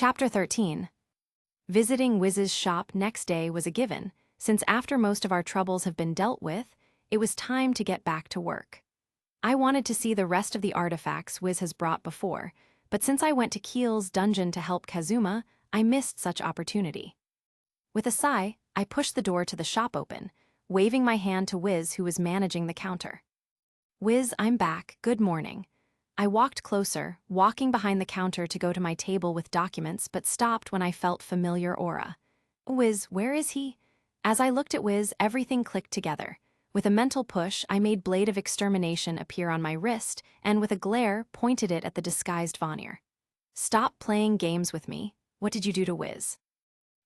Chapter 13. Visiting Wiz's shop next day was a given, since after most of our troubles have been dealt with, it was time to get back to work. I wanted to see the rest of the artifacts Wiz has brought before, but since I went to Keel's dungeon to help Kazuma, I missed such opportunity. With a sigh, I pushed the door to the shop open, waving my hand to Wiz, who was managing the counter. "Wiz, I'm back. Good morning." I walked closer, walking behind the counter to go to my table with documents, but stopped when I felt familiar aura. "Wiz, where is he?" As I looked at Wiz, everything clicked together. With a mental push, I made Blade of Extermination appear on my wrist, and with a glare, pointed it at the disguised Vanir. "Stop playing games with me. What did you do to Wiz?"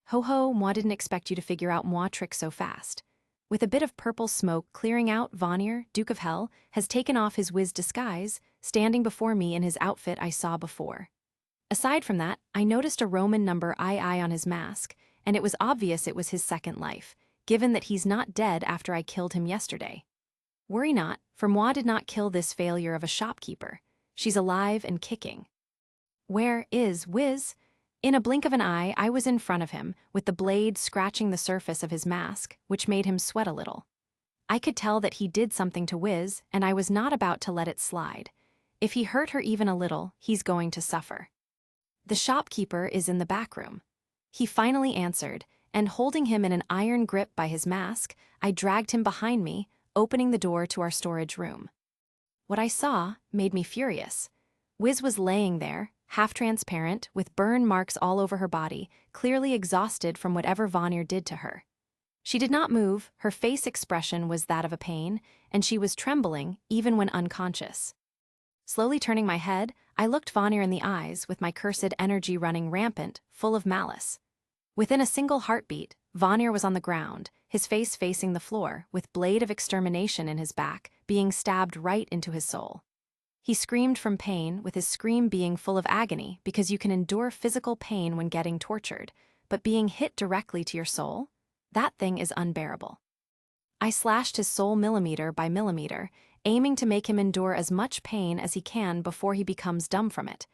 "Ho, moi didn't expect you to figure out moi trick so fast." With a bit of purple smoke clearing out, Vanir, Duke of Hell, has taken off his Wiz disguise, standing before me in his outfit I saw before. Aside from that, I noticed a Roman number II on his mask, and it was obvious it was his second life, given that he's not dead after I killed him yesterday. Worry not, for moi did not kill this failure of a shopkeeper. She's alive and kicking. Where is Wiz? In a blink of an eye, I was in front of him, with the blade scratching the surface of his mask, which made him sweat a little. I could tell that he did something to Wiz, and I was not about to let it slide. If he hurt her even a little, he's going to suffer. "The shopkeeper is in the back room." He finally answered, and holding him in an iron grip by his mask, I dragged him behind me, opening the door to our storage room. What I saw made me furious. Wiz was laying there, half-transparent, with burn marks all over her body, clearly exhausted from whatever Vanir did to her. She did not move, her face expression was that of a pain, and she was trembling even when unconscious. Slowly turning my head, I looked Vanir in the eyes, with my cursed energy running rampant, full of malice. Within a single heartbeat, Vanir was on the ground, his face facing the floor, with Blade of Extermination in his back, being stabbed right into his soul. He screamed from pain, with his scream being full of agony, because you can endure physical pain when getting tortured, but being hit directly to your soul? That thing is unbearable. I slashed his soul millimeter by millimeter, aiming to make him endure as much pain as he can before he becomes dumb from it.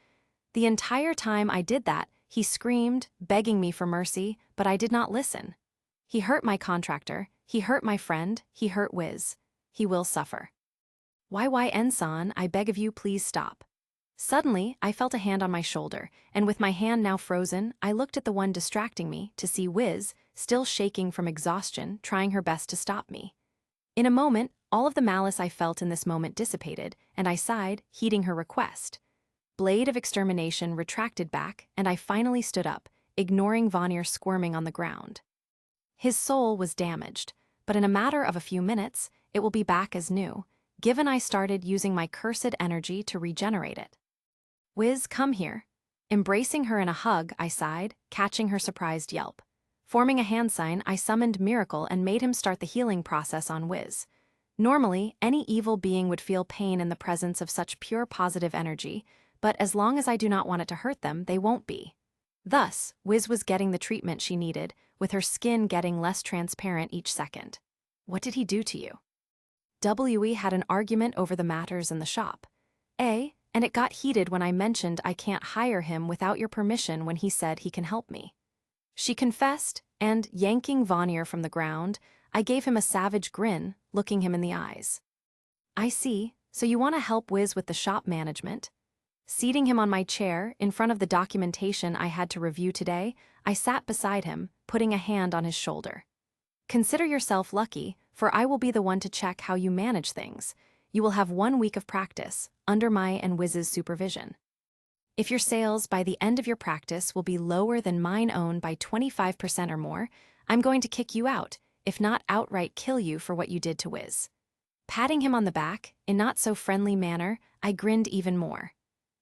The entire time I did that, he screamed, begging me for mercy, but I did not listen. He hurt my contractor, he hurt my friend, he hurt Wiz. He will suffer. Ensan, I beg of you, please stop." Suddenly, I felt a hand on my shoulder, and with my hand now frozen, I looked at the one distracting me to see Wiz, still shaking from exhaustion, trying her best to stop me. In a moment, all of the malice I felt in this moment dissipated, and I sighed, heeding her request. Blade of Extermination retracted back, and I finally stood up, ignoring Vanir squirming on the ground. His soul was damaged, but in a matter of a few minutes, it will be back as new, given I started using my cursed energy to regenerate it. "Wiz, come here." Embracing her in a hug, I sighed, catching her surprised yelp. Forming a hand sign, I summoned Miracle and made him start the healing process on Wiz. Normally, any evil being would feel pain in the presence of such pure positive energy, but as long as I do not want it to hurt them, they won't be. Thus, Wiz was getting the treatment she needed, with her skin getting less transparent each second. "What did he do to you?" "We had an argument over the matters in the shop. And it got heated when I mentioned I can't hire him without your permission when he said he can help me." She confessed, and, yanking Vanir from the ground, I gave him a savage grin, looking him in the eyes. "I see, so you want to help Wiz with the shop management." Seating him on my chair, in front of the documentation I had to review today, I sat beside him, putting a hand on his shoulder. "Consider yourself lucky, for I will be the one to check how you manage things. You will have 1 week of practice, under my and Wiz's supervision. If your sales by the end of your practice will be lower than mine own by 25% or more, I'm going to kick you out, if not outright kill you for what you did to Wiz." Patting him on the back, in not so friendly manner, I grinned even more.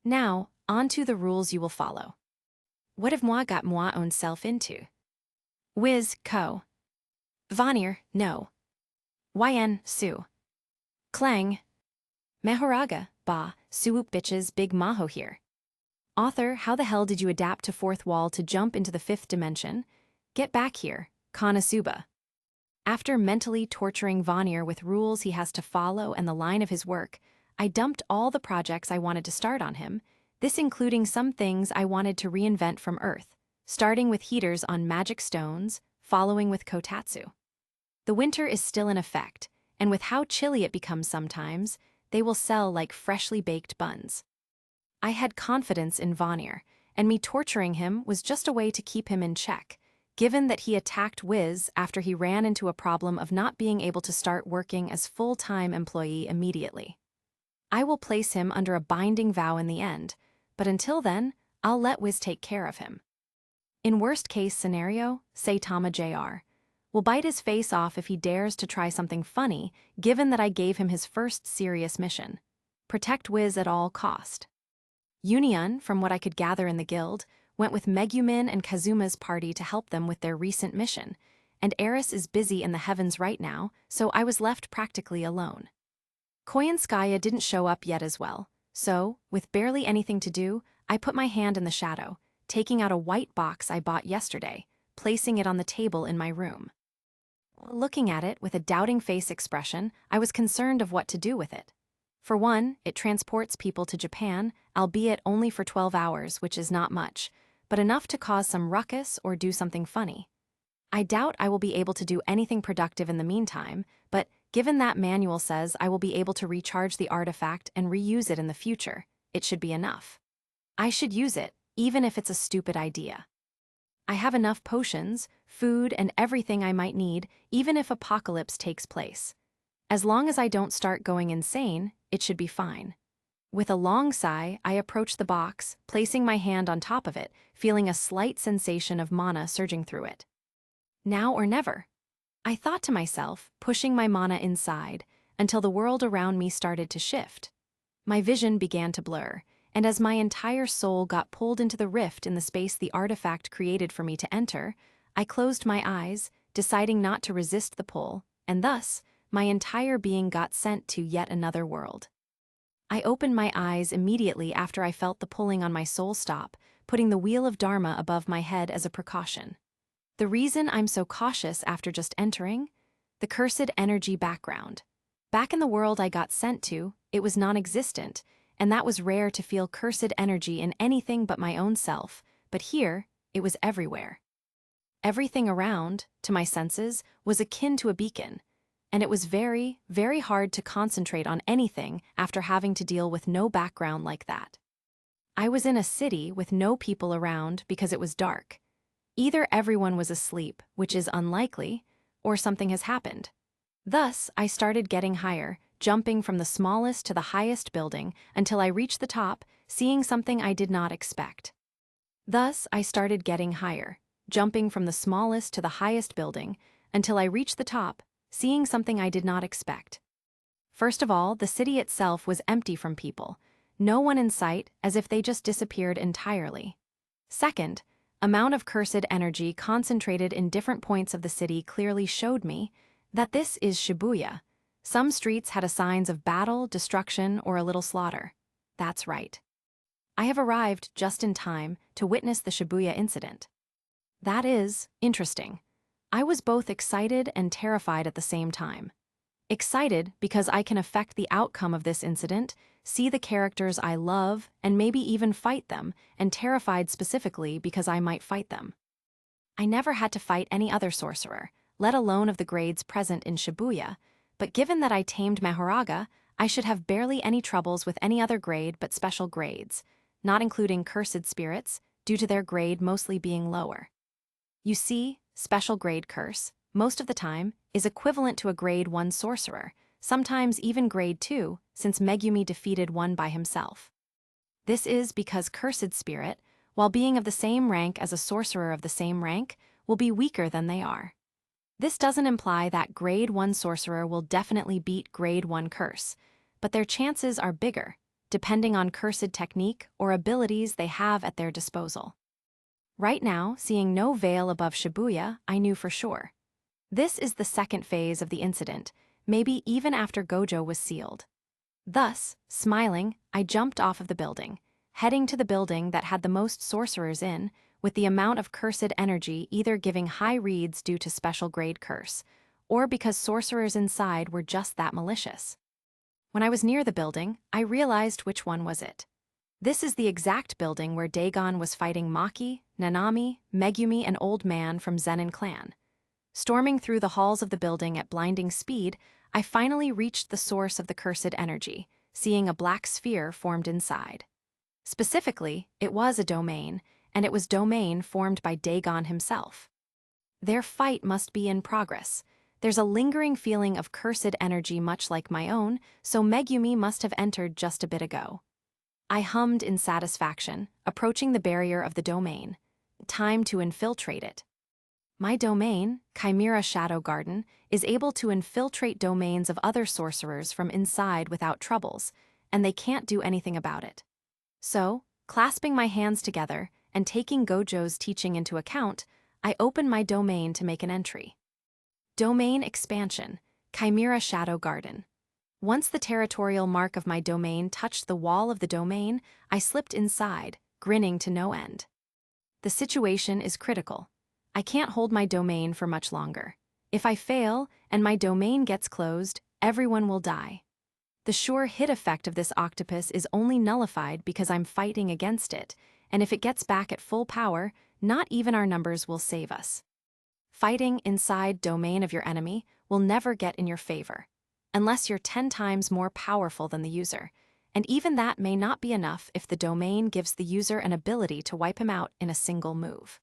"Now, on to the rules you will follow. What have moi got moi own self into?" "Wiz, co. Vanir, no. Yn, su. Clang. Mehoraga, ba, suoop bitches big maho here. Author, how the hell did you adapt to fourth wall to jump into the 5th dimension? Get back here, KONOSUBA." After mentally torturing Vanir with rules he has to follow and the line of his work, I dumped all the projects I wanted to start on him, This including some things I wanted to reinvent from Earth, starting with heaters on magic stones, following with kotatsu. The winter is still in effect, and with how chilly it becomes sometimes, they will sell like freshly baked buns. I had confidence in Vanir, and me torturing him was just a way to keep him in check, given that he attacked Wiz after he ran into a problem of not being able to start working as full-time employee immediately. I will place him under a binding vow in the end, but until then, I'll let Wiz take care of him. In worst-case scenario, Saitama Jr. will bite his face off if he dares to try something funny, given that I gave him his first serious mission. Protect Wiz at all cost. Union, from what I could gather in the guild, went with Megumin and Kazuma's party to help them with their recent mission, and Eris is busy in the heavens right now, so I was left practically alone. Koyanskaya didn't show up yet as well, so, with barely anything to do, I put my hand in the shadow, taking out a white box I bought yesterday, placing it on the table in my room. Looking at it with a doubting face expression, I was concerned of what to do with it. For one, it transports people to Japan, albeit only for 12 hours, which is not much, but enough to cause some ruckus or do something funny. I doubt I will be able to do anything productive in the meantime, but given that manual says I will be able to recharge the artifact and reuse it in the future, it should be enough. I should use it, even if it's a stupid idea. I have enough potions, food, and everything I might need, even if apocalypse takes place. As long as I don't start going insane, it should be fine. With a long sigh, I approach the box, placing my hand on top of it, feeling a slight sensation of mana surging through it. Now or never, I thought to myself, pushing my mana inside, until the world around me started to shift. My vision began to blur, and as my entire soul got pulled into the rift in the space the artifact created for me to enter, I closed my eyes, deciding not to resist the pull, and thus, my entire being got sent to yet another world. I opened my eyes immediately after I felt the pulling on my soul stop, putting the wheel of Dharma above my head as a precaution. The reason I'm so cautious after just entering? The cursed energy background. Back in the world I got sent to, it was non-existent, and that was rare to feel cursed energy in anything but my own self, but here, it was everywhere. Everything around, to my senses, was akin to a beacon, and it was very, very hard to concentrate on anything after having to deal with no background like that. I was in a city with no people around because it was dark. Either everyone was asleep, which is unlikely, or something has happened. Thus, I started getting higher, jumping from the smallest to the highest building until I reached the top, seeing something I did not expect. Thus, I started getting higher, jumping from the smallest to the highest building until I reached the top, seeing something I did not expect. First of all, the city itself was empty from people, no one in sight, as if they just disappeared entirely. Second, amount of cursed energy concentrated in different points of the city clearly showed me that this is Shibuya. Some streets had signs of battle, destruction, or a little slaughter. That's right. I have arrived just in time to witness the Shibuya incident. That is interesting. I was both excited and terrified at the same time. Excited because I can affect the outcome of this incident, see the characters I love, and maybe even fight them, and terrified specifically because I might fight them. I never had to fight any other sorcerer, let alone of the grades present in Shibuya, but given that I tamed Mahoraga, I should have barely any troubles with any other grade but special grades, not including cursed spirits, due to their grade mostly being lower. You see, special grade curse, most of the time, is equivalent to a grade 1 sorcerer, sometimes even grade 2, since Megumi defeated one by himself. This is because cursed spirit, while being of the same rank as a sorcerer of the same rank, will be weaker than they are. This doesn't imply that grade 1 sorcerer will definitely beat grade 1 curse, but their chances are bigger, depending on cursed technique or abilities they have at their disposal. Right now, seeing no veil above Shibuya, I knew for sure. This is the second phase of the incident, maybe even after Gojo was sealed. Thus, smiling, I jumped off of the building, heading to the building that had the most sorcerers in, with the amount of cursed energy either giving high reads due to special grade curse, or because sorcerers inside were just that malicious. When I was near the building, I realized which one was it. This is the exact building where Dagon was fighting Maki, Nanami, Megumi, and Old Man from Zenin clan. Storming through the halls of the building at blinding speed, I finally reached the source of the cursed energy, seeing a black sphere formed inside. Specifically, it was a domain, and it was domain formed by Dagon himself. Their fight must be in progress. There's a lingering feeling of cursed energy much like my own, so Megumi must have entered just a bit ago. I hummed in satisfaction, approaching the barrier of the domain. Time to infiltrate it. My domain, Chimera Shadow Garden, is able to infiltrate domains of other sorcerers from inside without troubles, and they can't do anything about it. So, clasping my hands together and taking Gojo's teaching into account, I open my domain to make an entry. Domain expansion, Chimera Shadow Garden. Once the territorial mark of my domain touched the wall of the domain, I slipped inside, grinning to no end. The situation is critical. I can't hold my domain for much longer. If I fail and my domain gets closed, everyone will die. The sure hit effect of this octopus is only nullified because I'm fighting against it, and if it gets back at full power, not even our numbers will save us. Fighting inside domain of your enemy will never get in your favor, unless you're 10 times more powerful than the user, and even that may not be enough if the domain gives the user an ability to wipe him out in a single move.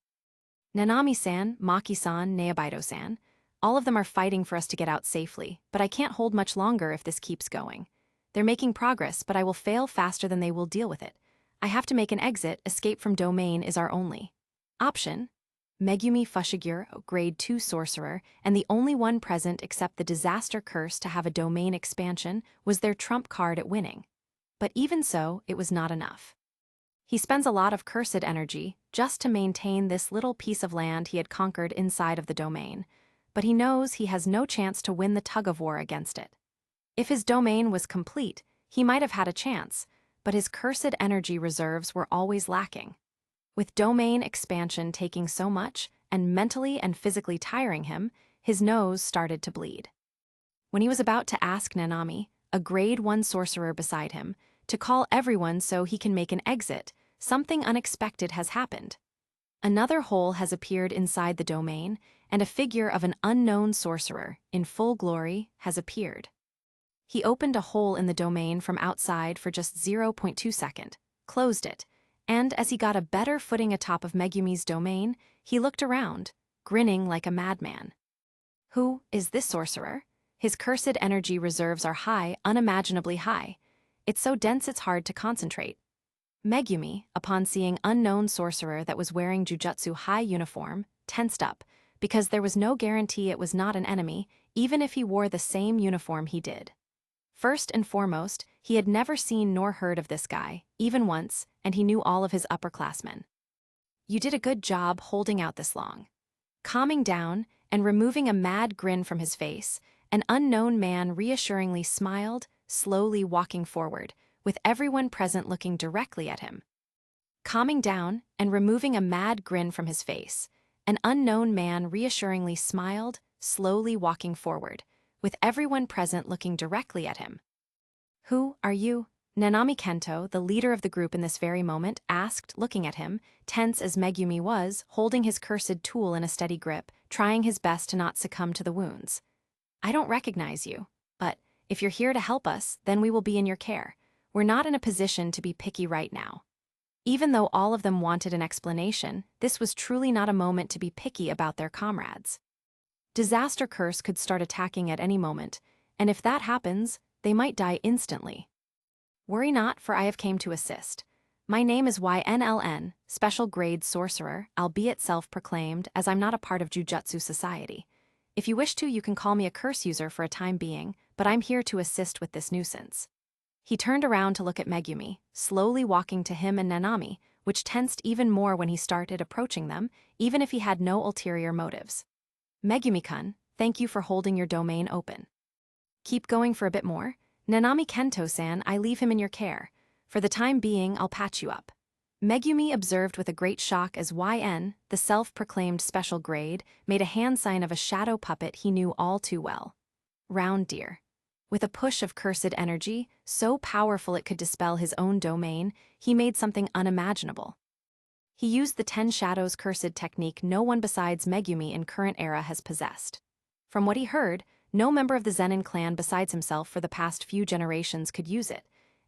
Nanami-san, Maki-san, Neobito-san, all of them are fighting for us to get out safely, but I can't hold much longer if this keeps going. They're making progress, but I will fail faster than they will deal with it. I have to make an exit. Escape from domain is our only option. Megumi Fushiguro, grade 2 sorcerer, and the only one present except the disaster curse to have a domain expansion, was their trump card at winning. But even so, it was not enough. He spends a lot of cursed energy just to maintain this little piece of land he had conquered inside of the domain, but he knows he has no chance to win the tug-of-war against it. If his domain was complete, he might have had a chance, but his cursed energy reserves were always lacking. With domain expansion taking so much and mentally and physically tiring him, his nose started to bleed. When he was about to ask Nanami, a grade 1 sorcerer beside him, to call everyone so he can make an exit, something unexpected has happened. Another hole has appeared inside the domain, and a figure of an unknown sorcerer, in full glory, has appeared. He opened a hole in the domain from outside for just 0.2 seconds, closed it, and as he got a better footing atop of Megumi's domain, he looked around, grinning like a madman. Who is this sorcerer? His cursed energy reserves are high, unimaginably high. It's so dense it's hard to concentrate. Megumi, upon seeing unknown sorcerer that was wearing Jujutsu high uniform, tensed up, because there was no guarantee it was not an enemy, even if he wore the same uniform he did. First and foremost, he had never seen nor heard of this guy, even once, and he knew all of his upperclassmen. You did a good job holding out this long. Calming down and removing a mad grin from his face, an unknown man reassuringly smiled, slowly walking forward, with everyone present looking directly at him. Calming down and removing a mad grin from his face, an unknown man reassuringly smiled, slowly walking forward, with everyone present looking directly at him. Who are you? Nanami Kento, the leader of the group in this very moment, asked, looking at him, tense as Megumi was, holding his cursed tool in a steady grip, trying his best to not succumb to the wounds. I don't recognize you, but if you're here to help us, then we will be in your care. We're not in a position to be picky right now. Even though all of them wanted an explanation, this was truly not a moment to be picky about their comrades. Disaster curse could start attacking at any moment, and if that happens, they might die instantly. Worry not, for I have came to assist. My name is YNLN, special grade sorcerer, albeit self-proclaimed, as I'm not a part of Jujutsu society. If you wish to, you can call me a curse user for a time being, but I'm here to assist with this nuisance. He turned around to look at Megumi, slowly walking to him and Nanami, which tensed even more when he started approaching them, even if he had no ulterior motives. Megumi-kun, thank you for holding your domain open. Keep going for a bit more. Nanami Kento-san, I leave him in your care. For the time being, I'll patch you up. Megumi observed with a great shock as YN, the self-proclaimed special grade, made a hand sign of a shadow puppet he knew all too well. Round deer. With a push of cursed energy, so powerful it could dispel his own domain, he made something unimaginable. He used the 10 Shadows cursed technique no one besides Megumi in current era has possessed. From what he heard, no member of the Zenin clan besides himself for the past few generations could use it,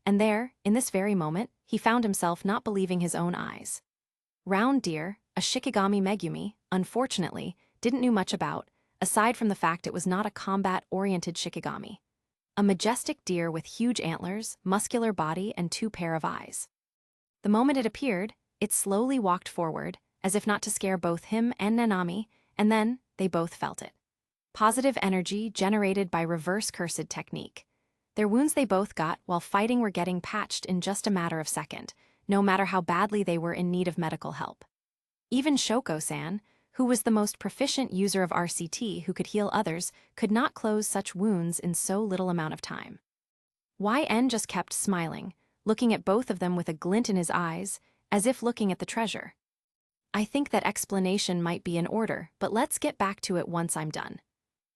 and there, in this very moment, he found himself not believing his own eyes. Round Deer, a Shikigami Megumi, unfortunately, didn't know much about, aside from the fact it was not a combat-oriented Shikigami. A majestic deer with huge antlers, muscular body, and 2 pair of eyes. The moment it appeared, it slowly walked forward, as if not to scare both him and Nanami, and then they both felt it. Positive energy generated by reverse cursed technique. Their wounds they both got while fighting were getting patched in just a matter of seconds, no matter how badly they were in need of medical help. Even Shoko-san, who was the most proficient user of RCT who could heal others, could not close such wounds in so little amount of time. YN just kept smiling, looking at both of them with a glint in his eyes, as if looking at the treasure. I think that explanation might be in order, but let's get back to it once I'm done.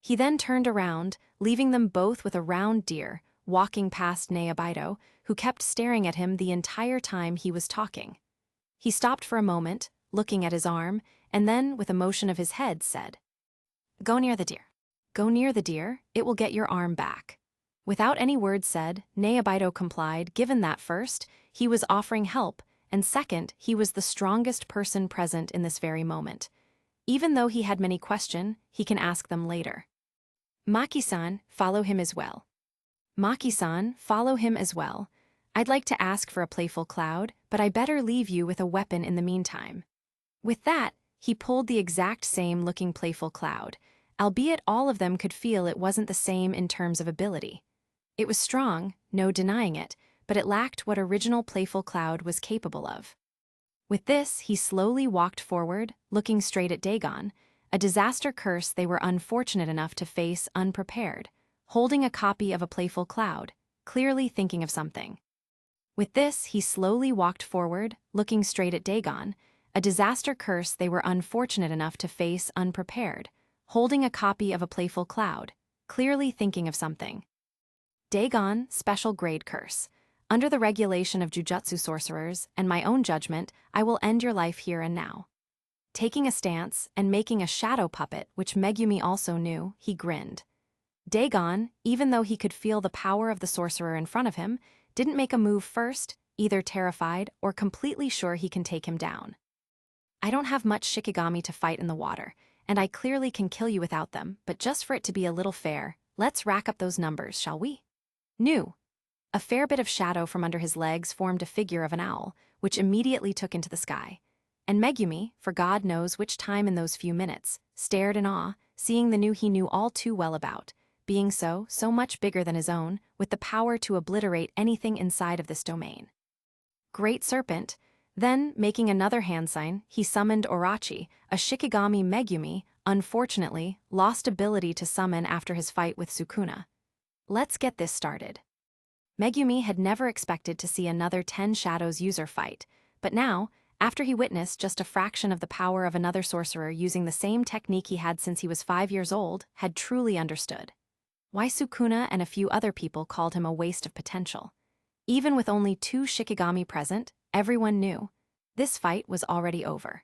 He then turned around, leaving them both with a Round Deer, walking past Neobito, who kept staring at him the entire time he was talking. He stopped for a moment, looking at his arm, and then, with a motion of his head, said, "Go near the deer. Go near the deer, it will get your arm back." Without any words said, Neobito complied, given that first, he was offering help, and second, he was the strongest person present in this very moment. Even though he had many questions, he can ask them later. Maki-san, follow him as well. Maki-san, follow him as well. I'd like to ask for a playful cloud, but I better leave you with a weapon in the meantime. With that, he pulled the exact same looking playful cloud, albeit all of them could feel it wasn't the same in terms of ability. It was strong, no denying it, but it lacked what original playful cloud was capable of. With this, he slowly walked forward, looking straight at Dagon, a disaster curse they were unfortunate enough to face unprepared, holding a copy of a playful cloud, clearly thinking of something. With this, he slowly walked forward, looking straight at Dagon, a disaster curse they were unfortunate enough to face unprepared, holding a copy of a playful cloud, clearly thinking of something. Dagon, special grade curse. Under the regulation of Jujutsu sorcerers and my own judgment, I will end your life here and now. Taking a stance and making a shadow puppet, which Megumi also knew, he grinned. Dagon, even though he could feel the power of the sorcerer in front of him, didn't make a move first, either terrified or completely sure he can take him down. I don't have much Shikigami to fight in the water, and I clearly can kill you without them, but just for it to be a little fair, let's rack up those numbers, shall we? New. A fair bit of shadow from under his legs formed a figure of an owl, which immediately took into the sky. And Megumi, for God knows which time in those few minutes, stared in awe, seeing the new he knew all too well about, being so much bigger than his own, with the power to obliterate anything inside of this domain. Great Serpent. Then, making another hand sign, he summoned Orochi, a Shikigami Megumi, unfortunately, lost ability to summon after his fight with Sukuna. Let's get this started. Megumi had never expected to see another 10 Shadows user fight, but now, after he witnessed just a fraction of the power of another sorcerer using the same technique he had since he was 5 years old, had truly understood why Sukuna and a few other people called him a waste of potential. Even with only 2 Shikigami present, everyone knew this fight was already over.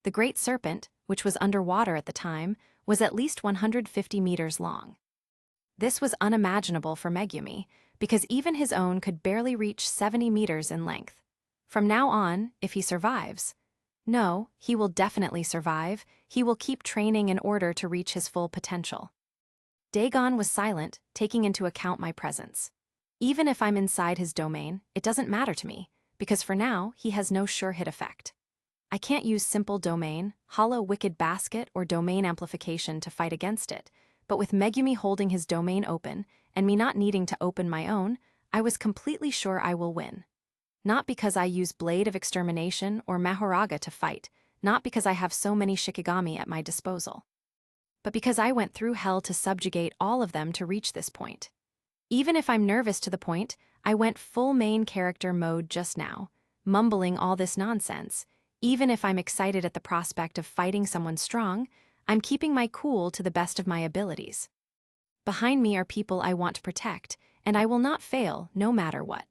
The Great Serpent, which was underwater at the time, was at least 150 meters long. This was unimaginable for Megumi, because even his own could barely reach 70 meters in length. From now on, if he survives, no, he will definitely survive, he will keep training in order to reach his full potential. Dagon was silent, taking into account my presence. Even if I'm inside his domain, it doesn't matter to me, because for now, he has no sure hit effect. I can't use simple domain, hollow wicked basket, or domain amplification to fight against it, but with Megumi holding his domain open, and me not needing to open my own, I was completely sure I will win. Not because I use Blade of Extermination or Mahoraga to fight, not because I have so many Shikigami at my disposal, but because I went through hell to subjugate all of them to reach this point. Even if I'm nervous to the point, I went full main character mode just now, mumbling all this nonsense. Even if I'm excited at the prospect of fighting someone strong, I'm keeping my cool to the best of my abilities. Behind me are people I want to protect, and I will not fail, no matter what.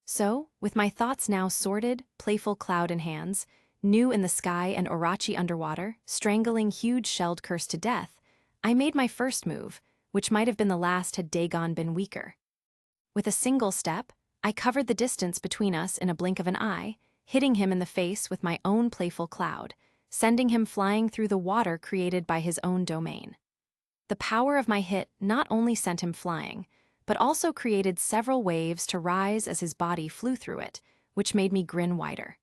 So, with my thoughts now sorted, playful cloud in hands, new in the sky and Orochi underwater, strangling huge shelled curse to death, I made my first move, which might have been the last had Dagon been weaker. With a single step, I covered the distance between us in a blink of an eye, hitting him in the face with my own playful cloud, sending him flying through the water created by his own domain. The power of my hit not only sent him flying, but also created several waves to rise as his body flew through it, which made me grin wider.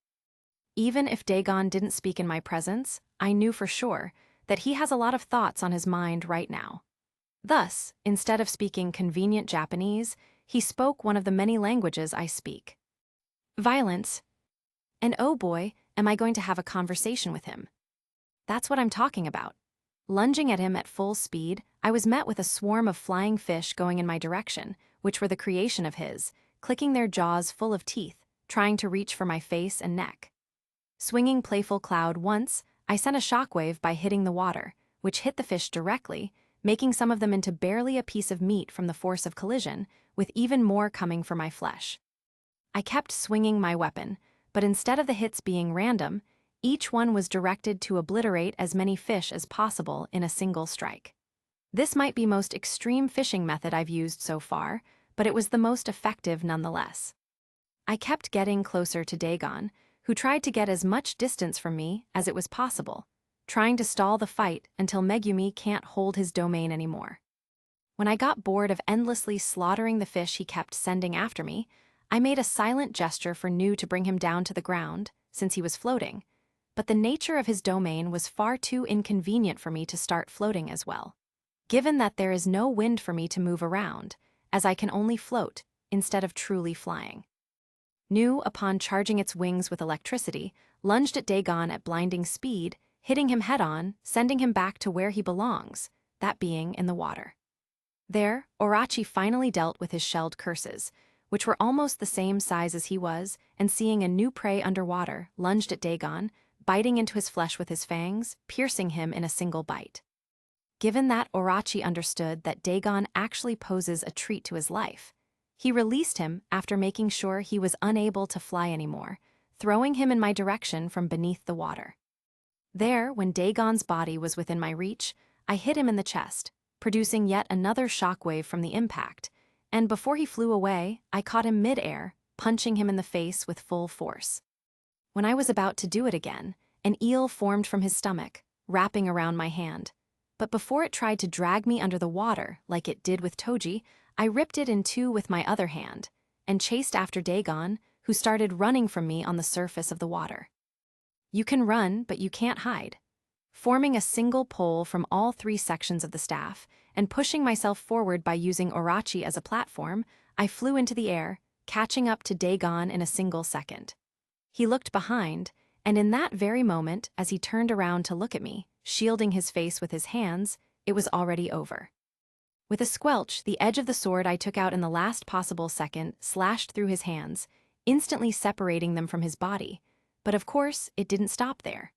Even if Dagon didn't speak in my presence, I knew for sure that he has a lot of thoughts on his mind right now. Thus, instead of speaking convenient Japanese, he spoke one of the many languages I speak. Violence. And oh boy, am I going to have a conversation with him. That's what I'm talking about. Lunging at him at full speed, I was met with a swarm of flying fish going in my direction, which were the creation of his, clicking their jaws full of teeth, trying to reach for my face and neck. Swinging playful cloud once, I sent a shockwave by hitting the water, which hit the fish directly, making some of them into barely a piece of meat from the force of collision, with even more coming for my flesh. I kept swinging my weapon, but instead of the hits being random, each one was directed to obliterate as many fish as possible in a single strike. This might be the most extreme fishing method I've used so far, but it was the most effective nonetheless. I kept getting closer to Dagon, who tried to get as much distance from me as it was possible, trying to stall the fight until Megumi can't hold his domain anymore. When I got bored of endlessly slaughtering the fish he kept sending after me, I made a silent gesture for Nu to bring him down to the ground, since he was floating, but the nature of his domain was far too inconvenient for me to start floating as well, given that there is no wind for me to move around, as I can only float instead of truly flying. Nu, upon charging its wings with electricity, lunged at Dagon at blinding speed, hitting him head-on, sending him back to where he belongs, that being in the water. There, Orochi finally dealt with his shelled curses, which were almost the same size as he was, and seeing a new prey underwater, lunged at Dagon, biting into his flesh with his fangs, piercing him in a single bite. Given that Orochi understood that Dagon actually poses a treat to his life, he released him after making sure he was unable to fly anymore, throwing him in my direction from beneath the water. There, when Dagon's body was within my reach, I hit him in the chest, producing yet another shockwave from the impact, and before he flew away, I caught him mid-air, punching him in the face with full force. When I was about to do it again, an eel formed from his stomach, wrapping around my hand. But before it tried to drag me under the water, like it did with Toji, I ripped it in two with my other hand, and chased after Dagon, who started running from me on the surface of the water. You can run, but you can't hide. Forming a single pole from all three sections of the staff, and pushing myself forward by using Orochi as a platform, I flew into the air, catching up to Dagon in a single second. He looked behind, and in that very moment, as he turned around to look at me, shielding his face with his hands, it was already over. With a squelch, the edge of the sword I took out in the last possible second slashed through his hands, instantly separating them from his body. But of course, it didn't stop there.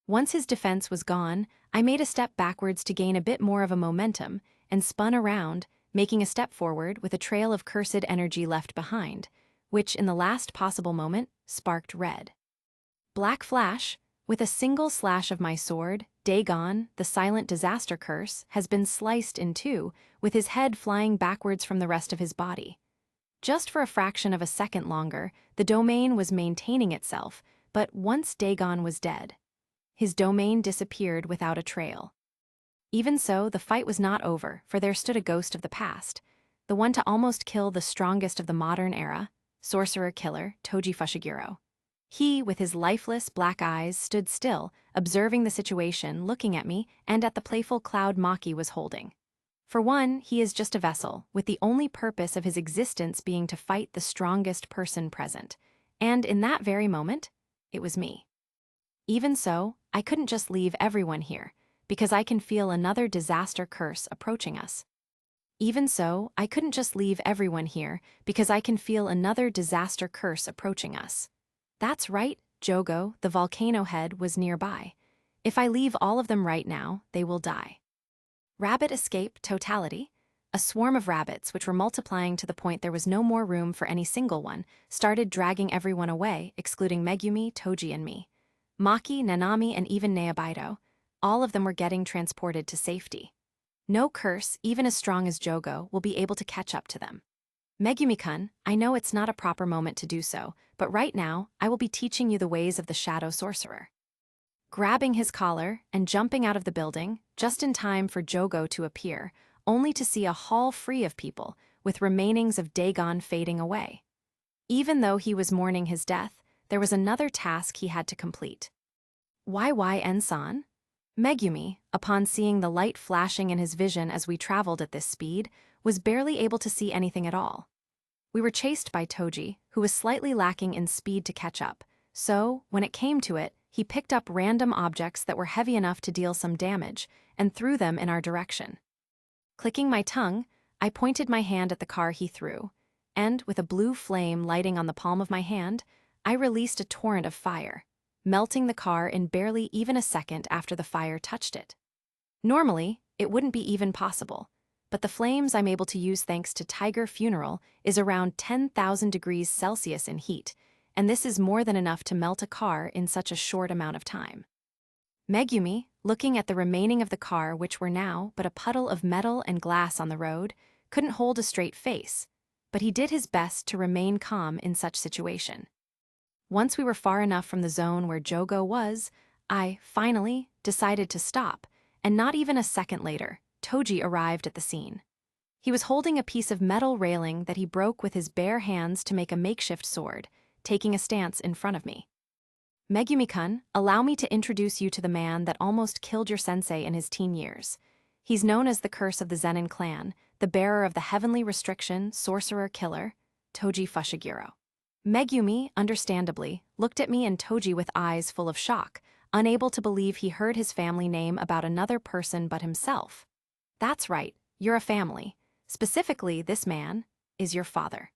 Once his defense was gone, I made a step backwards to gain a bit more of a momentum, and spun around, making a step forward with a trail of cursed energy left behind, which, in the last possible moment, sparked red. Black flash, with a single slash of my sword, Dagon, the silent disaster curse, has been sliced in two, with his head flying backwards from the rest of his body. Just for a fraction of a second longer, the domain was maintaining itself, but once Dagon was dead, his domain disappeared without a trail. Even so, the fight was not over, for there stood a ghost of the past, the one to almost kill the strongest of the modern era, sorcerer-killer Toji Fushiguro. He, with his lifeless black eyes, stood still, observing the situation, looking at me and at the playful cloud Maki was holding. For one, he is just a vessel, with the only purpose of his existence being to fight the strongest person present. And in that very moment, it was me. Even so, I couldn't just leave everyone here, because I can feel another disaster curse approaching us. Even so, I couldn't just leave everyone here, because I can feel another disaster curse approaching us. That's right, Jogo, the volcano head, was nearby. If I leave all of them right now, they will die. Rabbit escape totality? A swarm of rabbits, which were multiplying to the point there was no more room for any single one, started dragging everyone away, excluding Megumi, Toji, and me. Maki, Nanami, and even Neobaido, all of them were getting transported to safety. No curse, even as strong as Jogo, will be able to catch up to them. Megumi-kun, I know it's not a proper moment to do so, but right now, I will be teaching you the ways of the Shadow Sorcerer. Grabbing his collar and jumping out of the building, just in time for Jogo to appear, only to see a hall free of people, with remainings of Dagon fading away. Even though he was mourning his death, there was another task he had to complete. Why Ensan? Megumi, upon seeing the light flashing in his vision as we traveled at this speed, was barely able to see anything at all. We were chased by Toji, who was slightly lacking in speed to catch up, so, when it came to it, he picked up random objects that were heavy enough to deal some damage, and threw them in our direction. Clicking my tongue, I pointed my hand at the car he threw, and, with a blue flame lighting on the palm of my hand, I released a torrent of fire, melting the car in barely even a second after the fire touched it. Normally, it wouldn't be even possible, but the flames I'm able to use thanks to Tiger Funeral is around 10,000 degrees Celsius in heat, and this is more than enough to melt a car in such a short amount of time. Megumi, looking at the remaining of the car, which were now but a puddle of metal and glass on the road, couldn't hold a straight face, but he did his best to remain calm in such situation. Once we were far enough from the zone where Jogo was, I, finally, decided to stop, and not even a second later, Toji arrived at the scene. He was holding a piece of metal railing that he broke with his bare hands to make a makeshift sword, taking a stance in front of me. Megumi-kun, allow me to introduce you to the man that almost killed your sensei in his teen years. He's known as the Curse of the Zenin clan, the bearer of the heavenly restriction, sorcerer killer, Toji Fushiguro. Megumi, understandably, looked at me and Toji with eyes full of shock, unable to believe he heard his family name about another person but himself. That's right, you're a family. Specifically, this man is your father.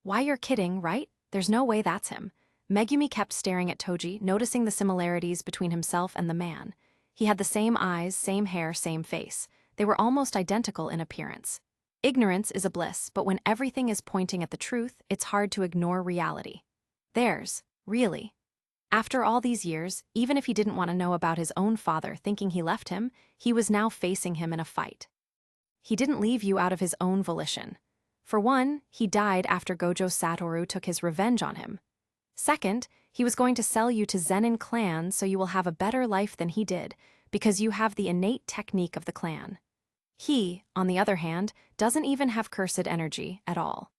Why, you're kidding, right? There's no way that's him. Megumi kept staring at Toji, noticing the similarities between himself and the man. He had the same eyes, same hair, same face. They were almost identical in appearance. Ignorance is a bliss, but when everything is pointing at the truth, it's hard to ignore reality. Theirs, really. After all these years, even if he didn't want to know about his own father thinking he left him, he was now facing him in a fight. He didn't leave you out of his own volition. For one, he died after Gojo Satoru took his revenge on him. Second, he was going to sell you to Zenin clan so you will have a better life than he did, because you have the innate technique of the clan. He, on the other hand, doesn't even have cursed energy at all.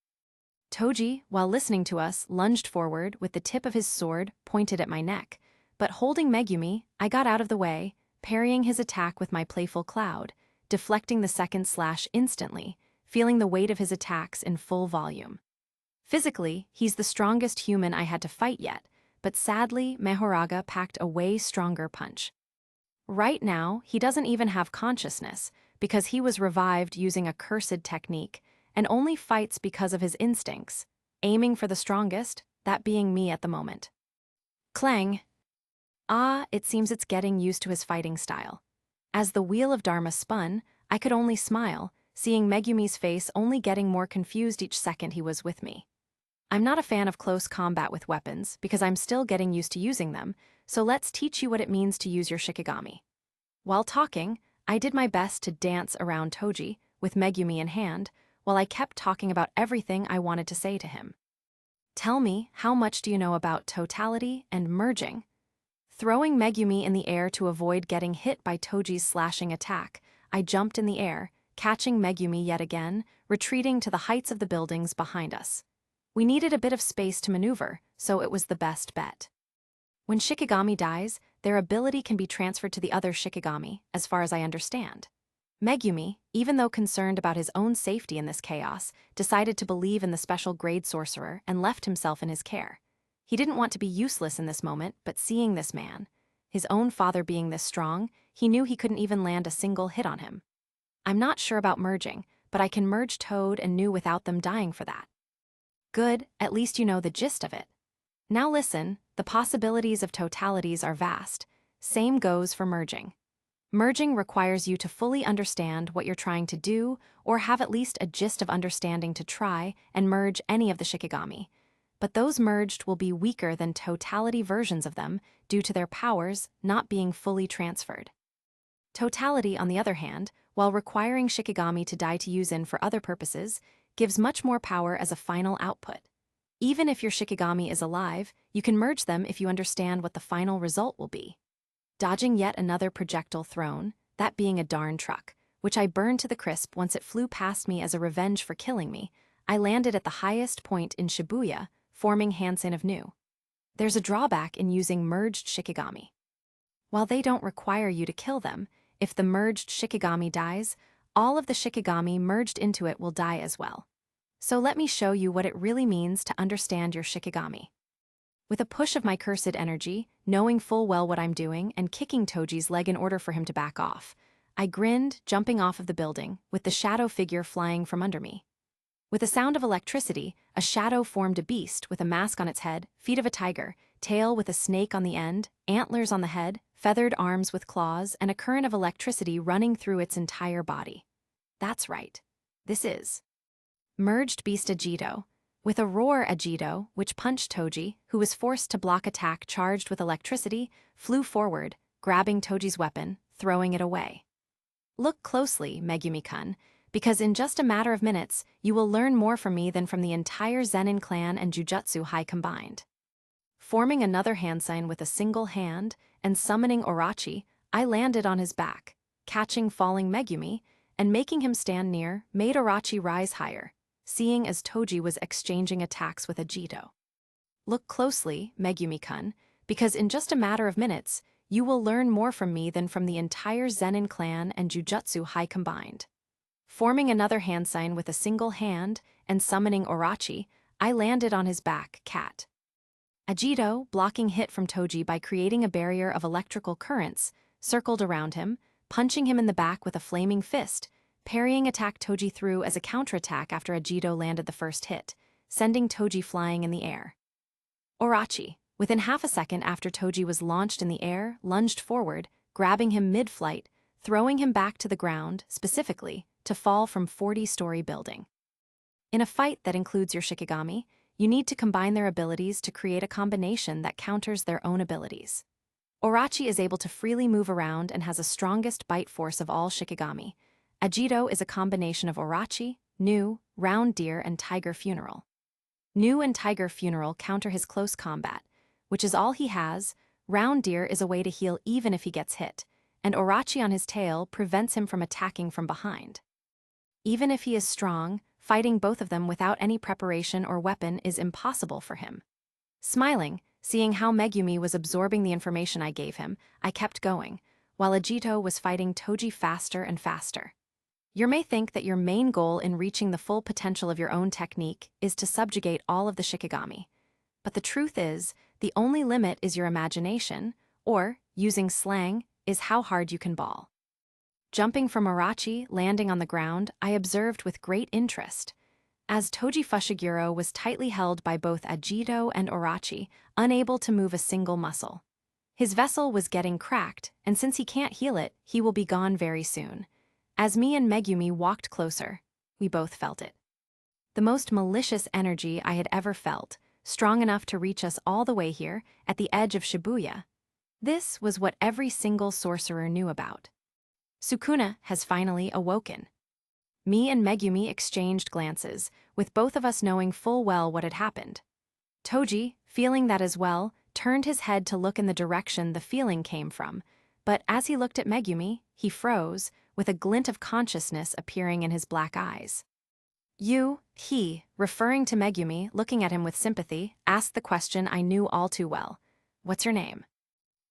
Toji, while listening to us, lunged forward with the tip of his sword pointed at my neck, but holding Megumi, I got out of the way, parrying his attack with my playful cloud, deflecting the second slash instantly, feeling the weight of his attacks in full volume. Physically, he's the strongest human I had to fight yet, but sadly, Mehoraga packed a way stronger punch. Right now, he doesn't even have consciousness, because he was revived using a cursed technique, and only fights because of his instincts, aiming for the strongest, that being me at the moment. Clang. Ah, it seems it's getting used to his fighting style. As the wheel of Dharma spun, I could only smile, seeing Megumi's face only getting more confused each second he was with me. I'm not a fan of close combat with weapons, because I'm still getting used to using them, so let's teach you what it means to use your Shikigami. While talking, I did my best to dance around Toji, with Megumi in hand, while I kept talking about everything I wanted to say to him. Tell me, how much do you know about totality and merging? Throwing Megumi in the air to avoid getting hit by Toji's slashing attack, I jumped in the air, catching Megumi yet again, retreating to the heights of the buildings behind us. We needed a bit of space to maneuver, so it was the best bet. When Shikigami dies, their ability can be transferred to the other Shikigami, as far as I understand. Megumi, even though concerned about his own safety in this chaos, decided to believe in the special grade sorcerer and left himself in his care. He didn't want to be useless in this moment, but seeing this man, his own father being this strong, he knew he couldn't even land a single hit on him. I'm not sure about merging, but I can merge Toad and New without them dying for that. Good, at least you know the gist of it. Now listen, the possibilities of totalities are vast. Same goes for merging. Merging requires you to fully understand what you're trying to do, or have at least a gist of understanding to try and merge any of the Shikigami. But those merged will be weaker than totality versions of them due to their powers not being fully transferred. Totality, on the other hand, while requiring Shikigami to die to use in for other purposes, gives much more power as a final output. Even if your Shikigami is alive, you can merge them if you understand what the final result will be. Dodging yet another projectile thrown, that being a darn truck, which I burned to the crisp once it flew past me as a revenge for killing me, I landed at the highest point in Shibuya, forming Hansen of New. There's a drawback in using merged Shikigami. While they don't require you to kill them, if the merged Shikigami dies, all of the Shikigami merged into it will die as well. So let me show you what it really means to understand your Shikigami. With a push of my cursed energy, knowing full well what I'm doing and kicking Toji's leg in order for him to back off, I grinned, jumping off of the building, with the shadow figure flying from under me. With a sound of electricity, a shadow formed a beast with a mask on its head, feet of a tiger, tail with a snake on the end, antlers on the head, feathered arms with claws, and a current of electricity running through its entire body. That's right. This is merged beast Ajido. With a roar, Ajido, which punched Toji, who was forced to block attack charged with electricity, flew forward, grabbing Toji's weapon, throwing it away. Look closely, Megumi-kun, because in just a matter of minutes, you will learn more from me than from the entire Zenin clan and Jujutsu High combined. Forming another hand sign with a single hand and summoning Orochi, I landed on his back, catching falling Megumi, and making him stand near, made Orochi rise higher, seeing as Toji was exchanging attacks with Ajido. Look closely, Megumi-kun, because in just a matter of minutes, you will learn more from me than from the entire Zenin clan and Jujutsu High combined. Forming another hand sign with a single hand and summoning Orochi, I landed on his back, cat. Ajido, blocking hit from Toji by creating a barrier of electrical currents, circled around him, punching him in the back with a flaming fist, parrying attack Toji through as a counterattack after Ajido landed the first hit, sending Toji flying in the air. Orochi, within half a second after Toji was launched in the air, lunged forward, grabbing him mid-flight, throwing him back to the ground, specifically, to fall from 40-story building. In a fight that includes your Shikigami, you need to combine their abilities to create a combination that counters their own abilities. Orochi is able to freely move around and has the strongest bite force of all Shikigami. Ajido is a combination of Orochi, New, Round Deer, and Tiger Funeral. New and Tiger Funeral counter his close combat, which is all he has. Round Deer is a way to heal even if he gets hit, and Orochi on his tail prevents him from attacking from behind. Even if he is strong, fighting both of them without any preparation or weapon is impossible for him. Smiling, seeing how Megumi was absorbing the information I gave him, I kept going, while Ajido was fighting Toji faster and faster. You may think that your main goal in reaching the full potential of your own technique is to subjugate all of the Shikigami. But the truth is, the only limit is your imagination, or, using slang, is how hard you can ball. Jumping from Orochi, landing on the ground, I observed with great interest. As Toji Fushiguro was tightly held by both Ajido and Orochi, unable to move a single muscle. His vessel was getting cracked, and since he can't heal it, he will be gone very soon. As me and Megumi walked closer, we both felt it. The most malicious energy I had ever felt, strong enough to reach us all the way here, at the edge of Shibuya. This was what every single sorcerer knew about. Sukuna has finally awoken. Me and Megumi exchanged glances, with both of us knowing full well what had happened. Toji, feeling that as well, turned his head to look in the direction the feeling came from, but as he looked at Megumi, he froze, with a glint of consciousness appearing in his black eyes. He, referring to Megumi, looking at him with sympathy, asked the question I knew all too well. What's your name?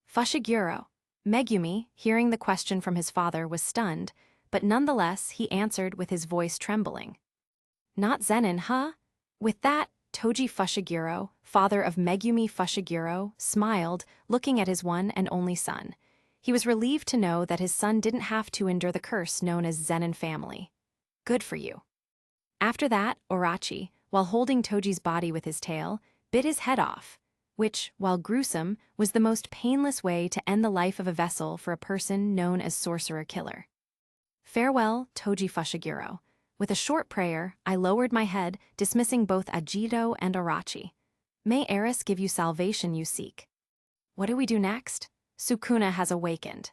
Fushiguro. Megumi, hearing the question from his father, was stunned, but nonetheless he answered with his voice trembling. Not Zenin, huh? With that, Toji Fushiguro, father of Megumi Fushiguro, smiled, looking at his one and only son. He was relieved to know that his son didn't have to endure the curse known as Zenin family. Good for you. After that, Orochi, while holding Toji's body with his tail, bit his head off. which, while gruesome, was the most painless way to end the life of a vessel for a person known as Sorcerer Killer. Farewell, Toji Fushiguro. With a short prayer, I lowered my head, dismissing both Ajito and Arachi. May Eris give you salvation you seek. What do we do next? Sukuna has awakened.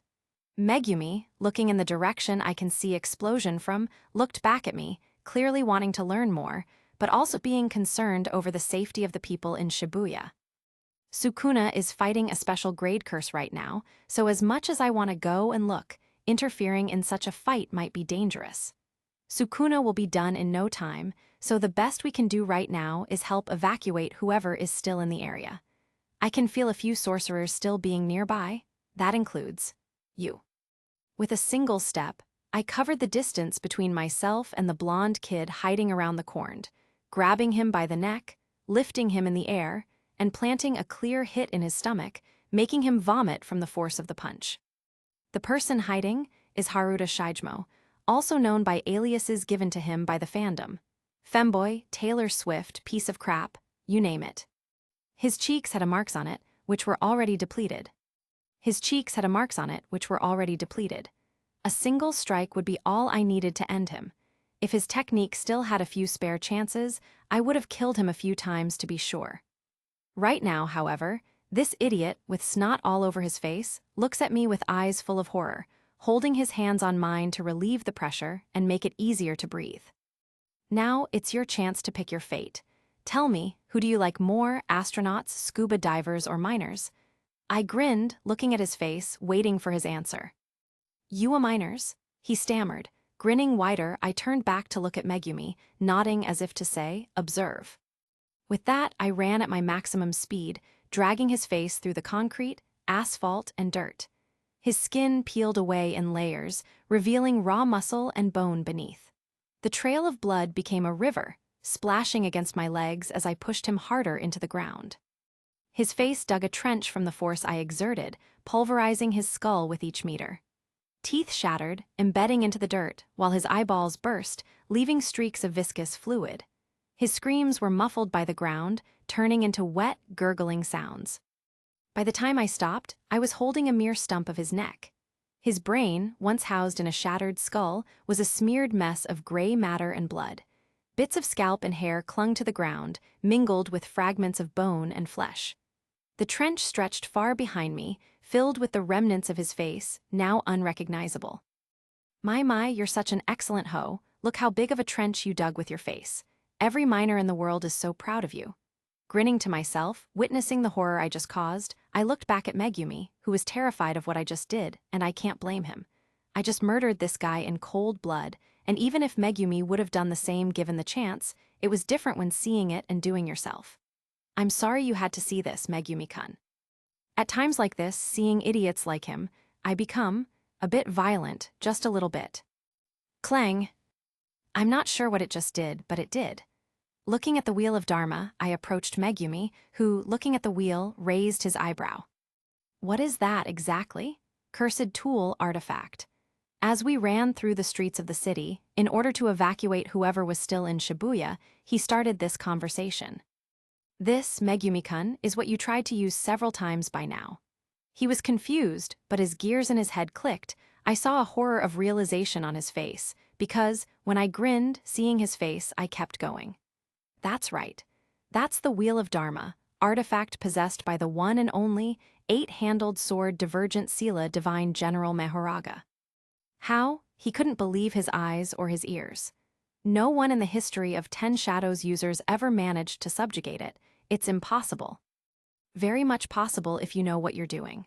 Megumi, looking in the direction I can see explosion from, looked back at me, clearly wanting to learn more, but also being concerned over the safety of the people in Shibuya. Sukuna is fighting a special grade curse right now, so as much as I want to go and look, interfering in such a fight might be dangerous. Sukuna will be done in no time, so the best we can do right now is help evacuate whoever is still in the area. I can feel a few sorcerers still being nearby. That includes you. With a single step, I covered the distance between myself and the blonde kid hiding around the corner, grabbing him by the neck, lifting him in the air, and planting a clear hit in his stomach, making him vomit from the force of the punch. The person hiding is Haruta Shijimo, also known by aliases given to him by the fandom. Femboy, Taylor Swift, piece of crap, you name it. His cheeks had marks on it, which were already depleted. A single strike would be all I needed to end him. If his technique still had a few spare chances, I would have killed him a few times to be sure. Right now, however, this idiot, with snot all over his face, looks at me with eyes full of horror, holding his hands on mine to relieve the pressure and make it easier to breathe. Now it's your chance to pick your fate. Tell me, who do you like more, astronauts, scuba divers, or miners? I grinned, looking at his face, waiting for his answer. You a miners? He stammered. Grinning wider, I turned back to look at Megumi, nodding as if to say, observe. With that, I ran at my maximum speed, dragging his face through the concrete, asphalt, and dirt. His skin peeled away in layers, revealing raw muscle and bone beneath. The trail of blood became a river, splashing against my legs as I pushed him harder into the ground. His face dug a trench from the force I exerted, pulverizing his skull with each meter. Teeth shattered, embedding into the dirt, while his eyeballs burst, leaving streaks of viscous fluid. His screams were muffled by the ground, turning into wet, gurgling sounds. By the time I stopped, I was holding a mere stump of his neck. His brain, once housed in a shattered skull, was a smeared mess of gray matter and blood. Bits of scalp and hair clung to the ground, mingled with fragments of bone and flesh. The trench stretched far behind me, filled with the remnants of his face, now unrecognizable. My, you're such an excellent hoe. Look how big of a trench you dug with your face. Every miner in the world is so proud of you. Grinning to myself, witnessing the horror I just caused, I looked back at Megumi, who was terrified of what I just did, and I can't blame him. I just murdered this guy in cold blood, and even if Megumi would have done the same given the chance, it was different when seeing it and doing yourself. I'm sorry you had to see this, Megumi-kun. At times like this, seeing idiots like him, I become a bit violent, just a little bit. Clang. I'm not sure what it just did, but it did. Looking at the wheel of Dharma, I approached Megumi, who, looking at the wheel, raised his eyebrow. What is that exactly? Cursed tool artifact. As we ran through the streets of the city, in order to evacuate whoever was still in Shibuya, he started this conversation. This, Megumi-kun, is what you tried to use several times by now. He was confused, but as gears in his head clicked, I saw a horror of realization on his face, because, when I grinned, seeing his face, I kept going. That's right. That's the Wheel of Dharma, artifact possessed by the one and only, 8-handled sword Divergent Sila Divine General Mahoraga. How? He couldn't believe his eyes or his ears. No one in the history of 10 Shadows users ever managed to subjugate it. It's impossible. Very much possible if you know what you're doing.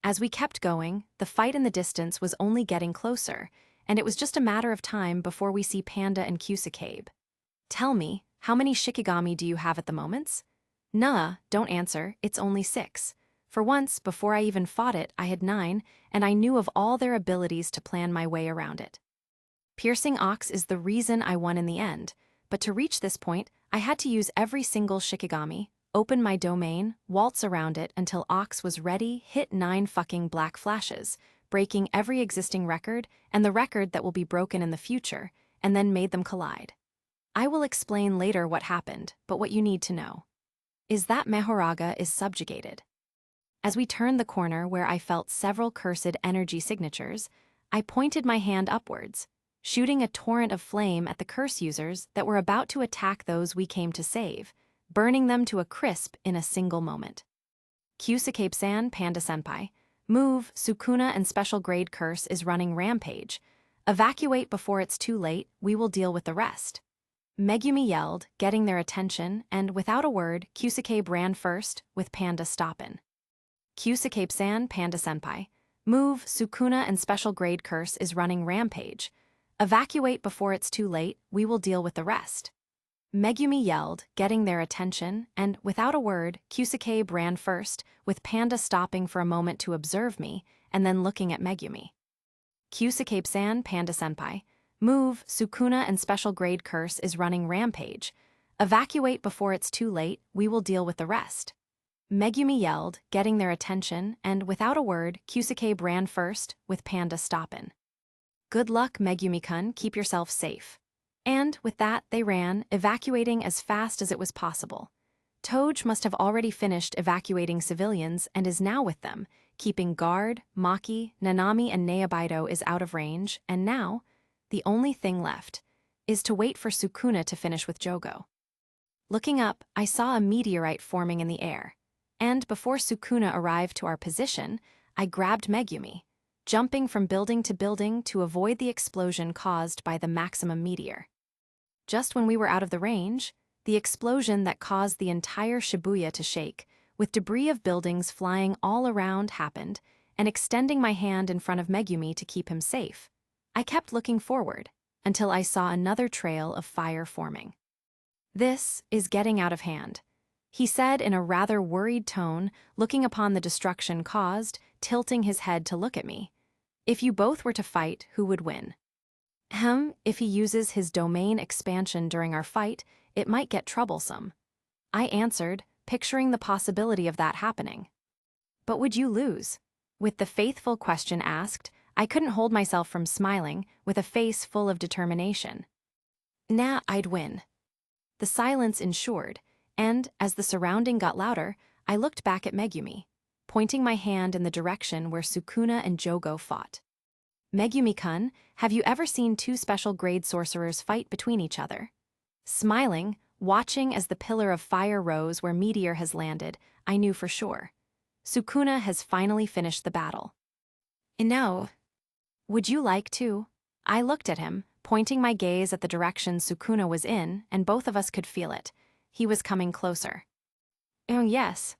As we kept going, the fight in the distance was only getting closer, and it was just a matter of time before we see Panda and Kusakabe. Tell me, how many Shikigami do you have at the moments? Nah, don't answer, it's only 6. For once, before I even fought it, I had 9, and I knew of all their abilities to plan my way around it. Piercing Ox is the reason I won in the end, but to reach this point, I had to use every single Shikigami, open my domain, waltz around it until Ox was ready, hit 9 fucking black flashes, breaking every existing record and the record that will be broken in the future, and then made them collide. I will explain later what happened, but what you need to know. is that Mahoraga is subjugated. As we turned the corner where I felt several cursed energy signatures, I pointed my hand upwards, shooting a torrent of flame at the curse users that were about to attack those we came to save, burning them to a crisp in a single moment. Kyusuke-san, Panda-senpai, move, Sukuna and special grade curse is running rampage. Evacuate before it's too late, we will deal with the rest. Megumi yelled, getting their attention, and without a word, Kyusuke ran first, with Panda stoppin'. Kyusuke-san, Panda-senpai, move, Sukuna and special grade curse is running rampage. Evacuate before it's too late, we will deal with the rest. Megumi yelled, getting their attention, and without a word, Kyusuke ran first, with Panda stopping for a moment to observe me, and then looking at Megumi. Kyusuke-san, Panda-senpai, move, Sukuna and special grade curse is running rampage. Evacuate before it's too late, we will deal with the rest. Megumi yelled, getting their attention, and without a word, Kyusuke ran first, with Panda stoppin'. Good luck, Megumi-kun, keep yourself safe. And, with that, they ran, evacuating as fast as it was possible. Toge must have already finished evacuating civilians and is now with them, keeping guard. Maki, Nanami and Neobaido is out of range, and now, the only thing left is to wait for Sukuna to finish with Jogo. Looking up, I saw a meteorite forming in the air, and before Sukuna arrived to our position, I grabbed Megumi, jumping from building to building to avoid the explosion caused by the maximum meteor. Just when we were out of the range, the explosion that caused the entire Shibuya to shake, with debris of buildings flying all around, happened, and extending my hand in front of Megumi to keep him safe, I kept looking forward until I saw another trail of fire forming. This is getting out of hand, he said in a rather worried tone, looking upon the destruction caused, tilting his head to look at me. If you both were to fight, who would win? If he uses his domain expansion during our fight, it might get troublesome. I answered, picturing the possibility of that happening. But would you lose? With the faithful question asked, I couldn't hold myself from smiling, with a face full of determination. Nah, I'd win. The silence ensured, and, as the surrounding got louder, I looked back at Megumi, pointing my hand in the direction where Sukuna and Jogo fought. Megumi-kun, have you ever seen two special grade sorcerers fight between each other? Smiling, watching as the pillar of fire rose where meteor has landed, I knew for sure. Sukuna has finally finished the battle. No. Would you like to? I looked at him, pointing my gaze at the direction Sukuna was in, and both of us could feel it. He was coming closer. Oh, yes.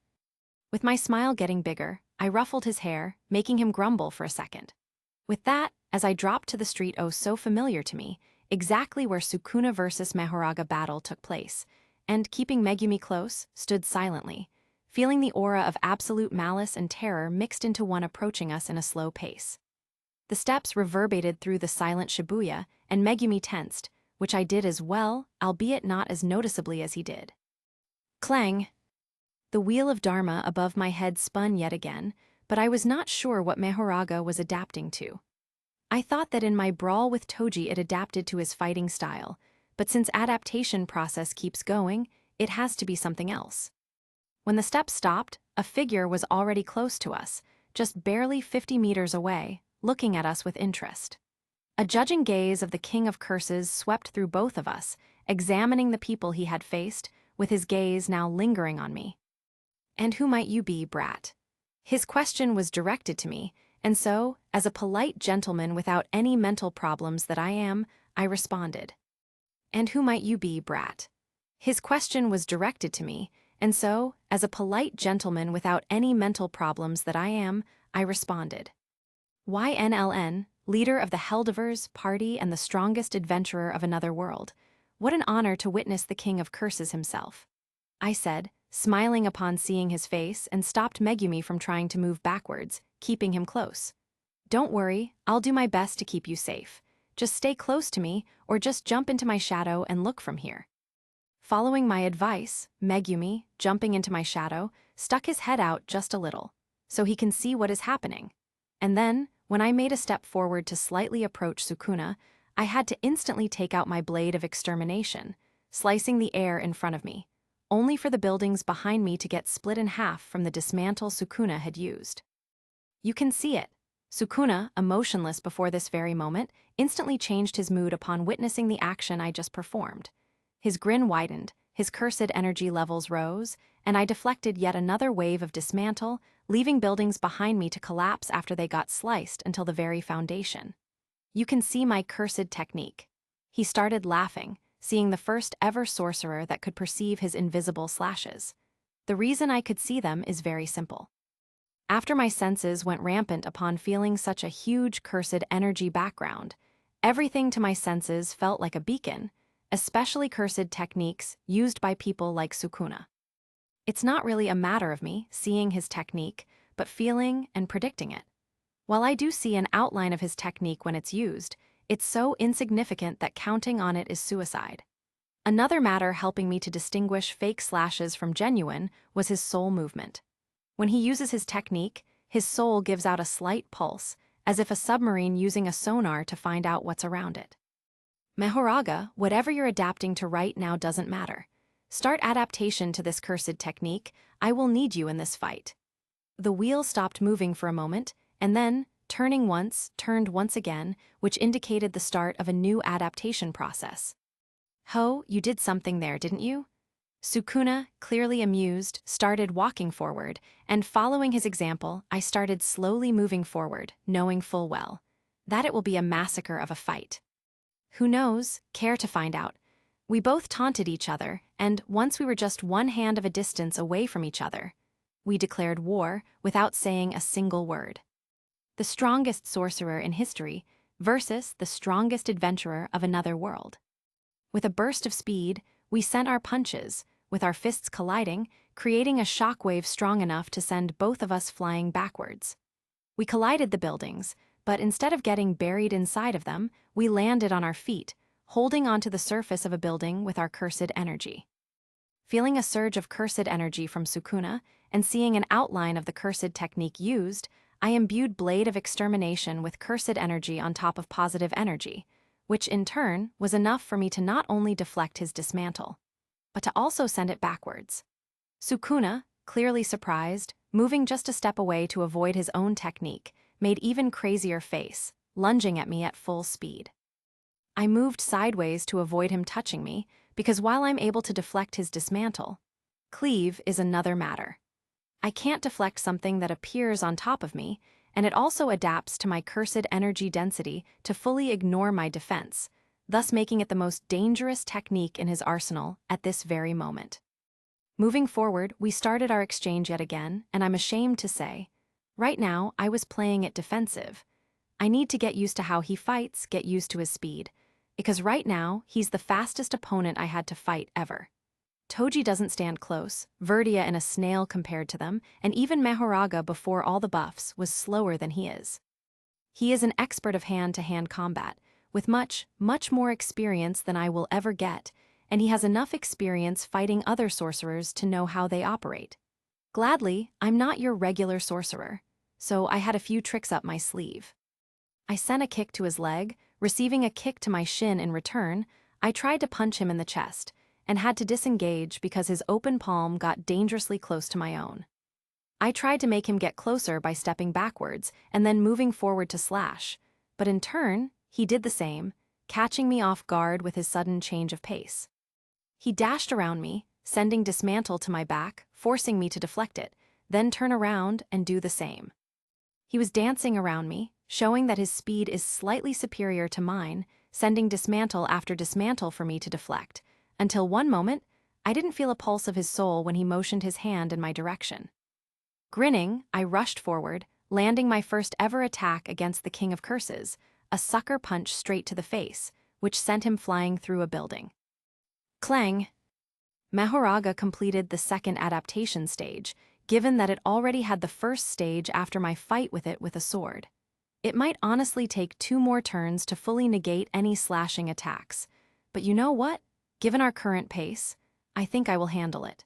With my smile getting bigger, I ruffled his hair, making him grumble for a second. With that, as I dropped to the street so familiar to me, exactly where Sukuna versus Mahoraga battle took place, and, keeping Megumi close, stood silently, feeling the aura of absolute malice and terror mixed into one approaching us in a slow pace. The steps reverberated through the silent Shibuya, and Megumi tensed, which I did as well, albeit not as noticeably as he did. Clang! The wheel of Dharma above my head spun yet again, but I was not sure what Mahoraga was adapting to. I thought that in my brawl with Toji it adapted to his fighting style, but since adaptation process keeps going, it has to be something else. When the steps stopped, a figure was already close to us, just barely 50 meters away, looking at us with interest. A judging gaze of the King of Curses swept through both of us, examining the people he had faced, with his gaze now lingering on me. And who might you be, brat? His question was directed to me, and so, as a polite gentleman without any mental problems that I am, I responded. And who might you be, brat? His question was directed to me, and so, as a polite gentleman without any mental problems that I am, I responded. YNLN, leader of the Helldivers party and the strongest adventurer of another world. What an honor to witness the King of Curses himself. I said, smiling upon seeing his face, and stopped Megumi from trying to move backwards, keeping him close. Don't worry, I'll do my best to keep you safe. Just stay close to me, or just jump into my shadow and look from here. Following my advice, Megumi, jumping into my shadow, stuck his head out just a little, so he can see what is happening. And then, when I made a step forward to slightly approach Sukuna, I had to instantly take out my blade of extermination, slicing the air in front of me, only for the buildings behind me to get split in half from the dismantle Sukuna had used. You can see it. Sukuna, emotionless before this very moment, instantly changed his mood upon witnessing the action I just performed. His grin widened, his cursed energy levels rose, and I deflected yet another wave of dismantle, leaving buildings behind me to collapse after they got sliced until the very foundation. You can see my cursed technique. He started laughing, seeing the first ever sorcerer that could perceive his invisible slashes. The reason I could see them is very simple. After my senses went rampant upon feeling such a huge cursed energy background, everything to my senses felt like a beacon, especially cursed techniques used by people like Sukuna. It's not really a matter of me seeing his technique, but feeling and predicting it. While I do see an outline of his technique when it's used, it's so insignificant that counting on it is suicide. Another matter helping me to distinguish fake slashes from genuine was his soul movement. When he uses his technique, his soul gives out a slight pulse, as if a submarine using a sonar to find out what's around it. Mehoraga, whatever you're adapting to right now doesn't matter. Start adaptation to this cursed technique. I will need you in this fight. The wheel stopped moving for a moment, and then, turning once, turned once again, which indicated the start of a new adaptation process. Ho, you did something there, didn't you? Sukuna, clearly amused, started walking forward, and following his example, I started slowly moving forward, knowing full well that it will be a massacre of a fight. Who knows, care to find out? We both taunted each other, and once we were just one hand of a distance away from each other, we declared war without saying a single word. The strongest sorcerer in history versus the strongest adventurer of another world. With a burst of speed, we sent our punches, with our fists colliding, creating a shockwave strong enough to send both of us flying backwards. We collided the buildings, but instead of getting buried inside of them, we landed on our feet, holding onto the surface of a building with our cursed energy. Feeling a surge of cursed energy from Sukuna, and seeing an outline of the cursed technique used, I imbued Blade of Extermination with cursed energy on top of positive energy, which in turn was enough for me to not only deflect his dismantle, but to also send it backwards. Sukuna, clearly surprised, moving just a step away to avoid his own technique, made even crazier face, lunging at me at full speed. I moved sideways to avoid him touching me, because while I'm able to deflect his dismantle, cleave is another matter. I can't deflect something that appears on top of me, and it also adapts to my cursed energy density to fully ignore my defense, thus making it the most dangerous technique in his arsenal at this very moment. Moving forward, we started our exchange yet again, and I'm ashamed to say, right now I was playing it defensive. I need to get used to how he fights, get used to his speed, because right now he's the fastest opponent I had to fight ever. Toji doesn't stand close, Verdia in a snail compared to them, and even Mehoraga before all the buffs was slower than he is. He is an expert of hand-to-hand combat, with much, much more experience than I will ever get, and he has enough experience fighting other sorcerers to know how they operate. Gladly, I'm not your regular sorcerer, so I had a few tricks up my sleeve. I sent a kick to his leg, receiving a kick to my shin in return. I tried to punch him in the chest, and had to disengage because his open palm got dangerously close to my own. I tried to make him get closer by stepping backwards and then moving forward to slash, but in turn, he did the same, catching me off guard with his sudden change of pace. He dashed around me, sending dismantle to my back, forcing me to deflect it, then turn around and do the same. He was dancing around me, showing that his speed is slightly superior to mine, sending dismantle after dismantle for me to deflect, until one moment, I didn't feel a pulse of his soul when he motioned his hand in my direction. Grinning, I rushed forward, landing my first ever attack against the King of Curses, a sucker punch straight to the face, which sent him flying through a building. Clang! Mehoraga completed the second adaptation stage, given that it already had the first stage after my fight with it with a sword. It might honestly take 2 more turns to fully negate any slashing attacks, but you know what? Given our current pace, I think I will handle it.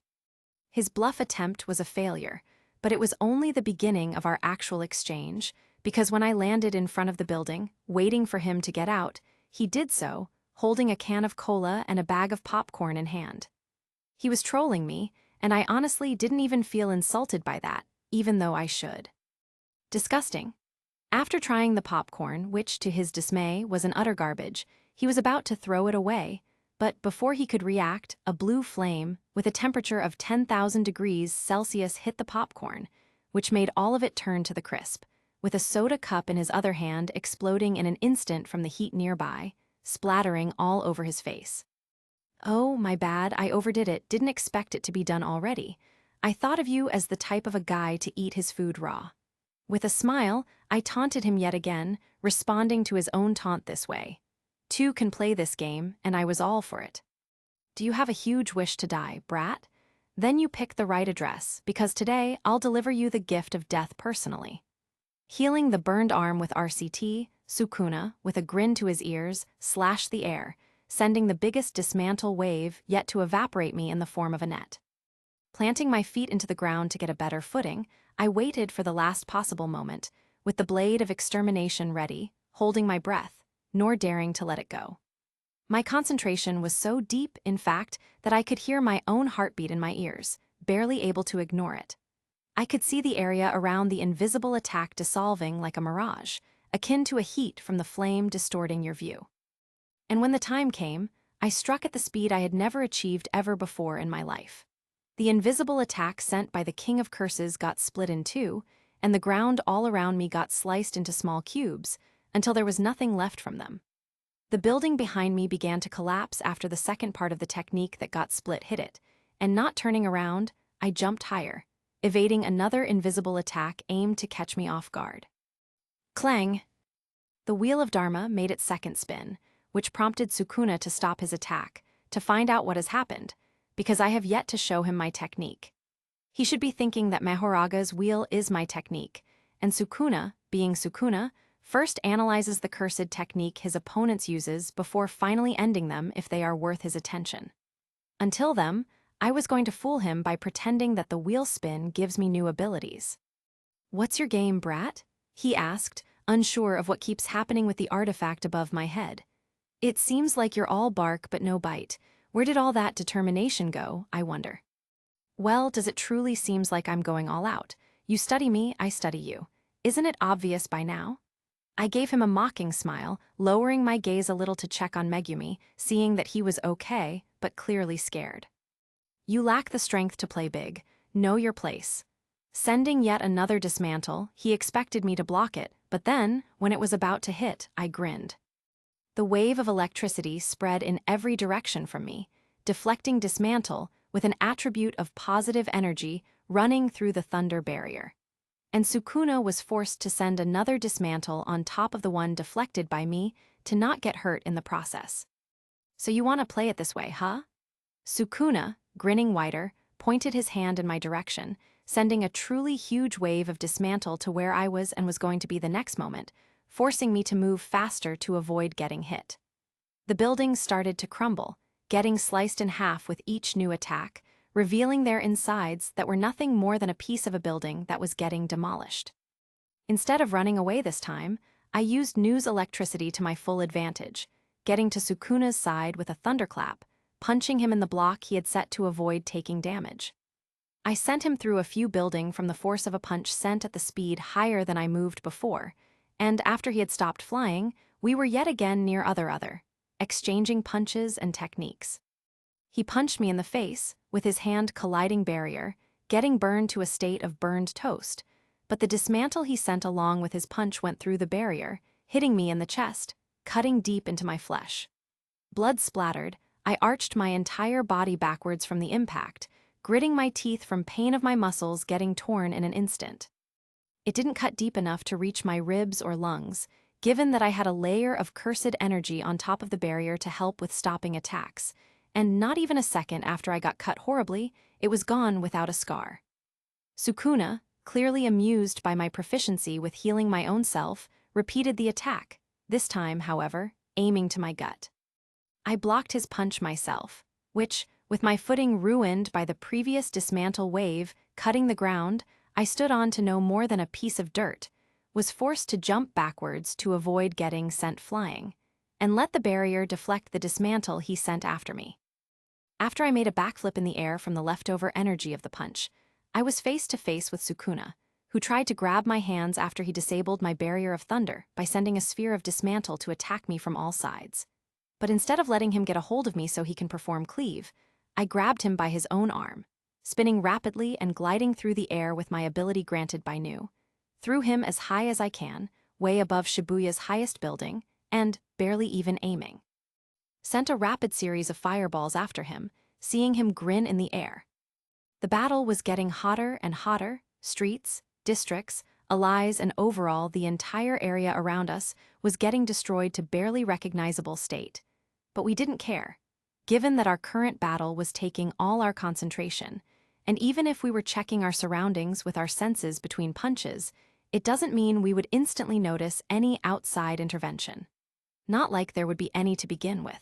His bluff attempt was a failure, but it was only the beginning of our actual exchange, because when I landed in front of the building, waiting for him to get out, he did so, holding a can of cola and a bag of popcorn in hand. He was trolling me, and I honestly didn't even feel insulted by that, even though I should. Disgusting. After trying the popcorn, which, to his dismay, was an utter garbage, he was about to throw it away, but before he could react, a blue flame, with a temperature of 10,000 degrees Celsius hit the popcorn, which made all of it turn to the crisp, with a soda cup in his other hand exploding in an instant from the heat nearby, splattering all over his face. Oh, my bad, I overdid it, didn't expect it to be done already. I thought of you as the type of a guy to eat his food raw. With a smile, I taunted him yet again, responding to his own taunt this way. Two can play this game, and I was all for it. Do you have a huge wish to die, brat? Then you pick the right address, because today I'll deliver you the gift of death personally. Healing the burned arm with RCT, Sukuna, with a grin to his ears, slashed the air, sending the biggest dismantle wave yet to evaporate me in the form of a net. Planting my feet into the ground to get a better footing, I waited for the last possible moment, with the blade of extermination ready, holding my breath, nor daring to let it go. My concentration was so deep, in fact, that I could hear my own heartbeat in my ears, barely able to ignore it. I could see the area around the invisible attack dissolving like a mirage, akin to a heat from the flame distorting your view. And when the time came, I struck at the speed I had never achieved ever before in my life. The invisible attack sent by the King of Curses got split in two, and the ground all around me got sliced into small cubes, until there was nothing left from them. The building behind me began to collapse after the second part of the technique that got split hit it, and not turning around, I jumped higher, evading another invisible attack aimed to catch me off guard. Clang! The wheel of Dharma made its second spin, which prompted Sukuna to stop his attack, to find out what has happened, because I have yet to show him my technique. He should be thinking that Mahoraga's wheel is my technique, and Sukuna, being Sukuna, first analyzes the cursed technique his opponents uses before finally ending them if they are worth his attention. Until then, I was going to fool him by pretending that the wheel spin gives me new abilities. "What's your game, brat?" he asked, unsure of what keeps happening with the artifact above my head. "It seems like you're all bark but no bite. Where did all that determination go, I wonder?" "Well, does it truly seems like I'm going all out? You study me, I study you. Isn't it obvious by now?" I gave him a mocking smile, lowering my gaze a little to check on Megumi, seeing that he was okay, but clearly scared. "You lack the strength to play big. Know your place." Sending yet another dismantle, he expected me to block it, but then, when it was about to hit, I grinned. The wave of electricity spread in every direction from me, deflecting dismantle with an attribute of positive energy running through the thunder barrier. And Sukuna was forced to send another dismantle on top of the one deflected by me to not get hurt in the process. "So you want to play it this way, huh?" Sukuna, grinning wider, pointed his hand in my direction, sending a truly huge wave of dismantle to where I was and was going to be the next moment, forcing me to move faster to avoid getting hit. The buildings started to crumble, getting sliced in half with each new attack, revealing their insides that were nothing more than a piece of a building that was getting demolished. Instead of running away this time, I used Nu's electricity to my full advantage, getting to Sukuna's side with a thunderclap, punching him in the block he had set to avoid taking damage. I sent him through a few buildings from the force of a punch sent at the speed higher than I moved before, and after he had stopped flying, we were yet again near other, exchanging punches and techniques. He punched me in the face, with his hand colliding barrier, getting burned to a state of burned toast, but the dismantle he sent along with his punch went through the barrier, hitting me in the chest, cutting deep into my flesh. Blood splattered, I arched my entire body backwards from the impact, gritting my teeth from pain of my muscles getting torn in an instant. It didn't cut deep enough to reach my ribs or lungs, given that I had a layer of cursed energy on top of the barrier to help with stopping attacks, and not even a second after I got cut horribly, it was gone without a scar. Sukuna, clearly amused by my proficiency with healing my own self, repeated the attack, this time, however, aiming to my gut. I blocked his punch myself, which, with my footing ruined by the previous dismantle wave cutting the ground, I stood on to no more than a piece of dirt, was forced to jump backwards to avoid getting sent flying, and let the barrier deflect the dismantle he sent after me. After I made a backflip in the air from the leftover energy of the punch, I was face to face with Sukuna, who tried to grab my hands after he disabled my barrier of thunder by sending a sphere of dismantle to attack me from all sides. But instead of letting him get a hold of me so he can perform cleave, I grabbed him by his own arm, spinning rapidly and gliding through the air with my ability granted by New. Threw him as high as I can, way above Shibuya's highest building, and barely even aiming. Sent a rapid series of fireballs after him, seeing him grin in the air. The battle was getting hotter and hotter. Streets, districts, allies, and overall the entire area around us was getting destroyed to barely recognizable state. But we didn't care, given that our current battle was taking all our concentration, and even if we were checking our surroundings with our senses between punches, it doesn't mean we would instantly notice any outside intervention. Not like there would be any to begin with.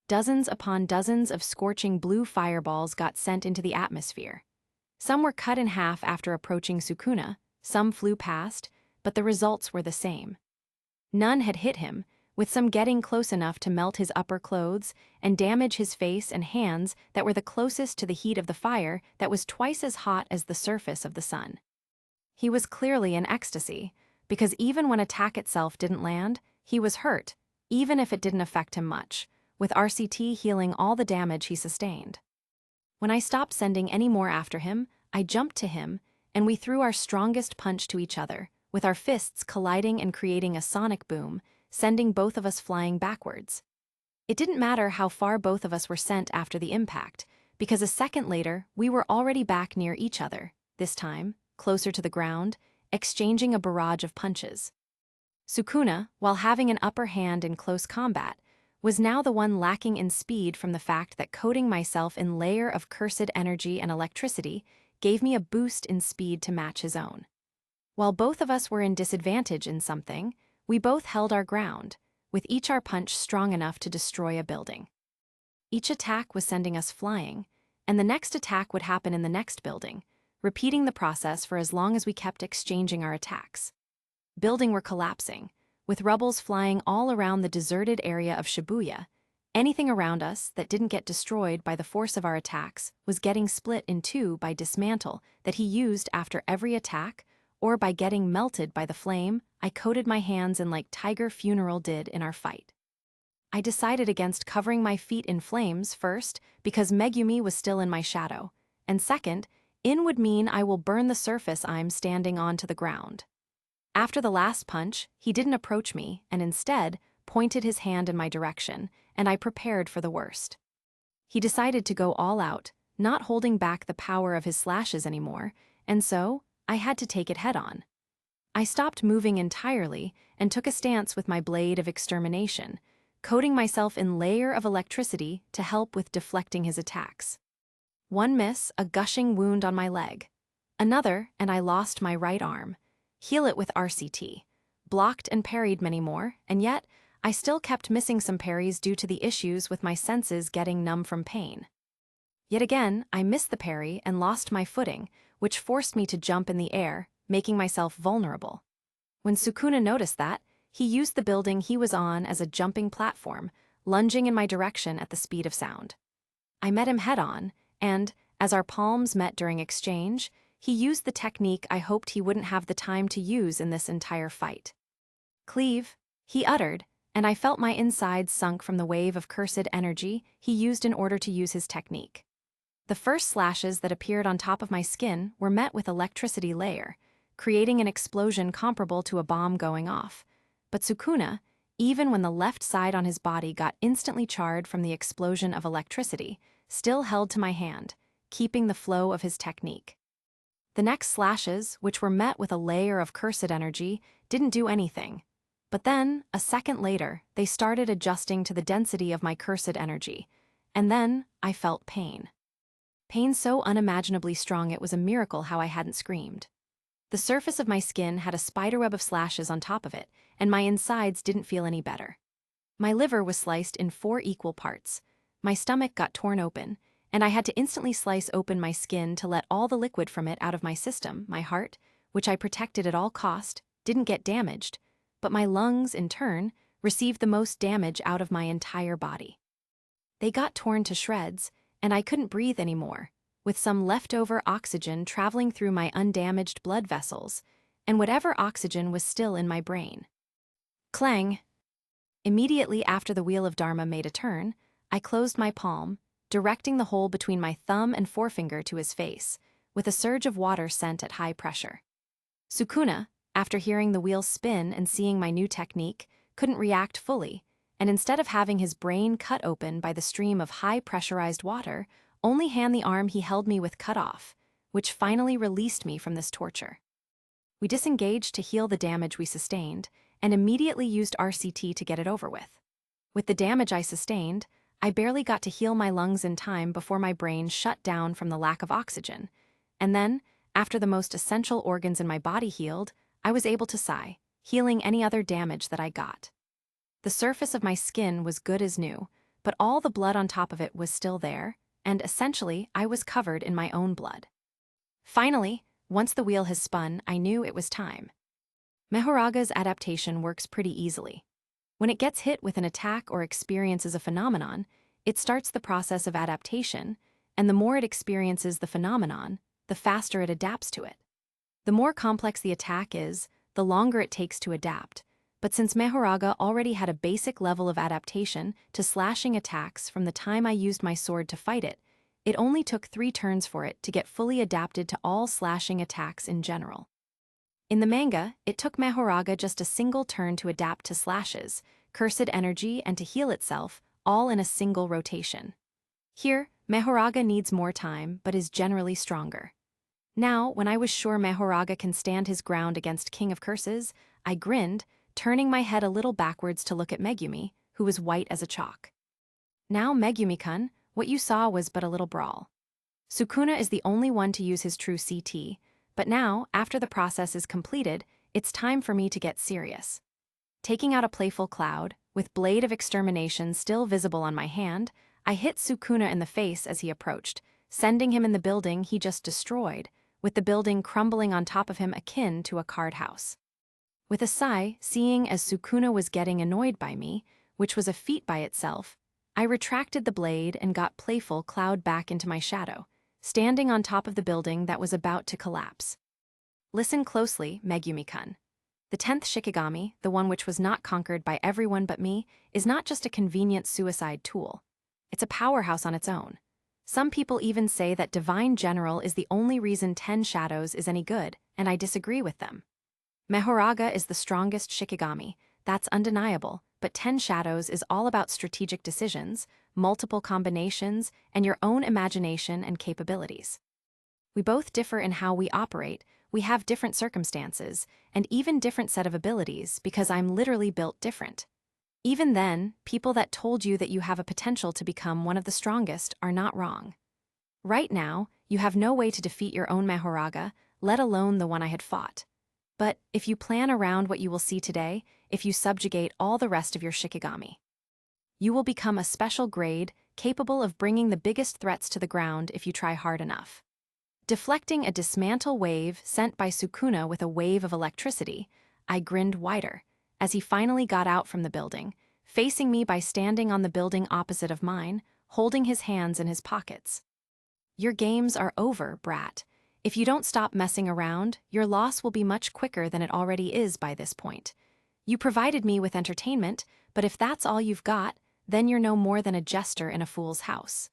Dozens upon dozens of scorching blue fireballs got sent into the atmosphere. Some were cut in half after approaching Sukuna, some flew past, but the results were the same. None had hit him, with some getting close enough to melt his upper clothes and damage his face and hands that were the closest to the heat of the fire that was twice as hot as the surface of the sun. He was clearly in ecstasy, because even when attack itself didn't land, he was hurt, even if it didn't affect him much, with RCT healing all the damage he sustained. When I stopped sending any more after him, I jumped to him, and we threw our strongest punch to each other, with our fists colliding and creating a sonic boom, sending both of us flying backwards. It didn't matter how far both of us were sent after the impact, because a second later we were already back near each other, this time, closer to the ground, exchanging a barrage of punches. Sukuna, while having an upper hand in close combat, was now the one lacking in speed from the fact that coating myself in layer of cursed energy and electricity gave me a boost in speed to match his own. While both of us were in disadvantage in something, we both held our ground, with each our punch strong enough to destroy a building. Each attack was sending us flying, and the next attack would happen in the next building, repeating the process for as long as we kept exchanging our attacks. Buildings were collapsing, with rubbles flying all around the deserted area of Shibuya. Anything around us that didn't get destroyed by the force of our attacks was getting split in two by dismantle that he used after every attack, or by getting melted by the flame I coated my hands in like Tiger Funeral did in our fight. I decided against covering my feet in flames first because Megumi was still in my shadow, and second, in would mean I will burn the surface I'm standing on to the ground. After the last punch, he didn't approach me and instead pointed his hand in my direction, and I prepared for the worst. He decided to go all out, not holding back the power of his slashes anymore, and so I had to take it head-on. I stopped moving entirely and took a stance with my blade of extermination, coating myself in layer of electricity to help with deflecting his attacks. One miss, a gushing wound on my leg. Another, and I lost my right arm. Heal it with RCT. Blocked and parried many more, and yet I still kept missing some parries due to the issues with my senses getting numb from pain. Yet again, I missed the parry and lost my footing, which forced me to jump in the air, making myself vulnerable. When Sukuna noticed that, he used the building he was on as a jumping platform, lunging in my direction at the speed of sound. I met him head-on, and, as our palms met during exchange, he used the technique I hoped he wouldn't have the time to use in this entire fight. Cleave, he uttered, and I felt my insides sunk from the wave of cursed energy he used in order to use his technique. The first slashes that appeared on top of my skin were met with electricity layer, creating an explosion comparable to a bomb going off. But Sukuna, even when the left side on his body got instantly charred from the explosion of electricity, still held to my hand, keeping the flow of his technique. The next slashes, which were met with a layer of cursed energy, didn't do anything. But then, a second later, they started adjusting to the density of my cursed energy, and then I felt pain. Pain so unimaginably strong it was a miracle how I hadn't screamed. The surface of my skin had a spiderweb of slashes on top of it, and my insides didn't feel any better. My liver was sliced in 4 equal parts. My stomach got torn open, and I had to instantly slice open my skin to let all the liquid from it out of my system. My heart, which I protected at all cost, didn't get damaged, but my lungs, in turn, received the most damage out of my entire body. They got torn to shreds, and I couldn't breathe anymore, with some leftover oxygen traveling through my undamaged blood vessels, and whatever oxygen was still in my brain. Clang! Immediately after the wheel of Dharma made a turn, I closed my palm, directing the hole between my thumb and forefinger to his face, with a surge of water sent at high pressure. Sukuna, after hearing the wheel spin and seeing my new technique, couldn't react fully, and instead of having his brain cut open by the stream of high-pressurized water, only hand the arm he held me with cut off, which finally released me from this torture. We disengaged to heal the damage we sustained, and immediately used RCT to get it over with. With the damage I sustained, I barely got to heal my lungs in time before my brain shut down from the lack of oxygen, and then, after the most essential organs in my body healed, I was able to sigh, healing any other damage that I got. The surface of my skin was good as new, but all the blood on top of it was still there, and essentially I was covered in my own blood. Finally, once the wheel has spun, I knew it was time. Mehoraga's adaptation works pretty easily. When it gets hit with an attack or experiences a phenomenon, it starts the process of adaptation, and the more it experiences the phenomenon, the faster it adapts to it. The more complex the attack is, the longer it takes to adapt, but since Mehoraga already had a basic level of adaptation to slashing attacks from the time I used my sword to fight it, it only took 3 turns for it to get fully adapted to all slashing attacks in general. In the manga, it took Mehoraga just a single turn to adapt to slashes, cursed energy, and to heal itself, all in a single rotation. Here, Mehoraga needs more time, but is generally stronger. Now, when I was sure Mehoraga can stand his ground against King of Curses, I grinned, turning my head a little backwards to look at Megumi, who was white as a chalk. Now, Megumi-kun, what you saw was but a little brawl. Sukuna is the only one to use his true CT, but now, after the process is completed, it's time for me to get serious. Taking out a playful cloud, with Blade of Extermination still visible on my hand, I hit Sukuna in the face as he approached, sending him in the building he just destroyed, with the building crumbling on top of him akin to a card house. With a sigh, seeing as Sukuna was getting annoyed by me, which was a feat by itself, I retracted the blade and got playful cloud back into my shadow, standing on top of the building that was about to collapse. Listen closely, Megumi-kun. The 10th Shikigami, the one which was not conquered by everyone but me, is not just a convenient suicide tool. It's a powerhouse on its own. Some people even say that Divine General is the only reason 10 Shadows is any good, and I disagree with them. Mehoraga is the strongest Shikigami, that's undeniable, but 10 Shadows is all about strategic decisions, multiple combinations, and your own imagination and capabilities. We both differ in how we operate, we have different circumstances, and even different set of abilities because I'm literally built different. Even then, people that told you that you have a potential to become one of the strongest are not wrong. Right now, you have no way to defeat your own Mehoraga, let alone the one I had fought. But if you plan around what you will see today, if you subjugate all the rest of your Shikigami, you will become a special grade capable of bringing the biggest threats to the ground if you try hard enough. Deflecting a dismantle wave sent by Sukuna with a wave of electricity, I grinned wider, as he finally got out from the building, facing me by standing on the building opposite of mine, holding his hands in his pockets. Your games are over, brat. If you don't stop messing around, your loss will be much quicker than it already is by this point. You provided me with entertainment, but if that's all you've got, then you're no more than a jester in a fool's house.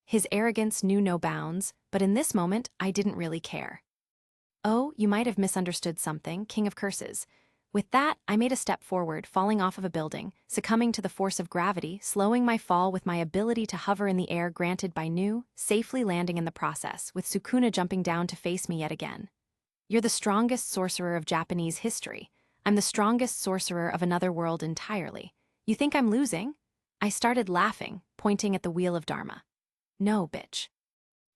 His arrogance knew no bounds, but in this moment, I didn't really care. Oh, you might have misunderstood something, King of Curses. With that, I made a step forward, falling off of a building, succumbing to the force of gravity, slowing my fall with my ability to hover in the air granted by Nu, safely landing in the process, with Sukuna jumping down to face me yet again. You're the strongest sorcerer of Japanese history. I'm the strongest sorcerer of another world entirely. You think I'm losing? I started laughing, pointing at the wheel of Dharma. No, bitch.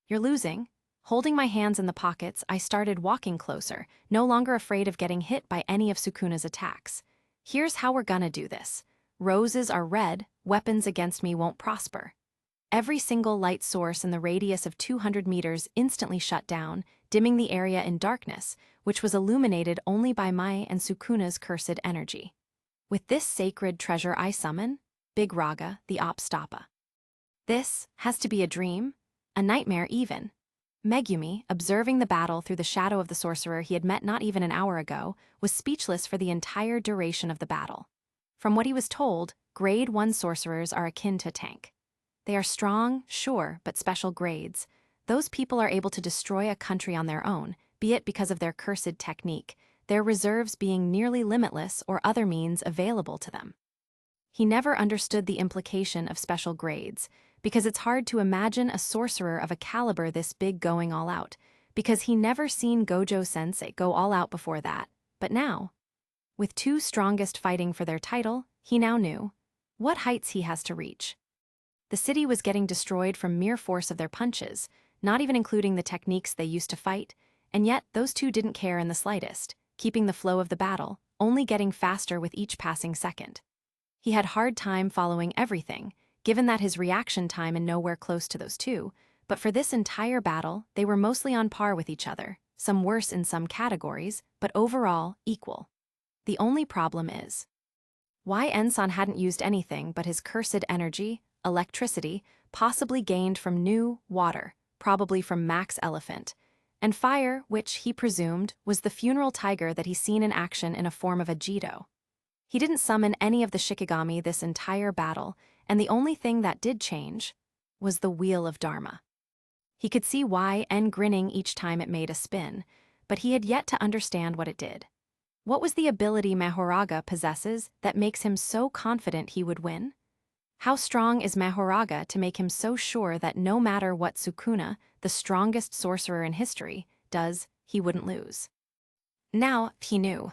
You're losing. Holding my hands in the pockets, I started walking closer, no longer afraid of getting hit by any of Sukuna's attacks. Here's how we're gonna do this. Roses are red, weapons against me won't prosper. Every single light source in the radius of 200 meters instantly shut down, dimming the area in darkness, which was illuminated only by my and Sukuna's cursed energy. With this sacred treasure I summon, Big Raga, the Opstapa. This has to be a dream, a nightmare even. Megumi, observing the battle through the shadow of the sorcerer he had met not even an hour ago, was speechless for the entire duration of the battle. From what he was told, Grade 1 sorcerers are akin to a tank. They are strong, sure, but special grades. Those people are able to destroy a country on their own, be it because of their cursed technique, their reserves being nearly limitless or other means available to them. He never understood the implication of special grades, because it's hard to imagine a sorcerer of a caliber this big going all out, because he never seen Gojo-sensei go all out before that, but now, with two strongest fighting for their title, he now knew what heights he has to reach. The city was getting destroyed from mere force of their punches, not even including the techniques they used to fight, and yet those two didn't care in the slightest, keeping the flow of the battle, only getting faster with each passing second. He had hard time following everything, given that his reaction time and nowhere close to those two, but for this entire battle, they were mostly on par with each other, some worse in some categories, but overall equal. The only problem is why Ensan hadn't used anything but his cursed energy, electricity, possibly gained from new water, probably from Max Elephant, and fire, which, he presumed, was the funeral tiger that he seen in action in a form of a Jido. He didn't summon any of the Shikigami this entire battle, and the only thing that did change was the Wheel of Dharma. He could see why N grinning each time it made a spin, but he had yet to understand what it did. What was the ability Mahoraga possesses that makes him so confident he would win? How strong is Mahoraga to make him so sure that no matter what Sukuna, the strongest sorcerer in history, does, he wouldn't lose? Now, he knew.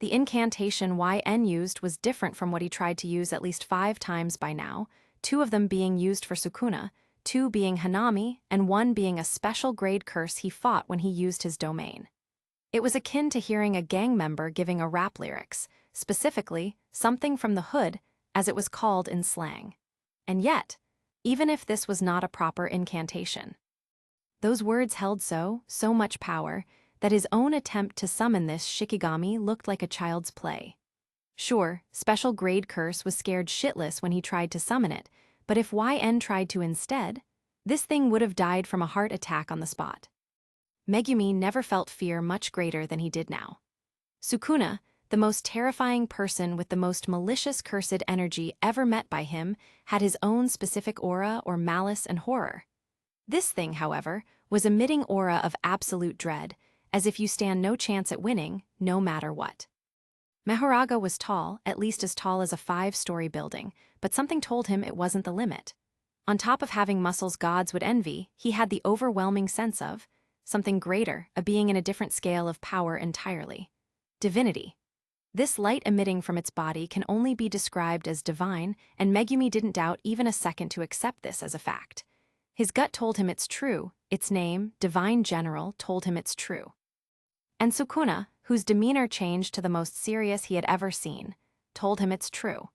The incantation YN used was different from what he tried to use at least 5 times by now, 2 of them being used for Sukuna, 2 being Hanami, and 1 being a special grade curse he fought when he used his domain. It was akin to hearing a gang member giving a rap lyrics, specifically, something from the hood, as it was called in slang. And yet, even if this was not a proper incantation, those words held so much power, that his own attempt to summon this Shikigami looked like a child's play. Sure, special grade curse was scared shitless when he tried to summon it, but if YN tried to instead, this thing would have died from a heart attack on the spot. Megumi never felt fear much greater than he did now. Sukuna, the most terrifying person with the most malicious cursed energy ever met by him, had his own specific aura or malice and horror. This thing, however, was emitting aura of absolute dread, as if you stand no chance at winning, no matter what. Mahoraga was tall, at least as tall as a 5-story building, but something told him it wasn't the limit. On top of having muscles gods would envy, he had the overwhelming sense of something greater, a being in a different scale of power entirely. Divinity. This light emitting from its body can only be described as divine, and Megumi didn't doubt even a second to accept this as a fact. His gut told him it's true, its name, Divine General, told him it's true. And Sukuna, whose demeanor changed to the most serious he had ever seen, told him it's true.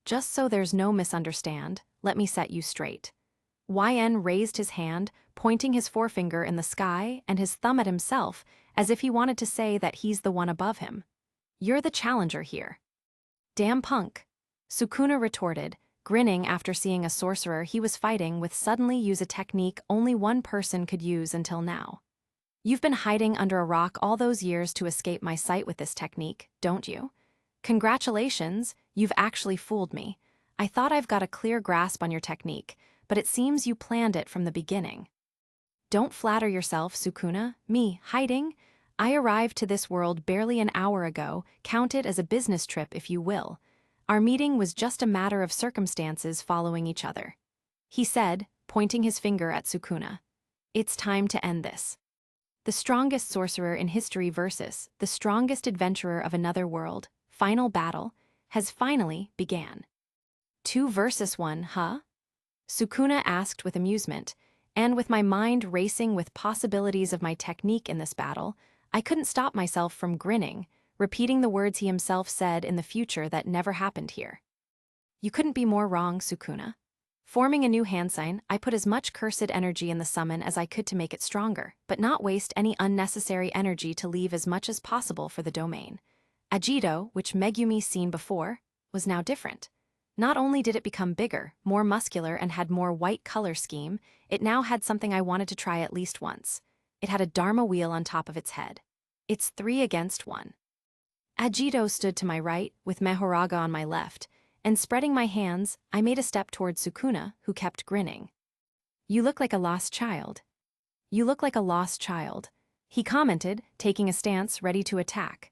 Just so there's no misunderstand, let me set you straight. YN raised his hand, pointing his forefinger in the sky and his thumb at himself, as if he wanted to say that he's the one above him. You're the challenger here. Damn punk. Sukuna retorted, grinning after seeing a sorcerer he was fighting with suddenly use a technique only one person could use until now. You've been hiding under a rock all those years to escape my sight with this technique, don't you? Congratulations, you've actually fooled me. I thought I've got a clear grasp on your technique, but it seems you planned it from the beginning. Don't flatter yourself, Sukuna. Me, hiding? I arrived to this world barely an hour ago, count it as a business trip if you will. Our meeting was just a matter of circumstances following each other. He said, pointing his finger at Sukuna. It's time to end this. The strongest sorcerer in history versus the strongest adventurer of another world, final battle, has finally began. 2 versus 1, huh? Sukuna asked with amusement, and with my mind racing with possibilities of my technique in this battle, I couldn't stop myself from grinning, repeating the words he himself said in the future that never happened here. You couldn't be more wrong, Sukuna. Forming a new hand sign, I put as much cursed energy in the summon as I could to make it stronger, but not waste any unnecessary energy to leave as much as possible for the domain. Ajido, which Megumi seen before, was now different. Not only did it become bigger, more muscular, and had more white color scheme, it now had something I wanted to try at least once. It had a Dharma wheel on top of its head. It's 3 against 1. Agito stood to my right, with Mehoraga on my left, and spreading my hands, I made a step toward Sukuna, who kept grinning. "You look like a lost child." "You look like a lost child," he commented, taking a stance ready to attack.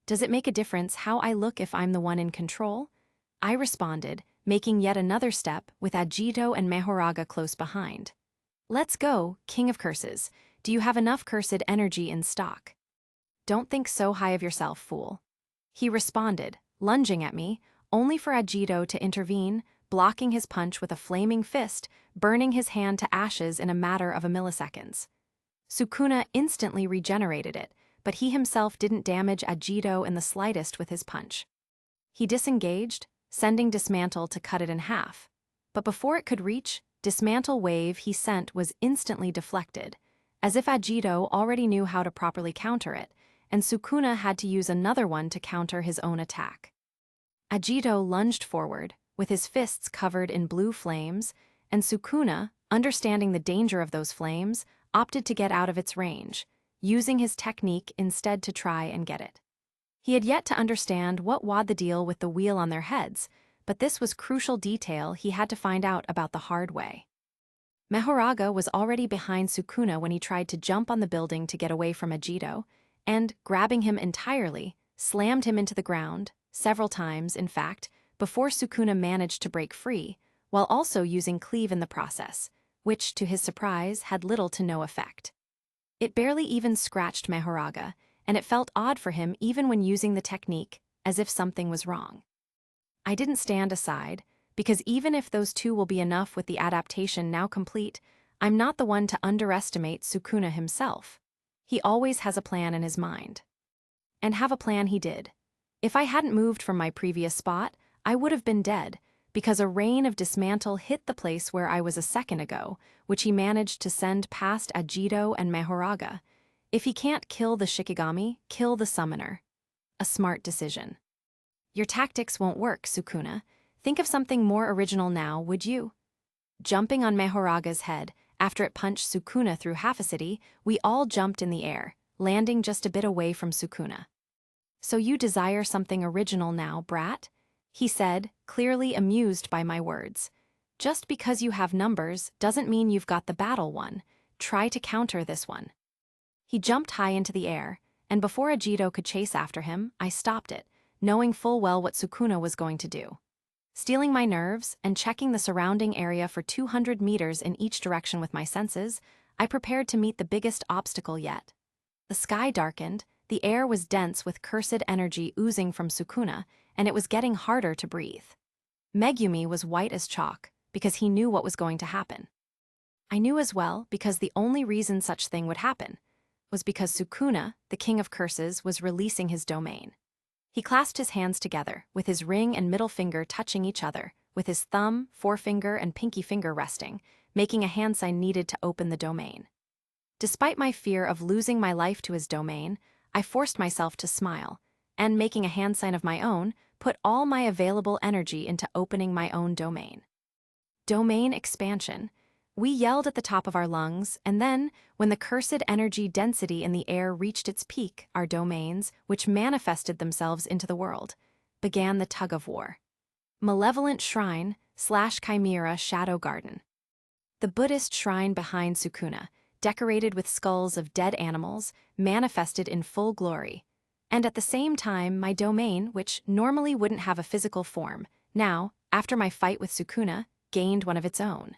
"Does it make a difference how I look if I'm the one in control?" I responded, making yet another step, with Agito and Mehoraga close behind. "Let's go, King of Curses. Do you have enough cursed energy in stock?" "Don't think so high of yourself, fool," he responded, lunging at me, only for Agito to intervene, blocking his punch with a flaming fist, burning his hand to ashes in a matter of milliseconds. Sukuna instantly regenerated it, but he himself didn't damage Agito in the slightest with his punch. He disengaged, sending Dismantle to cut it in half. But before it could reach, Dismantle wave he sent was instantly deflected, as if Agito already knew how to properly counter it, and Sukuna had to use another one to counter his own attack. Agito lunged forward, with his fists covered in blue flames, and Sukuna, understanding the danger of those flames, opted to get out of its range, using his technique instead to try and get it. He had yet to understand what was the deal with the wheel on their heads, but this was crucial detail he had to find out about the hard way. Mehoraga was already behind Sukuna when he tried to jump on the building to get away from Agito, and, grabbing him entirely, slammed him into the ground, several times, in fact, before Sukuna managed to break free, while also using cleave in the process, which, to his surprise, had little to no effect. It barely even scratched Mehoraga, and it felt odd for him even when using the technique, as if something was wrong. I didn't stand aside, because even if those two will be enough with the adaptation now complete, I'm not the one to underestimate Sukuna himself. He always has a plan in his mind. And have a plan he did. If I hadn't moved from my previous spot, I would have been dead, because a rain of Dismantle hit the place where I was a second ago, which he managed to send past Agito and Mehoraga. If he can't kill the Shikigami, kill the summoner. A smart decision. Your tactics won't work, Sukuna. Think of something more original now, would you? Jumping on Mehoraga's head, after it punched Sukuna through half a city, we all jumped in the air, landing just a bit away from Sukuna. So you desire something original now, brat? He said, clearly amused by my words. Just because you have numbers doesn't mean you've got the battle won. Try to counter this one. He jumped high into the air, and before Agito could chase after him, I stopped it, knowing full well what Sukuna was going to do. Stealing my nerves and checking the surrounding area for 200 meters in each direction with my senses, I prepared to meet the biggest obstacle yet. The sky darkened, the air was dense with cursed energy oozing from Sukuna, and it was getting harder to breathe. Megumi was white as chalk, because he knew what was going to happen. I knew as well because the only reason such thing would happen was because Sukuna, the King of Curses, was releasing his domain. He clasped his hands together, with his ring and middle finger touching each other, with his thumb, forefinger, and pinky finger resting, making a hand sign needed to open the domain. Despite my fear of losing my life to his domain, I forced myself to smile, and making a hand sign of my own, put all my available energy into opening my own domain. Domain expansion. We yelled at the top of our lungs, and then, when the cursed energy density in the air reached its peak, our domains, which manifested themselves into the world, began the tug-of-war. Malevolent Shrine / Chimera Shadow Garden. The Buddhist shrine behind Sukuna, decorated with skulls of dead animals, manifested in full glory. And at the same time, my domain, which normally wouldn't have a physical form, now, after my fight with Sukuna, gained one of its own.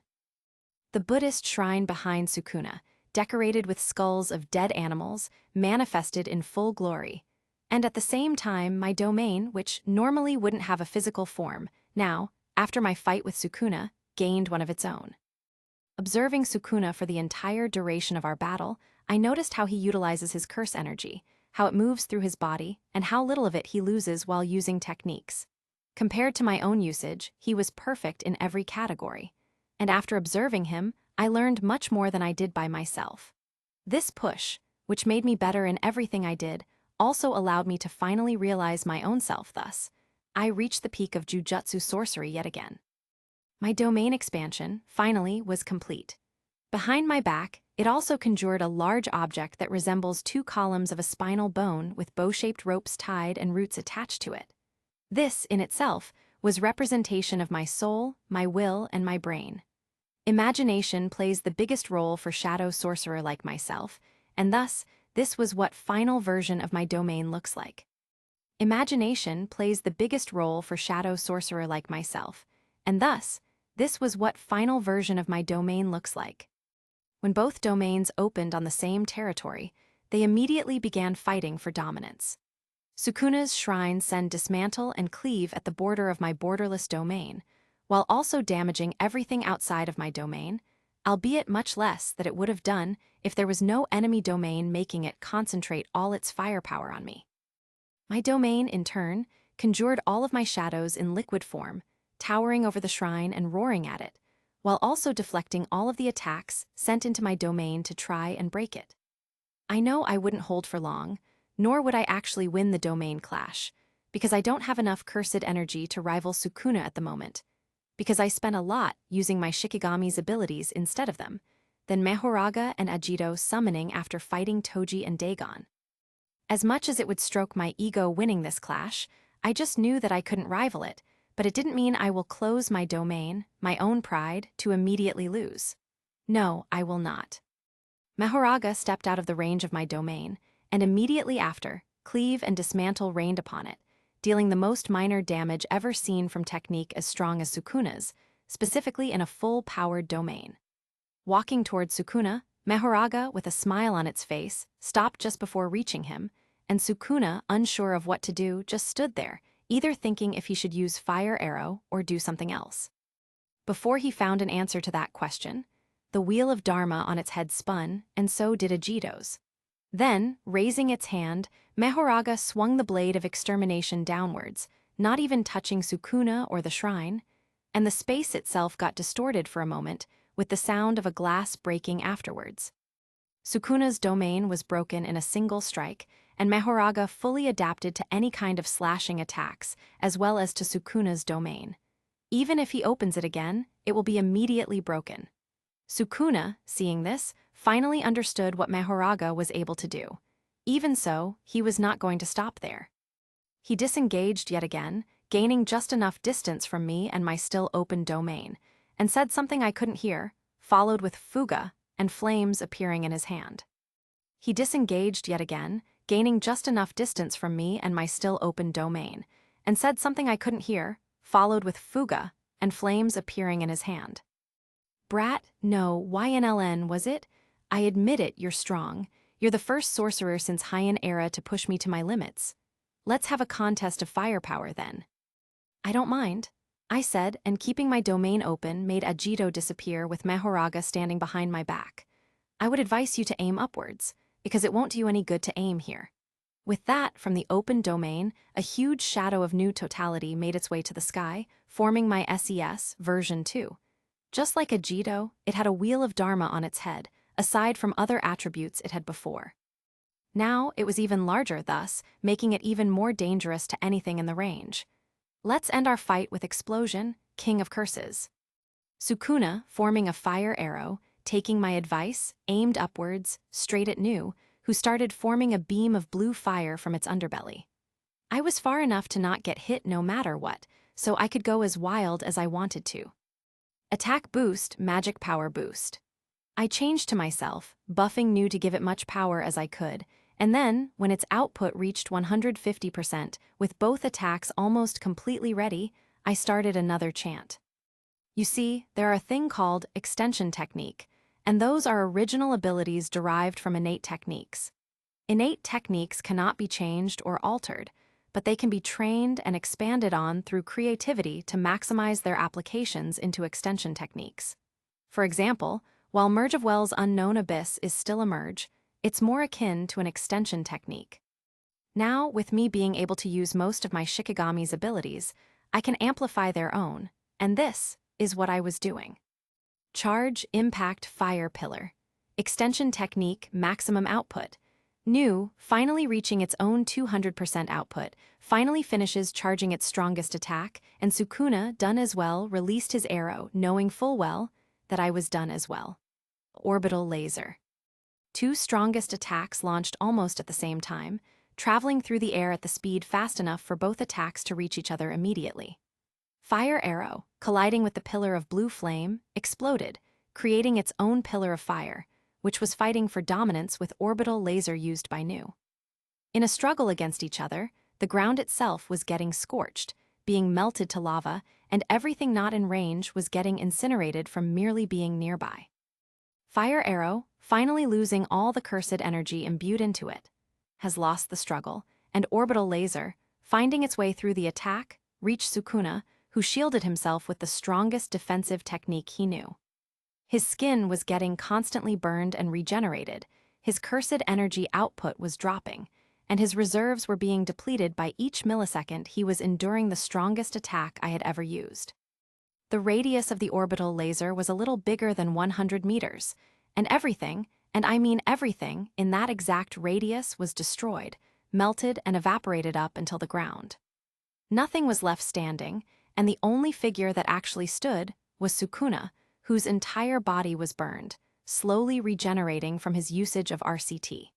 The Buddhist shrine behind Sukuna, decorated with skulls of dead animals, manifested in full glory. And at the same time, my domain, which normally wouldn't have a physical form, now, after my fight with Sukuna, gained one of its own. Observing Sukuna for the entire duration of our battle, I noticed how he utilizes his curse energy, how it moves through his body, and how little of it he loses while using techniques. Compared to my own usage, he was perfect in every category. And after observing him, I learned much more than I did by myself. This push, which made me better in everything I did, also allowed me to finally realize my own self thus. I reached the peak of Jujutsu sorcery yet again. My domain expansion, finally, was complete. Behind my back, it also conjured a large object that resembles 2 columns of a spinal bone with bow-shaped ropes tied and roots attached to it. This, in itself, was representation of my soul, my will, and my brain. Imagination plays the biggest role for shadow sorcerer like myself, and thus, this was what final version of my domain looks like. Imagination plays the biggest role for shadow sorcerer like myself, and thus, this was what final version of my domain looks like. When both domains opened on the same territory, they immediately began fighting for dominance. Sukuna's shrines send dismantle and cleave at the border of my borderless domain, while also damaging everything outside of my domain, albeit much less than it would have done if there was no enemy domain making it concentrate all its firepower on me. My domain, in turn, conjured all of my shadows in liquid form, towering over the shrine and roaring at it, while also deflecting all of the attacks sent into my domain to try and break it. I know I wouldn't hold for long, nor would I actually win the domain clash, because I don't have enough cursed energy to rival Sukuna at the moment, because I spent a lot using my Shikigami's abilities instead of them, then Mahoraga and Ajido summoning after fighting Toji and Dagon. As much as it would stroke my ego winning this clash, I just knew that I couldn't rival it, but it didn't mean I will close my domain, my own pride, to immediately lose. No, I will not. Mahoraga stepped out of the range of my domain, and immediately after, cleave and dismantle rained upon it, dealing the most minor damage ever seen from technique as strong as Sukuna's, specifically in a full-powered domain. Walking towards Sukuna, Mahoraga, with a smile on its face, stopped just before reaching him, and Sukuna, unsure of what to do, just stood there, either thinking if he should use fire arrow or do something else. Before he found an answer to that question, the wheel of Dharma on its head spun, and so did Ajido's. Then, raising its hand, Mahoraga swung the blade of extermination downwards, not even touching Sukuna or the shrine, and the space itself got distorted for a moment, with the sound of a glass breaking afterwards. Sukuna's domain was broken in a single strike, and Mahoraga fully adapted to any kind of slashing attacks, as well as to Sukuna's domain. Even if he opens it again, it will be immediately broken. Sukuna, seeing this, finally understood what Mahoraga was able to do. Even so, he was not going to stop there. He disengaged yet again, gaining just enough distance from me and my still open domain, and said something I couldn't hear, followed with fuga, and flames appearing in his hand. He disengaged yet again, gaining just enough distance from me and my still open domain, and said something I couldn't hear, followed with fuga, and flames appearing in his hand. Brat, no, YNLN, was it? I admit it, you're strong. You're the first sorcerer since Heian era to push me to my limits. Let's have a contest of firepower then. I don't mind, I said, and keeping my domain open made Ajido disappear with Mahoraga standing behind my back. I would advise you to aim upwards, because it won't do you any good to aim here. With that, from the open domain, a huge shadow of new totality made its way to the sky, forming my SES version 2. Just like Ajido, it had a wheel of Dharma on its head, aside from other attributes it had before. Now, it was even larger thus, making it even more dangerous to anything in the range. Let's end our fight with Explosion, King of Curses. Sukuna, forming a fire arrow, taking my advice, aimed upwards, straight at Nu, who started forming a beam of blue fire from its underbelly. I was far enough to not get hit no matter what, so I could go as wild as I wanted to. Attack boost, magic power boost. I changed to myself, buffing Nu to give it much power as I could, and then, when its output reached 150%, with both attacks almost completely ready, I started another chant. You see, there are a thing called extension technique, and those are original abilities derived from innate techniques. Innate techniques cannot be changed or altered, but they can be trained and expanded on through creativity to maximize their applications into extension techniques. For example, while Merge of Wells' unknown abyss is still a merge, it's more akin to an extension technique. Now, with me being able to use most of my Shikigami's abilities, I can amplify their own, and this is what I was doing. Charge, Impact, Fire Pillar. Extension technique, maximum output. New, finally reaching its own 200% output, finally finishes charging its strongest attack, and Sukuna, done as well, released his arrow, knowing full well that I was done as well. Orbital laser. Two strongest attacks launched almost at the same time, traveling through the air at the speed fast enough for both attacks to reach each other immediately. Fire arrow, colliding with the pillar of blue flame, exploded, creating its own pillar of fire, which was fighting for dominance with orbital laser used by New. In a struggle against each other, the ground itself was getting scorched, being melted to lava, and everything not in range was getting incinerated from merely being nearby. Fire arrow, finally losing all the cursed energy imbued into it, has lost the struggle, and orbital laser, finding its way through the attack, reached Sukuna, who shielded himself with the strongest defensive technique he knew. His skin was getting constantly burned and regenerated, his cursed energy output was dropping, and his reserves were being depleted by each millisecond he was enduring the strongest attack I had ever used. The radius of the orbital laser was a little bigger than 100 meters, and everything, and I mean everything, in that exact radius was destroyed, melted and evaporated up until the ground. Nothing was left standing, and the only figure that actually stood was Sukuna, whose entire body was burned, slowly regenerating from his usage of RCT.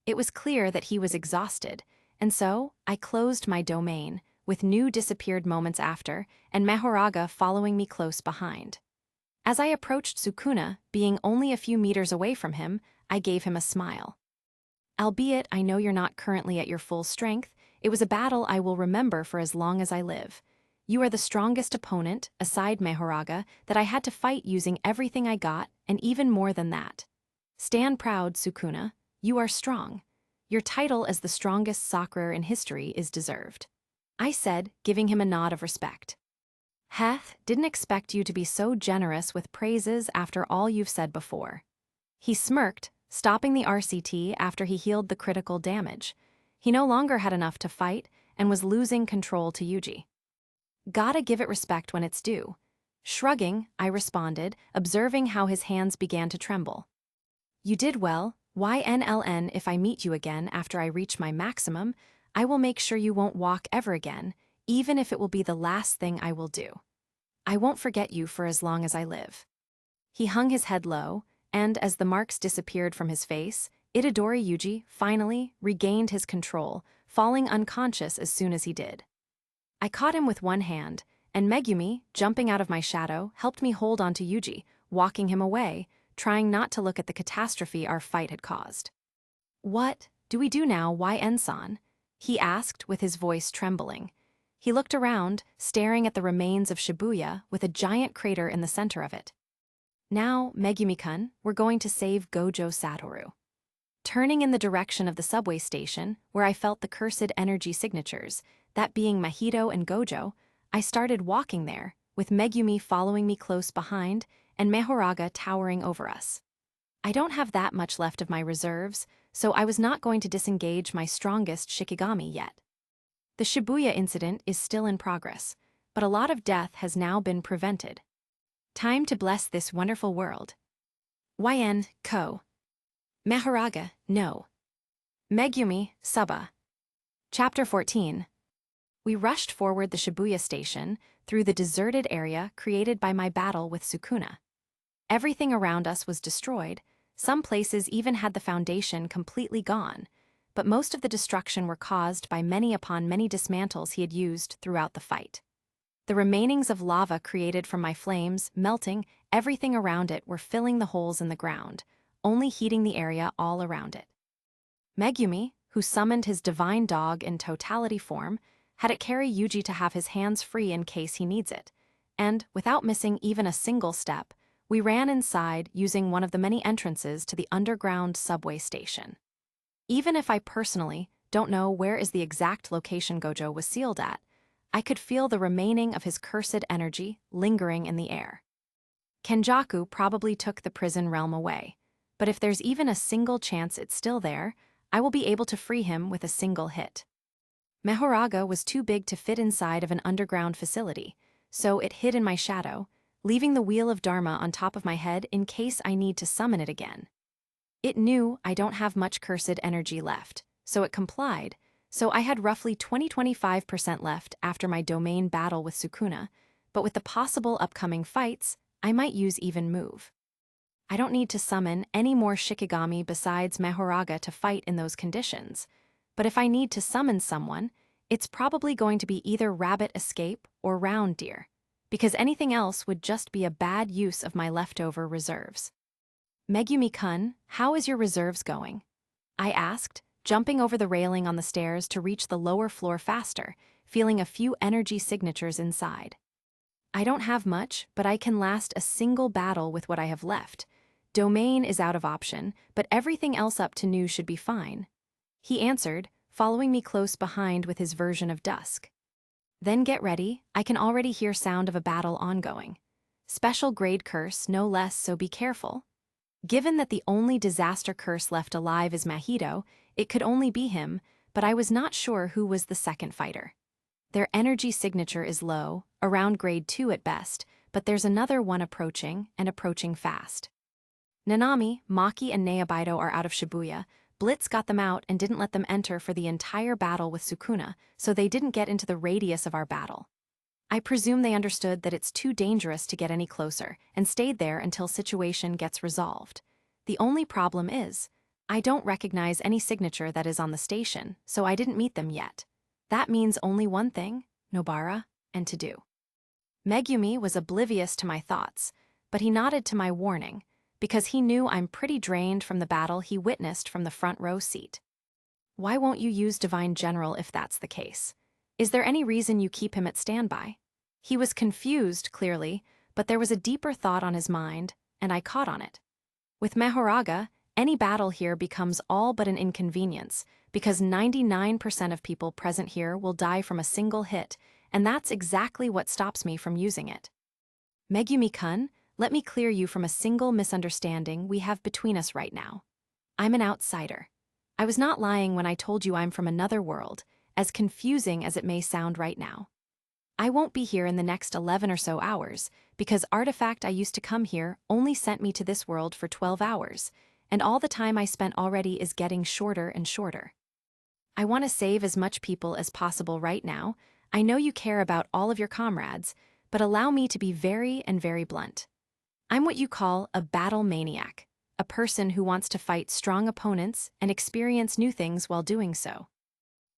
It was clear that he was exhausted, and so I closed my domain, with New disappeared moments after, and Mahoraga following me close behind. As I approached Sukuna, being only a few meters away from him, I gave him a smile. Albeit I know you're not currently at your full strength, it was a battle I will remember for as long as I live. You are the strongest opponent, aside Mahoraga, that I had to fight using everything I got, and even more than that. Stand proud, Sukuna. You are strong. Your title as the strongest Sakura in history is deserved. I said, giving him a nod of respect. Heth, didn't expect you to be so generous with praises after all you've said before. He smirked, stopping the RCT after he healed the critical damage. He no longer had enough to fight, and was losing control to Yuji. Gotta give it respect when it's due. Shrugging, I responded, observing how his hands began to tremble. You did well. YNLN, if I meet you again after I reach my maximum, I will make sure you won't walk ever again, even if it will be the last thing I will do. I won't forget you for as long as I live. He hung his head low, and as the marks disappeared from his face, Itadori Yuji, finally, regained his control, falling unconscious as soon as he did. I caught him with one hand, and Megumi, jumping out of my shadow, helped me hold onto Yuji, walking him away, trying not to look at the catastrophe our fight had caused. What do we do now, YN-san? He asked with his voice trembling. He looked around, staring at the remains of Shibuya with a giant crater in the center of it. Now, Megumi-kun, we're going to save Gojo Satoru. Turning in the direction of the subway station, where I felt the cursed energy signatures, that being Mahito and Gojo, I started walking there, with Megumi following me close behind and Mahoraga towering over us. I don't have that much left of my reserves, so I was not going to disengage my strongest Shikigami yet. The Shibuya incident is still in progress, but a lot of death has now been prevented. Time to bless this wonderful world. YN, Ko. Mahoraga, no. Megumi, Suba. Chapter 14. We rushed forward the Shibuya station, through the deserted area created by my battle with Sukuna. Everything around us was destroyed, some places even had the foundation completely gone, but most of the destruction were caused by many upon many dismantles he had used throughout the fight. The remainings of lava created from my flames, melting, everything around it were filling the holes in the ground, only heating the area all around it. Megumi, who summoned his divine dog in totality form, had it carry Yuji to have his hands free in case he needs it, and, without missing even a single step, we ran inside using one of the many entrances to the underground subway station. Even if I personally don't know where is the exact location Gojo was sealed at, I could feel the remaining of his cursed energy lingering in the air. Kenjaku probably took the prison realm away, but if there's even a single chance it's still there, I will be able to free him with a single hit. Mahoraga was too big to fit inside of an underground facility, so it hid in my shadow, leaving the wheel of Dharma on top of my head in case I need to summon it again. It knew I don't have much cursed energy left, so it complied. So I had roughly 20–25% left after my domain battle with Sukuna, but with the possible upcoming fights, I might use even move. I don't need to summon any more Shikigami besides Mahoraga to fight in those conditions, but if I need to summon someone, it's probably going to be either Rabbit Escape or Round Deer, because anything else would just be a bad use of my leftover reserves. Megumi-kun, how is your reserves going? I asked, jumping over the railing on the stairs to reach the lower floor faster, feeling a few energy signatures inside. I don't have much, but I can last a single battle with what I have left. Domain is out of option, but everything else up to new should be fine. He answered, following me close behind with his version of Dusk. Then get ready, I can already hear sound of a battle ongoing. Special grade curse, no less, so be careful. Given that the only disaster curse left alive is Mahito, it could only be him, but I was not sure who was the second fighter. Their energy signature is low, around grade 2 at best, but there's another one approaching, and approaching fast. Nanami, Maki, and Naobito are out of Shibuya. Blitz got them out and didn't let them enter for the entire battle with Sukuna, so they didn't get into the radius of our battle. I presume they understood that it's too dangerous to get any closer, and stayed there until situation gets resolved. The only problem is, I don't recognize any signature that is on the station, so I didn't meet them yet. That means only one thing, Nobara, and to do. Megumi was oblivious to my thoughts, but he nodded to my warning, because he knew I'm pretty drained from the battle he witnessed from the front row seat. Why won't you use Divine General if that's the case? Is there any reason you keep him at standby? He was confused, clearly, but there was a deeper thought on his mind, and I caught on it. With Mahoraga, any battle here becomes all but an inconvenience, because 99% of people present here will die from a single hit, and that's exactly what stops me from using it. Megumi-kun, let me clear you from a single misunderstanding we have between us right now. I'm an outsider. I was not lying when I told you I'm from another world, as confusing as it may sound right now. I won't be here in the next 11 or so hours, because Artifact I used to come here only sent me to this world for 12 hours, and all the time I spent already is getting shorter and shorter. I want to save as much people as possible right now. I know you care about all of your comrades, but allow me to be very blunt. I'm what you call a battle maniac, a person who wants to fight strong opponents and experience new things while doing so.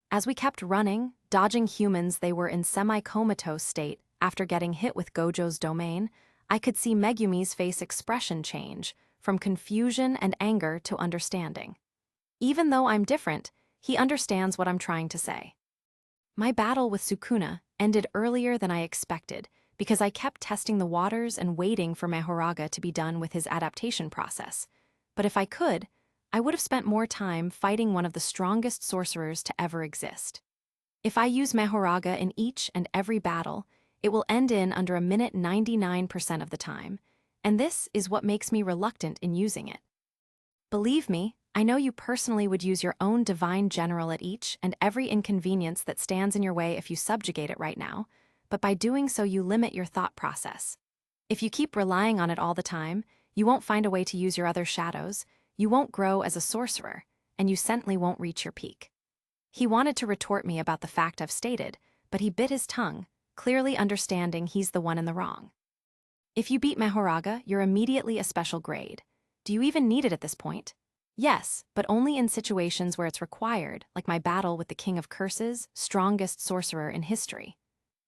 As we kept running, dodging humans they were in semi-comatose state after getting hit with Gojo's domain, I could see Megumi's face expression change, from confusion and anger to understanding. Even though I'm different, he understands what I'm trying to say. My battle with Sukuna ended earlier than I expected, because I kept testing the waters and waiting for Mahoraga to be done with his adaptation process. But if I could, I would have spent more time fighting one of the strongest sorcerers to ever exist. If I use Mahoraga in each and every battle, it will end in under a minute 99% of the time, and this is what makes me reluctant in using it. Believe me, I know you personally would use your own Divine General at each and every inconvenience that stands in your way if you subjugate it right now, but by doing so you limit your thought process. If you keep relying on it all the time, you won't find a way to use your other shadows, you won't grow as a sorcerer, and you certainly won't reach your peak. He wanted to retort me about the fact I've stated, but he bit his tongue, clearly understanding he's the one in the wrong. If you beat Mahoraga, you're immediately a special grade. Do you even need it at this point? Yes, but only in situations where it's required, like my battle with the King of Curses, strongest sorcerer in history.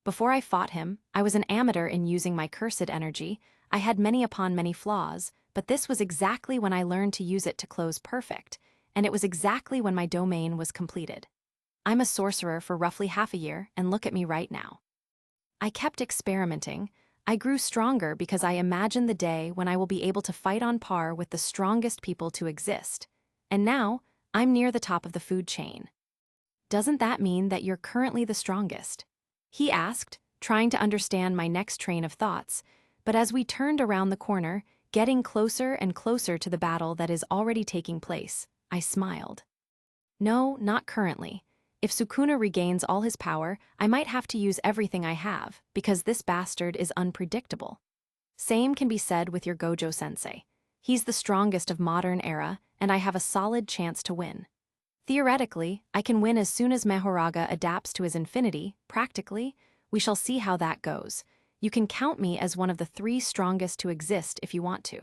Before I fought him, I was an amateur in using my cursed energy. I had many upon many flaws, but this was exactly when I learned to use it to close perfect, and it was exactly when my domain was completed. I'm a sorcerer for roughly half a year, and look at me right now. I kept experimenting. I grew stronger because I imagined the day when I will be able to fight on par with the strongest people to exist. And now, I'm near the top of the food chain. Doesn't that mean that you're currently the strongest? He asked, trying to understand my next train of thoughts, but as we turned around the corner, getting closer and closer to the battle that is already taking place, I smiled. No, not currently. If Sukuna regains all his power, I might have to use everything I have, because this bastard is unpredictable. Same can be said with your Gojo-sensei. He's the strongest of modern era, and I have a solid chance to win. Theoretically, I can win as soon as Mahoraga adapts to his infinity. Practically, we shall see how that goes. You can count me as one of the 3 strongest to exist if you want to.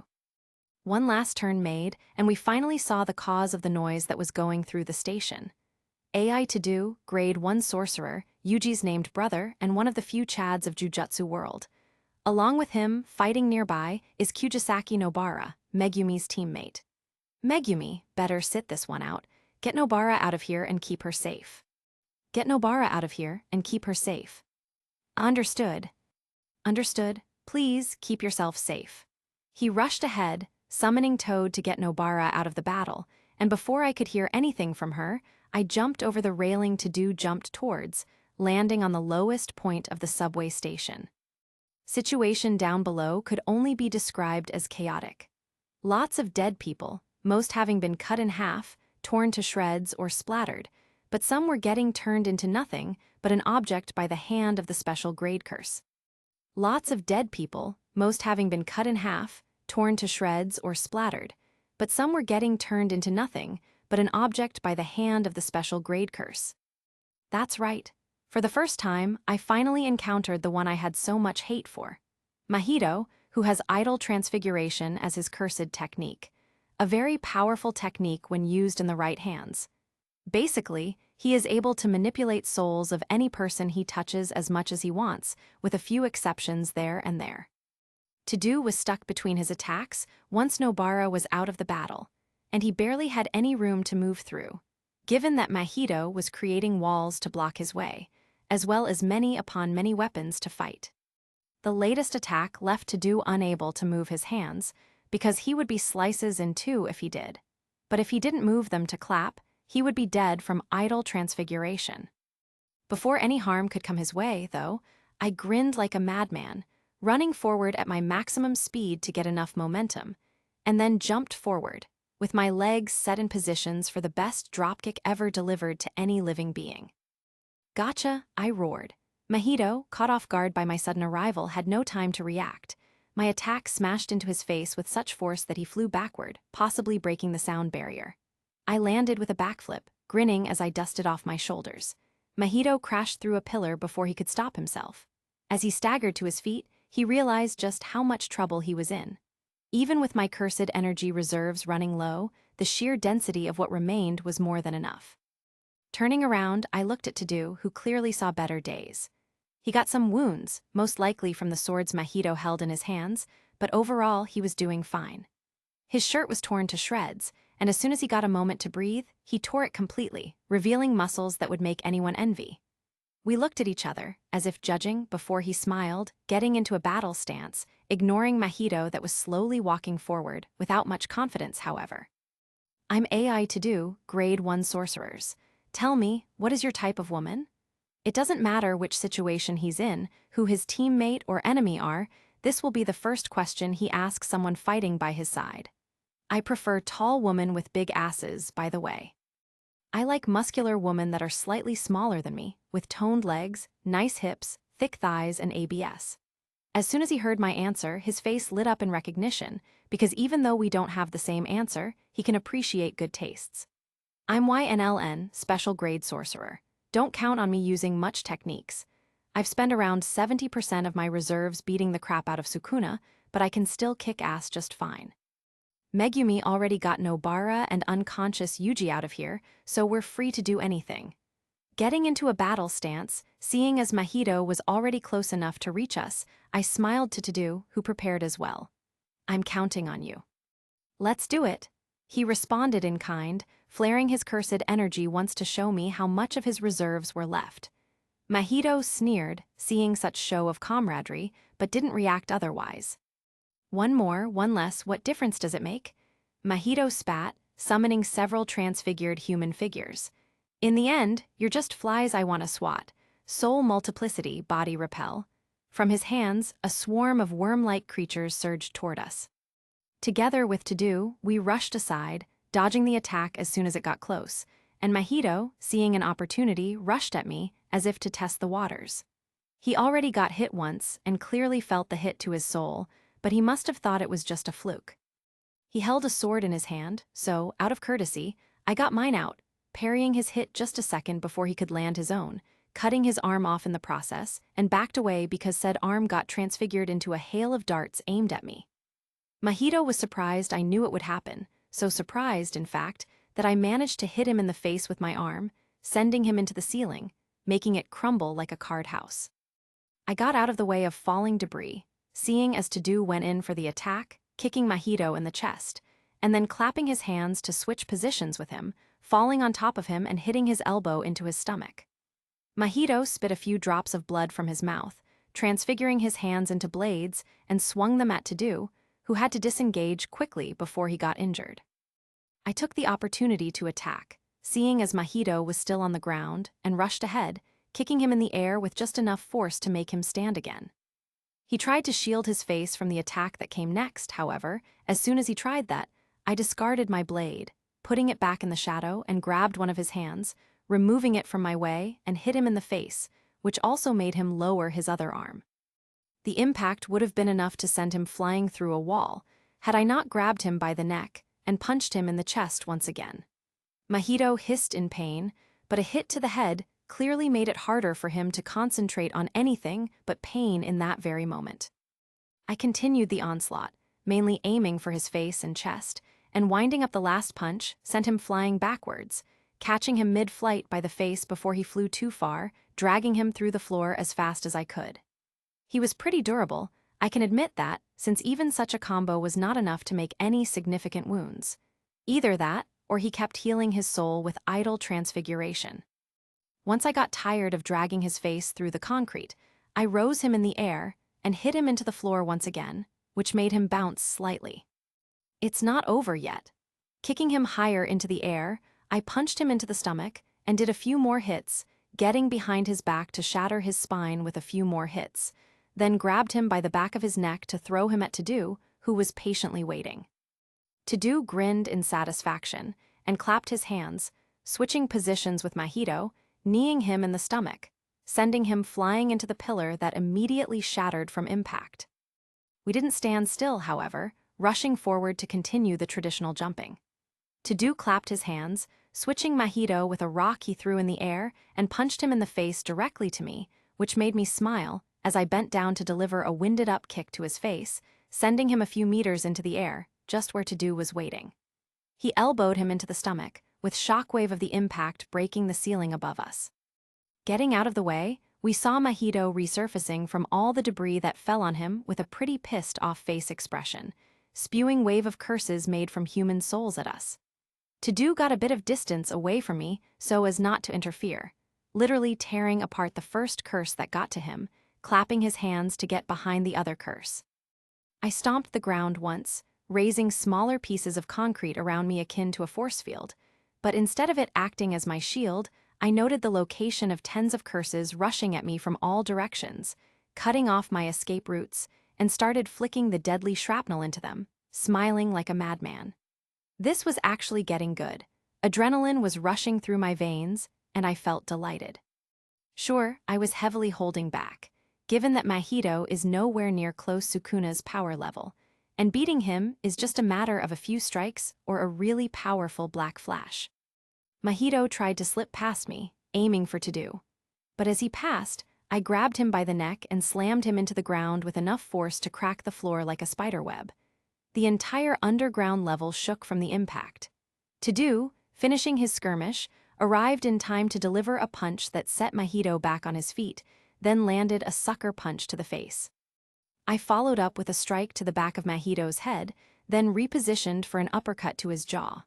One last turn made, and we finally saw the cause of the noise that was going through the station. AI to do, grade 1 sorcerer, Yuji's named brother, and one of the few Chads of Jujutsu world. Along with him, fighting nearby, is Kujisaki Nobara, Megumi's teammate. Megumi, better sit this one out. Get Nobara out of here and keep her safe. Get Nobara out of here and keep her safe. Understood. Understood. Please keep yourself safe. He rushed ahead, summoning Toad to get Nobara out of the battle, and before I could hear anything from her, I jumped over the railing To-Do jumped towards, landing on the lowest point of the subway station. Situation down below could only be described as chaotic. Lots of dead people, most having been cut in half, torn to shreds or splattered, but some were getting turned into nothing but an object by the hand of the special grade curse. Lots of dead people, most having been cut in half, torn to shreds or splattered, but some were getting turned into nothing but an object by the hand of the special grade curse. That's right. For the first time, I finally encountered the one I had so much hate for. Mahito, who has idol transfiguration as his cursed technique. A very powerful technique when used in the right hands. Basically, he is able to manipulate souls of any person he touches as much as he wants, with a few exceptions there and there. To-Do was stuck between his attacks once Nobara was out of the battle, and he barely had any room to move through, given that Mahito was creating walls to block his way, as well as many upon many weapons to fight. The latest attack left To-Do unable to move his hands, because he would be slices in 2 if he did. But if he didn't move them to clap, he would be dead from idol transfiguration. Before any harm could come his way, though, I grinned like a madman, running forward at my maximum speed to get enough momentum, and then jumped forward, with my legs set in positions for the best dropkick ever delivered to any living being. Gotcha, I roared. Mahito, caught off guard by my sudden arrival, had no time to react. My attack smashed into his face with such force that he flew backward, possibly breaking the sound barrier. I landed with a backflip, grinning as I dusted off my shoulders. Mahito crashed through a pillar before he could stop himself. As he staggered to his feet, he realized just how much trouble he was in. Even with my cursed energy reserves running low, the sheer density of what remained was more than enough. Turning around, I looked at To-Do, who clearly saw better days. He got some wounds, most likely from the swords Mahito held in his hands, but overall he was doing fine. His shirt was torn to shreds, and as soon as he got a moment to breathe, he tore it completely, revealing muscles that would make anyone envy. We looked at each other, as if judging, before he smiled, getting into a battle stance, ignoring Mahito that was slowly walking forward, without much confidence, however. I'm AI To-Do, grade 1 sorcerers. Tell me, what is your type of woman? It doesn't matter which situation he's in, who his teammate or enemy are, this will be the first question he asks someone fighting by his side. I prefer tall women with big asses, by the way. I like muscular women that are slightly smaller than me, with toned legs, nice hips, thick thighs, and abs. As soon as he heard my answer, his face lit up in recognition, because even though we don't have the same answer, he can appreciate good tastes. I'm YNLN, special grade sorcerer. Don't count on me using much techniques. I've spent around 70% of my reserves beating the crap out of Sukuna, but I can still kick ass just fine. Megumi already got Nobara and unconscious Yuji out of here, so we're free to do anything. Getting into a battle stance, seeing as Mahito was already close enough to reach us, I smiled to To-Do, who prepared as well. I'm counting on you. Let's do it. He responded in kind, flaring his cursed energy once to show me how much of his reserves were left. Mahito sneered, seeing such show of camaraderie, but didn't react otherwise. One more, one less, what difference does it make? Mahito spat, summoning several transfigured human figures. In the end, you're just flies I want to swat. Soul multiplicity, body repel. From his hands, a swarm of worm-like creatures surged toward us. Together with To-Do, we rushed aside, dodging the attack as soon as it got close, and Mahito, seeing an opportunity, rushed at me as if to test the waters. He already got hit once and clearly felt the hit to his soul, but he must have thought it was just a fluke. He held a sword in his hand, so, out of courtesy, I got mine out, parrying his hit just a second before he could land his own, cutting his arm off in the process, and backed away because said arm got transfigured into a hail of darts aimed at me. Mahito was surprised I knew it would happen, so surprised, in fact, that I managed to hit him in the face with my arm, sending him into the ceiling, making it crumble like a card house. I got out of the way of falling debris, seeing as Tgthegood went in for the attack, kicking Mahito in the chest, and then clapping his hands to switch positions with him, falling on top of him and hitting his elbow into his stomach. Mahito spit a few drops of blood from his mouth, transfiguring his hands into blades, and swung them at Tgthegood, who had to disengage quickly before he got injured. I took the opportunity to attack, seeing as Mahito was still on the ground, and rushed ahead, kicking him in the air with just enough force to make him stand again. He tried to shield his face from the attack that came next, however. As soon as he tried that, I discarded my blade, putting it back in the shadow, and grabbed one of his hands, removing it from my way, and hit him in the face, which also made him lower his other arm. The impact would have been enough to send him flying through a wall, had I not grabbed him by the neck and punched him in the chest once again. Mahito hissed in pain, but a hit to the head clearly made it harder for him to concentrate on anything but pain in that very moment. I continued the onslaught, mainly aiming for his face and chest, and winding up the last punch sent him flying backwards, catching him mid-flight by the face before he flew too far, dragging him through the floor as fast as I could. He was pretty durable, I can admit that, since even such a combo was not enough to make any significant wounds. Either that, or he kept healing his soul with idle transfiguration. Once I got tired of dragging his face through the concrete, I rose him in the air and hit him into the floor once again, which made him bounce slightly. It's not over yet. Kicking him higher into the air, I punched him into the stomach and did a few more hits, getting behind his back to shatter his spine with a few more hits, then grabbed him by the back of his neck to throw him at Tgthegood, who was patiently waiting. Tgthegood grinned in satisfaction and clapped his hands, switching positions with Mahito, kneeing him in the stomach, sending him flying into the pillar that immediately shattered from impact. We didn't stand still, however, rushing forward to continue the traditional jumping. Tgthegood clapped his hands, switching Mahito with a rock he threw in the air and punched him in the face directly to me, which made me smile as I bent down to deliver a winded-up kick to his face, sending him a few meters into the air, just where Tgthegood was waiting. He elbowed him into the stomach, with shockwave of the impact breaking the ceiling above us. Getting out of the way, we saw Mahito resurfacing from all the debris that fell on him with a pretty pissed-off face expression, spewing wave of curses made from human souls at us. Tgthegood got a bit of distance away from me so as not to interfere, literally tearing apart the first curse that got to him, clapping his hands to get behind the other curse. I stomped the ground once, raising smaller pieces of concrete around me akin to a force field, but instead of it acting as my shield, I noted the location of tens of curses rushing at me from all directions, cutting off my escape routes, and started flicking the deadly shrapnel into them, smiling like a madman. This was actually getting good. Adrenaline was rushing through my veins, and I felt delighted. Sure, I was heavily holding back, given that Mahito is nowhere near close Sukuna's power level, and beating him is just a matter of a few strikes or a really powerful black flash. Mahito tried to slip past me, aiming for Tgthegood. But as he passed, I grabbed him by the neck and slammed him into the ground with enough force to crack the floor like a spiderweb. The entire underground level shook from the impact. Tgthegood, finishing his skirmish, arrived in time to deliver a punch that set Mahito back on his feet, then landed a sucker punch to the face. I followed up with a strike to the back of Mahito's head, then repositioned for an uppercut to his jaw.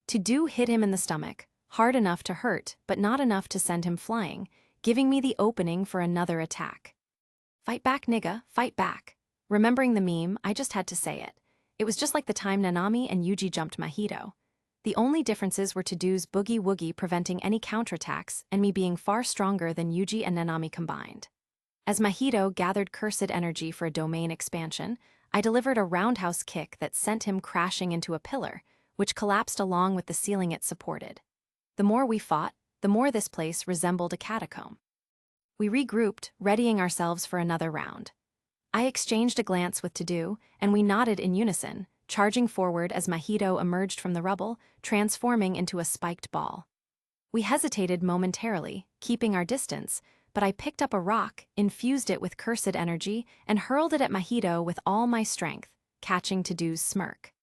Tgthegood hit him in the stomach, hard enough to hurt but not enough to send him flying, giving me the opening for another attack. Fight back, nigga, fight back. Remembering the meme, I just had to say it. It was just like the time Nanami and Yuji jumped Mahito. The only differences were Tgthegood's boogie-woogie preventing any counterattacks and me being far stronger than Yuji and Nanami combined. As Mahito gathered cursed energy for a domain expansion, I delivered a roundhouse kick that sent him crashing into a pillar, which collapsed along with the ceiling it supported. The more we fought, the more this place resembled a catacomb. We regrouped, readying ourselves for another round. I exchanged a glance with Tgthegood, and we nodded in unison, charging forward as Mahito emerged from the rubble, transforming into a spiked ball. We hesitated momentarily, keeping our distance, but I picked up a rock, infused it with cursed energy, and hurled it at Mahito with all my strength, catching Tgthegood's smirk.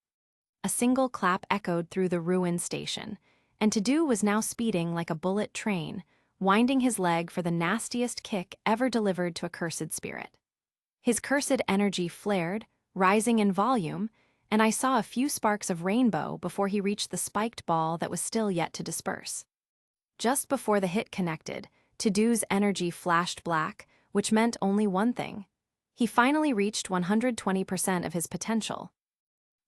A single clap echoed through the ruined station, and Tgthegood was now speeding like a bullet train, winding his leg for the nastiest kick ever delivered to a cursed spirit. His cursed energy flared, rising in volume, and I saw a few sparks of rainbow before he reached the spiked ball that was still yet to disperse. Just before the hit connected, Tgthegood's energy flashed black, which meant only one thing. He finally reached 120% of his potential.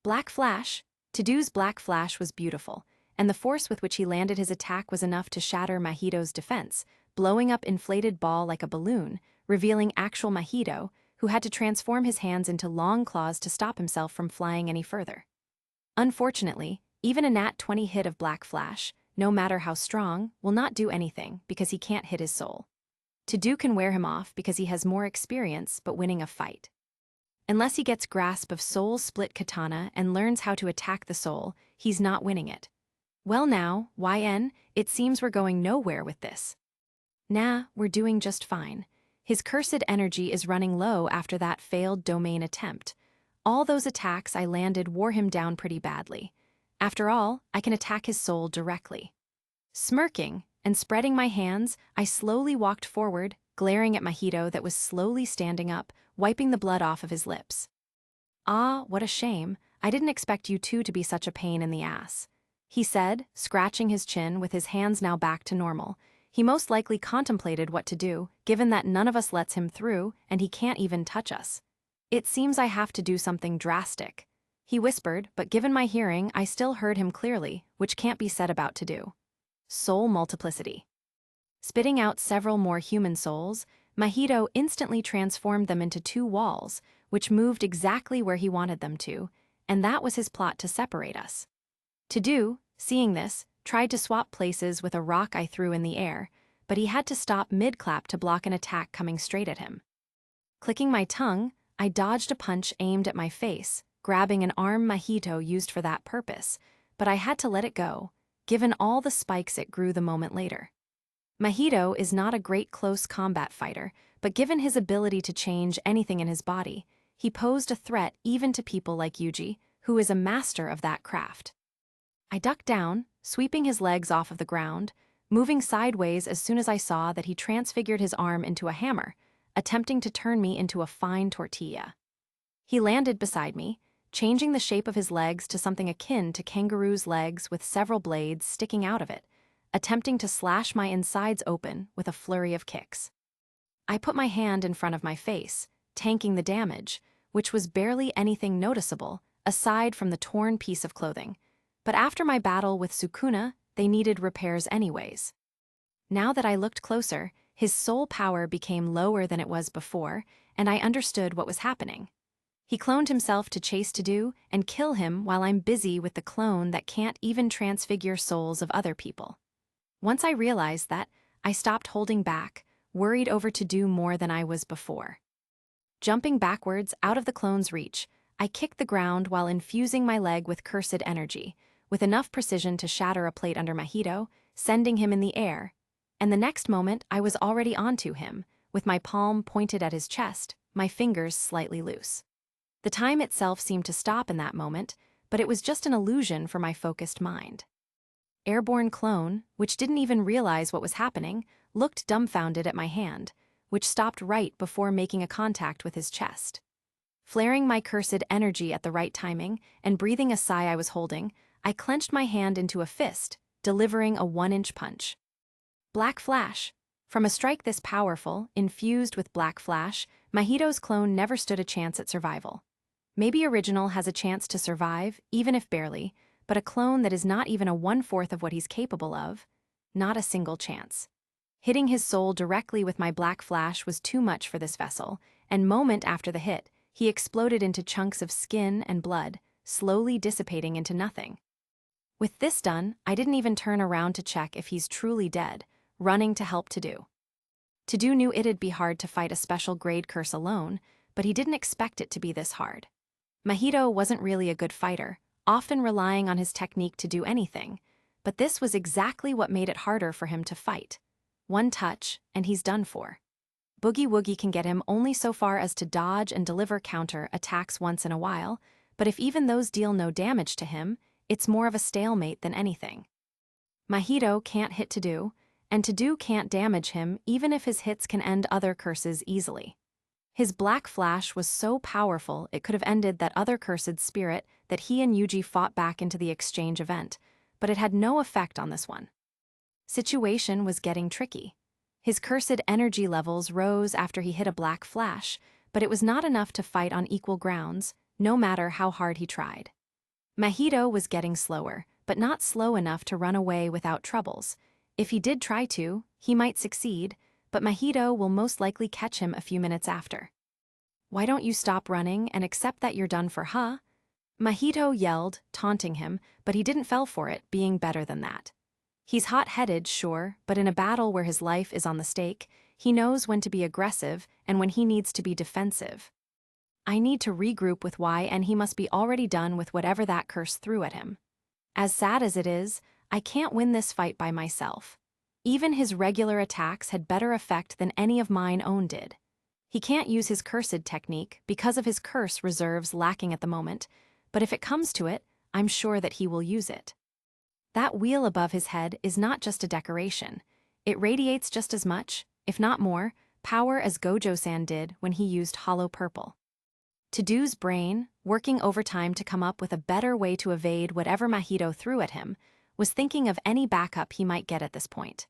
Black Flash. Tgthegood's Black Flash was beautiful, and the force with which he landed his attack was enough to shatter Mahito's defense, blowing up inflated ball like a balloon, revealing actual Mahito, who had to transform his hands into long claws to stop himself from flying any further. Unfortunately, even a nat 20 hit of Black Flash, no matter how strong, will not do anything because he can't hit his soul. Tgthegood can wear him off because he has more experience but winning a fight. Unless he gets grasp of Soul's split katana and learns how to attack the soul, he's not winning it. Well now, YN, it seems we're going nowhere with this. Nah, we're doing just fine. His cursed energy is running low after that failed domain attempt. All those attacks I landed wore him down pretty badly. After all, I can attack his soul directly. Smirking and spreading my hands, I slowly walked forward, glaring at Mahito that was slowly standing up, wiping the blood off of his lips. Ah, what a shame. I didn't expect you two to be such a pain in the ass, he said, scratching his chin with his hands now back to normal. He most likely contemplated what to do, given that none of us lets him through and he can't even touch us. It seems I have to do something drastic, he whispered, but given my hearing, I still heard him clearly, which can't be said about Tgthegood. Soul multiplicity. Spitting out several more human souls, Mahito instantly transformed them into two walls, which moved exactly where he wanted them to, and that was his plot to separate us. Tgthegood, seeing this, tried to swap places with a rock I threw in the air, but he had to stop mid-clap to block an attack coming straight at him. Clicking my tongue, I dodged a punch aimed at my face, grabbing an arm Mahito used for that purpose, but I had to let it go, given all the spikes it grew the moment later. Mahito is not a great close combat fighter, but given his ability to change anything in his body, he posed a threat even to people like Yuji, who is a master of that craft. I ducked down, sweeping his legs off of the ground, moving sideways as soon as I saw that he transfigured his arm into a hammer, attempting to turn me into a fine tortilla. He landed beside me, changing the shape of his legs to something akin to kangaroo's legs with several blades sticking out of it, attempting to slash my insides open with a flurry of kicks. I put my hand in front of my face, tanking the damage, which was barely anything noticeable, aside from the torn piece of clothing. But after my battle with Sukuna, they needed repairs anyways. Now that I looked closer, his soul power became lower than it was before, and I understood what was happening. He cloned himself to chase Tgthegood and kill him while I'm busy with the clone that can't even transfigure souls of other people. Once I realized that, I stopped holding back, worried over Tgthegood more than I was before. Jumping backwards out of the clone's reach, I kicked the ground while infusing my leg with cursed energy, with enough precision to shatter a plate under Mahito, sending him in the air, and the next moment I was already onto him, with my palm pointed at his chest, my fingers slightly loose. The time itself seemed to stop in that moment, but it was just an illusion for my focused mind. Airborne clone, which didn't even realize what was happening, looked dumbfounded at my hand, which stopped right before making a contact with his chest. Flaring my cursed energy at the right timing and breathing a sigh I was holding, I clenched my hand into a fist, delivering a 1-inch punch. Black Flash. From a strike this powerful, infused with Black Flash, Mahito's clone never stood a chance at survival. Maybe Original has a chance to survive, even if barely, but a clone that is not even a 1/4 of what he's capable of, not a single chance. Hitting his soul directly with my Black Flash was too much for this vessel, and moment after the hit, he exploded into chunks of skin and blood, slowly dissipating into nothing. With this done, I didn't even turn around to check if he's truly dead, running to help Tgthegood. Tgthegood knew it'd be hard to fight a special grade curse alone, but he didn't expect it to be this hard. Mahito wasn't really a good fighter, often relying on his technique to do anything, but this was exactly what made it harder for him to fight. One touch, and he's done for. Boogie Woogie can get him only so far as to dodge and deliver counter attacks once in a while, but if even those deal no damage to him, it's more of a stalemate than anything. Mahito can't hit Tgthegood, and Tgthegood can't damage him even if his hits can end other curses easily. His black flash was so powerful it could have ended that other cursed spirit that he and Yuji fought back into the exchange event, but it had no effect on this one. Situation was getting tricky. His cursed energy levels rose after he hit a black flash, but it was not enough to fight on equal grounds, no matter how hard he tried. Mahito was getting slower, but not slow enough to run away without troubles. If he did try to, he might succeed, but Mahito will most likely catch him a few minutes after. "Why don't you stop running and accept that you're done for, huh?" Mahito yelled, taunting him, but he didn't fall for it, being better than that. He's hot-headed, sure, but in a battle where his life is on the stake, he knows when to be aggressive and when he needs to be defensive. I need to regroup with Y, and he must be already done with whatever that curse threw at him. As sad as it is, I can't win this fight by myself. Even his regular attacks had better effect than any of mine own did. He can't use his cursed technique because of his curse reserves lacking at the moment, but if it comes to it, I'm sure that he will use it. That wheel above his head is not just a decoration. It radiates just as much, if not more, power as Gojo-san did when he used hollow purple. Tgthegoods' brain, working overtime to come up with a better way to evade whatever Mahito threw at him, was thinking of any backup he might get at this point.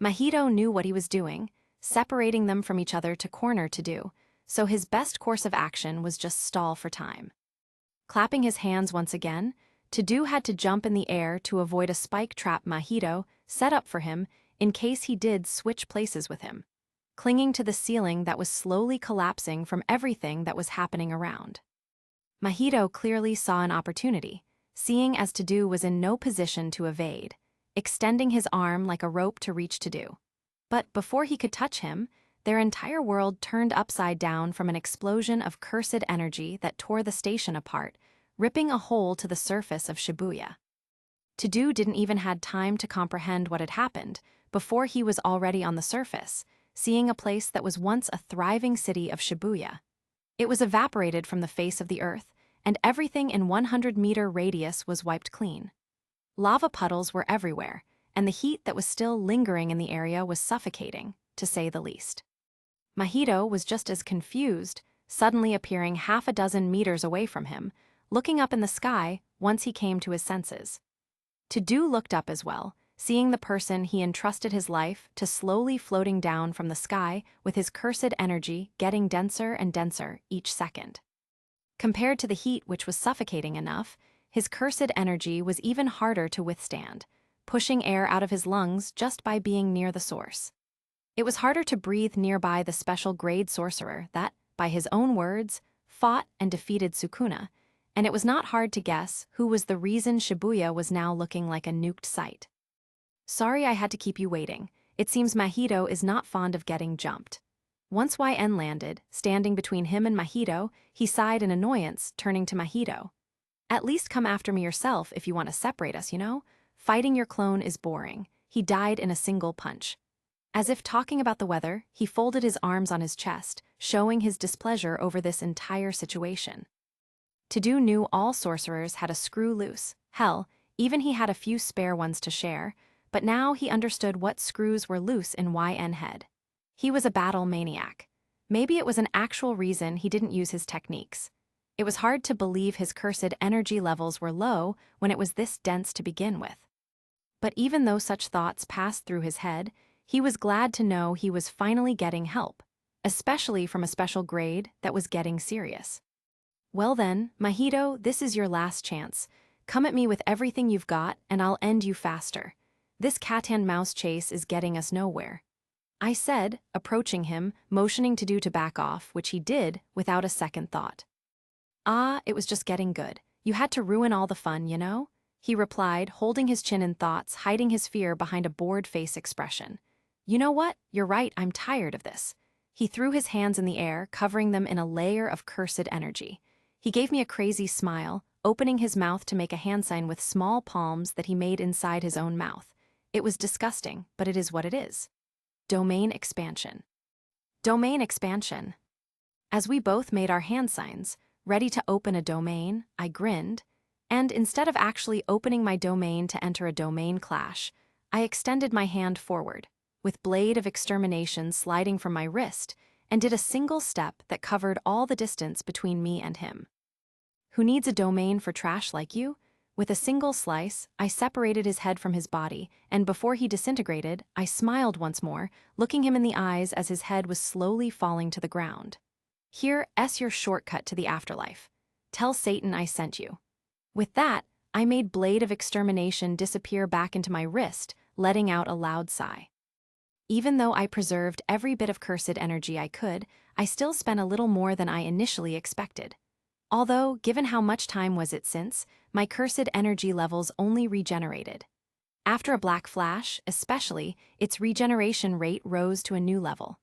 Mahito knew what he was doing, separating them from each other to corner Tgthegood, so his best course of action was just stall for time. Clapping his hands once again, Tgthegood had to jump in the air to avoid a spike trap Mahito set up for him in case he did switch places with him, clinging to the ceiling that was slowly collapsing from everything that was happening around. Mahito clearly saw an opportunity, seeing as Tgthegood was in no position to evade, extending his arm like a rope to reach Tgthegood. But before he could touch him, their entire world turned upside down from an explosion of cursed energy that tore the station apart, ripping a hole to the surface of Shibuya. Tgthegood didn't even have time to comprehend what had happened before he was already on the surface, seeing a place that was once a thriving city of Shibuya. It was evaporated from the face of the earth, and everything in 100-meter radius was wiped clean. Lava puddles were everywhere, and the heat that was still lingering in the area was suffocating, to say the least. Mahito was just as confused, suddenly appearing half a dozen meters away from him, looking up in the sky once he came to his senses. Tgthegood looked up as well, seeing the person he entrusted his life to slowly floating down from the sky with his cursed energy getting denser and denser each second. Compared to the heat which was suffocating enough, his cursed energy was even harder to withstand, pushing air out of his lungs just by being near the source. It was harder to breathe nearby the special grade sorcerer that, by his own words, fought and defeated Sukuna, and it was not hard to guess who was the reason Shibuya was now looking like a nuked site. "Sorry I had to keep you waiting. It seems Mahito is not fond of getting jumped." Once YN landed, standing between him and Mahito, he sighed in annoyance, turning to Mahito. "At least come after me yourself if you want to separate us, you know? Fighting your clone is boring." He died in a single punch. As if talking about the weather, he folded his arms on his chest, showing his displeasure over this entire situation. Tgthegood knew all sorcerers had a screw loose. Hell, even he had a few spare ones to share, but now he understood what screws were loose in YN head. He was a battle maniac. Maybe it was an actual reason he didn't use his techniques. It was hard to believe his cursed energy levels were low when it was this dense to begin with. But even though such thoughts passed through his head, he was glad to know he was finally getting help, especially from a special grade that was getting serious. "Well then, Mahito, this is your last chance. Come at me with everything you've got and I'll end you faster. This cat-and-mouse chase is getting us nowhere," I said, approaching him, motioning Tgthegood to back off, which he did without a second thought. "Ah, it was just getting good. You had to ruin all the fun, you know?" he replied, holding his chin in thoughts, hiding his fear behind a bored face expression. "You know what? You're right, I'm tired of this." He threw his hands in the air, covering them in a layer of cursed energy. He gave me a crazy smile, opening his mouth to make a hand sign with small palms that he made inside his own mouth. It was disgusting, but it is what it is. Domain expansion. Domain expansion. As we both made our hand signs, ready to open a domain, I grinned, and instead of actually opening my domain to enter a domain clash, I extended my hand forward, with blade of extermination sliding from my wrist, and did a single step that covered all the distance between me and him. Who needs a domain for trash like you? With a single slice, I separated his head from his body, and before he disintegrated, I smiled once more, looking him in the eyes as his head was slowly falling to the ground. Here's your shortcut to the afterlife. Tell Satan I sent you. With that, I made blade of extermination disappear back into my wrist, letting out a loud sigh. Even though I preserved every bit of cursed energy I could, I still spent a little more than I initially expected. Although, given how much time was it since, my cursed energy levels only regenerated. After a black flash, especially, its regeneration rate rose to a new level.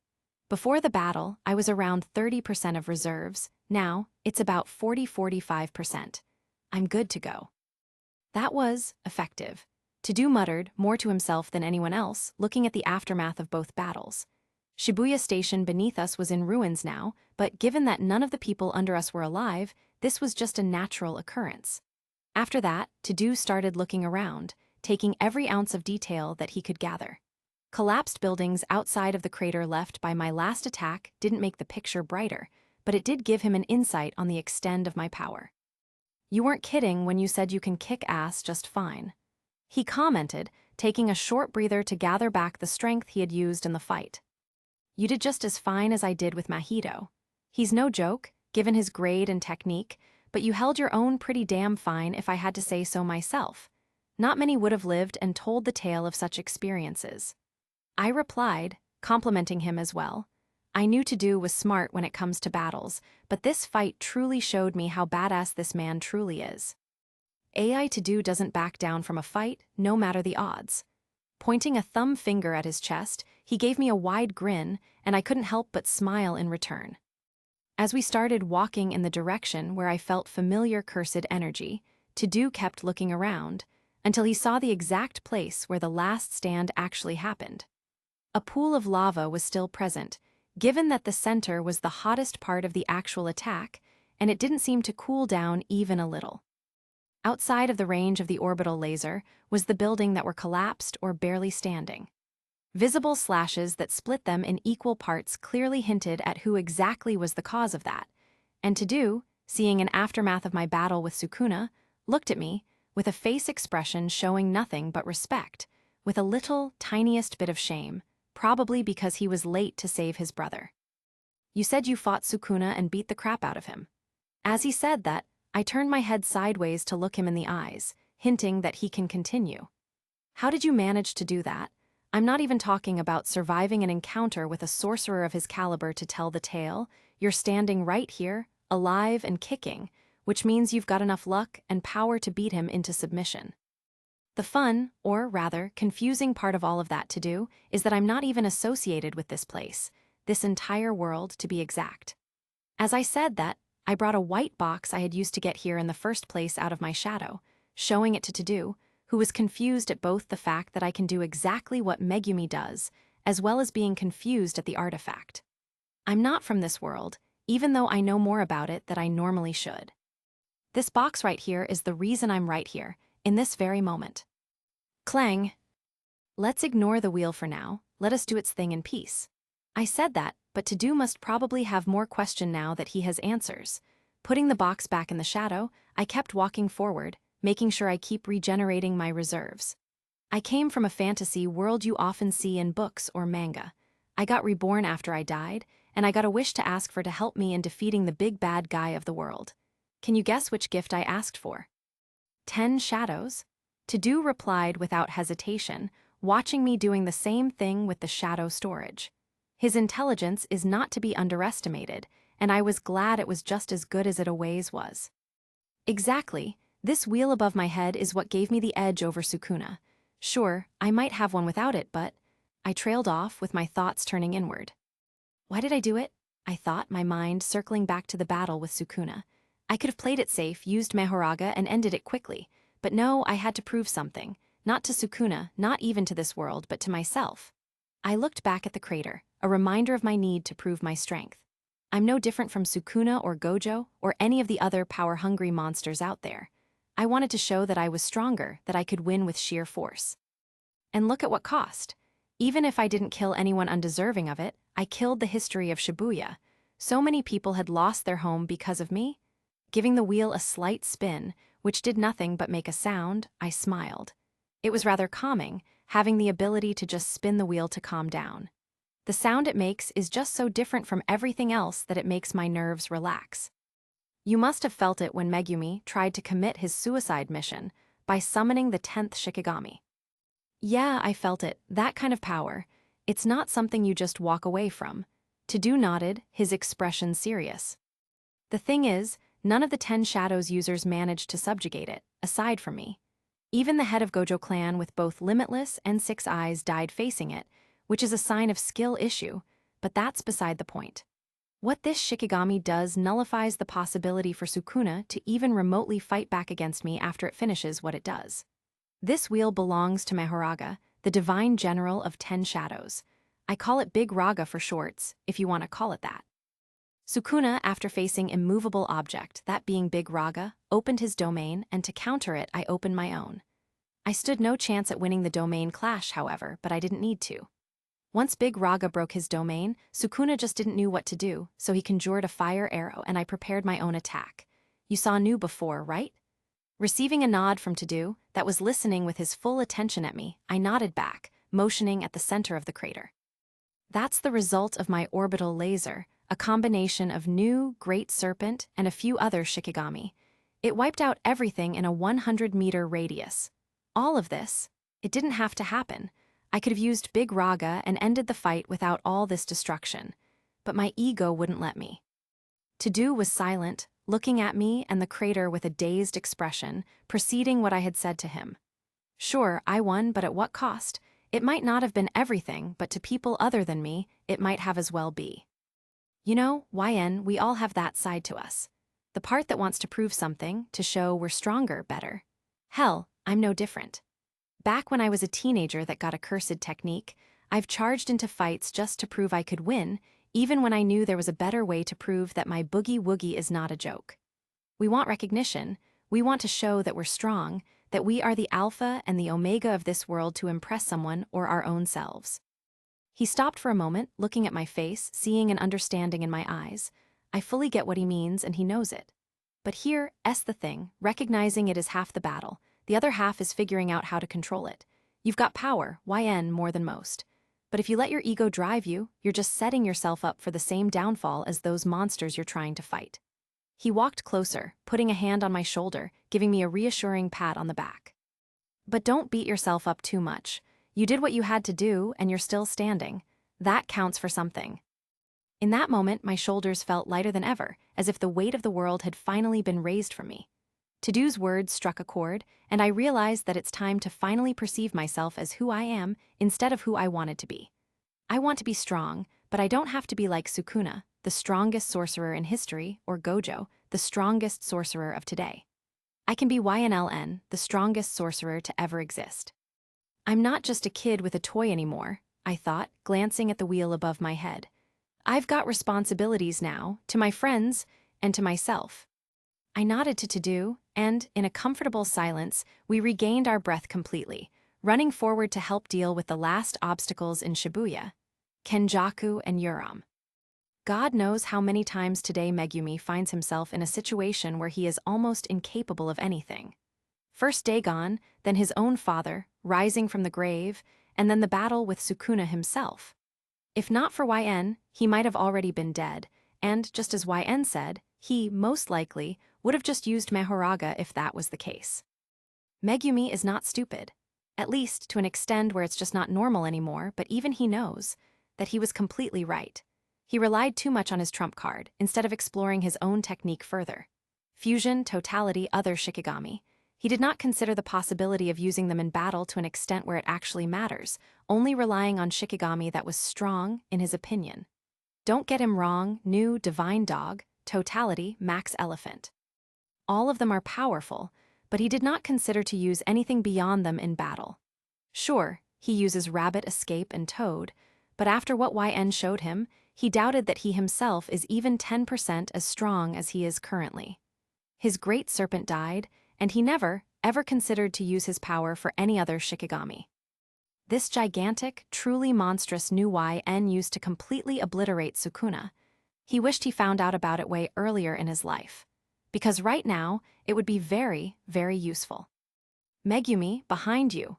Before the battle, I was around 30% of reserves. Now, it's about 40–45%. I'm good to go. That was effective. Tgthegood muttered, more to himself than anyone else, looking at the aftermath of both battles. Shibuya Station beneath us was in ruins now, but given that none of the people under us were alive, this was just a natural occurrence. After that, Tgthegood started looking around, taking every ounce of detail that he could gather. Collapsed buildings outside of the crater left by my last attack didn't make the picture brighter, but it did give him an insight on the extent of my power. You weren't kidding when you said you can kick ass just fine. He commented, taking a short breather to gather back the strength he had used in the fight. You did just as fine as I did with Mahito. He's no joke, given his grade and technique, but you held your own pretty damn fine if I had to say so myself. Not many would have lived and told the tale of such experiences. I replied, complimenting him as well. I knew Tgthegood was smart when it comes to battles, but this fight truly showed me how badass this man truly is. AI Tgthegood doesn't back down from a fight, no matter the odds. Pointing a thumb finger at his chest, he gave me a wide grin, and I couldn't help but smile in return. As we started walking in the direction where I felt familiar cursed energy, Tgthegood kept looking around, until he saw the exact place where the last stand actually happened. A pool of lava was still present, given that the center was the hottest part of the actual attack, and it didn't seem to cool down even a little. Outside of the range of the orbital laser was the building that were collapsed or barely standing. Visible slashes that split them in equal parts clearly hinted at who exactly was the cause of that, and Tgthegood, seeing an aftermath of my battle with Sukuna, looked at me, with a face expression showing nothing but respect, with a little, tiniest bit of shame, probably because he was late to save his brother. You said you fought Sukuna and beat the crap out of him. As he said that, I turned my head sideways to look him in the eyes, hinting that he can continue. How did you manage to do that? I'm not even talking about surviving an encounter with a sorcerer of his caliber to tell the tale. You're standing right here, alive and kicking, which means you've got enough luck and power to beat him into submission. The fun, or rather, confusing part of all of that Tgthegood is that I'm not even associated with this place, this entire world to be exact. As I said that, I brought a white box I had used to get here in the first place out of my shadow, showing it to Tgthegood, who was confused at both the fact that I can do exactly what Megumi does, as well as being confused at the artifact. I'm not from this world, even though I know more about it than I normally should. This box right here is the reason I'm right here, in this very moment. Clang. Let's ignore the wheel for now, let us do its thing in peace. I said that, but Tgthegood must probably have more question now that he has answers. Putting the box back in the shadow, I kept walking forward, making sure I keep regenerating my reserves. I came from a fantasy world you often see in books or manga. I got reborn after I died, and I got a wish to ask for to help me in defeating the big bad guy of the world. Can you guess which gift I asked for? 10 shadows? Tgthegood replied without hesitation, watching me doing the same thing with the shadow storage. His intelligence is not to be underestimated, and I was glad it was just as good as it always was. Exactly, this wheel above my head is what gave me the edge over Sukuna. Sure, I might have one without it, but... I trailed off with my thoughts turning inward. Why did I do it? I thought, my mind circling back to the battle with Sukuna. I could have played it safe, used Mahoraga, and ended it quickly. But no, I had to prove something. Not to Sukuna, not even to this world, but to myself. I looked back at the crater, a reminder of my need to prove my strength. I'm no different from Sukuna or Gojo or any of the other power-hungry monsters out there. I wanted to show that I was stronger, that I could win with sheer force. And look at what cost. Even if I didn't kill anyone undeserving of it, I killed the history of Shibuya. So many people had lost their home because of me. Giving the wheel a slight spin, which did nothing but make a sound, I smiled. It was rather calming, having the ability to just spin the wheel to calm down. The sound it makes is just so different from everything else that it makes my nerves relax. You must have felt it when Megumi tried to commit his suicide mission by summoning the 10th Shikigami. Yeah, I felt it, that kind of power. It's not something you just walk away from. Tgthegood nodded, his expression serious. The thing is, none of the 10 Shadows users managed to subjugate it, aside from me. Even the head of Gojo clan with both Limitless and 6 Eyes died facing it, which is a sign of skill issue, but that's beside the point. What this Shikigami does nullifies the possibility for Sukuna to even remotely fight back against me after it finishes what it does. This wheel belongs to Mahoraga, the divine general of 10 Shadows. I call it Big Raga for shorts, if you want to call it that. Sukuna, after facing immovable object, that being Big Raga, opened his domain, and to counter it, I opened my own. I stood no chance at winning the domain clash, however, but I didn't need to. Once Big Raga broke his domain, Sukuna just didn't know what to do, so he conjured a fire arrow and I prepared my own attack. You saw New before, right? Receiving a nod from Tgthegood, that was listening with his full attention at me, I nodded back, motioning at the center of the crater. That's the result of my orbital laser, a combination of New, Great Serpent, and a few other Shikigami. It wiped out everything in a 100-meter radius. All of this, it didn't have to happen. I could have used Big Raga and ended the fight without all this destruction. But my ego wouldn't let me. Tgthegood was silent, looking at me and the crater with a dazed expression, preceding what I had said to him. Sure, I won, but at what cost? It might not have been everything, but to people other than me, it might have as well be. You know, YN, we all have that side to us. The part that wants to prove something, to show we're stronger, better. Hell, I'm no different. Back when I was a teenager that got a cursed technique, I've charged into fights just to prove I could win, even when I knew there was a better way to prove that my boogie-woogie is not a joke. We want recognition, we want to show that we're strong, that we are the alpha and the omega of this world to impress someone or our own selves. He stopped for a moment, looking at my face, seeing an understanding in my eyes. I fully get what he means and he knows it. But here's the thing, recognizing it is half the battle. The other half is figuring out how to control it. You've got power, YN, more than most. But if you let your ego drive you, you're just setting yourself up for the same downfall as those monsters you're trying to fight. He walked closer, putting a hand on my shoulder, giving me a reassuring pat on the back. But don't beat yourself up too much. You did what you had to do, and you're still standing. That counts for something. In that moment, my shoulders felt lighter than ever, as if the weight of the world had finally been raised from me. Tgthegoods words struck a chord, and I realized that it's time to finally perceive myself as who I am instead of who I wanted to be. I want to be strong, but I don't have to be like Sukuna, the strongest sorcerer in history, or Gojo, the strongest sorcerer of today. I can be YNLN, the strongest sorcerer to ever exist. I'm not just a kid with a toy anymore, I thought, glancing at the wheel above my head. I've got responsibilities now, to my friends, and to myself. I nodded to Tgthegood, and, in a comfortable silence, we regained our breath completely, running forward to help deal with the last obstacles in Shibuya, Kenjaku and Uram. God knows how many times today Megumi finds himself in a situation where he is almost incapable of anything. First Dagon, then his own father, rising from the grave, and then the battle with Sukuna himself. If not for YN, he might have already been dead, and, just as YN said, he, most likely, would have just used Mahoraga if that was the case. Megumi is not stupid. At least to an extent where it's just not normal anymore, but even he knows that he was completely right. He relied too much on his trump card, instead of exploring his own technique further. Fusion, totality, other Shikigami. He did not consider the possibility of using them in battle to an extent where it actually matters, only relying on Shikigami that was strong, in his opinion. Don't get him wrong, new, divine dog, totality, max elephant. All of them are powerful, but he did not consider to use anything beyond them in battle. Sure, he uses Rabbit Escape and Toad, but after what YN showed him, he doubted that he himself is even 10% as strong as he is currently. His great serpent died, and he never, ever considered to use his power for any other Shikigami. This gigantic, truly monstrous new YN used to completely obliterate Sukuna. He wished he found out about it way earlier in his life. Because right now, it would be very, very useful. Megumi, behind you.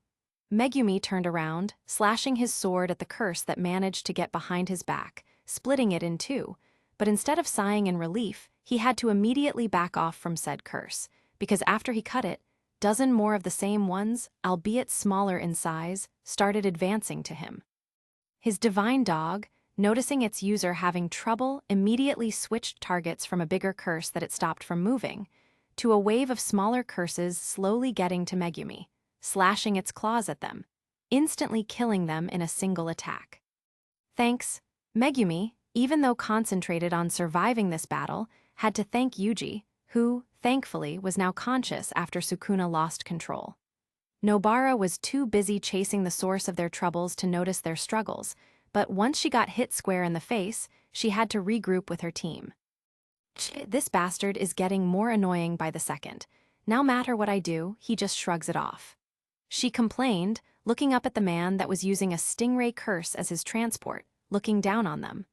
Megumi turned around, slashing his sword at the curse that managed to get behind his back, splitting it in two, but instead of sighing in relief, he had to immediately back off from said curse, because after he cut it, dozen more of the same ones, albeit smaller in size, started advancing to him. His divine dog, noticing its user having trouble, immediately switched targets from a bigger curse that it stopped from moving, to a wave of smaller curses slowly getting to Megumi, slashing its claws at them, instantly killing them in a single attack. Thanks, Megumi, even though concentrated on surviving this battle, had to thank Yuji, who, thankfully, was now conscious after Sukuna lost control. Nobara was too busy chasing the source of their troubles to notice their struggles, but once she got hit square in the face, she had to regroup with her team. This bastard is getting more annoying by the second. No matter what I do, he just shrugs it off. She complained, looking up at the man that was using a stingray curse as his transport, looking down on them.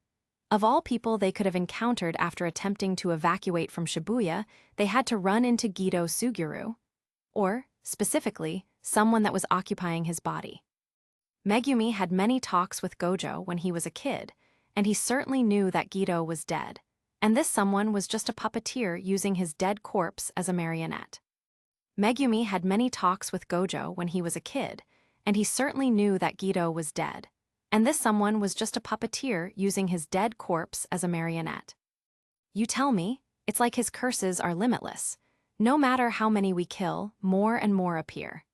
Of all people they could have encountered after attempting to evacuate from Shibuya, they had to run into Gido Suguru. Or, specifically, someone that was occupying his body. Megumi had many talks with Gojo when he was a kid, and he certainly knew that Gido was dead, and this someone was just a puppeteer using his dead corpse as a marionette. Megumi had many talks with Gojo when he was a kid, and he certainly knew that Gido was dead, and this someone was just a puppeteer using his dead corpse as a marionette. You tell me, it's like his curses are limitless. No matter how many we kill, more and more appear.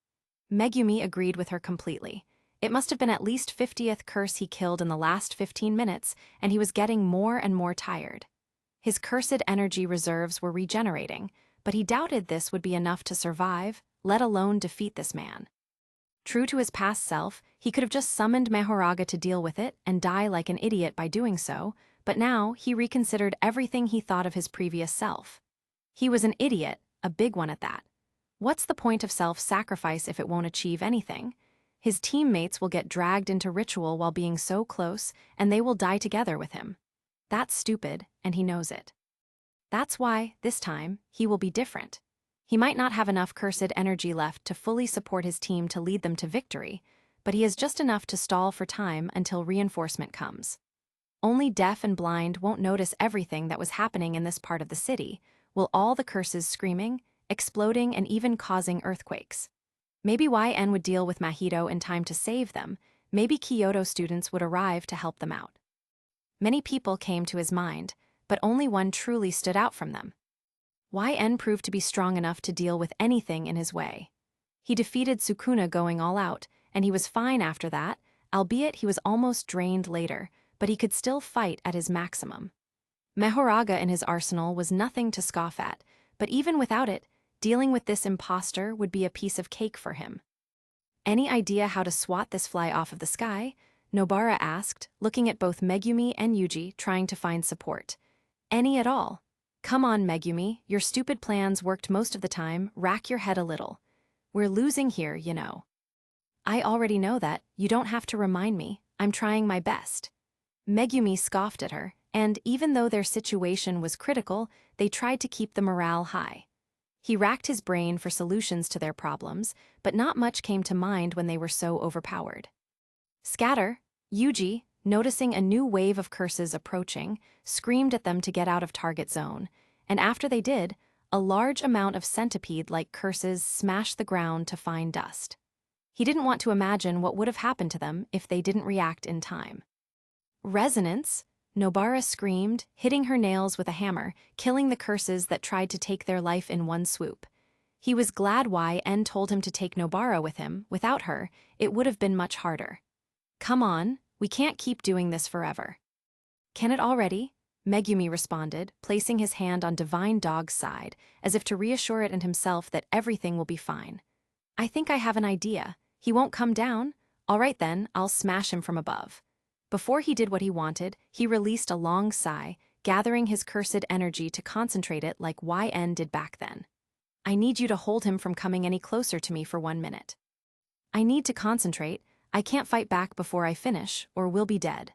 Megumi agreed with her completely. It must have been at least 50th curse he killed in the last 15 minutes, and he was getting more and more tired. His cursed energy reserves were regenerating, but he doubted this would be enough to survive, let alone defeat this man. True to his past self, he could have just summoned Mahoraga to deal with it and die like an idiot by doing so, but now he reconsidered everything he thought of his previous self. He was an idiot, a big one at that. What's the point of self-sacrifice if it won't achieve anything? His teammates will get dragged into ritual while being so close, and they will die together with him. That's stupid, and he knows it. That's why, this time, he will be different. He might not have enough cursed energy left to fully support his team to lead them to victory, but he has just enough to stall for time until reinforcement comes. Only deaf and blind won't notice everything that was happening in this part of the city, will all the curses screaming, exploding, and even causing earthquakes. Maybe YN would deal with Mahito in time to save them, maybe Kyoto students would arrive to help them out. Many people came to his mind, but only one truly stood out from them. YN proved to be strong enough to deal with anything in his way. He defeated Sukuna going all out, and he was fine after that, albeit he was almost drained later, but he could still fight at his maximum. Mahoraga in his arsenal was nothing to scoff at, but even without it, dealing with this imposter would be a piece of cake for him. Any idea how to swat this fly off of the sky? Nobara asked, looking at both Megumi and Yuji, trying to find support. Any at all? Come on, Megumi, your stupid plans worked most of the time, rack your head a little. We're losing here, you know. I already know that, you don't have to remind me, I'm trying my best. Megumi scoffed at her, and even though their situation was critical, they tried to keep the morale high. He racked his brain for solutions to their problems, but not much came to mind when they were so overpowered. Scatter, Yuji, noticing a new wave of curses approaching, screamed at them to get out of target zone, and after they did, a large amount of centipede-like curses smashed the ground to fine dust. He didn't want to imagine what would have happened to them if they didn't react in time. Resonance, Nobara screamed, hitting her nails with a hammer, killing the curses that tried to take their life in one swoop. He was glad YN told him to take Nobara with him. Without her, it would have been much harder. Come on, we can't keep doing this forever. Can it already? Megumi responded, placing his hand on Divine Dog's side, as if to reassure it and himself that everything will be fine. I think I have an idea. He won't come down? All right then, I'll smash him from above. Before he did what he wanted, he released a long sigh, gathering his cursed energy to concentrate it like YN did back then. I need you to hold him from coming any closer to me for 1 minute. I need to concentrate. I can't fight back before I finish, or we'll be dead.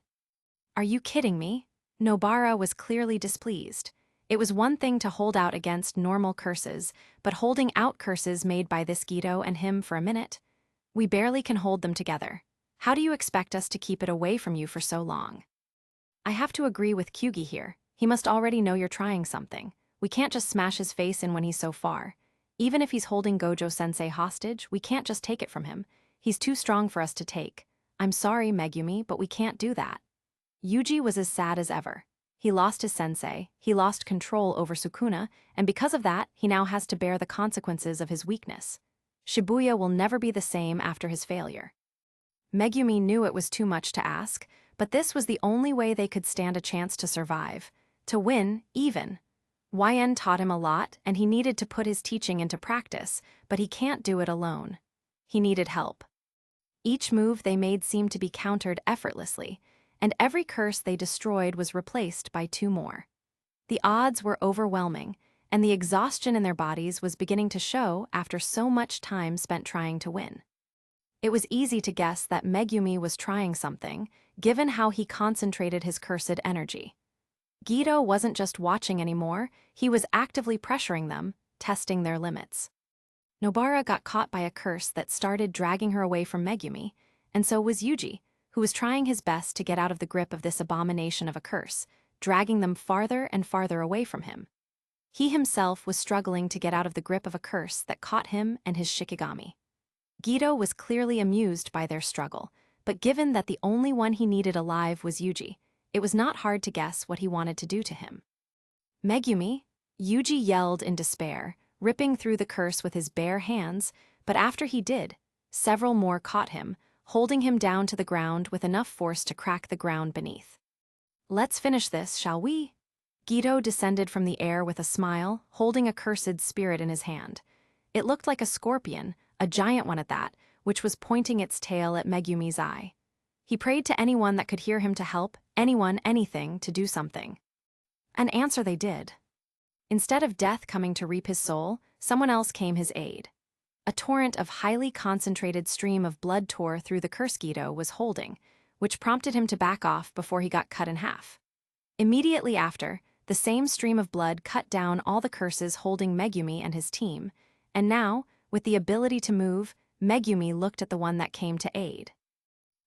Are you kidding me? Nobara was clearly displeased. It was one thing to hold out against normal curses, but holding out curses made by this Guido and him for a minute? We barely can hold them together. How do you expect us to keep it away from you for so long? I have to agree with Kyugi here. He must already know you're trying something. We can't just smash his face in when he's so far. Even if he's holding Gojo-sensei hostage, we can't just take it from him. He's too strong for us to take. I'm sorry, Megumi, but we can't do that. Yuji was as sad as ever. He lost his sensei, he lost control over Sukuna, and because of that, he now has to bear the consequences of his weakness. Shibuya will never be the same after his failure. Megumi knew it was too much to ask, but this was the only way they could stand a chance to survive. To win, even. YN taught him a lot, and he needed to put his teaching into practice, but he can't do it alone. He needed help. Each move they made seemed to be countered effortlessly, and every curse they destroyed was replaced by 2 more. The odds were overwhelming, and the exhaustion in their bodies was beginning to show after so much time spent trying to win. It was easy to guess that Megumi was trying something, given how he concentrated his cursed energy. Guido wasn't just watching anymore, he was actively pressuring them, testing their limits. Nobara got caught by a curse that started dragging her away from Megumi, and so was Yuji, who was trying his best to get out of the grip of this abomination of a curse, dragging them farther and farther away from him. He himself was struggling to get out of the grip of a curse that caught him and his Shikigami. Guido was clearly amused by their struggle, but given that the only one he needed alive was Yuji, it was not hard to guess what he wanted to do to him. Megumi? Yuji yelled in despair, ripping through the curse with his bare hands, but after he did, several more caught him, holding him down to the ground with enough force to crack the ground beneath. Let's finish this, shall we? Guido descended from the air with a smile, holding a cursed spirit in his hand. It looked like a scorpion, a giant one at that, which was pointing its tail at Megumi's eye. He prayed to anyone that could hear him to help, anyone, anything, to do something. An answer they did. Instead of death coming to reap his soul, someone else came his aid. A torrent of highly concentrated stream of blood tore through the curse Guido was holding, which prompted him to back off before he got cut in half. Immediately after, the same stream of blood cut down all the curses holding Megumi and his team, and now, with the ability to move, Megumi looked at the one that came to aid.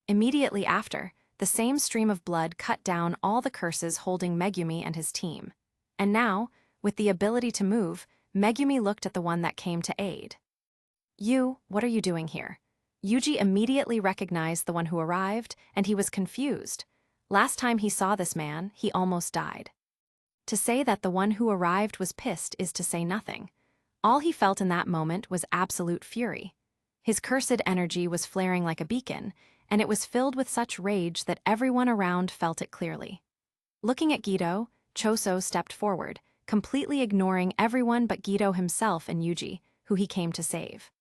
Immediately after, the same stream of blood cut down all the curses holding Megumi and his team, and now, with the ability to move, Megumi looked at the one that came to aid. What are you doing here? Yuji immediately recognized the one who arrived, and he was confused. Last time he saw this man, he almost died. To say that the one who arrived was pissed is to say nothing. All he felt in that moment was absolute fury. His cursed energy was flaring like a beacon, and it was filled with such rage that everyone around felt it clearly. Looking at Guido, Choso stepped forward, completely ignoring everyone but Guido himself and Yuji, who he came to save.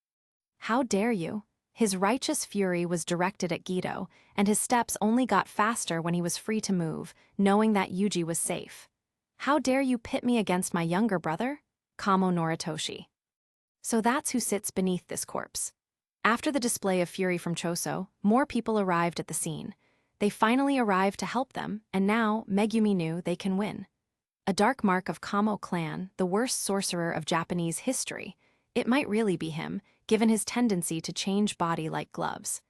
How dare you? His righteous fury was directed at Guido, and his steps only got faster when he was free to move, knowing that Yuji was safe. How dare you pit me against my younger brother? Kamo Noritoshi. So that's who sits beneath this corpse. After the display of fury from Choso, more people arrived at the scene. They finally arrived to help them, and now Megumi knew they can win. A dark mark of Kamo clan, the worst sorcerer of Japanese history. It might really be him, given his tendency to change body like gloves.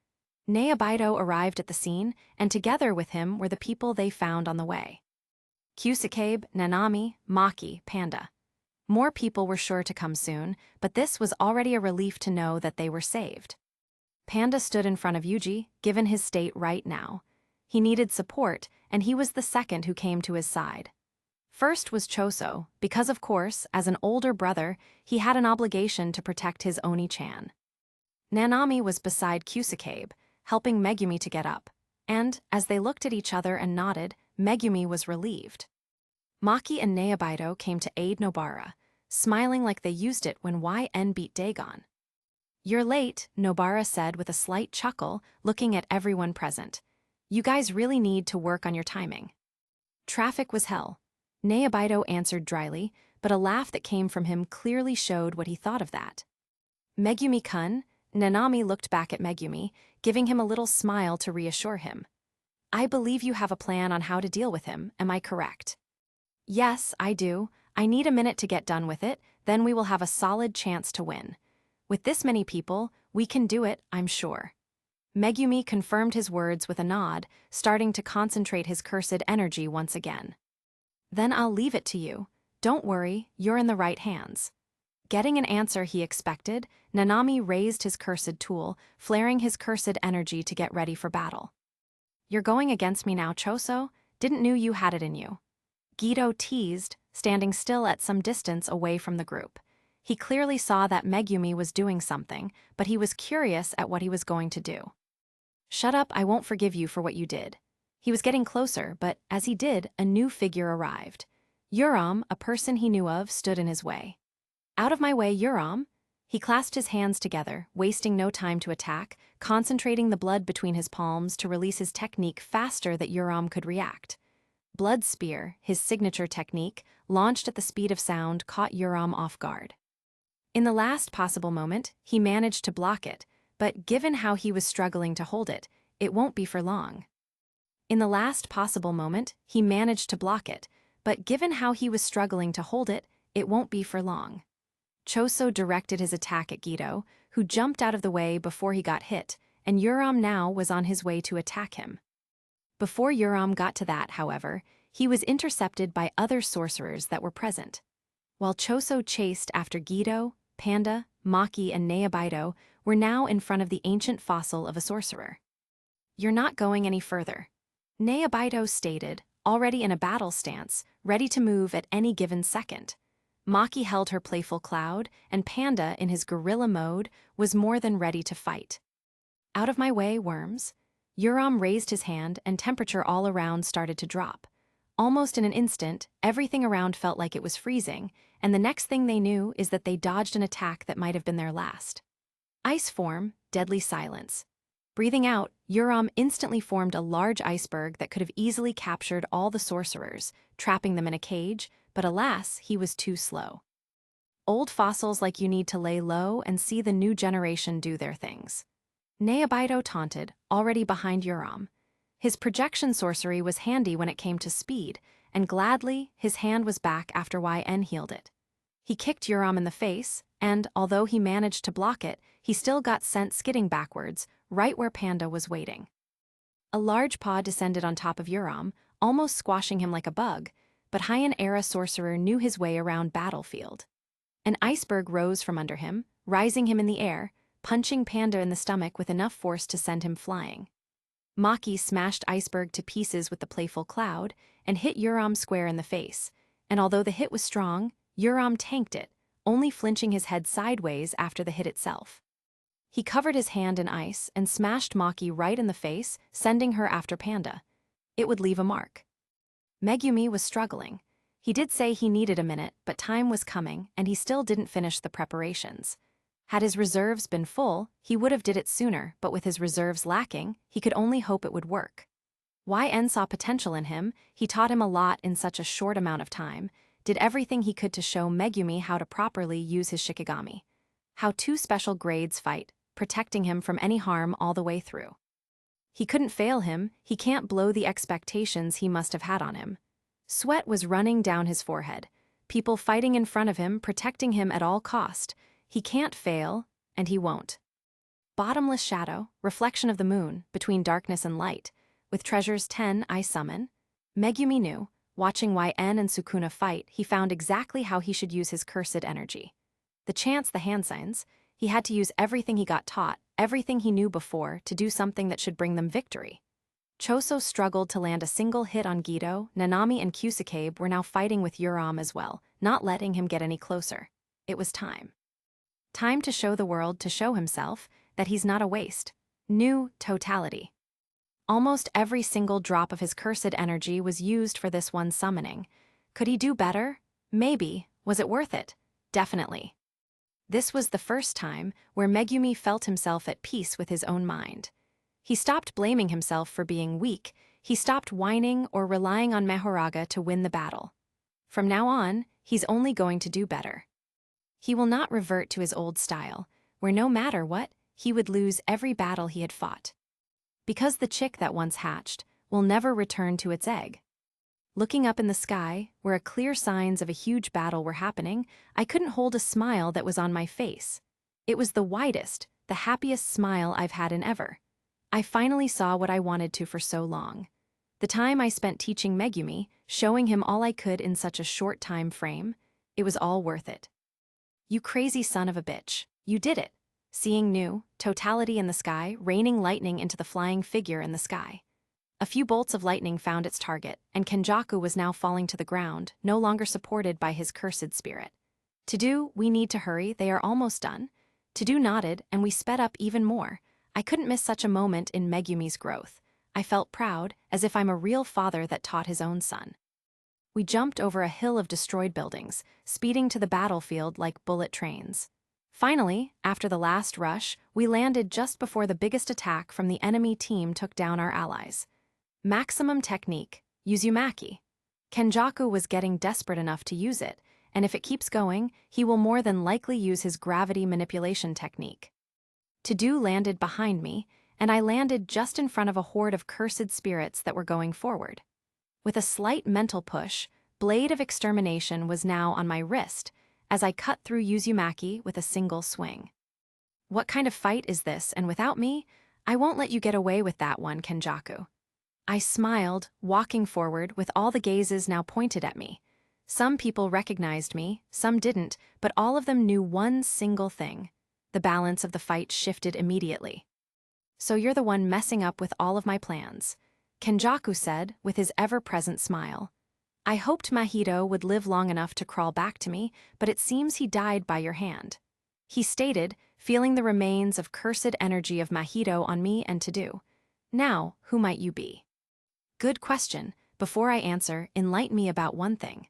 Neobaido arrived at the scene, and together with him were the people they found on the way. Kusakabe, Nanami, Maki, Panda. More people were sure to come soon, but this was already a relief to know that they were saved. Panda stood in front of Yuji, given his state right now. He needed support, and he was the second who came to his side. First was Choso, because of course, as an older brother, he had an obligation to protect his Oni-chan. Nanami was beside Kusakabe, helping Megumi to get up, and, as they looked at each other and nodded, Megumi was relieved. Maki and Neobito came to aid Nobara, smiling like they used it when YN beat Dagon. "You're late," Nobara said with a slight chuckle, looking at everyone present. "You guys really need to work on your timing." "Traffic was hell," Neobito answered dryly, but a laugh that came from him clearly showed what he thought of that. "Megumi-kun," Nanami looked back at Megumi, giving him a little smile to reassure him. "I believe you have a plan on how to deal with him, am I correct?" "Yes, I do. I need a minute to get done with it, then we will have a solid chance to win. With this many people, we can do it, I'm sure." Megumi confirmed his words with a nod, starting to concentrate his cursed energy once again. "Then I'll leave it to you. Don't worry, you're in the right hands." Getting an answer he expected, Nanami raised his cursed tool, flaring his cursed energy to get ready for battle. "You're going against me now, Choso? Didn't know you had it in you." Guido teased, standing still at some distance away from the group. He clearly saw that Megumi was doing something, but he was curious at what he was going to do. "Shut up, I won't forgive you for what you did." He was getting closer, but as he did, a new figure arrived. Uram, a person he knew of, stood in his way. "Out of my way, Uram!" He clasped his hands together, wasting no time to attack, concentrating the blood between his palms to release his technique faster that Uram could react. Blood Spear, his signature technique, launched at the speed of sound, caught Uram off guard. In the last possible moment, he managed to block it, but given how he was struggling to hold it, it won't be for long. In the last possible moment, he managed to block it, but given how he was struggling to hold it, it won't be for long. Choso directed his attack at Guido, who jumped out of the way before he got hit, and Uram now was on his way to attack him. Before Uram got to that, however, he was intercepted by other sorcerers that were present. While Choso chased after Guido, Panda, Maki, and Neobito were now in front of the ancient fossil of a sorcerer. "You're not going any further," Neobito stated, already in a battle stance, ready to move at any given second. Maki held her playful cloud, and Panda, in his gorilla mode, was more than ready to fight. "Out of my way, worms." Uram raised his hand, and temperature all around started to drop. Almost in an instant, everything around felt like it was freezing, and the next thing they knew is that they dodged an attack that might have been their last. Ice form, deadly silence. Breathing out, Uram instantly formed a large iceberg that could have easily captured all the sorcerers, trapping them in a cage, but alas, he was too slow. Old fossils like you need to lay low and see the new generation do their things. Neobito taunted, already behind Uram. His projection sorcery was handy when it came to speed, and gladly, his hand was back after YN healed it. He kicked Uram in the face, and, although he managed to block it, he still got sent skidding backwards, right where Panda was waiting. A large paw descended on top of Uram, almost squashing him like a bug, but High-Era sorcerer knew his way around battlefield. An iceberg rose from under him, rising him in the air, punching Panda in the stomach with enough force to send him flying. Maki smashed Iceberg to pieces with the playful cloud and hit Uram square in the face, and although the hit was strong, Uram tanked it, only flinching his head sideways after the hit itself. He covered his hand in ice and smashed Maki right in the face, sending her after Panda. It would leave a mark. Megumi was struggling. He did say he needed a minute, but time was coming, and he still didn't finish the preparations. Had his reserves been full, he would have did it sooner, but with his reserves lacking, he could only hope it would work. YN saw potential in him, he taught him a lot in such a short amount of time, did everything he could to show Megumi how to properly use his Shikigami. How two special grades fight, protecting him from any harm all the way through. He couldn't fail him, he can't blow the expectations he must have had on him. Sweat was running down his forehead, people fighting in front of him, protecting him at all cost. He can't fail, and he won't. Bottomless shadow, reflection of the moon, between darkness and light. With treasures 10 I summon. Megumi knew, watching YN and Sukuna fight, he found exactly how he should use his cursed energy. The chants, the hand signs, he had to use everything he got taught, everything he knew before, to do something that should bring them victory. Choso struggled to land a single hit on Guido. Nanami and Kusakabe were now fighting with Uram as well, not letting him get any closer. It was time. Time to show the world, to show himself, that he's not a waste. New totality. Almost every single drop of his cursed energy was used for this one summoning. Could he do better? Maybe. Was it worth it? Definitely. This was the first time where Megumi felt himself at peace with his own mind. He stopped blaming himself for being weak, he stopped whining or relying on Mahoraga to win the battle. From now on, he's only going to do better. He will not revert to his old style, where no matter what, he would lose every battle he had fought. Because the chick that once hatched will never return to its egg. Looking up in the sky, where clear signs of a huge battle were happening, I couldn't hold a smile that was on my face. It was the widest, the happiest smile I've had in ever. I finally saw what I wanted to for so long. The time I spent teaching Megumi, showing him all I could in such a short time frame, it was all worth it. You crazy son of a bitch, you did it. Seeing new, totality in the sky, raining lightning into the flying figure in the sky. A few bolts of lightning found its target, and Kenjaku was now falling to the ground, no longer supported by his cursed spirit. To-do, we need to hurry, they are almost done. To-do nodded, and we sped up even more. I couldn't miss such a moment in Megumi's growth. I felt proud, as if I'm a real father that taught his own son. We jumped over a hill of destroyed buildings, speeding to the battlefield like bullet trains. Finally, after the last rush, we landed just before the biggest attack from the enemy team took down our allies. Maximum technique, Uzumaki. Kenjaku was getting desperate enough to use it, and if it keeps going, he will more than likely use his gravity manipulation technique. To-do landed behind me, and I landed just in front of a horde of cursed spirits that were going forward. With a slight mental push, Blade of Extermination was now on my wrist, as I cut through Uzumaki with a single swing. What kind of fight is this, and without me? I won't let you get away with that one, Kenjaku. I smiled, walking forward with all the gazes now pointed at me. Some people recognized me, some didn't, but all of them knew one single thing. The balance of the fight shifted immediately. So you're the one messing up with all of my plans, Kenjaku said with his ever-present smile. I hoped Mahito would live long enough to crawl back to me, but it seems he died by your hand. He stated, feeling the remains of cursed energy of Mahito on me and To-do. Now, who might you be? Good question. Before I answer, enlighten me about one thing.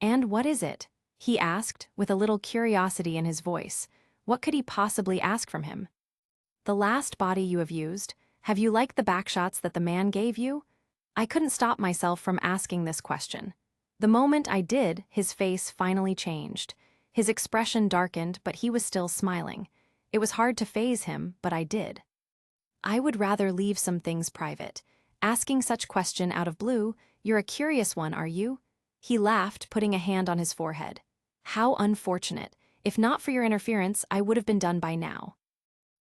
And what is it? He asked, with a little curiosity in his voice. What could he possibly ask from him? The last body you have used, have you liked the backshots that the man gave you? I couldn't stop myself from asking this question. The moment I did, his face finally changed. His expression darkened, but he was still smiling. It was hard to faze him, but I did. I would rather leave some things private. Asking such question out of blue, you're a curious one, are you? He laughed, putting a hand on his forehead. How unfortunate. If not for your interference, I would have been done by now.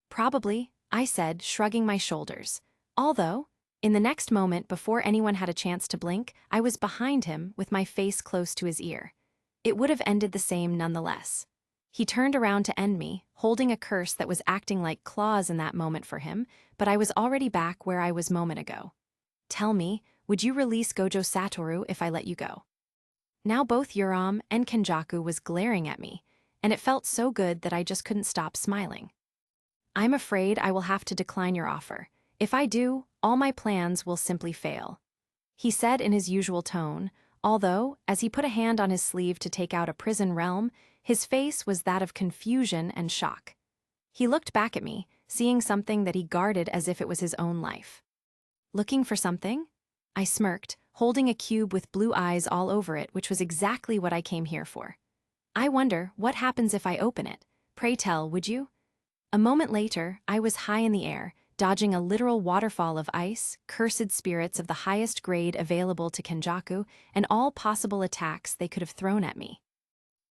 Probably, I said, shrugging my shoulders. Although, in the next moment before anyone had a chance to blink, I was behind him with my face close to his ear. It would have ended the same nonetheless. He turned around to end me, holding a curse that was acting like claws in that moment for him, but I was already back where I was moment ago. Tell me, would you release Gojo Satoru if I let you go? Now both Yuram and Kenjaku was glaring at me, and it felt so good that I just couldn't stop smiling. I'm afraid I will have to decline your offer. If I do, all my plans will simply fail. He said in his usual tone, although, as he put a hand on his sleeve to take out a prison realm, his face was that of confusion and shock. He looked back at me, seeing something that he guarded as if it was his own life. Looking for something? I smirked, holding a cube with blue eyes all over it, which was exactly what I came here for. I wonder, what happens if I open it? Pray tell, would you? A moment later, I was high in the air, dodging a literal waterfall of ice, cursed spirits of the highest grade available to Kenjaku, and all possible attacks they could have thrown at me.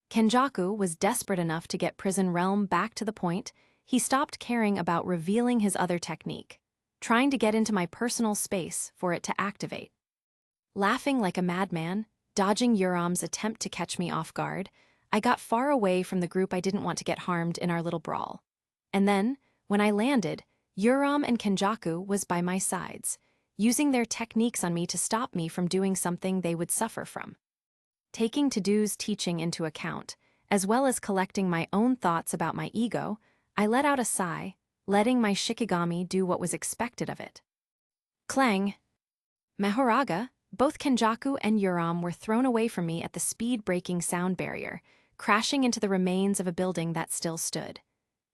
Kenjaku was desperate enough to get Prison Realm back to the point. He stopped caring about revealing his other technique, trying to get into my personal space for it to activate. Laughing like a madman, dodging Yuram's attempt to catch me off guard, I got far away from the group I didn't want to get harmed in our little brawl. And then, when I landed, Yuram and Kenjaku was by my sides, using their techniques on me to stop me from doing something they would suffer from. Taking To-do's teaching into account, as well as collecting my own thoughts about my ego, I let out a sigh, letting my Shikigami do what was expected of it. Clang! Mahoraga, Both Kenjaku and Yuram were thrown away from me at the speed-breaking sound barrier, crashing into the remains of a building that still stood.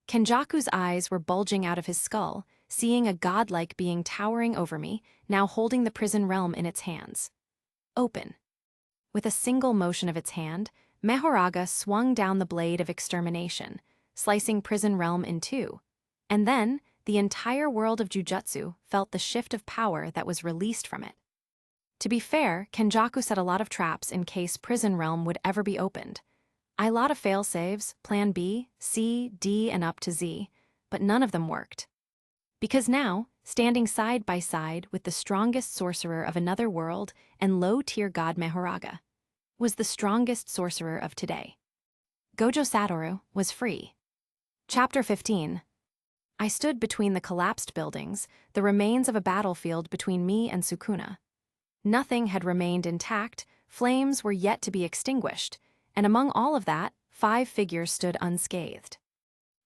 Kenjaku's eyes were bulging out of his skull, seeing a godlike being towering over me, now holding the prison realm in its hands. Open. With a single motion of its hand, Mehoraga swung down the blade of extermination, slicing prison realm in two. And then, the entire world of Jujutsu felt the shift of power that was released from it. To be fair, Kenjaku set a lot of traps in case prison realm would ever be opened. I lot of fail-saves, plan B, C, D, and up to Z, but none of them worked. Because now, standing side by side with the strongest sorcerer of another world and low-tier god Mehoraga, was the strongest sorcerer of today. Gojo Satoru was free. Chapter 15. I stood between the collapsed buildings, the remains of a battlefield between me and Sukuna. Nothing had remained intact, flames were yet to be extinguished, and among all of that, 5 figures stood unscathed.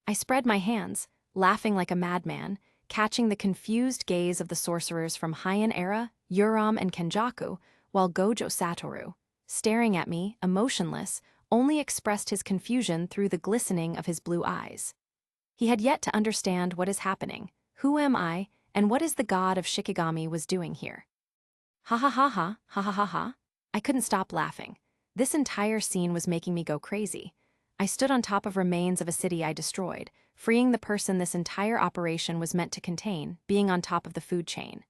I spread my hands, laughing like a madman, catching the confused gaze of the sorcerers from Heian Era, Yuram, and Kenjaku, while Gojo Satoru, staring at me, emotionless, only expressed his confusion through the glistening of his blue eyes. He had yet to understand what is happening, who am I, and what is the god of Shikigami was doing here. Ha ha ha ha, ha ha ha ha. I couldn't stop laughing. This entire scene was making me go crazy. I stood on top of remains of a city I destroyed, freeing the person this entire operation was meant to contain, being on top of the food chain.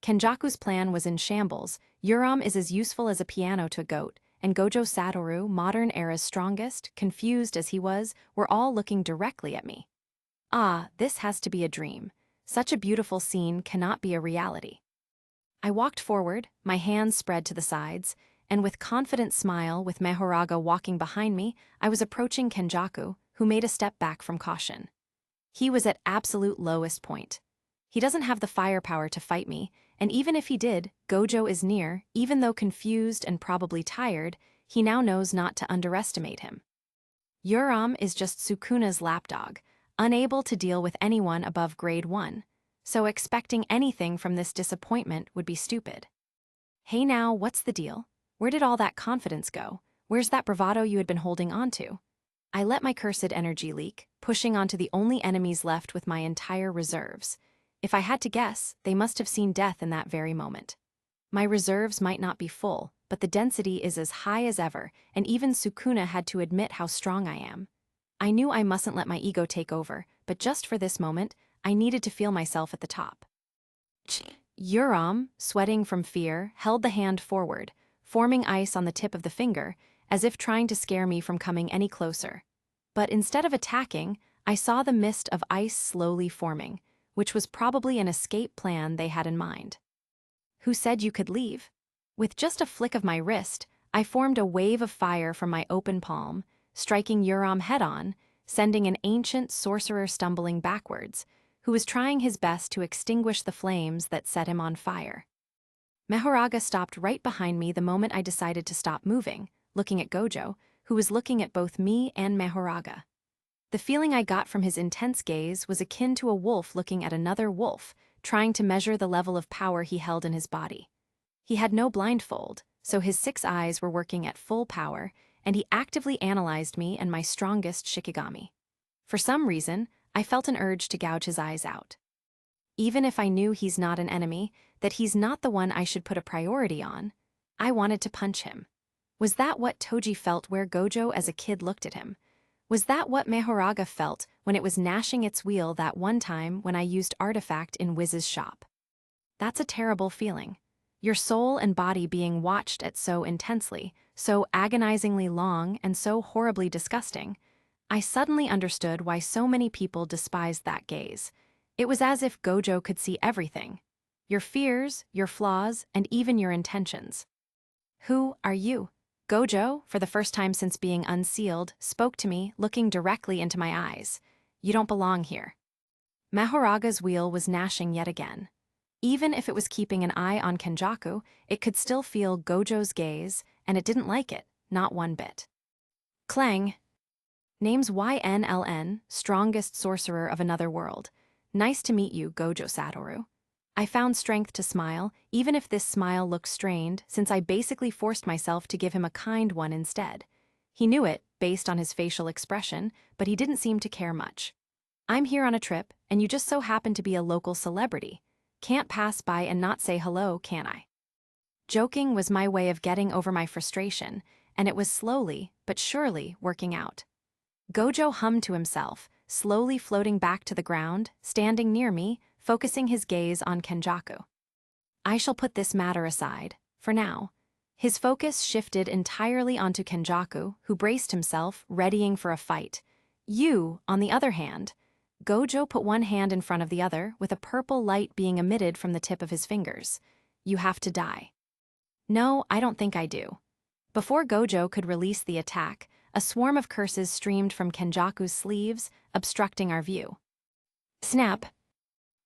Kenjaku's plan was in shambles, Yuram is as useful as a piano to a goat, and Gojo Satoru, modern era's strongest, confused as he was, were all looking directly at me. Ah, this has to be a dream. Such a beautiful scene cannot be a reality. I walked forward, my hands spread to the sides, and with confident smile, with Mehoraga walking behind me, I was approaching Kenjaku, who made a step back from caution. He was at absolute lowest point. He doesn't have the firepower to fight me, and even if he did, Gojo is near, even though confused and probably tired, he now knows not to underestimate him. Yuram is just Sukuna's lapdog, unable to deal with anyone above grade 1, so expecting anything from this disappointment would be stupid. Hey now, what's the deal? Where did all that confidence go? Where's that bravado you had been holding on to? I let my cursed energy leak, pushing onto the only enemies left with my entire reserves. If I had to guess, they must have seen death in that very moment. My reserves might not be full, but the density is as high as ever, and even Sukuna had to admit how strong I am. I knew I mustn't let my ego take over, but just for this moment, I needed to feel myself at the top. Yuram, sweating from fear, held the hand forward, forming ice on the tip of the finger, as if trying to scare me from coming any closer. But instead of attacking, I saw the mist of ice slowly forming, which was probably an escape plan they had in mind. Who said you could leave? With just a flick of my wrist, I formed a wave of fire from my open palm, striking Yuram head-on, sending an ancient sorcerer stumbling backwards, who was trying his best to extinguish the flames that set him on fire. Mehoraga stopped right behind me the moment I decided to stop moving, looking at Gojo, who was looking at both me and Mehoraga. The feeling I got from his intense gaze was akin to a wolf looking at another wolf, trying to measure the level of power he held in his body. He had no blindfold, so his 6 eyes were working at full power, and he actively analyzed me and my strongest Shikigami. For some reason, I felt an urge to gouge his eyes out. Even if I knew he's not an enemy, that he's not the one I should put a priority on, I wanted to punch him. Was that what Toji felt where Gojo as a kid looked at him? Was that what Mehoraga felt when it was gnashing its wheel that one time when I used artifact in Wiz's shop? That's a terrible feeling. Your soul and body being watched at so intensely, so agonizingly long, and so horribly disgusting. I suddenly understood why so many people despised that gaze. It was as if Gojo could see everything. Your fears, your flaws, and even your intentions. Who are you? Gojo, for the first time since being unsealed, spoke to me, looking directly into my eyes. You don't belong here. Mahoraga's wheel was gnashing yet again. Even if it was keeping an eye on Kenjaku, it could still feel Gojo's gaze, and it didn't like it, not one bit. Clang. Name's YNLN, strongest sorcerer of another world. Nice to meet you, Gojo Satoru. I found strength to smile, even if this smile looked strained, since I basically forced myself to give him a kind one instead. He knew it, based on his facial expression, but he didn't seem to care much. I'm here on a trip, and you just so happen to be a local celebrity. Can't pass by and not say hello, can I? Joking was my way of getting over my frustration, and it was slowly, but surely, working out. Gojo hummed to himself, slowly floating back to the ground, standing near me, focusing his gaze on Kenjaku. I shall put this matter aside, for now. His focus shifted entirely onto Kenjaku, who braced himself, readying for a fight. You, on the other hand. Gojo put one hand in front of the other, with a purple light being emitted from the tip of his fingers. You have to die. No, I don't think I do. Before Gojo could release the attack, a swarm of curses streamed from Kenjaku's sleeves, obstructing our view. Snap!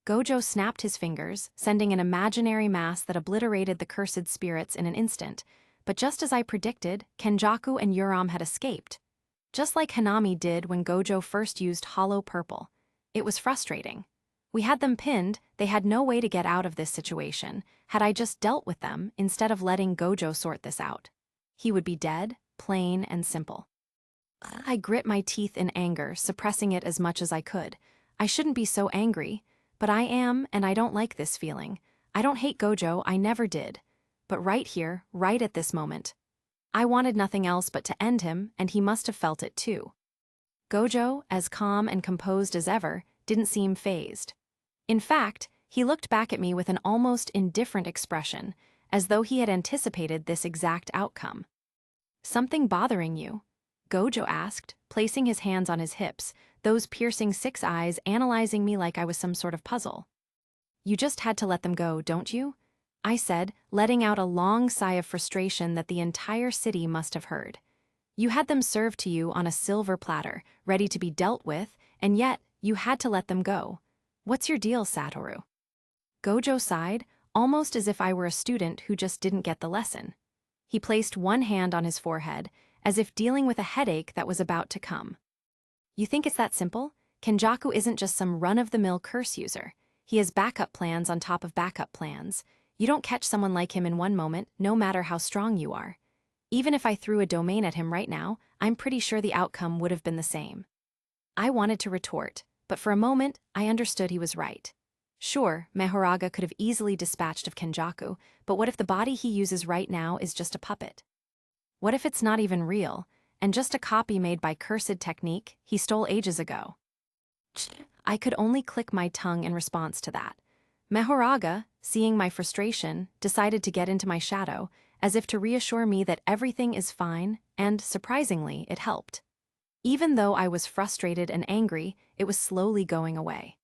Gojo snapped his fingers, sending an imaginary mass that obliterated the cursed spirits in an instant, but just as I predicted, Kenjaku and Yuram had escaped. Just like Hanami did when Gojo first used hollow purple. It was frustrating. We had them pinned, they had no way to get out of this situation, had I just dealt with them instead of letting Gojo sort this out. He would be dead, plain and simple. I grit my teeth in anger, suppressing it as much as I could. I shouldn't be so angry. But I am, and I don't like this feeling. I don't hate Gojo, I never did. But right here, right at this moment. I wanted nothing else but to end him, and he must have felt it too. Gojo, as calm and composed as ever, didn't seem fazed. In fact, he looked back at me with an almost indifferent expression, as though he had anticipated this exact outcome. Something bothering you? Gojo asked, placing his hands on his hips, those piercing 6 eyes analyzing me like I was some sort of puzzle. You just had to let them go, don't you? I said, letting out a long sigh of frustration that the entire city must have heard. You had them served to you on a silver platter, ready to be dealt with, and yet you had to let them go. What's your deal, Satoru? Gojo sighed, almost as if I were a student who just didn't get the lesson. He placed one hand on his forehead, as if dealing with a headache that was about to come. You think it's that simple? Kenjaku isn't just some run-of-the-mill curse user. He has backup plans on top of backup plans. You don't catch someone like him in one moment, no matter how strong you are. Even if I threw a domain at him right now, I'm pretty sure the outcome would have been the same. I wanted to retort, but for a moment, I understood he was right. Sure, Mahoraga could have easily dispatched of Kenjaku, but what if the body he uses right now is just a puppet? What if it's not even real, and just a copy made by cursed technique he stole ages ago? I could only click my tongue in response to that. Mahoraga, seeing my frustration, decided to get into my shadow, as if to reassure me that everything is fine, and, surprisingly, it helped. Even though I was frustrated and angry, it was slowly going away.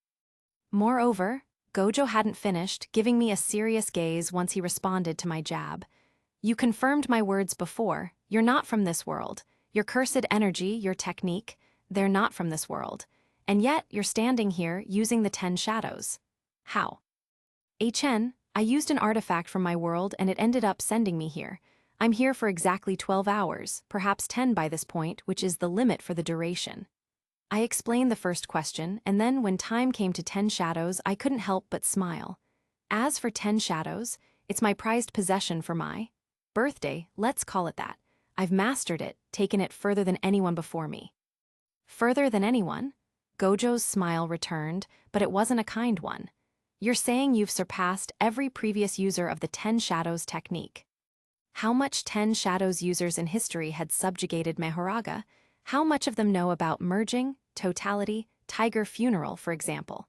Moreover, Gojo hadn't finished, giving me a serious gaze once he responded to my jab. You confirmed my words before, you're not from this world. Your cursed energy, your technique, they're not from this world. And yet, you're standing here using the 10 shadows. How? HN, I used an artifact from my world and it ended up sending me here. I'm here for exactly 12 hours, perhaps 10 by this point, which is the limit for the duration. I explained the first question, and then when time came to 10 shadows, I couldn't help but smile. As for 10 shadows, it's my prized possession for my birthday, let's call it that. I've mastered it, taken it further than anyone before me. Further than anyone? Gojo's smile returned, but it wasn't a kind one. You're saying you've surpassed every previous user of the 10 Shadows technique. How much 10 Shadows users in history had subjugated Mahoraga? How much of them know about merging, totality, tiger funeral, for example?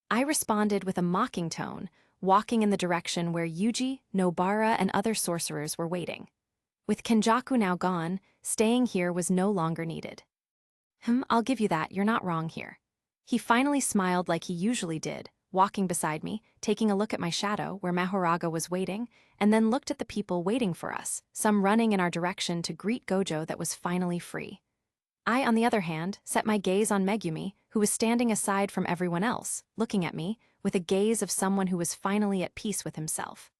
I responded with a mocking tone, walking in the direction where Yuji, Nobara, and other sorcerers were waiting. With Kenjaku now gone, staying here was no longer needed. I'll give you that, you're not wrong here. He finally smiled like he usually did, walking beside me, taking a look at my shadow where Mahoraga was waiting, and then looked at the people waiting for us, some running in our direction to greet Gojo that was finally free. I, on the other hand, set my gaze on Megumi, who was standing aside from everyone else, looking at me, with a gaze of someone who was finally at peace with himself.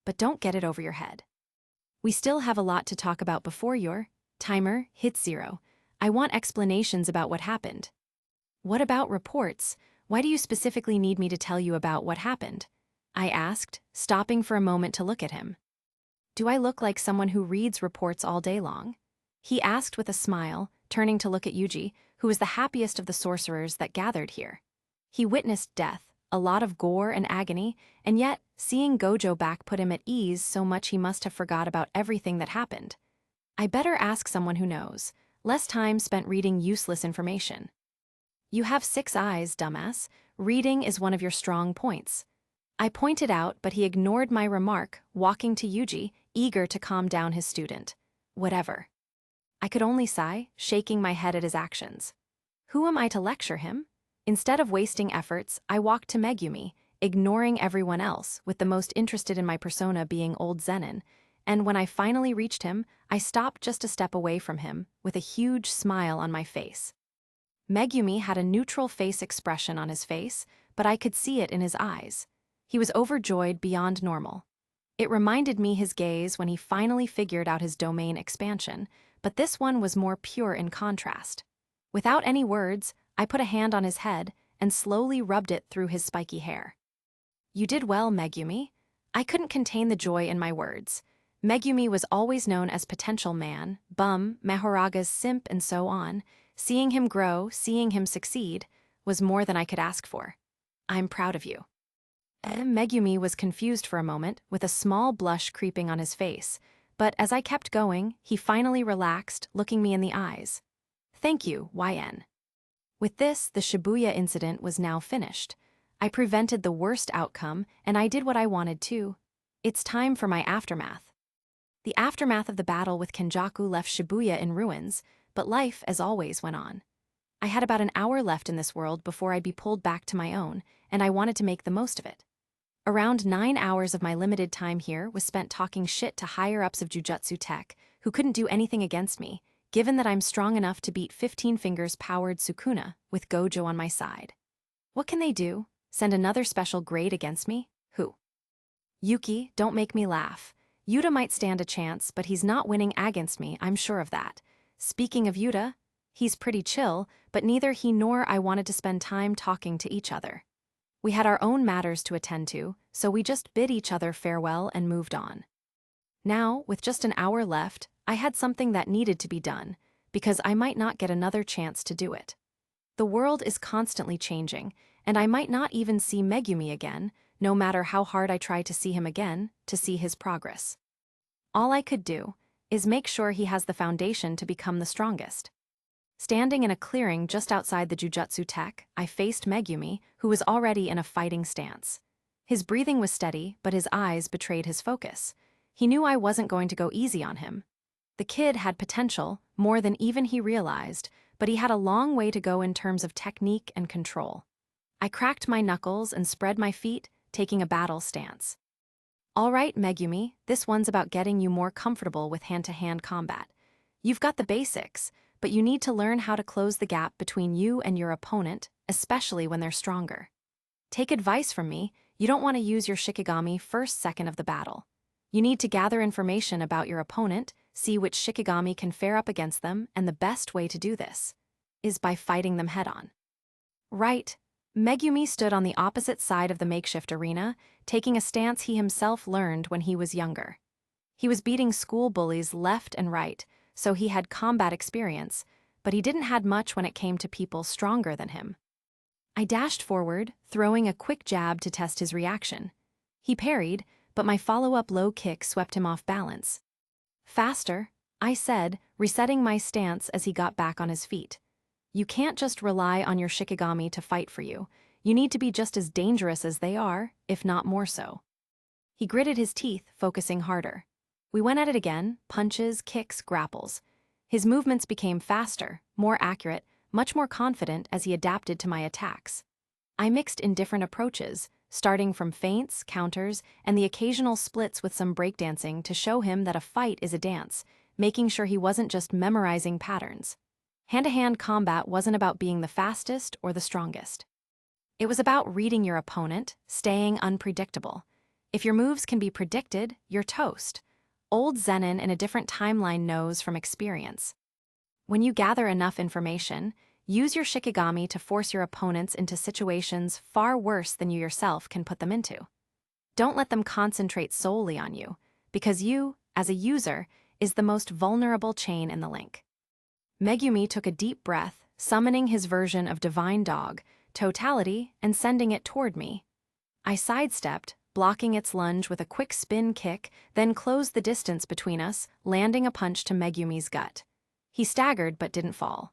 But don't get it over your head. We still have a lot to talk about before your timer hits 0. I want explanations about what happened. What about reports? Why do you specifically need me to tell you about what happened? I asked, stopping for a moment to look at him. Do I look like someone who reads reports all day long? He asked with a smile, turning to look at Yuji, who was the happiest of the sorcerers that gathered here. He witnessed death, a lot of gore and agony, and yet, seeing Gojo back put him at ease so much he must have forgot about everything that happened. I better ask someone who knows. Less time spent reading useless information. You have 6 eyes, dumbass. Reading is one of your strong points. I pointed out, but he ignored my remark, walking to Yuji, eager to calm down his student. Whatever. I could only sigh, shaking my head at his actions. Who am I to lecture him? Instead of wasting efforts, I walked to Megumi, ignoring everyone else, with the most interested in my persona being old Zenin, and when I finally reached him, I stopped just a step away from him, with a huge smile on my face. Megumi had a neutral face expression on his face, but I could see it in his eyes. He was overjoyed beyond normal. It reminded me his gaze when he finally figured out his domain expansion, but this one was more pure in contrast. Without any words, I put a hand on his head and slowly rubbed it through his spiky hair. You did well, Megumi. I couldn't contain the joy in my words. Megumi was always known as potential man, bum, Mahoraga's simp, and so on. Seeing him grow, seeing him succeed, was more than I could ask for. I'm proud of you. Megumi was confused for a moment, with a small blush creeping on his face, but as I kept going, he finally relaxed, looking me in the eyes. Thank you, YN. With this, the Shibuya incident was now finished. I prevented the worst outcome, and I did what I wanted to. It's time for my aftermath. The aftermath of the battle with Kenjaku left Shibuya in ruins, but life, as always, went on. I had about an hour left in this world before I'd be pulled back to my own, and I wanted to make the most of it. Around 9 hours of my limited time here was spent talking shit to higher-ups of Jujutsu Tech, who couldn't do anything against me, given that I'm strong enough to beat 15 Fingers powered Sukuna, with Gojo on my side. What can they do? Send another special grade against me? Who? Yuki, don't make me laugh. Yuta might stand a chance, but he's not winning against me, I'm sure of that. Speaking of Yuta, he's pretty chill, but neither he nor I wanted to spend time talking to each other. We had our own matters to attend to, so we just bid each other farewell and moved on. Now, with just an hour left, I had something that needed to be done, because I might not get another chance to do it. The world is constantly changing, and I might not even see Megumi again, no matter how hard I try to see him again, to see his progress. All I could do is make sure he has the foundation to become the strongest. Standing in a clearing just outside the Jujutsu Tech, I faced Megumi, who was already in a fighting stance. His breathing was steady, but his eyes betrayed his focus. He knew I wasn't going to go easy on him. The kid had potential, more than even he realized, but he had a long way to go in terms of technique and control. I cracked my knuckles and spread my feet, taking a battle stance. All right, Megumi, this one's about getting you more comfortable with hand-to-hand combat. You've got the basics, but you need to learn how to close the gap between you and your opponent, especially when they're stronger. Take advice from me, you don't want to use your Shikigami first second of the battle. You need to gather information about your opponent, see which Shikigami can fare up against them, and the best way to do this is by fighting them head-on. Right. Megumi stood on the opposite side of the makeshift arena, taking a stance he himself learned when he was younger. He was beating school bullies left and right, so he had combat experience, but he didn't have much when it came to people stronger than him. I dashed forward, throwing a quick jab to test his reaction. He parried, but my follow-up low kick swept him off balance. Faster, I said, resetting my stance as he got back on his feet. You can't just rely on your Shikigami to fight for you. You need to be just as dangerous as they are, if not more so. He gritted his teeth, focusing harder. We went at it again, punches, kicks, grapples. His movements became faster, more accurate, much more confident as he adapted to my attacks. I mixed in different approaches, starting from feints, counters, and the occasional splits with some breakdancing to show him that a fight is a dance, making sure he wasn't just memorizing patterns. Hand-to-hand combat wasn't about being the fastest or the strongest. It was about reading your opponent, staying unpredictable. If your moves can be predicted, you're toast. Old Zenin in a different timeline knows from experience. When you gather enough information, use your Shikigami to force your opponents into situations far worse than you yourself can put them into. Don't let them concentrate solely on you, because you, as a user, is the most vulnerable chain in the link. Megumi took a deep breath, summoning his version of Divine Dog, Totality, and sending it toward me. I sidestepped, blocking its lunge with a quick spin kick, then closed the distance between us, landing a punch to Megumi's gut. He staggered but didn't fall.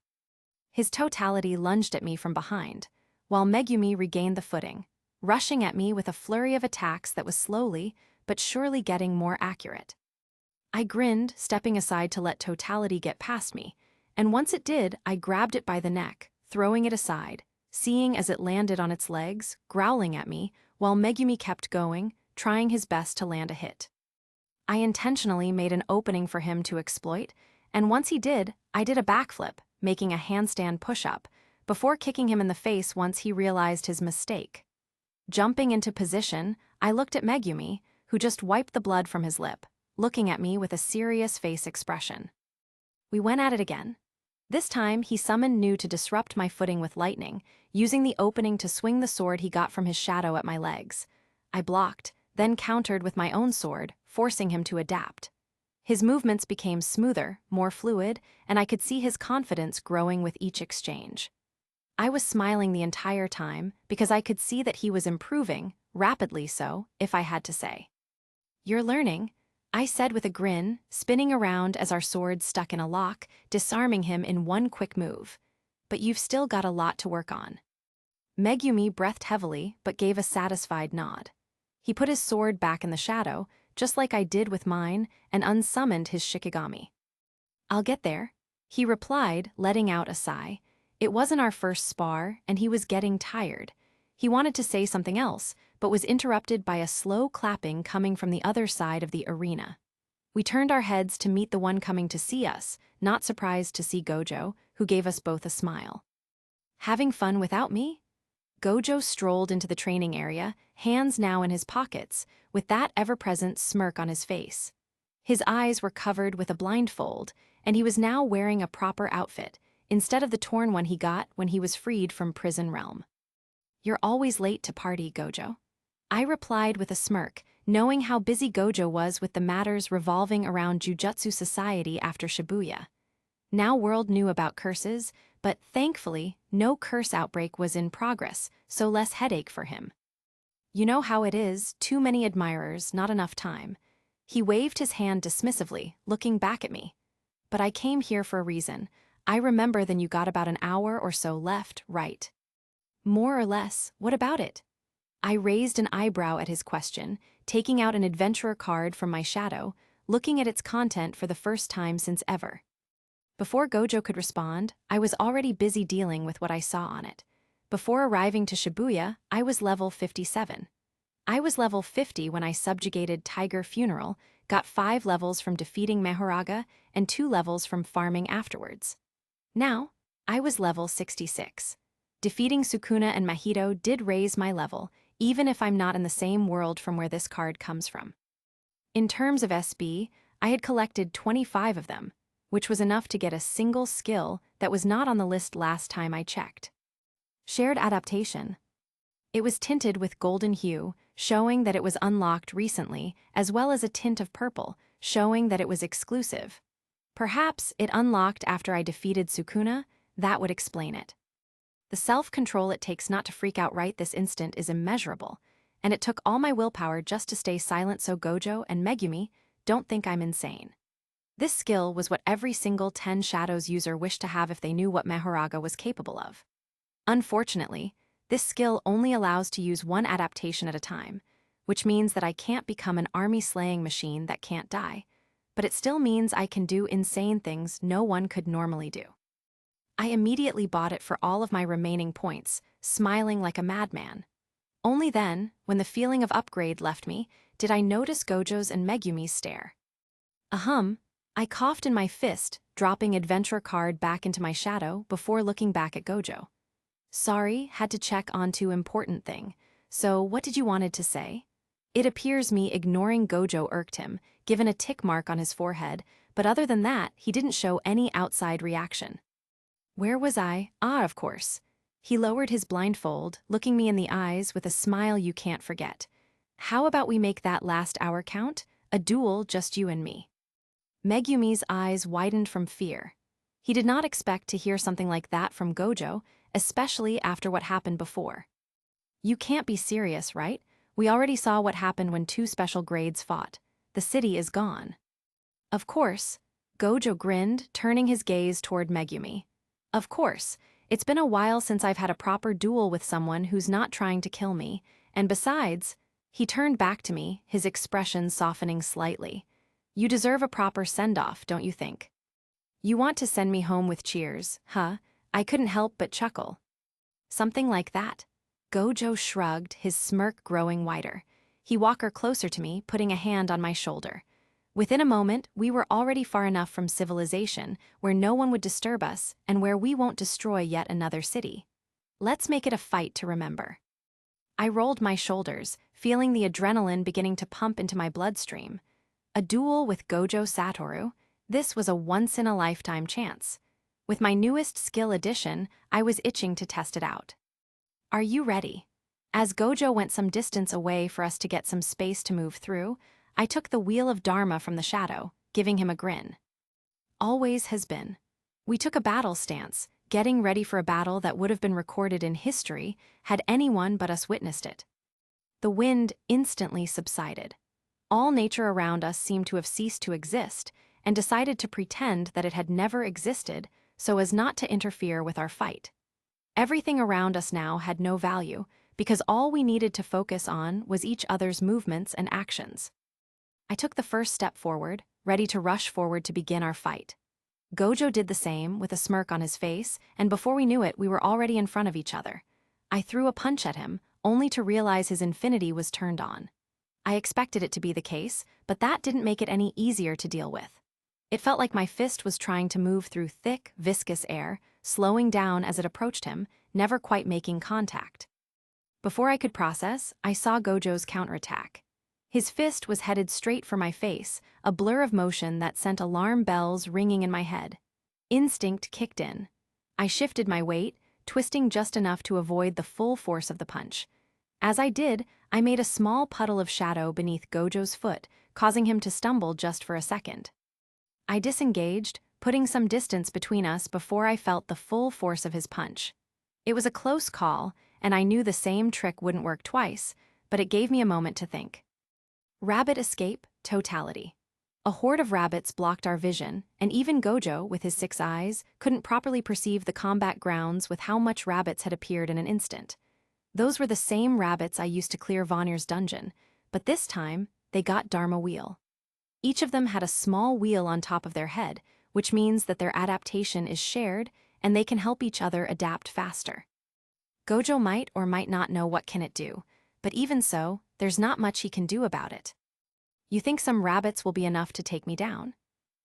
His Totality lunged at me from behind, while Megumi regained the footing, rushing at me with a flurry of attacks that was slowly but surely getting more accurate. I grinned, stepping aside to let Totality get past me, and once it did, I grabbed it by the neck, throwing it aside, seeing as it landed on its legs, growling at me, while Megumi kept going, trying his best to land a hit. I intentionally made an opening for him to exploit, and once he did, I did a backflip, making a handstand push-up, before kicking him in the face once he realized his mistake. Jumping into position, I looked at Megumi, who just wiped the blood from his lip, looking at me with a serious face expression. We went at it again. This time, he summoned Nu to disrupt my footing with lightning, using the opening to swing the sword he got from his shadow at my legs. I blocked, then countered with my own sword, forcing him to adapt. His movements became smoother, more fluid, and I could see his confidence growing with each exchange. I was smiling the entire time because I could see that he was improving, rapidly so, if I had to say. "You're learning," I said with a grin, spinning around as our swords stuck in a lock, disarming him in one quick move. "But you've still got a lot to work on." Megumi breathed heavily but gave a satisfied nod. He put his sword back in the shadow, just like I did with mine, and unsummoned his Shikigami. "I'll get there," he replied, letting out a sigh. It wasn't our first spar, and he was getting tired. He wanted to say something else, but was interrupted by a slow clapping coming from the other side of the arena. We turned our heads to meet the one coming to see us, not surprised to see Gojo, who gave us both a smile. "Having fun without me?" Gojo strolled into the training area, hands now in his pockets, with that ever-present smirk on his face. His eyes were covered with a blindfold, and he was now wearing a proper outfit, instead of the torn one he got when he was freed from prison realm. "You're always late to party, Gojo." I replied with a smirk, knowing how busy Gojo was with the matters revolving around Jujutsu Society after Shibuya. Now world knew about curses, but thankfully, no curse outbreak was in progress, so less headache for him. "You know how it is, too many admirers, not enough time." He waved his hand dismissively, looking back at me. "But I came here for a reason. I remember then you got about an hour or so left, right?" "More or less, what about it?" I raised an eyebrow at his question, taking out an adventurer card from my shadow, looking at its content for the first time since ever. Before Gojo could respond, I was already busy dealing with what I saw on it. Before arriving to Shibuya, I was level 57. I was level 50 when I subjugated Tiger Funeral, got 5 levels from defeating Mahoraga, and 2 levels from farming afterwards. Now, I was level 66. Defeating Sukuna and Mahito did raise my level, even if I'm not in the same world from where this card comes from. In terms of SB, I had collected 25 of them, which was enough to get a single skill that was not on the list last time I checked. Shared adaptation. It was tinted with golden hue, showing that it was unlocked recently, as well as a tint of purple, showing that it was exclusive. Perhaps it unlocked after I defeated Sukuna. That would explain it. The self-control it takes not to freak out right this instant is immeasurable, and it took all my willpower just to stay silent so Gojo and Megumi don't think I'm insane. This skill was what every single 10 Shadows user wished to have if they knew what Mahoraga was capable of. Unfortunately, this skill only allows to use one adaptation at a time, which means that I can't become an army-slaying machine that can't die, but it still means I can do insane things no one could normally do. I immediately bought it for all of my remaining points, smiling like a madman. Only then, when the feeling of upgrade left me, did I notice Gojo's and Megumi's stare. Ahem, I coughed in my fist, dropping adventure card back into my shadow before looking back at Gojo. "Sorry, had to check onto important thing. So what did you wanted to say?" It appears me ignoring Gojo irked him, given a tick mark on his forehead, but other than that, he didn't show any outside reaction. Where was I? Of course. He lowered his blindfold, looking me in the eyes with a smile you can't forget. How about we make that last hour count? A duel, just you and me. Megumi's eyes widened from fear. He did not expect to hear something like that from Gojo, especially after what happened before. You can't be serious, right? We already saw what happened when two special grades fought. The city is gone. Of course, Gojo grinned, turning his gaze toward Megumi. Of course, it's been a while since I've had a proper duel with someone who's not trying to kill me, and besides, he turned back to me, his expression softening slightly. You deserve a proper send-off, don't you think? You want to send me home with cheers, huh? I couldn't help but chuckle. Something like that. Gojo shrugged, his smirk growing wider. He walked closer to me, putting a hand on my shoulder. Within a moment, we were already far enough from civilization, where no one would disturb us, and where we won't destroy yet another city. Let's make it a fight to remember. I rolled my shoulders, feeling the adrenaline beginning to pump into my bloodstream. A duel with Gojo Satoru? This was a once-in-a-lifetime chance. With my newest skill addition, I was itching to test it out. Are you ready? As Gojo went some distance away for us to get some space to move through, I took the wheel of Dharma from the shadow, giving him a grin. Always has been. We took a battle stance, getting ready for a battle that would have been recorded in history had anyone but us witnessed it. The wind instantly subsided. All nature around us seemed to have ceased to exist and decided to pretend that it had never existed so as not to interfere with our fight. Everything around us now had no value because all we needed to focus on was each other's movements and actions. I took the first step forward, ready to rush forward to begin our fight. Gojo did the same, with a smirk on his face, and before we knew it, we were already in front of each other. I threw a punch at him, only to realize his infinity was turned on. I expected it to be the case, but that didn't make it any easier to deal with. It felt like my fist was trying to move through thick, viscous air, slowing down as it approached him, never quite making contact. Before I could process, I saw Gojo's counterattack. His fist was headed straight for my face, a blur of motion that sent alarm bells ringing in my head. Instinct kicked in. I shifted my weight, twisting just enough to avoid the full force of the punch. As I did, I made a small puddle of shadow beneath Gojo's foot, causing him to stumble just for a second. I disengaged, putting some distance between us before I felt the full force of his punch. It was a close call, and I knew the same trick wouldn't work twice, but it gave me a moment to think. Rabbit escape, totality. A horde of rabbits blocked our vision, and even Gojo, with his 6 eyes, couldn't properly perceive the combat grounds with how much rabbits had appeared in an instant. Those were the same rabbits I used to clear Vanir's dungeon, but this time, they got Dharma wheel. Each of them had a small wheel on top of their head, which means that their adaptation is shared, and they can help each other adapt faster. Gojo might or might not know what can it do, but even so, there's not much he can do about it. You think some rabbits will be enough to take me down?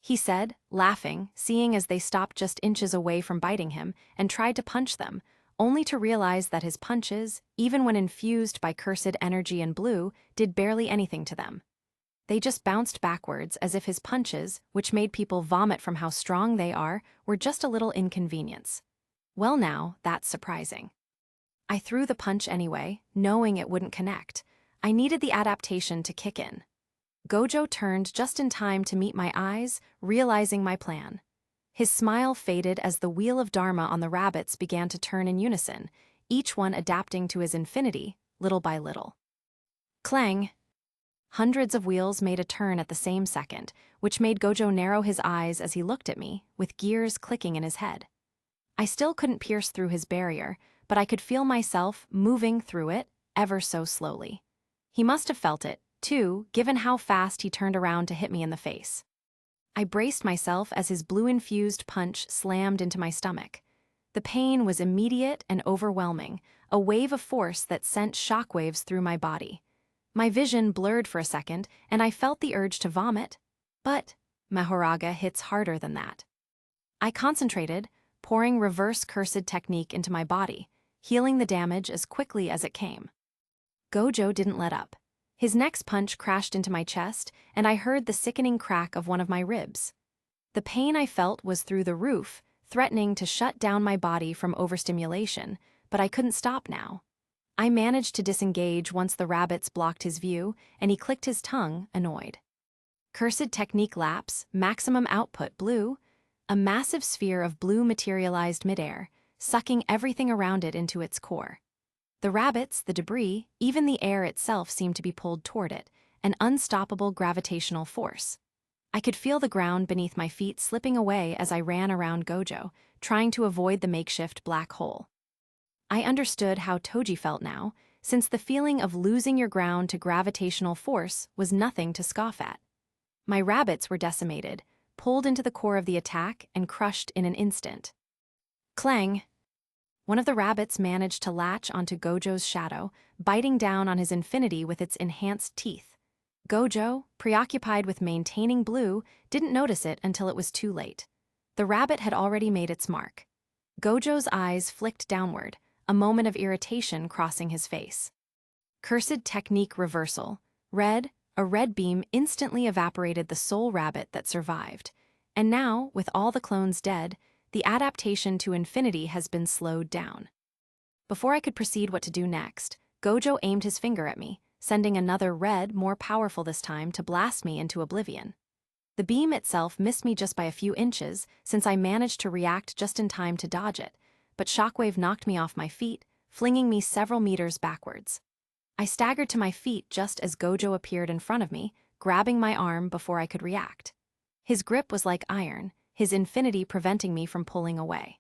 He said, laughing, seeing as they stopped just inches away from biting him and tried to punch them, only to realize that his punches, even when infused by cursed energy and blue, did barely anything to them. They just bounced backwards as if his punches, which made people vomit from how strong they are, were just a little inconvenience. Well now, that's surprising. I threw the punch anyway, knowing it wouldn't connect. I needed the adaptation to kick in. Gojo turned just in time to meet my eyes, realizing my plan. His smile faded as the wheel of Dharma on the rabbits began to turn in unison, each one adapting to his infinity, little by little. Clang! Hundreds of wheels made a turn at the same second, which made Gojo narrow his eyes as he looked at me, with gears clicking in his head. I still couldn't pierce through his barrier, but I could feel myself moving through it, ever so slowly. He must have felt it, too, given how fast he turned around to hit me in the face. I braced myself as his blue-infused punch slammed into my stomach. The pain was immediate and overwhelming, a wave of force that sent shockwaves through my body. My vision blurred for a second, and I felt the urge to vomit. But Mahoraga hits harder than that. I concentrated, pouring reverse cursed technique into my body, healing the damage as quickly as it came. Gojo didn't let up. His next punch crashed into my chest, and I heard the sickening crack of one of my ribs. The pain I felt was through the roof, threatening to shut down my body from overstimulation, but I couldn't stop now. I managed to disengage once the rabbits blocked his view, and he clicked his tongue, annoyed. Cursed technique lapse, maximum output blue. A massive sphere of blue materialized midair, sucking everything around it into its core. The rabbits, the debris, even the air itself seemed to be pulled toward it, an unstoppable gravitational force. I could feel the ground beneath my feet slipping away as I ran around Gojo, trying to avoid the makeshift black hole. I understood how Toji felt now, since the feeling of losing your ground to gravitational force was nothing to scoff at. My rabbits were decimated, pulled into the core of the attack and crushed in an instant. Clang! One of the rabbits managed to latch onto Gojo's shadow, biting down on his infinity with its enhanced teeth. Gojo, preoccupied with maintaining blue, didn't notice it until it was too late. The rabbit had already made its mark. Gojo's eyes flicked downward, a moment of irritation crossing his face. Cursed technique reversal. Red, a red beam instantly evaporated the sole rabbit that survived. And now, with all the clones dead, the adaptation to infinity has been slowed down. Before I could proceed what to do next, Gojo aimed his finger at me, sending another red, more powerful this time, to blast me into oblivion. The beam itself missed me just by a few inches, since I managed to react just in time to dodge it, but Shockwave knocked me off my feet, flinging me several meters backwards. I staggered to my feet just as Gojo appeared in front of me, grabbing my arm before I could react. His grip was like iron, his infinity preventing me from pulling away.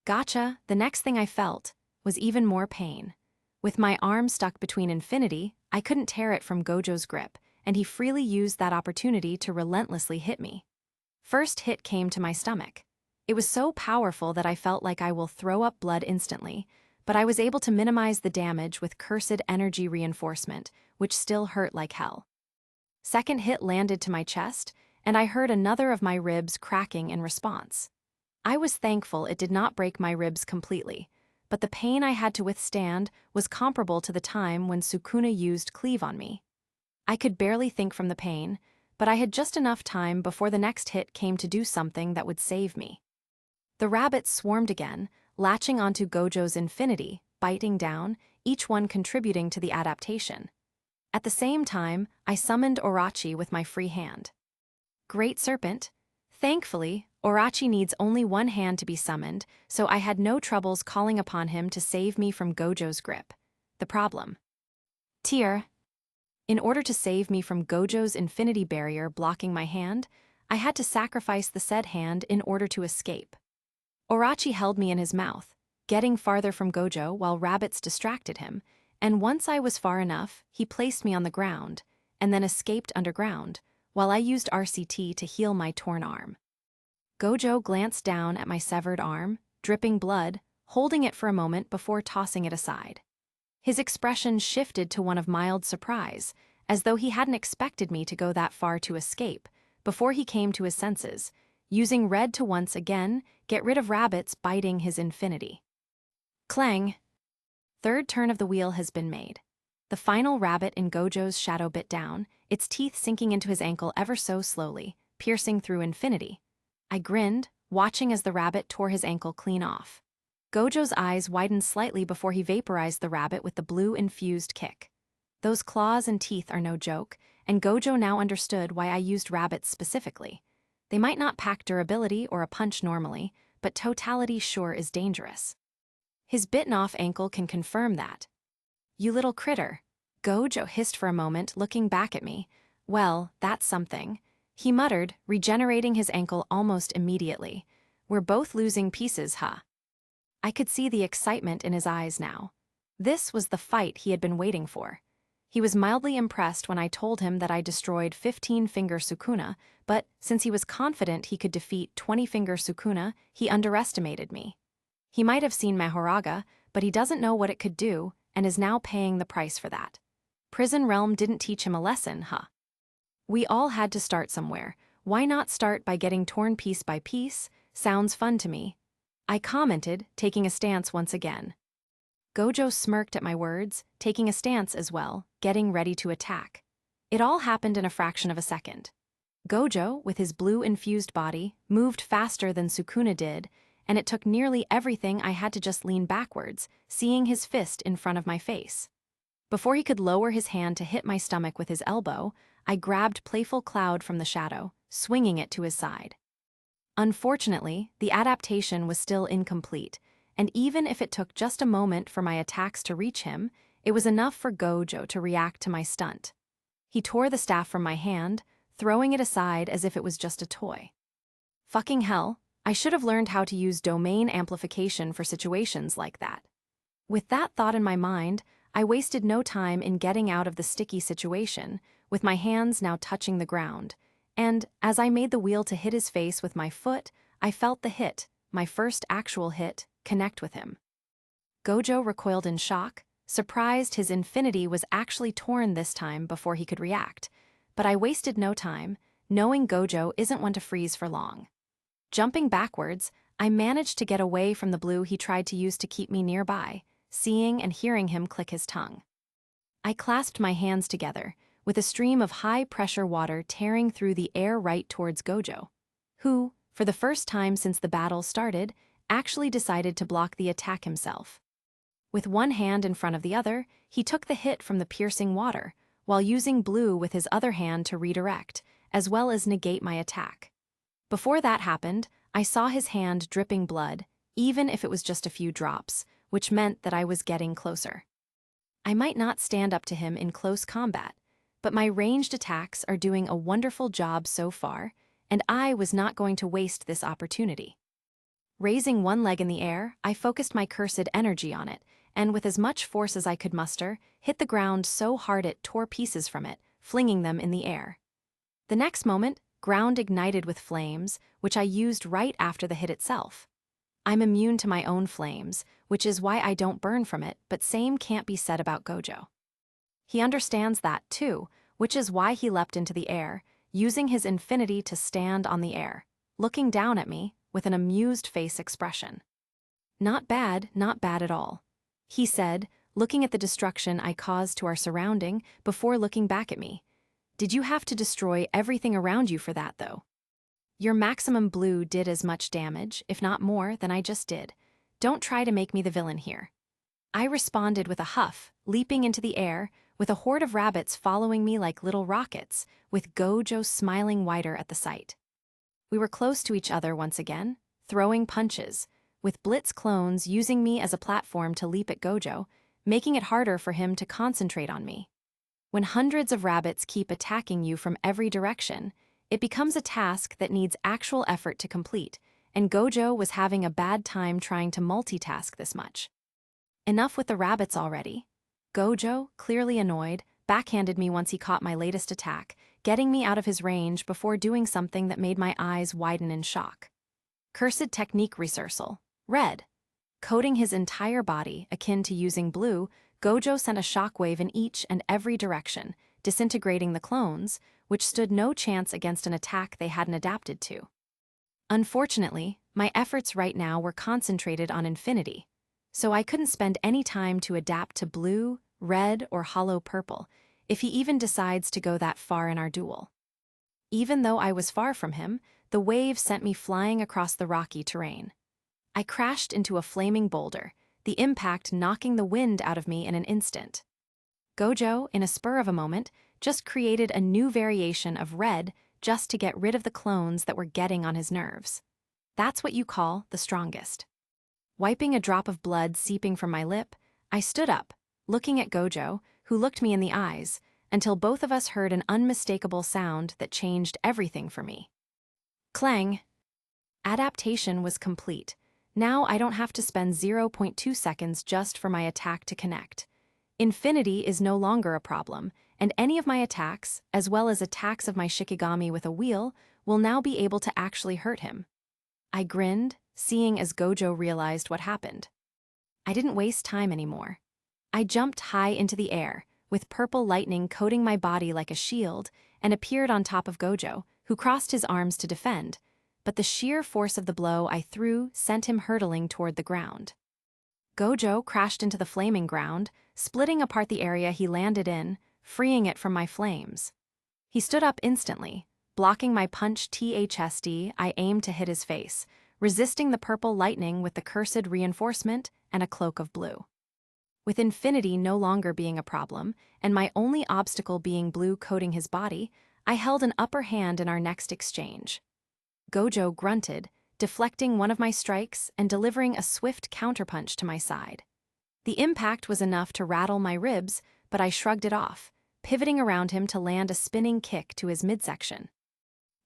Gotcha, the next thing I felt was even more pain. With my arm stuck between infinity, I couldn't tear it from Gojo's grip, and he freely used that opportunity to relentlessly hit me. First hit came to my stomach. It was so powerful that I felt like I will throw up blood instantly, but I was able to minimize the damage with cursed energy reinforcement, which still hurt like hell. Second hit landed to my chest, and I heard another of my ribs cracking in response. I was thankful it did not break my ribs completely, but the pain I had to withstand was comparable to the time when Sukuna used cleave on me. I could barely think from the pain, but I had just enough time before the next hit came to do something that would save me. The rabbits swarmed again, latching onto Gojo's infinity, biting down, each one contributing to the adaptation. At the same time, I summoned Orochi with my free hand. Great Serpent. Thankfully, Orochi needs only one hand to be summoned, so I had no troubles calling upon him to save me from Gojo's grip. The problem. Tear. In order to save me from Gojo's infinity barrier blocking my hand, I had to sacrifice the said hand in order to escape. Orochi held me in his mouth, getting farther from Gojo while rabbits distracted him, and once I was far enough, he placed me on the ground, and then escaped underground, while I used RCT to heal my torn arm. Gojo glanced down at my severed arm, dripping blood, holding it for a moment before tossing it aside. His expression shifted to one of mild surprise, as though he hadn't expected me to go that far to escape, before he came to his senses, using red to once again get rid of rabbits biting his infinity. Clang! Third turn of the wheel has been made. The final rabbit in Gojo's shadow bit down, its teeth sinking into his ankle ever so slowly, piercing through infinity. I grinned, watching as the rabbit tore his ankle clean off. Gojo's eyes widened slightly before he vaporized the rabbit with the blue-infused kick. Those claws and teeth are no joke, and Gojo now understood why I used rabbits specifically. They might not pack durability or a punch normally, but totality sure is dangerous. His bitten-off ankle can confirm that. You little critter. Gojo hissed for a moment, looking back at me. Well, that's something. He muttered, regenerating his ankle almost immediately. We're both losing pieces, huh? I could see the excitement in his eyes now. This was the fight he had been waiting for. He was mildly impressed when I told him that I destroyed 15-finger Sukuna, but since he was confident he could defeat 20-finger Sukuna, he underestimated me. He might have seen Mahoraga, but he doesn't know what it could do, and is now paying the price for that. Prison Realm didn't teach him a lesson, huh? We all had to start somewhere. Why not start by getting torn piece by piece? Sounds fun to me. I commented, taking a stance once again. Gojo smirked at my words, taking a stance as well, getting ready to attack. It all happened in a fraction of a second. Gojo, with his blue-infused body, moved faster than Sukuna did, and it took nearly everything I had to just lean backwards, seeing his fist in front of my face. Before he could lower his hand to hit my stomach with his elbow, I grabbed Playful Cloud from the shadow, swinging it to his side. Unfortunately, the adaptation was still incomplete, and even if it took just a moment for my attacks to reach him, it was enough for Gojo to react to my stunt. He tore the staff from my hand, throwing it aside as if it was just a toy. Fucking hell, I should have learned how to use domain amplification for situations like that. With that thought in my mind, I wasted no time in getting out of the sticky situation, with my hands now touching the ground, and as I made the wheel to hit his face with my foot, I felt the hit, my first actual hit, connect with him. Gojo recoiled in shock, surprised his infinity was actually torn this time before he could react, but I wasted no time, knowing Gojo isn't one to freeze for long. Jumping backwards, I managed to get away from the blue he tried to use to keep me nearby, seeing and hearing him click his tongue. I clasped my hands together, with a stream of high-pressure water tearing through the air right towards Gojo, who, for the first time since the battle started, actually decided to block the attack himself. With one hand in front of the other, he took the hit from the piercing water, while using blue with his other hand to redirect, as well as negate my attack. Before that happened, I saw his hand dripping blood, even if it was just a few drops, which meant that I was getting closer. I might not stand up to him in close combat, but my ranged attacks are doing a wonderful job so far, and I was not going to waste this opportunity. Raising one leg in the air, I focused my cursed energy on it, and with as much force as I could muster, hit the ground so hard it tore pieces from it, flinging them in the air. The next moment, ground ignited with flames, which I used right after the hit itself. I'm immune to my own flames, which is why I don't burn from it, but same can't be said about Gojo. He understands that too, which is why he leapt into the air, using his infinity to stand on the air, looking down at me with an amused face expression. Not bad at all," he said, looking at the destruction I caused to our surrounding before looking back at me. "Did you have to destroy everything around you for that, though? Your maximum blue did as much damage, if not more, than I just did. Don't try to make me the villain here." I responded with a huff, leaping into the air, with a horde of rabbits following me like little rockets, with Gojo smiling wider at the sight. We were close to each other once again, throwing punches, with Blitz clones using me as a platform to leap at Gojo, making it harder for him to concentrate on me. When hundreds of rabbits keep attacking you from every direction, it becomes a task that needs actual effort to complete, and Gojo was having a bad time trying to multitask this much. Enough with the rabbits already. Gojo, clearly annoyed, backhanded me once he caught my latest attack, getting me out of his range before doing something that made my eyes widen in shock. Cursed technique reversal. Red. Coating his entire body, akin to using blue, Gojo sent a shockwave in each and every direction, disintegrating the clones, which stood no chance against an attack they hadn't adapted to. Unfortunately, my efforts right now were concentrated on infinity, so I couldn't spend any time to adapt to blue, red, or hollow purple, if he even decides to go that far in our duel. Even though I was far from him, the wave sent me flying across the rocky terrain. I crashed into a flaming boulder, the impact knocking the wind out of me in an instant. Gojo, in a spur of a moment, just created a new variation of red just to get rid of the clones that were getting on his nerves. That's what you call the strongest. Wiping a drop of blood seeping from my lip, I stood up, looking at Gojo, who looked me in the eyes, until both of us heard an unmistakable sound that changed everything for me. Clang! Adaptation was complete. Now I don't have to spend 0.2 seconds just for my attack to connect. Infinity is no longer a problem, and any of my attacks, as well as attacks of my Shikigami with a wheel, will now be able to actually hurt him. I grinned, seeing as Gojo realized what happened. I didn't waste time anymore. I jumped high into the air, with purple lightning coating my body like a shield, and appeared on top of Gojo, who crossed his arms to defend, but the sheer force of the blow I threw sent him hurtling toward the ground. Gojo crashed into the flaming ground, splitting apart the area he landed in, freeing it from my flames. He stood up instantly, blocking my punch THSD I aimed to hit his face, resisting the purple lightning with the cursed reinforcement and a cloak of blue. With infinity no longer being a problem, and my only obstacle being blue coating his body, I held an upper hand in our next exchange. Gojo grunted, deflecting one of my strikes and delivering a swift counterpunch to my side. The impact was enough to rattle my ribs, but I shrugged it off, pivoting around him to land a spinning kick to his midsection.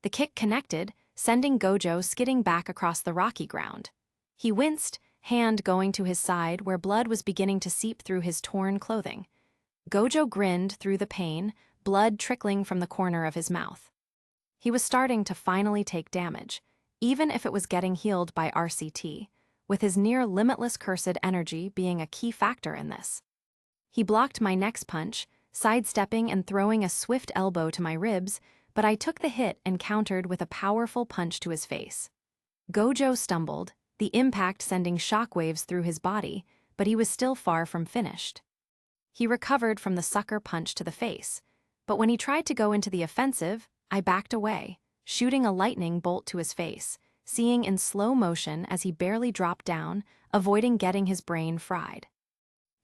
The kick connected, sending Gojo skidding back across the rocky ground. He winced, hand going to his side where blood was beginning to seep through his torn clothing. Gojo grinned through the pain, blood trickling from the corner of his mouth. He was starting to finally take damage, even if it was getting healed by RCT, with his near-limitless cursed energy being a key factor in this. He blocked my next punch, sidestepping and throwing a swift elbow to my ribs, but I took the hit and countered with a powerful punch to his face. Gojo stumbled, the impact sending shockwaves through his body, but he was still far from finished. He recovered from the sucker punch to the face, but when he tried to go into the offensive, I backed away, shooting a lightning bolt to his face, seeing in slow motion as he barely dropped down, avoiding getting his brain fried.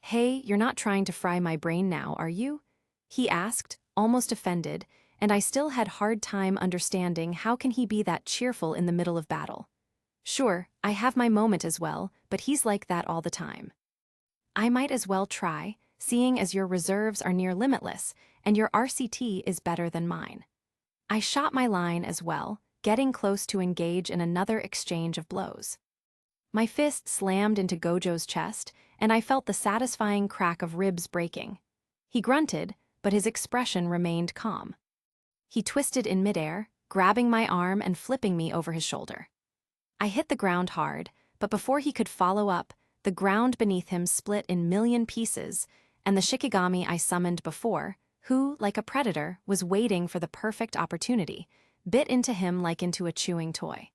"Hey, you're not trying to fry my brain now, are you?" he asked, almost offended, and I still had hard time understanding how can he be that cheerful in the middle of battle. Sure, I have my moment as well, but he's like that all the time. I might as well try, seeing as your reserves are near limitless, and your RCT is better than mine. I shot my line as well, getting close to engage in another exchange of blows. My fist slammed into Gojo's chest, and I felt the satisfying crack of ribs breaking. He grunted, but his expression remained calm. He twisted in midair, grabbing my arm and flipping me over his shoulder. I hit the ground hard, but before he could follow up, the ground beneath him split in million pieces, and the Shikigami I summoned before, who, like a predator, was waiting for the perfect opportunity, bit into him like into a chewing toy.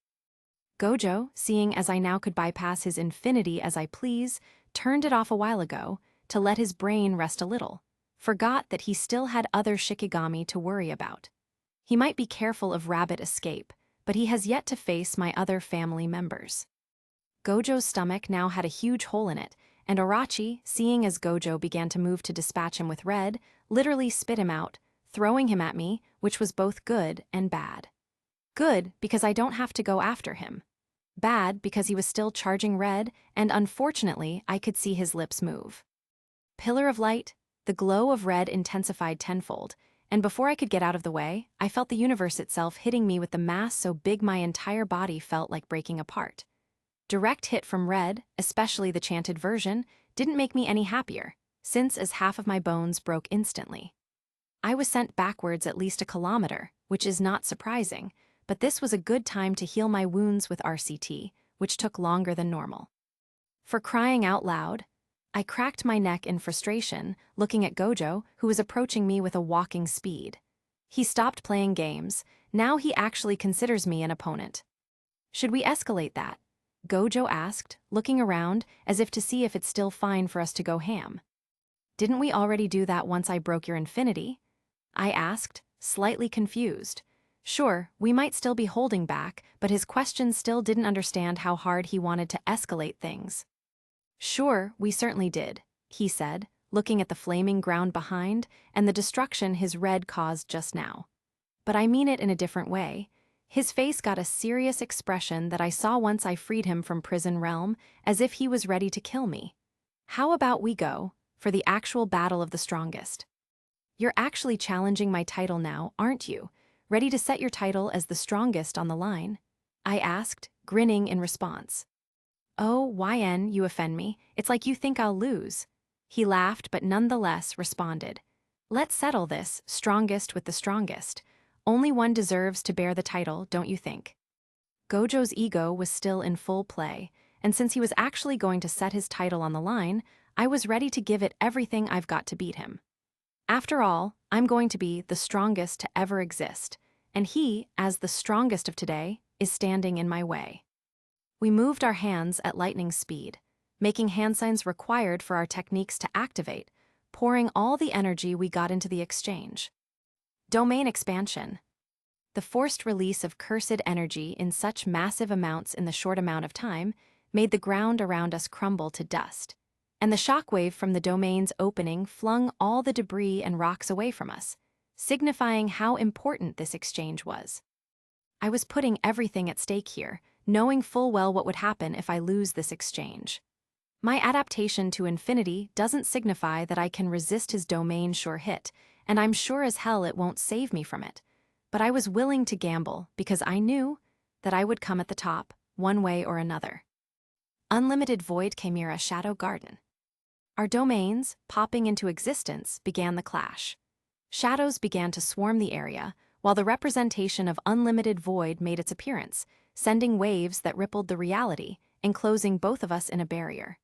Gojo, seeing as I now could bypass his infinity as I please, turned it off a while ago, to let his brain rest a little, forgot that he still had other Shikigami to worry about. He might be careful of rabbit escape, but he has yet to face my other family members. Gojo's stomach now had a huge hole in it, and Orochi, seeing as Gojo began to move to dispatch him with red, literally spit him out, throwing him at me, which was both good and bad. Good, because I don't have to go after him. Bad, because he was still charging red, and unfortunately, I could see his lips move. Pillar of light, the glow of red intensified tenfold, and before I could get out of the way, I felt the universe itself hitting me with the mass so big my entire body felt like breaking apart. Direct hit from red, especially the chanted version, didn't make me any happier, since as half of my bones broke instantly. I was sent backwards at least a kilometer, which is not surprising, but this was a good time to heal my wounds with RCT, which took longer than normal. For crying out loud, I cracked my neck in frustration, looking at Gojo, who was approaching me with a walking speed. He stopped playing games. Now he actually considers me an opponent. "Should we escalate that?" Gojo asked, looking around as if to see if it's still fine for us to go ham. "Didn't we already do that once I broke your infinity?" I asked, slightly confused. Sure, we might still be holding back, but his question still didn't understand how hard he wanted to escalate things. "Sure, we certainly did," he said, looking at the flaming ground behind and the destruction his red caused just now. "But I mean it in a different way." His face got a serious expression that I saw once I freed him from prison realm, as if he was ready to kill me. "How about we go for the actual battle of the strongest? You're actually challenging my title now, aren't you? Ready to set your title as the strongest on the line?" I asked, grinning in response. "Oh, YN, you offend me. It's like you think I'll lose." He laughed but nonetheless responded. "Let's settle this, strongest with the strongest. Only one deserves to bear the title, don't you think?" Gojo's ego was still in full play, and since he was actually going to set his title on the line, I was ready to give it everything I've got to beat him. After all, I'm going to be the strongest to ever exist, and he, as the strongest of today, is standing in my way. We moved our hands at lightning speed, making hand signs required for our techniques to activate, pouring all the energy we got into the exchange. Domain expansion. The forced release of cursed energy in such massive amounts in the short amount of time made the ground around us crumble to dust, and the shockwave from the domain's opening flung all the debris and rocks away from us, signifying how important this exchange was. I was putting everything at stake here, knowing full well what would happen if I lose this exchange. My adaptation to infinity doesn't signify that I can resist his domain sure hit, and I'm sure as hell it won't save me from it. But I was willing to gamble because I knew that I would come at the top, one way or another. Unlimited Void Chimera Shadow Garden. Our domains, popping into existence, began the clash. Shadows began to swarm the area, while the representation of unlimited void made its appearance, sending waves that rippled the reality, enclosing both of us in a barrier.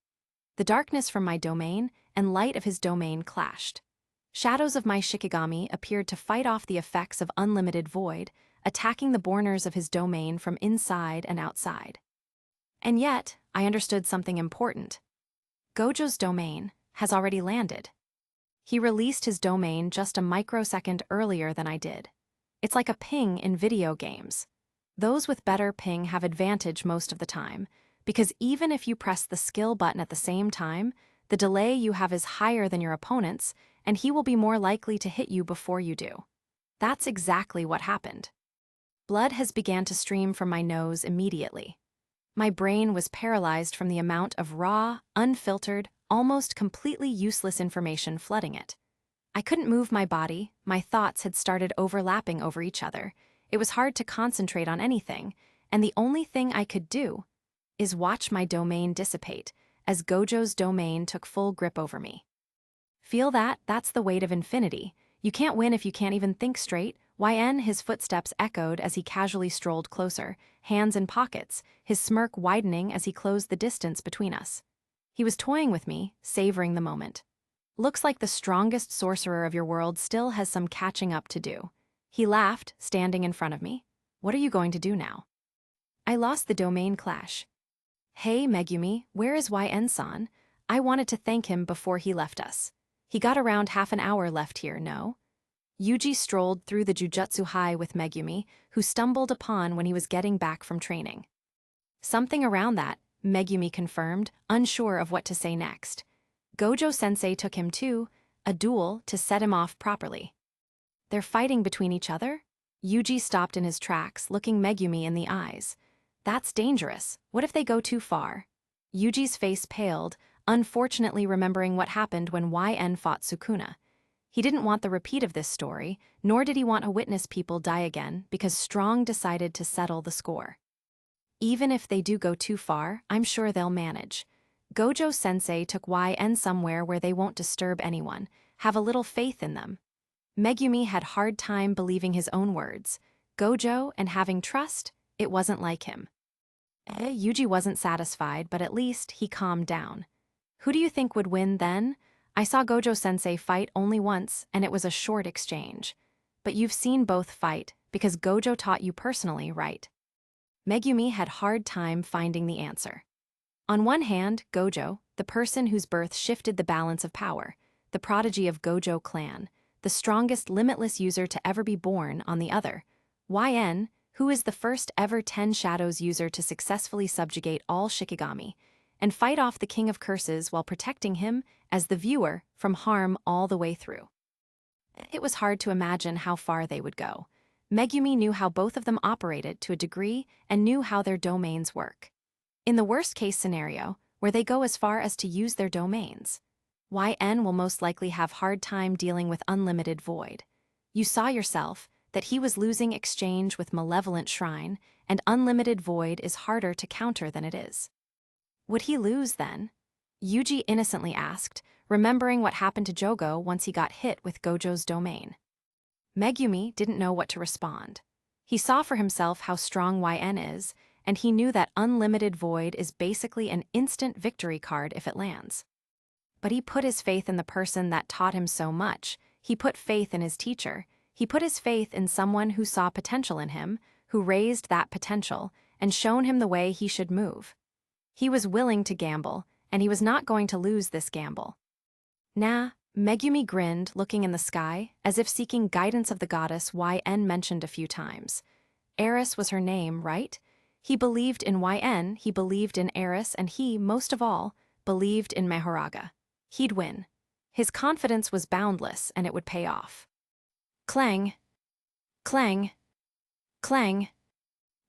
The darkness from my domain and light of his domain clashed. Shadows of my Shikigami appeared to fight off the effects of unlimited void, attacking the borners of his domain from inside and outside. And yet, I understood something important. Gojo's domain has already landed. He released his domain just a microsecond earlier than I did. It's like a ping in video games. Those with better ping have advantage most of the time, because even if you press the skill button at the same time, the delay you have is higher than your opponent's, and he will be more likely to hit you before you do. That's exactly what happened. Blood has begun to stream from my nose immediately. My brain was paralyzed from the amount of raw, unfiltered, almost completely useless information flooding it. I couldn't move my body, my thoughts had started overlapping over each other. It was hard to concentrate on anything, and the only thing I could do is watch my domain dissipate as Gojo's domain took full grip over me. Feel that? That's the weight of infinity. You can't win if you can't even think straight. YN, his footsteps echoed as he casually strolled closer, hands in pockets, his smirk widening as he closed the distance between us. He was toying with me, savoring the moment. Looks like the strongest sorcerer of your world still has some catching up to do. He laughed, standing in front of me. What are you going to do now? I lost the domain clash. Hey, Megumi, where is YN-san? I wanted to thank him before he left us. He got around half an hour left here, no? Yuji strolled through the Jujutsu High with Megumi, who stumbled upon when he was getting back from training. Something around that, Megumi confirmed, unsure of what to say next. Gojo-sensei took him too, a duel to set him off properly. They're fighting between each other? Yuji stopped in his tracks, looking Megumi in the eyes. That's dangerous. What if they go too far? Yuji's face paled, unfortunately remembering what happened when YN fought Sukuna. He didn't want the repeat of this story, nor did he want to witness people die again because Strong decided to settle the score. Even if they do go too far, I'm sure they'll manage. Gojo-sensei took YN somewhere where they won't disturb anyone. Have a little faith in them. Megumi had hard time believing his own words. Gojo and having trust, it wasn't like him. Yuji wasn't satisfied, but at least he calmed down. Who do you think would win then? I saw Gojo-sensei fight only once, and it was a short exchange. But you've seen both fight, because Gojo taught you personally, right? Megumi had hard time finding the answer. On one hand, Gojo, the person whose birth shifted the balance of power, the prodigy of Gojo clan, the strongest limitless user to ever be born on the other. YN, who is the first ever 10 Shadows user to successfully subjugate all Shikigami, and fight off the King of Curses while protecting him, as the viewer, from harm all the way through. It was hard to imagine how far they would go. Megumi knew how both of them operated to a degree and knew how their domains work. In the worst-case scenario, where they go as far as to use their domains, YN will most likely have hard time dealing with unlimited void. You saw yourself that he was losing exchange with Malevolent Shrine, and unlimited void is harder to counter than it is. Would he lose then? Yuji innocently asked, remembering what happened to Jogo once he got hit with Gojo's domain. Megumi didn't know what to respond. He saw for himself how strong YN is, and he knew that unlimited void is basically an instant victory card if it lands. But he put his faith in the person that taught him so much. He put faith in his teacher. He put his faith in someone who saw potential in him, who raised that potential, and shown him the way he should move. He was willing to gamble, and he was not going to lose this gamble. Nah, Megumi grinned, looking in the sky, as if seeking guidance of the goddess YN mentioned a few times. Eris was her name, right? He believed in YN, he believed in Eris, and he, most of all, believed in Mahoraga. He'd win. His confidence was boundless, and it would pay off. Clang! Clang! Clang!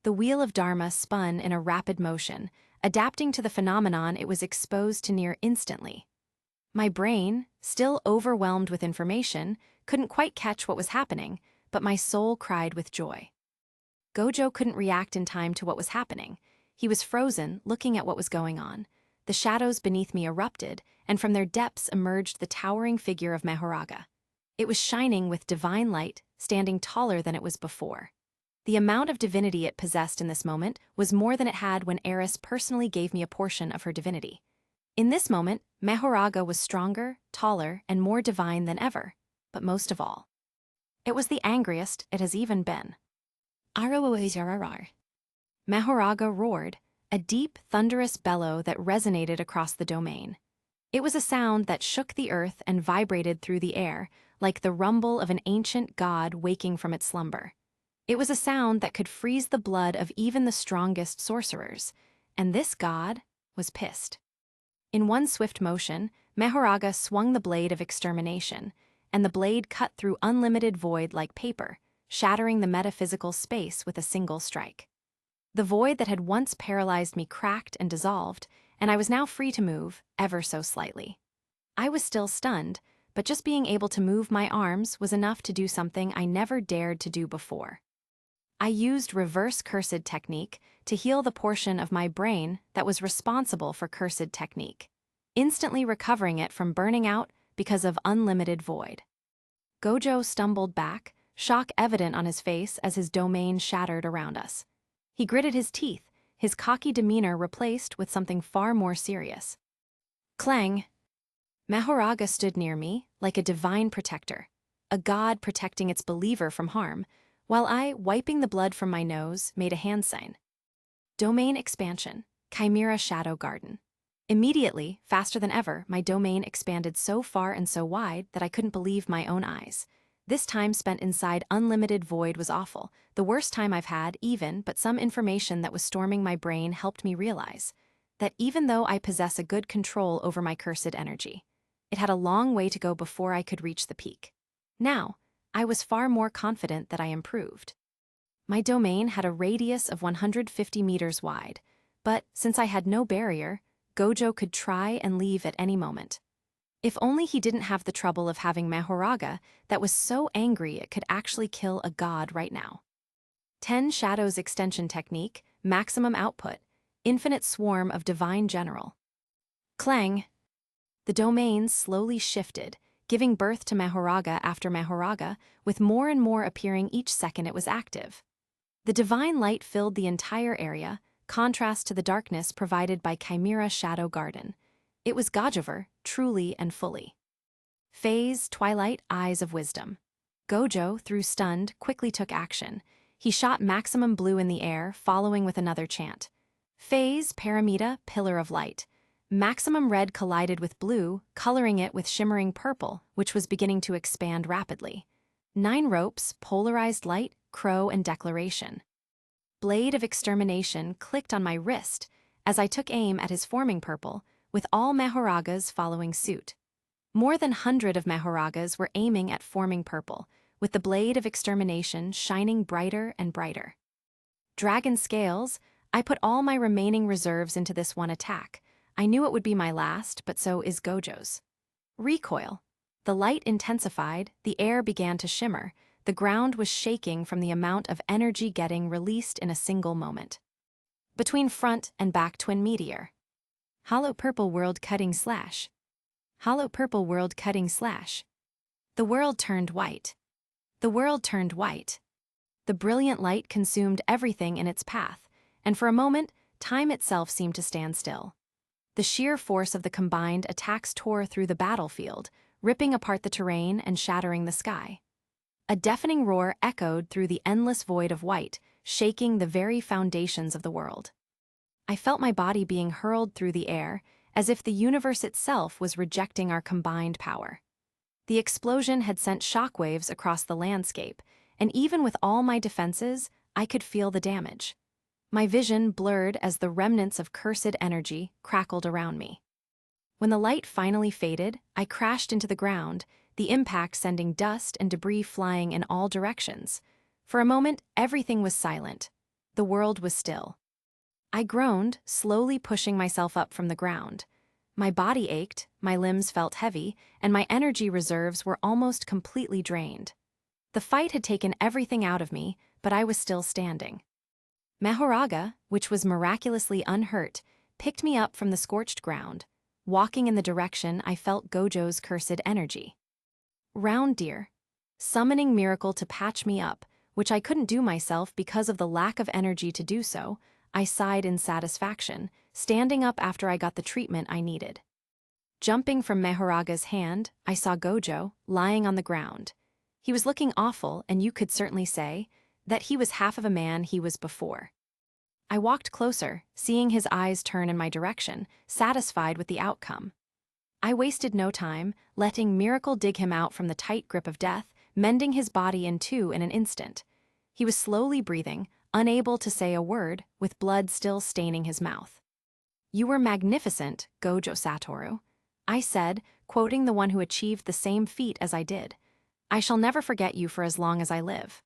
The wheel of Dharma spun in a rapid motion, adapting to the phenomenon it was exposed to near instantly. My brain, still overwhelmed with information, couldn't quite catch what was happening, but my soul cried with joy. Gojo couldn't react in time to what was happening. He was frozen, looking at what was going on. The shadows beneath me erupted, and from their depths emerged the towering figure of Mahoraga. It was shining with divine light, standing taller than it was before. The amount of divinity it possessed in this moment was more than it had when Eris personally gave me a portion of her divinity. In this moment, Mahoraga was stronger, taller, and more divine than ever, but most of all, it was the angriest it has even been. Mahoraga roared, a deep, thunderous bellow that resonated across the domain. It was a sound that shook the earth and vibrated through the air, like the rumble of an ancient god waking from its slumber. It was a sound that could freeze the blood of even the strongest sorcerers, and this god was pissed. In one swift motion, Mahoraga swung the blade of extermination, and the blade cut through unlimited void like paper, shattering the metaphysical space with a single strike. The void that had once paralyzed me cracked and dissolved, and I was now free to move, ever so slightly. I was still stunned, but just being able to move my arms was enough to do something I never dared to do before. I used reverse cursed technique to heal the portion of my brain that was responsible for cursed technique, instantly recovering it from burning out because of unlimited void. Gojo stumbled back, shock evident on his face as his domain shattered around us. He gritted his teeth, his cocky demeanor replaced with something far more serious. Clang! Mahoraga stood near me, like a divine protector, a god protecting its believer from harm, while I, wiping the blood from my nose, made a hand sign. Domain expansion, Chimera Shadow Garden. Immediately, faster than ever, my domain expanded so far and so wide that I couldn't believe my own eyes. This time spent inside unlimited void was awful, the worst time I've had even, but some information that was storming my brain helped me realize that even though I possess a good control over my cursed energy, it had a long way to go before I could reach the peak. Now, I was far more confident that I improved. My domain had a radius of 150 meters wide, but since I had no barrier, Gojo could try and leave at any moment. If only he didn't have the trouble of having Mahoraga that was so angry it could actually kill a god right now. 10 Shadows Extension Technique, Maximum Output, Infinite Swarm of Divine General. Clang! The domain slowly shifted, giving birth to Mahoraga after Mahoraga, with more and more appearing each second it was active. The divine light filled the entire area, contrast to the darkness provided by Chimera Shadow Garden. It was Gojover, truly and fully. Phase, Twilight, Eyes of Wisdom. Gojo, through stunned, quickly took action. He shot Maximum Blue in the air, following with another chant. Phase, Paramita, Pillar of Light. Maximum Red collided with Blue, coloring it with shimmering purple, which was beginning to expand rapidly. 9 Ropes, Polarized Light, Crow and Declaration. Blade of Extermination clicked on my wrist as I took aim at his forming purple, with all Mahoragas following suit. More than 100 of Mahoragas were aiming at forming purple, with the Blade of Extermination shining brighter and brighter. Dragon Scales, I put all my remaining reserves into this one attack. I knew it would be my last, but so is Gojo's. Recoil. The light intensified, the air began to shimmer, the ground was shaking from the amount of energy getting released in a single moment. Between front and back twin meteor. Hollow purple world cutting slash. Hollow purple world cutting slash. The world turned white. The world turned white. The brilliant light consumed everything in its path, and for a moment, time itself seemed to stand still. The sheer force of the combined attacks tore through the battlefield, ripping apart the terrain and shattering the sky. A deafening roar echoed through the endless void of white, shaking the very foundations of the world. I felt my body being hurled through the air, as if the universe itself was rejecting our combined power. The explosion had sent shockwaves across the landscape, and even with all my defenses, I could feel the damage. My vision blurred as the remnants of cursed energy crackled around me. When the light finally faded, I crashed into the ground, the impact sending dust and debris flying in all directions. For a moment, everything was silent. The world was still. I groaned, slowly pushing myself up from the ground. My body ached, my limbs felt heavy, and my energy reserves were almost completely drained. The fight had taken everything out of me, but I was still standing. Mahoraga, which was miraculously unhurt, picked me up from the scorched ground, walking in the direction I felt Gojo's cursed energy. Round deer. Summoning miracle to patch me up, which I couldn't do myself because of the lack of energy to do so, I sighed in satisfaction, standing up after I got the treatment I needed. Jumping from Mahoraga's hand, I saw Gojo, lying on the ground. He was looking awful, and you could certainly say that he was half of a man he was before. I walked closer, seeing his eyes turn in my direction, satisfied with the outcome. I wasted no time, letting miracle dig him out from the tight grip of death, mending his body in two in an instant. He was slowly breathing, unable to say a word, with blood still staining his mouth. "You were magnificent, Gojo Satoru," I said, quoting the one who achieved the same feat as I did. "I shall never forget you for as long as I live."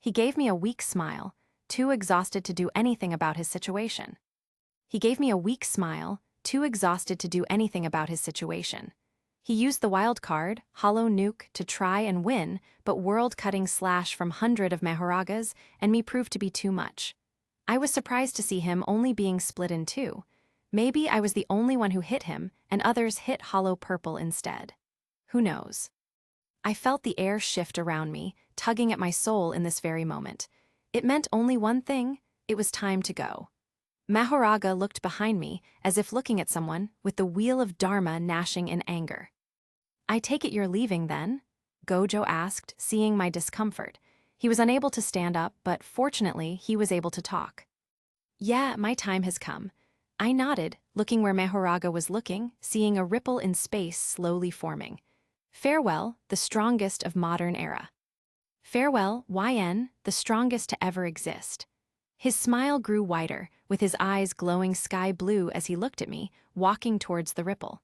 He gave me a weak smile, too exhausted to do anything about his situation. He used the wild card, Hollow Nuke, to try and win, but world-cutting slash from 100 of Mahoragas, and me proved to be too much. I was surprised to see him only being split in two. Maybe I was the only one who hit him, and others hit Hollow Purple instead. Who knows? I felt the air shift around me, tugging at my soul in this very moment. It meant only one thing: it was time to go. Mahoraga looked behind me, as if looking at someone, with the wheel of Dharma gnashing in anger. "I take it you're leaving, then?" Gojo asked, seeing my discomfort. He was unable to stand up, but fortunately, he was able to talk. "Yeah, my time has come." I nodded, looking where Mahoraga was looking, seeing a ripple in space slowly forming. "Farewell, the strongest of modern era." "Farewell, YN, the strongest to ever exist." His smile grew wider, with his eyes glowing sky blue as he looked at me, walking towards the ripple.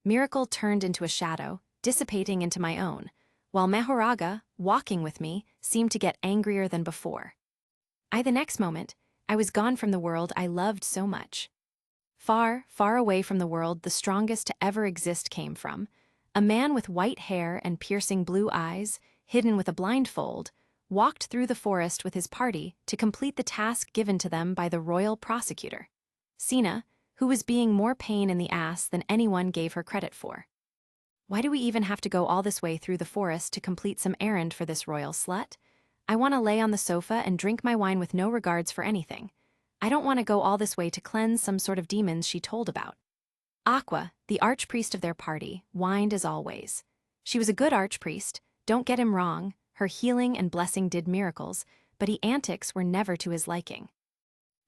Miracle turned into a shadow, dissipating into my own, while Mahoraga, walking with me, seemed to get angrier than before. The next moment, I was gone from the world I loved so much. Far, far away from the world the strongest to ever exist came from, a man with white hair and piercing blue eyes, hidden with a blindfold, walked through the forest with his party to complete the task given to them by the royal prosecutor, Sina, who was being more pain in the ass than anyone gave her credit for. Why do we even have to go all this way through the forest to complete some errand for this royal slut? I want to lay on the sofa and drink my wine with no regards for anything. I don't want to go all this way to cleanse some sort of demons she told about. Aqua, the archpriest of their party, whined as always. She was a good archpriest, don't get him wrong, her healing and blessing did miracles, but his antics were never to his liking.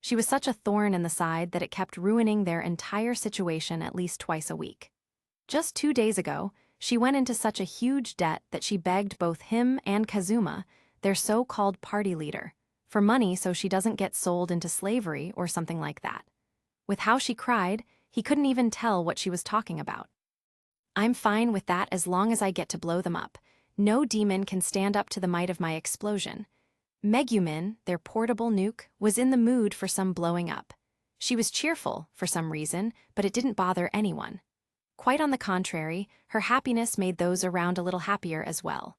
She was such a thorn in the side that it kept ruining their entire situation at least twice a week. Just 2 days ago, she went into such a huge debt that she begged both him and Kazuma, their so-called party leader, for money so she doesn't get sold into slavery or something like that. With how she cried, he couldn't even tell what she was talking about. I'm fine with that as long as I get to blow them up. No demon can stand up to the might of my explosion. Megumin, their portable nuke, was in the mood for some blowing up. She was cheerful, for some reason, but it didn't bother anyone. Quite on the contrary, her happiness made those around a little happier as well.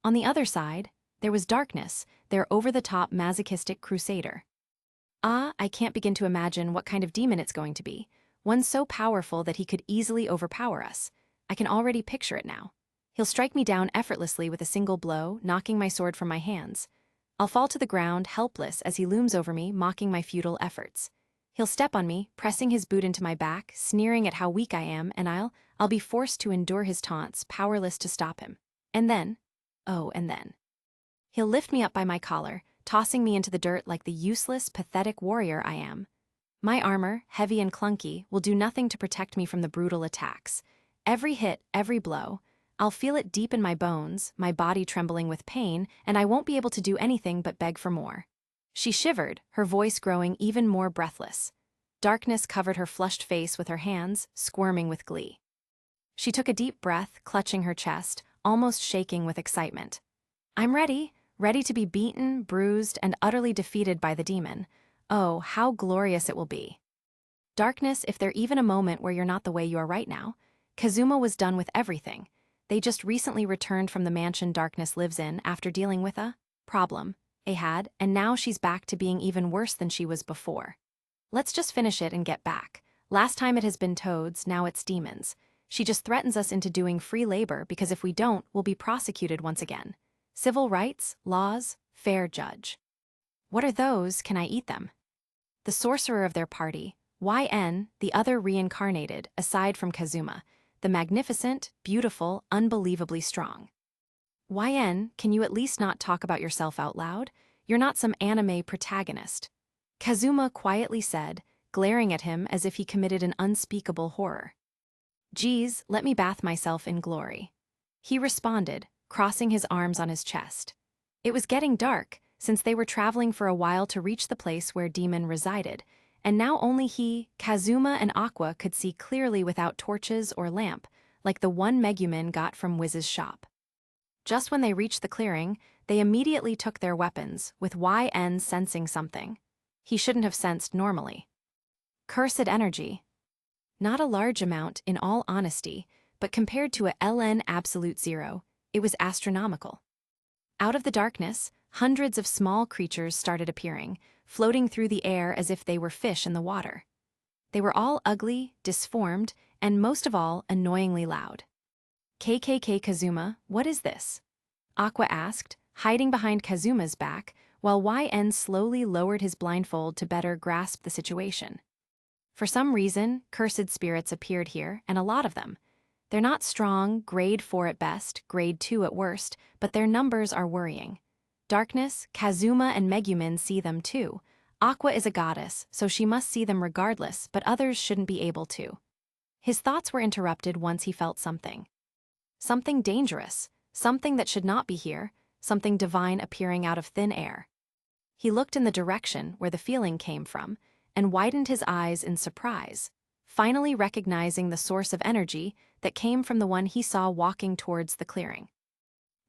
On the other side, there was Darkness, their over-the-top masochistic crusader. I can't begin to imagine what kind of demon it's going to be, one so powerful that he could easily overpower us. I can already picture it now. He'll strike me down effortlessly with a single blow, knocking my sword from my hands. I'll fall to the ground, helpless, as he looms over me, mocking my futile efforts. He'll step on me, pressing his boot into my back, sneering at how weak I am, and I'll be forced to endure his taunts, powerless to stop him. And then, he'll lift me up by my collar, tossing me into the dirt like the useless, pathetic warrior I am. My armor, heavy and clunky, will do nothing to protect me from the brutal attacks. Every hit, every blow, I'll feel it deep in my bones, my body trembling with pain, and I won't be able to do anything but beg for more. She shivered, her voice growing even more breathless. Darkness covered her flushed face with her hands, squirming with glee. She took a deep breath, clutching her chest, almost shaking with excitement. I'm ready, ready to be beaten, bruised, and utterly defeated by the demon. Oh, how glorious it will be. Darkness, if there's even a moment where you're not the way you are right now. Kazuma was done with everything. They just recently returned from the mansion Darkness lives in after dealing with a problem, and now she's back to being even worse than she was before. Let's just finish it and get back. Last time it has been toads, now it's demons. She just threatens us into doing free labor because if we don't, we'll be prosecuted once again. Civil rights, laws, fair judge. What are those? Can I eat them? The sorcerer of their party, YN, the other reincarnated, aside from Kazuma, the magnificent, beautiful, unbelievably strong. YN, can you at least not talk about yourself out loud? You're not some anime protagonist. Kazuma quietly said, glaring at him as if he committed an unspeakable horror. Geez, let me bath myself in glory. He responded, crossing his arms on his chest. It was getting dark, since they were traveling for a while to reach the place where Demon resided, and now only he, Kazuma, and Aqua could see clearly without torches or lamp, like the one Megumin got from Wiz's shop. Just when they reached the clearing, they immediately took their weapons, with YN sensing something he shouldn't have sensed normally. Cursed energy. Not a large amount, in all honesty, but compared to a LN absolute zero, it was astronomical. Out of the darkness, hundreds of small creatures started appearing, floating through the air as if they were fish in the water. They were all ugly, disformed, and most of all, annoyingly loud. KKK Kazuma, what is this? Aqua asked, hiding behind Kazuma's back, while YN slowly lowered his blindfold to better grasp the situation. For some reason, cursed spirits appeared here, and a lot of them. They're not strong, grade 4 at best, grade 2 at worst, but their numbers are worrying. Darkness, Kazuma, and Megumin see them too. Aqua is a goddess, so she must see them regardless, but others shouldn't be able to. His thoughts were interrupted once he felt something. Something dangerous, something that should not be here, something divine appearing out of thin air. He looked in the direction where the feeling came from, and widened his eyes in surprise, finally recognizing the source of energy that came from the one he saw walking towards the clearing.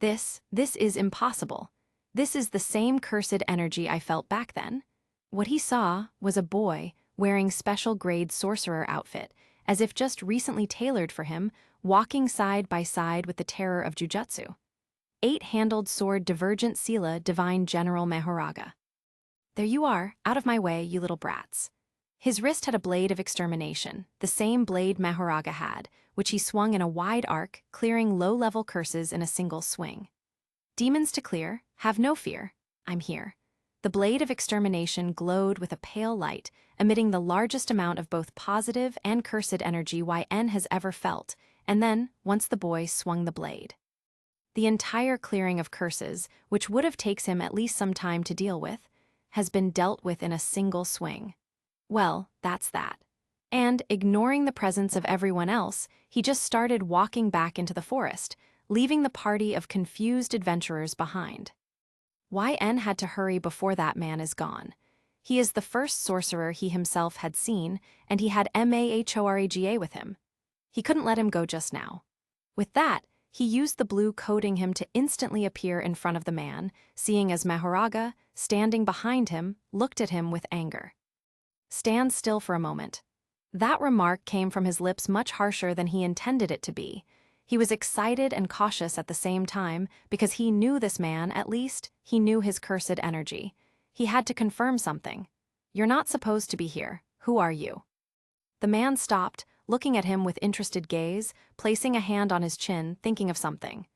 This is impossible. This is the same cursed energy I felt back then. What he saw was a boy wearing special grade sorcerer outfit, as if just recently tailored for him, walking side by side with the terror of Jujutsu. 8-handled sword Divergent Sila Divine General Mahoraga. There you are, out of my way, you little brats. His wrist had a blade of extermination, the same blade Mahoraga had, which he swung in a wide arc, clearing low-level curses in a single swing. Demons to clear, have no fear, I'm here. The blade of extermination glowed with a pale light, emitting the largest amount of both positive and cursed energy YN has ever felt, and then, once the boy swung the blade. The entire clearing of curses, which would have taken him at least some time to deal with, has been dealt with in a single swing. Well, that's that. And, ignoring the presence of everyone else, he just started walking back into the forest, leaving the party of confused adventurers behind. YN had to hurry before that man is gone. He is the first sorcerer he himself had seen, and he had Mahorega with him. He couldn't let him go just now. With that, he used the blue coating him to instantly appear in front of the man, seeing as Mahoraga, standing behind him, looked at him with anger. Stand still for a moment. That remark came from his lips much harsher than he intended it to be. He was excited and cautious at the same time because he knew this man, at least, he knew his cursed energy. He had to confirm something. You're not supposed to be here. Who are you? The man stopped, looking at him with interested gaze, placing a hand on his chin, thinking of something.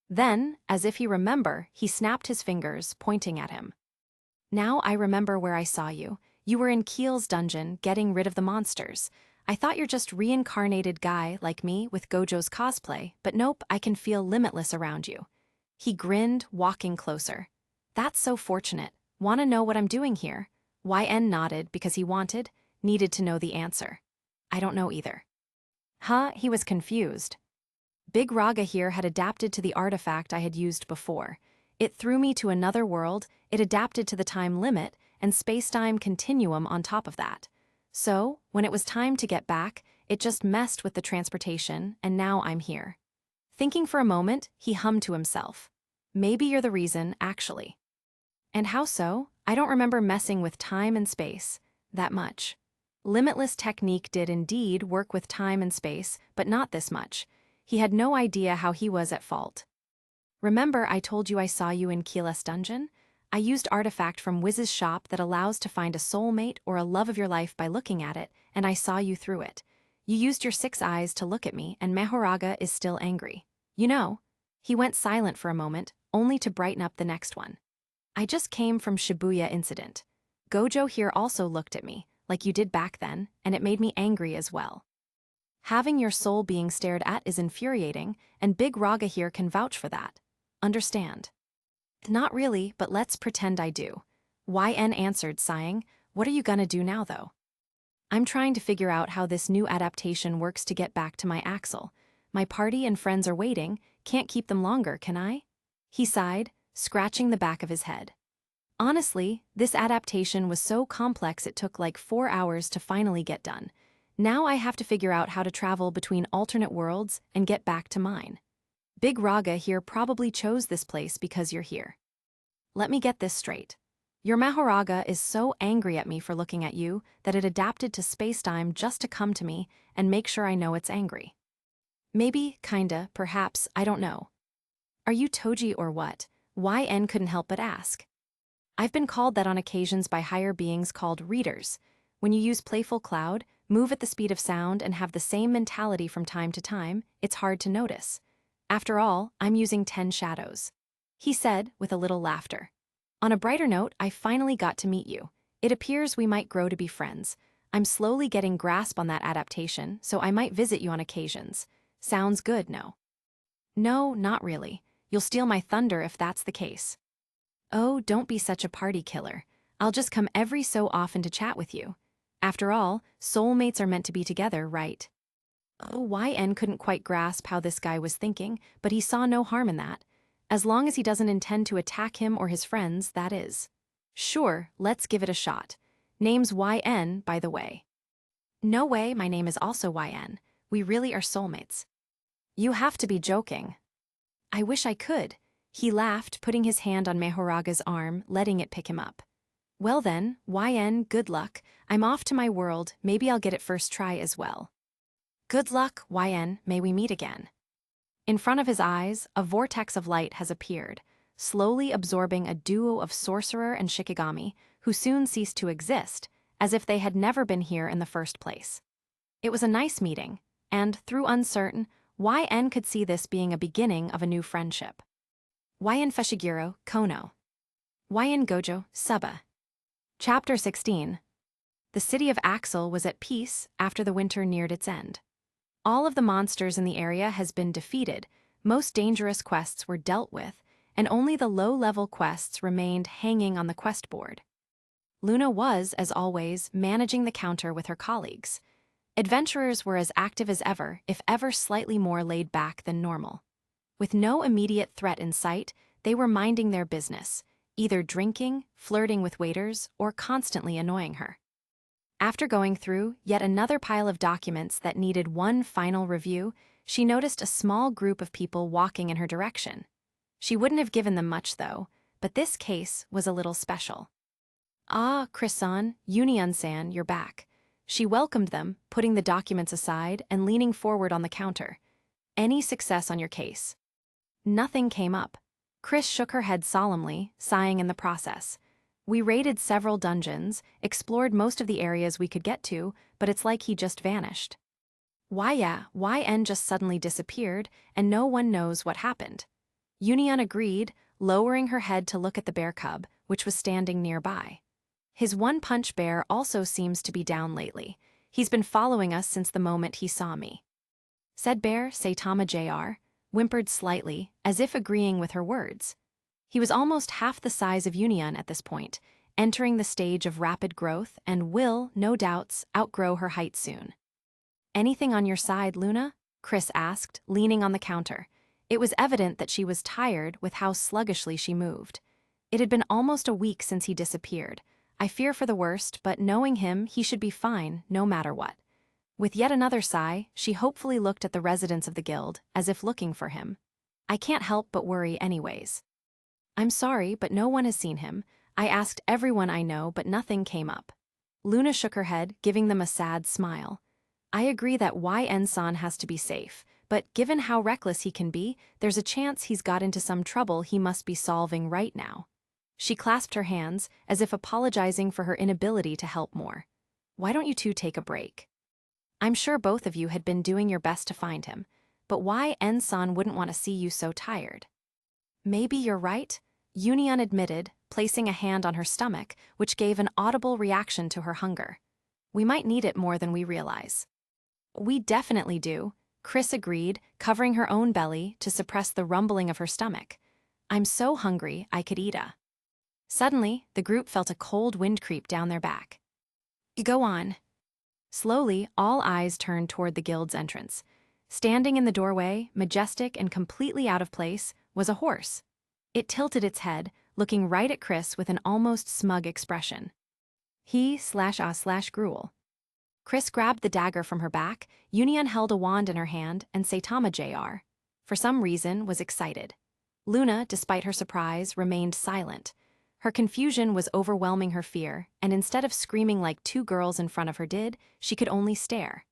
Then, as if he remembered, he snapped his fingers, pointing at him. Now I remember where I saw you. You were in Keel's dungeon, getting rid of the monsters. I thought you're just reincarnated guy like me with Gojo's cosplay, but nope, I can feel limitless around you. He grinned, walking closer. That's so fortunate. Wanna know what I'm doing here? YN nodded because he needed to know the answer. I don't know either. He was confused. Big Raga here had adapted to the artifact I had used before. It threw me to another world, it adapted to the time limit, and space-time continuum on top of that. So, when it was time to get back, it just messed with the transportation, and now I'm here. Thinking for a moment, he hummed to himself. Maybe you're the reason, actually. And how so? I don't remember messing with time and space that much. Limitless technique did indeed work with time and space, but not this much. He had no idea how he was at fault. Remember I told you I saw you in Keyless Dungeon? I used artifact from Wiz's shop that allows to find a soulmate or a love of your life by looking at it, and I saw you through it. You used your 6 eyes to look at me, and Mahoraga is still angry. You know. He went silent for a moment, only to brighten up the next one. I just came from Shibuya incident. Gojo here also looked at me, like you did back then, and it made me angry as well. Having your soul being stared at is infuriating, and Big Raga here can vouch for that. Understand? Not really, but let's pretend I do. YN answered, sighing. What are you gonna do now, though? I'm trying to figure out how this new adaptation works to get back to my Axel. My party and friends are waiting, can't keep them longer, can I? He sighed, scratching the back of his head. Honestly, this adaptation was so complex it took like 4 hours to finally get done. Now I have to figure out how to travel between alternate worlds and get back to mine. Big Raga here probably chose this place because you're here. Let me get this straight. Your Mahoraga is so angry at me for looking at you that it adapted to spacetime just to come to me and make sure I know it's angry. Maybe, kinda, perhaps, I don't know. Are you Toji or what? YN couldn't help but ask. I've been called that on occasions by higher beings called readers. When you use Playful Cloud, move at the speed of sound, and have the same mentality from time to time, it's hard to notice. After all, I'm using 10 shadows. He said, with a little laughter. On a brighter note, I finally got to meet you. It appears we might grow to be friends. I'm slowly getting grasp on that adaptation, so I might visit you on occasions. Sounds good, no? No, not really. You'll steal my thunder if that's the case. Oh, don't be such a party killer. I'll just come every so often to chat with you. After all, soulmates are meant to be together, right? Oh, YN couldn't quite grasp how this guy was thinking, but he saw no harm in that. As long as he doesn't intend to attack him or his friends, that is. Sure, let's give it a shot. Name's YN, by the way. No way, my name is also YN. We really are soulmates. You have to be joking. I wish I could. He laughed, putting his hand on Mahoraga's arm, letting it pick him up. Well then, YN, good luck. I'm off to my world, maybe I'll get it first try as well. Good luck, YN, may we meet again. In front of his eyes, a vortex of light has appeared, slowly absorbing a duo of sorcerer and Shikigami, who soon ceased to exist, as if they had never been here in the first place. It was a nice meeting, and, through uncertain, YN could see this being a beginning of a new friendship. YN Fushiguro, Kono. YN Gojo, Suba. Chapter 16. The city of Axel was at peace after the winter neared its end. All of the monsters in the area has been defeated, most dangerous quests were dealt with, and only the low-level quests remained hanging on the quest board. Luna was, as always, managing the counter with her colleagues. Adventurers were as active as ever, if ever slightly more laid back than normal. With no immediate threat in sight, they were minding their business, either drinking, flirting with waiters, or constantly annoying her. After going through yet another pile of documents that needed one final review, she noticed a small group of people walking in her direction. She wouldn't have given them much, though, but this case was a little special. Ah, Chris-san, Union-san, you're back. She welcomed them, putting the documents aside and leaning forward on the counter. Any success on your case? Nothing came up. Chris shook her head solemnly, sighing in the process. We raided several dungeons, explored most of the areas we could get to, but it's like he just vanished. Why yeah, YN just suddenly disappeared, and no one knows what happened. Union agreed, lowering her head to look at the bear cub, which was standing nearby. His one-punch bear also seems to be down lately. He's been following us since the moment he saw me. Said bear, Saitama Jr., whimpered slightly, as if agreeing with her words. He was almost half the size of Union at this point, entering the stage of rapid growth and will, no doubts, outgrow her height soon. Anything on your side, Luna? Chris asked, leaning on the counter. It was evident that she was tired with how sluggishly she moved. It had been almost a week since he disappeared. I fear for the worst, but knowing him, he should be fine, no matter what. With yet another sigh, she hopefully looked at the residents of the guild, as if looking for him. I can't help but worry anyways. I'm sorry, but no one has seen him. I asked everyone I know, but nothing came up. Luna shook her head, giving them a sad smile. I agree that YN-san has to be safe, but given how reckless he can be, there's a chance he's got into some trouble he must be solving right now. She clasped her hands, as if apologizing for her inability to help more. Why don't you two take a break? I'm sure both of you had been doing your best to find him, but why En-san wouldn't want to see you so tired? Maybe you're right, Union admitted, placing a hand on her stomach, which gave an audible reaction to her hunger. We might need it more than we realize. We definitely do, Chris agreed, covering her own belly to suppress the rumbling of her stomach. I'm so hungry I could eat a. Suddenly, the group felt a cold wind creep down their back. Go on. Slowly, all eyes turned toward the guild's entrance. Standing in the doorway, majestic and completely out of place, was a horse. It tilted its head, looking right at Chris with an almost smug expression. He/ah/gruel. Chris grabbed the dagger from her back, Union held a wand in her hand, and Saitama Jr., for some reason, was excited. Luna, despite her surprise, remained silent. Her confusion was overwhelming her fear, and instead of screaming like two girls in front of her did, she could only stare.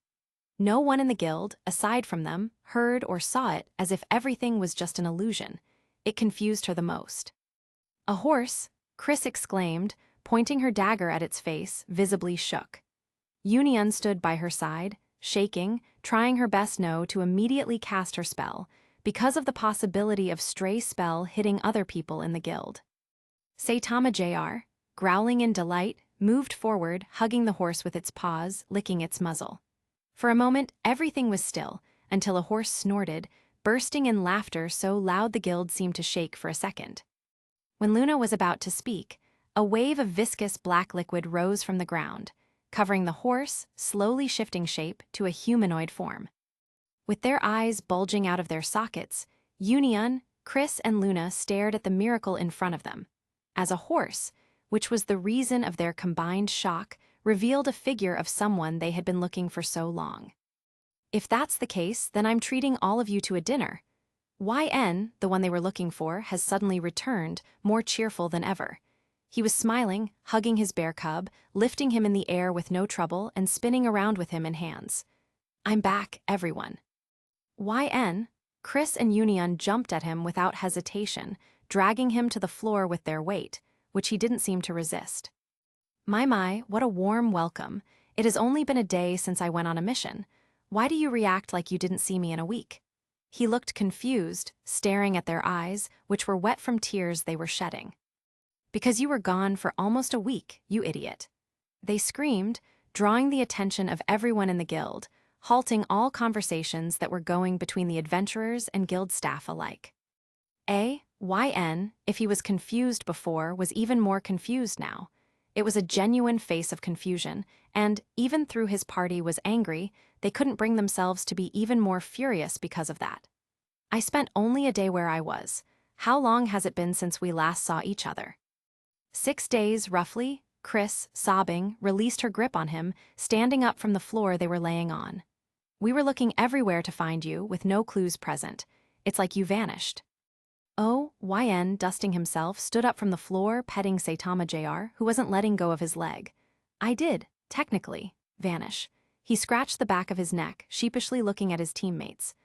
No one in the guild, aside from them, heard or saw it, as if everything was just an illusion. It confused her the most. A horse, Chris exclaimed, pointing her dagger at its face, visibly shook. Union stood by her side, shaking, trying her best no to immediately cast her spell, because of the possibility of stray spell hitting other people in the guild. Saitama Jr., growling in delight, moved forward, hugging the horse with its paws, licking its muzzle. For a moment, everything was still, until a horse snorted, bursting in laughter so loud the guild seemed to shake for a second. When Luna was about to speak, a wave of viscous black liquid rose from the ground, covering the horse, slowly shifting shape to a humanoid form. With their eyes bulging out of their sockets, Union, Chris, and Luna stared at the miracle in front of them. As a horse, which was the reason of their combined shock, revealed a figure of someone they had been looking for so long. If that's the case, then I'm treating all of you to a dinner. YN, the one they were looking for, has suddenly returned, more cheerful than ever. He was smiling, hugging his bear cub, lifting him in the air with no trouble, and spinning around with him in hands. I'm back, everyone. YN, Chris and Union jumped at him without hesitation, dragging him to the floor with their weight, which he didn't seem to resist. My, what a warm welcome. It has only been a day since I went on a mission. Why do you react like you didn't see me in a week? He looked confused, staring at their eyes, which were wet from tears they were shedding. Because you were gone for almost a week, you idiot. They screamed, drawing the attention of everyone in the guild, halting all conversations that were going between the adventurers and guild staff alike. YN, if he was confused before, was even more confused now. It was a genuine face of confusion, and, even though his party was angry, they couldn't bring themselves to be even more furious because of that. I spent only a day where I was. How long has it been since we last saw each other? 6 days, roughly. Chris, sobbing, released her grip on him, standing up from the floor they were laying on. We were looking everywhere to find you, with no clues present. It's like you vanished. YN, dusting himself, stood up from the floor, petting Saitama Jr., who wasn't letting go of his leg. I did, technically, vanish. He scratched the back of his neck, sheepishly looking at his teammates.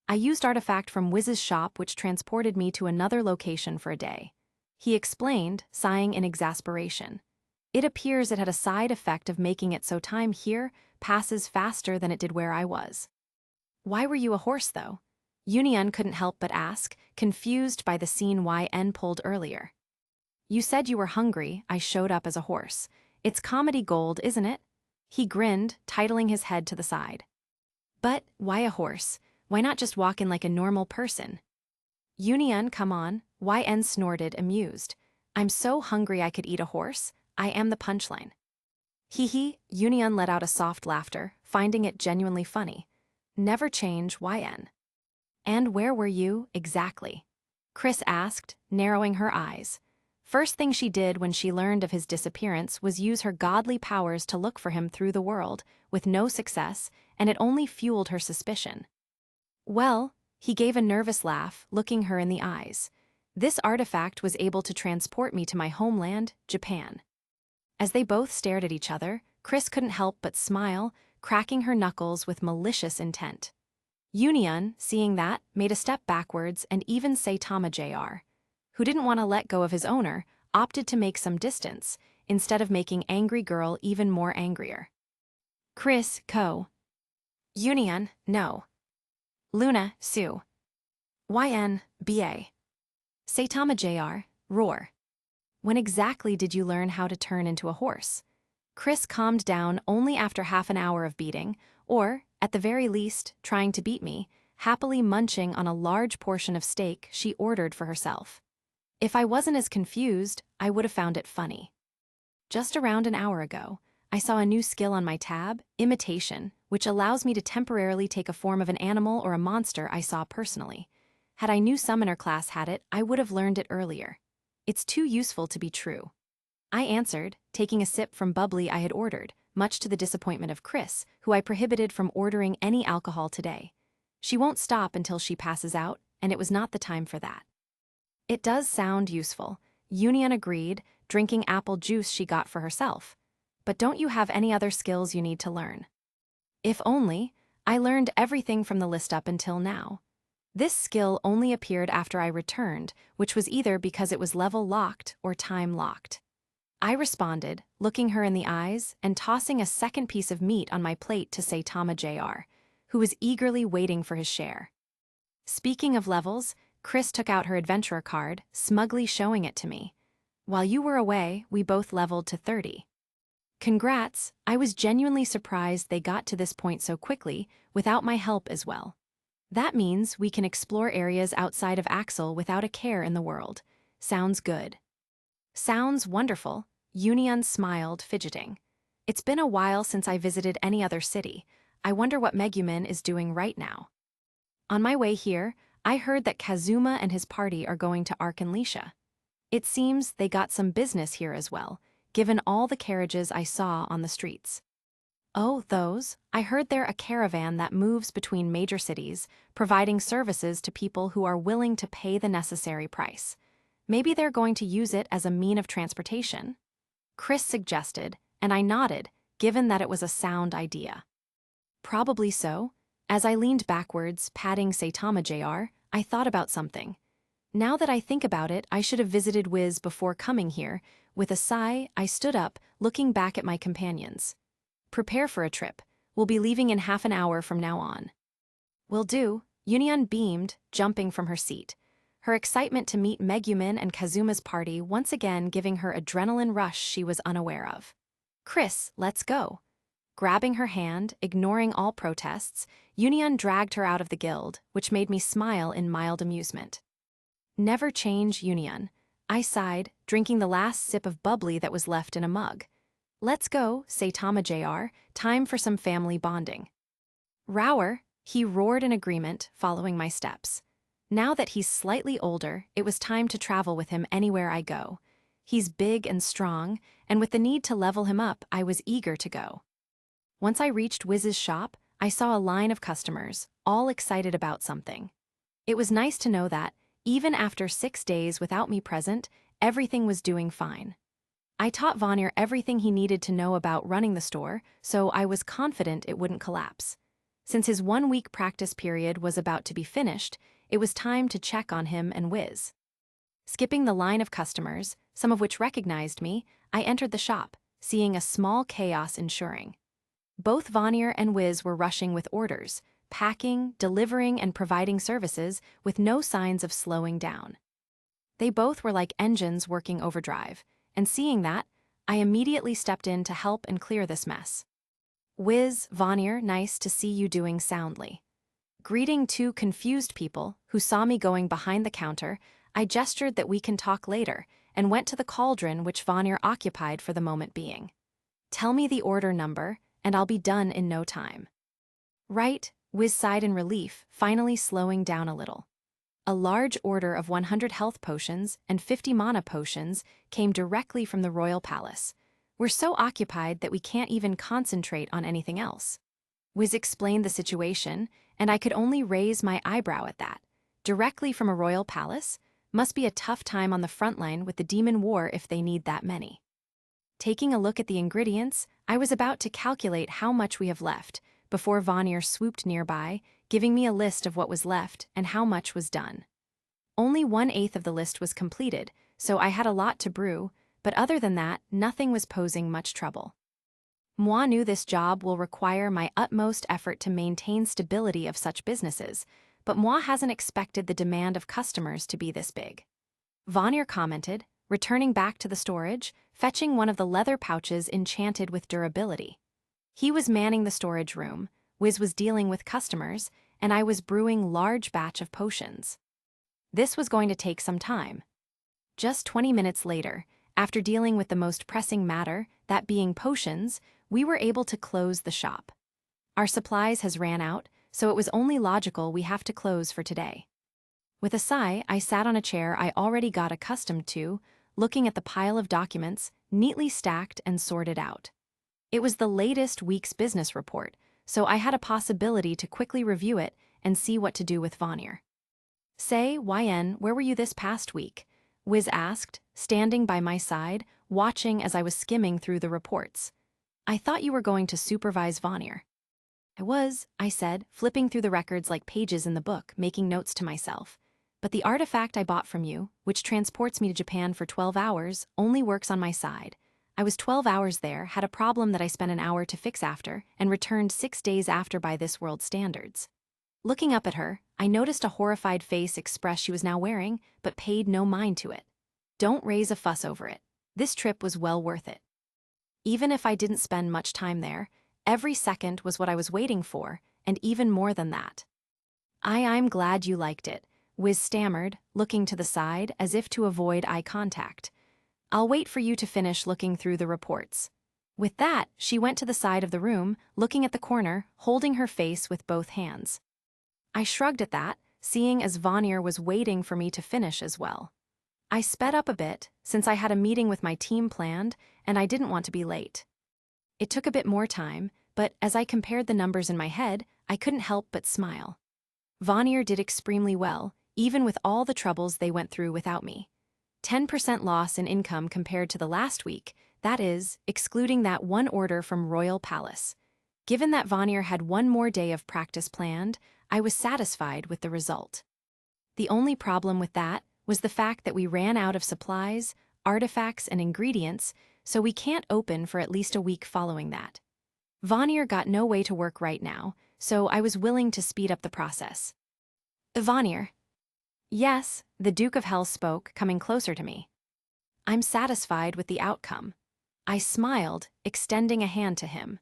I used artifact from Wiz's shop which transported me to another location for a day. He explained, sighing in exasperation. It appears it had a side effect of making it so time here passes faster than it did where I was. Why were you a horse, though? Union couldn't help but ask, confused by the scene YN pulled earlier. You said you were hungry, I showed up as a horse. It's comedy gold, isn't it? He grinned, titling his head to the side. But, why a horse? Why not just walk in like a normal person? Union, come on, YN snorted, amused. I'm so hungry I could eat a horse. I am the punchline. Union let out a soft laughter, finding it genuinely funny. Never change, YN. And where were you, exactly? Chris asked, narrowing her eyes. First thing she did when she learned of his disappearance was use her godly powers to look for him through the world, with no success, and it only fueled her suspicion. Well, he gave a nervous laugh, looking her in the eyes. This artifact was able to transport me to my homeland, Japan. As they both stared at each other, Chris couldn't help but smile, cracking her knuckles with malicious intent. Union, seeing that, made a step backwards, and even Saitama Jr., who didn't want to let go of his owner, opted to make some distance, instead of making Angry Girl even more angrier. Chris, Ko. Union, no. Luna, Sue. YN, BA. Saitama Jr., roar. When exactly did you learn how to turn into a horse? Chris calmed down only after half an hour of beating, or, at the very least, trying to beat me, happily munching on a large portion of steak she ordered for herself. If I wasn't as confused, I would have found it funny. Just around an hour ago, I saw a new skill on my tab, imitation, which allows me to temporarily take a form of an animal or a monster I saw personally. Had I knew Summoner class had it, I would have learned it earlier. It's too useful to be true. I answered, taking a sip from bubbly I had ordered, much to the disappointment of Chris, who I prohibited from ordering any alcohol today. She won't stop until she passes out, and it was not the time for that. It does sound useful, Union agreed, drinking apple juice she got for herself. But don't you have any other skills you need to learn? If only, I learned everything from the list up until now. This skill only appeared after I returned, which was either because it was level locked or time locked. I responded, looking her in the eyes and tossing a second piece of meat on my plate to Saitama Jr., who was eagerly waiting for his share. Speaking of levels, Chris took out her adventurer card, smugly showing it to me. While you were away, we both leveled to 30. Congrats, I was genuinely surprised they got to this point so quickly, without my help as well. That means we can explore areas outside of Axel without a care in the world. Sounds good. Sounds wonderful, Union smiled, fidgeting. It's been a while since I visited any other city. I wonder what Megumin is doing right now. On my way here, I heard that Kazuma and his party are going to Arkanlisha. It seems they got some business here as well, given all the carriages I saw on the streets. Oh, those? I heard they're a caravan that moves between major cities, providing services to people who are willing to pay the necessary price. Maybe they're going to use it as a mean of transportation? Chris suggested, and I nodded, given that it was a sound idea. Probably so. As I leaned backwards, patting Saitama Jr., I thought about something. Now that I think about it, I should have visited Wiz before coming here. With a sigh, I stood up, looking back at my companions. Prepare for a trip. We'll be leaving in half an hour from now on. Will do, Union beamed, jumping from her seat. Her excitement to meet Megumin and Kazuma's party once again giving her adrenaline rush she was unaware of. Chris, let's go. Grabbing her hand, ignoring all protests, Union dragged her out of the guild, which made me smile in mild amusement. Never change, Union. I sighed, drinking the last sip of bubbly that was left in a mug. Let's go, Saitama Jr., time for some family bonding. Rower, he roared in agreement, following my steps. Now that he's slightly older, it was time to travel with him anywhere I go. He's big and strong, and with the need to level him up, I was eager to go. Once I reached Wiz's shop, I saw a line of customers, all excited about something. It was nice to know that, even after 6 days without me present, everything was doing fine. I taught Vanir everything he needed to know about running the store, so I was confident it wouldn't collapse. Since his 1-week practice period was about to be finished, it was time to check on him and Wiz. Skipping the line of customers, some of which recognized me, I entered the shop, seeing a small chaos ensuing. Both Vanir and Wiz were rushing with orders, packing, delivering, and providing services with no signs of slowing down. They both were like engines working overdrive, and seeing that, I immediately stepped in to help and clear this mess. Wiz, Vanir, nice to see you doing soundly. Greeting 2 confused people who saw me going behind the counter, I gestured that we can talk later and went to the cauldron which Vanir occupied for the moment being. Tell me the order number, and I'll be done in no time. Right, Wiz sighed in relief, finally slowing down a little. A large order of 100 health potions and 50 mana potions came directly from the royal palace. We're so occupied that we can't even concentrate on anything else. Wiz explained the situation, and I could only raise my eyebrow at that. Directly from a royal palace? Must be a tough time on the front line with the demon war if they need that many. Taking a look at the ingredients, I was about to calculate how much we have left, before Vanir swooped nearby, giving me a list of what was left and how much was done. Only 1/8 of the list was completed, so I had a lot to brew, but other than that, nothing was posing much trouble. Moi knew this job will require my utmost effort to maintain stability of such businesses, but Moi hasn't expected the demand of customers to be this big. Vanir commented, returning back to the storage, fetching one of the leather pouches enchanted with durability. He was manning the storage room, Wiz was dealing with customers, and I was brewing large batch of potions. This was going to take some time. Just 20 minutes later, after dealing with the most pressing matter, that being potions, we were able to close the shop. Our supplies has ran out, so it was only logical we have to close for today. With a sigh, I sat on a chair I already got accustomed to, looking at the pile of documents, neatly stacked and sorted out. It was the latest week's business report, so I had a possibility to quickly review it and see what to do with Vanir. Say, YN, where were you this past week? Wiz asked, standing by my side, watching as I was skimming through the reports. I thought you were going to supervise Vanir. I was, I said, flipping through the records like pages in the book, making notes to myself. But the artifact I bought from you, which transports me to Japan for 12 hours, only works on my side. I was 12 hours there, had a problem that I spent an hour to fix after, and returned 6 days after by this world standards. Looking up at her, I noticed a horrified face express she was now wearing, but paid no mind to it. Don't raise a fuss over it. This trip was well worth it. Even if I didn't spend much time there, every second was what I was waiting for, and even more than that. I'm glad you liked it, Wiz stammered, looking to the side as if to avoid eye contact. I'll wait for you to finish looking through the reports. With that, she went to the side of the room, looking at the corner, holding her face with both hands. I shrugged at that, seeing as Vanir was waiting for me to finish as well. I sped up a bit, since I had a meeting with my team planned, and I didn't want to be late. It took a bit more time, but as I compared the numbers in my head, I couldn't help but smile. Vanir did extremely well, even with all the troubles they went through without me. 10% loss in income compared to the last week, that is, excluding that one order from Royal Palace. Given that Vanir had one more day of practice planned, I was satisfied with the result. The only problem with that was the fact that we ran out of supplies, artifacts, and ingredients, so we can't open for at least a week following that. Vanir got no way to work right now, so I was willing to speed up the process. Vanir. Yes, the Duke of Hell spoke, coming closer to me. I'm satisfied with the outcome. I smiled, extending a hand to him.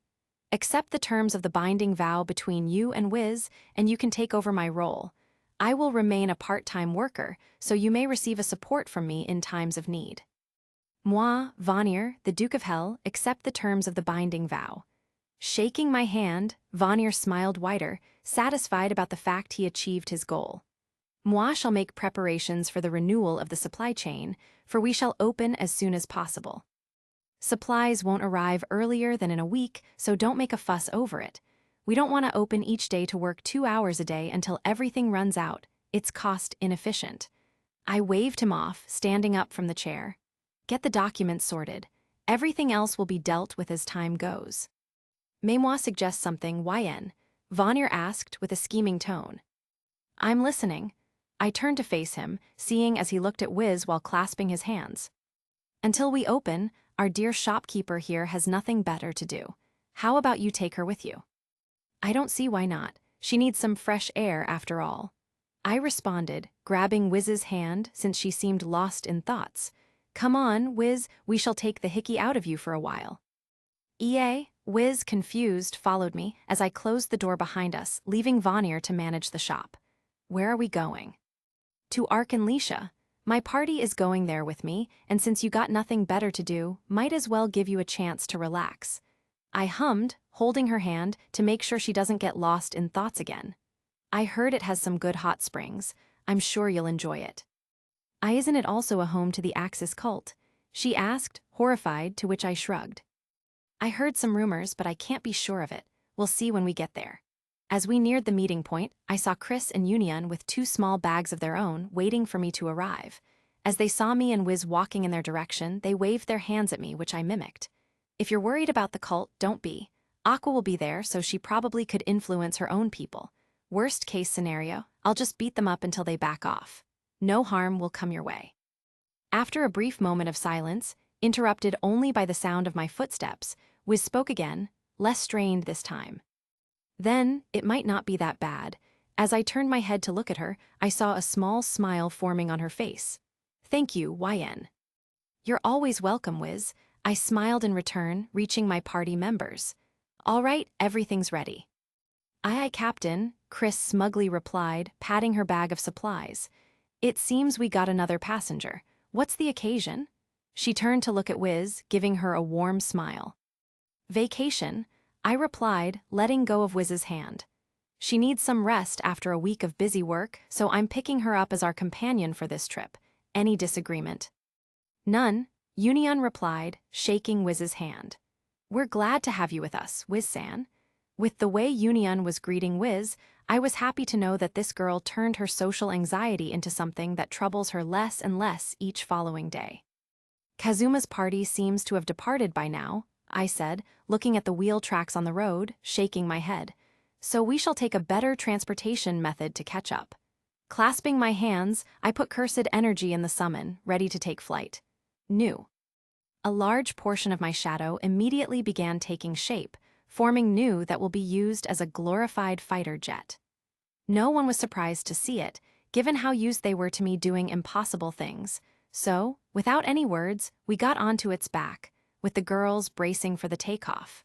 Accept the terms of the binding vow between you and Wiz, and you can take over my role. I will remain a part-time worker, so you may receive a support from me in times of need. Moi, Vanir, the Duke of Hell, accept the terms of the binding vow. Shaking my hand, Vanir smiled wider, satisfied about the fact he achieved his goal. Moi shall make preparations for the renewal of the supply chain, for we shall open as soon as possible. Supplies won't arrive earlier than in a week, so don't make a fuss over it. We don't want to open each day to work 2 hours a day until everything runs out. It's cost inefficient. I waved him off, standing up from the chair. Get the documents sorted. Everything else will be dealt with as time goes. May moi suggest something, YN? Vanir asked with a scheming tone. I'm listening. I turned to face him, seeing as he looked at Wiz while clasping his hands. Until we open, our dear shopkeeper here has nothing better to do. How about you take her with you? I don't see why not. She needs some fresh air after all. I responded, grabbing Wiz's hand since she seemed lost in thoughts. Come on, Wiz, we shall take the hickey out of you for a while. Wiz, confused, followed me as I closed the door behind us, leaving Vanir to manage the shop. Where are we going? To Arkanlisha. My party is going there with me, and since you got nothing better to do, might as well give you a chance to relax. I hummed, holding her hand to make sure she doesn't get lost in thoughts again. I heard it has some good hot springs. I'm sure you'll enjoy it. Isn't it also a home to the Axis cult? She asked, horrified, to which I shrugged. I heard some rumors, but I can't be sure of it. We'll see when we get there. As we neared the meeting point, I saw Chris and Union with 2 small bags of their own waiting for me to arrive. As they saw me and Wiz walking in their direction, they waved their hands at me, which I mimicked. If you're worried about the cult, don't be. Aqua will be there, so she probably could influence her own people. Worst case scenario, I'll just beat them up until they back off. No harm will come your way. After a brief moment of silence, interrupted only by the sound of my footsteps, Wiz spoke again, less strained this time. Then, it might not be that bad. As I turned my head to look at her, I saw a small smile forming on her face. Thank you, YN. You're always welcome, Wiz. I smiled in return, reaching my party members. All right, everything's ready. Aye, Captain, Chris smugly replied, patting her bag of supplies. It seems we got another passenger. What's the occasion? She turned to look at Wiz, giving her a warm smile. Vacation, I replied, letting go of Wiz's hand. She needs some rest after a week of busy work, so I'm picking her up as our companion for this trip. Any disagreement? None, Union replied, shaking Wiz's hand. We're glad to have you with us, Wiz-san. With the way Union was greeting Wiz, I was happy to know that this girl turned her social anxiety into something that troubles her less and less each following day. Kazuma's party seems to have departed by now, I said, looking at the wheel tracks on the road, shaking my head. So we shall take a better transportation method to catch up. Clasping my hands, I put cursed energy in the summon, ready to take flight. New. A large portion of my shadow immediately began taking shape, forming new that will be used as a glorified fighter jet. No one was surprised to see it, given how used they were to me doing impossible things. So, without any words, we got onto its back, with the girls bracing for the takeoff.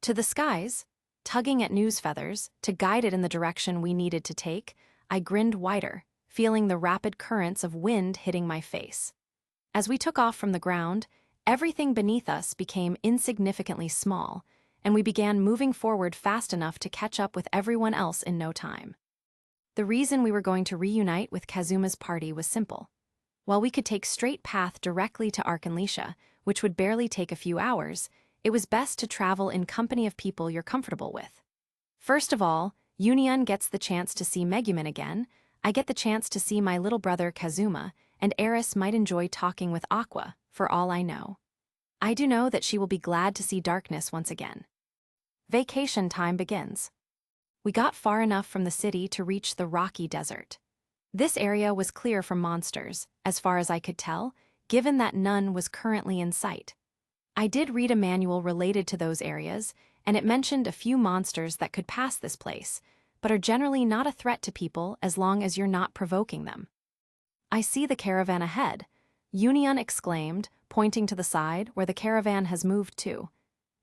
To the skies, tugging at news feathers to guide it in the direction we needed to take, I grinned wider, feeling the rapid currents of wind hitting my face. As we took off from the ground, everything beneath us became insignificantly small, and we began moving forward fast enough to catch up with everyone else in no time. The reason we were going to reunite with Kazuma's party was simple. While we could take straight path directly to Arkanlisha, which would barely take a few hours, it was best to travel in company of people you're comfortable with. First of all, Union gets the chance to see Megumin again, I get the chance to see my little brother Kazuma, and Eris might enjoy talking with Aqua, for all I know. I do know that she will be glad to see darkness once again. Vacation time begins. We got far enough from the city to reach the rocky desert. This area was clear from monsters, as far as I could tell, given that none was currently in sight. I did read a manual related to those areas, and it mentioned a few monsters that could pass this place, but are generally not a threat to people as long as you're not provoking them. I see the caravan ahead, Union exclaimed, pointing to the side where the caravan has moved to.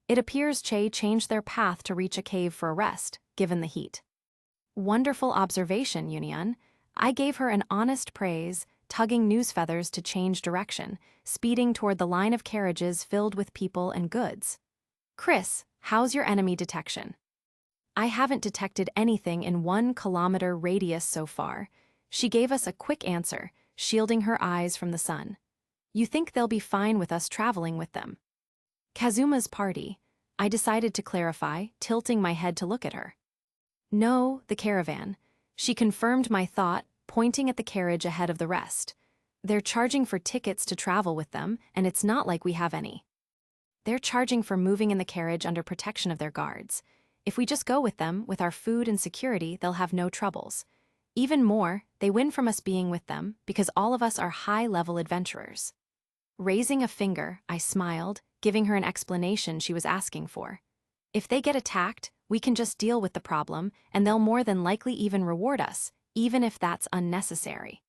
It appears Che changed their path to reach a cave for a rest, given the heat. Wonderful observation, Union. I gave her an honest praise, tugging news feathers to change direction, speeding toward the line of carriages filled with people and goods. Chris, how's your enemy detection? I haven't detected anything in 1 kilometer radius so far. She gave us a quick answer, shielding her eyes from the sun. You think they'll be fine with us traveling with them? Kazuma's party, I decided to clarify, tilting my head to look at her. No, the caravan. She confirmed my thought, pointing at the carriage ahead of the rest. They're charging for tickets to travel with them, and it's not like we have any. They're charging for moving in the carriage under protection of their guards. If we just go with them, with our food and security, they'll have no troubles. Even more, they win from us being with them, because all of us are high-level adventurers. Raising a finger, I smiled, giving her an explanation she was asking for. If they get attacked, we can just deal with the problem, and they'll more than likely even reward us, even if that's unnecessary.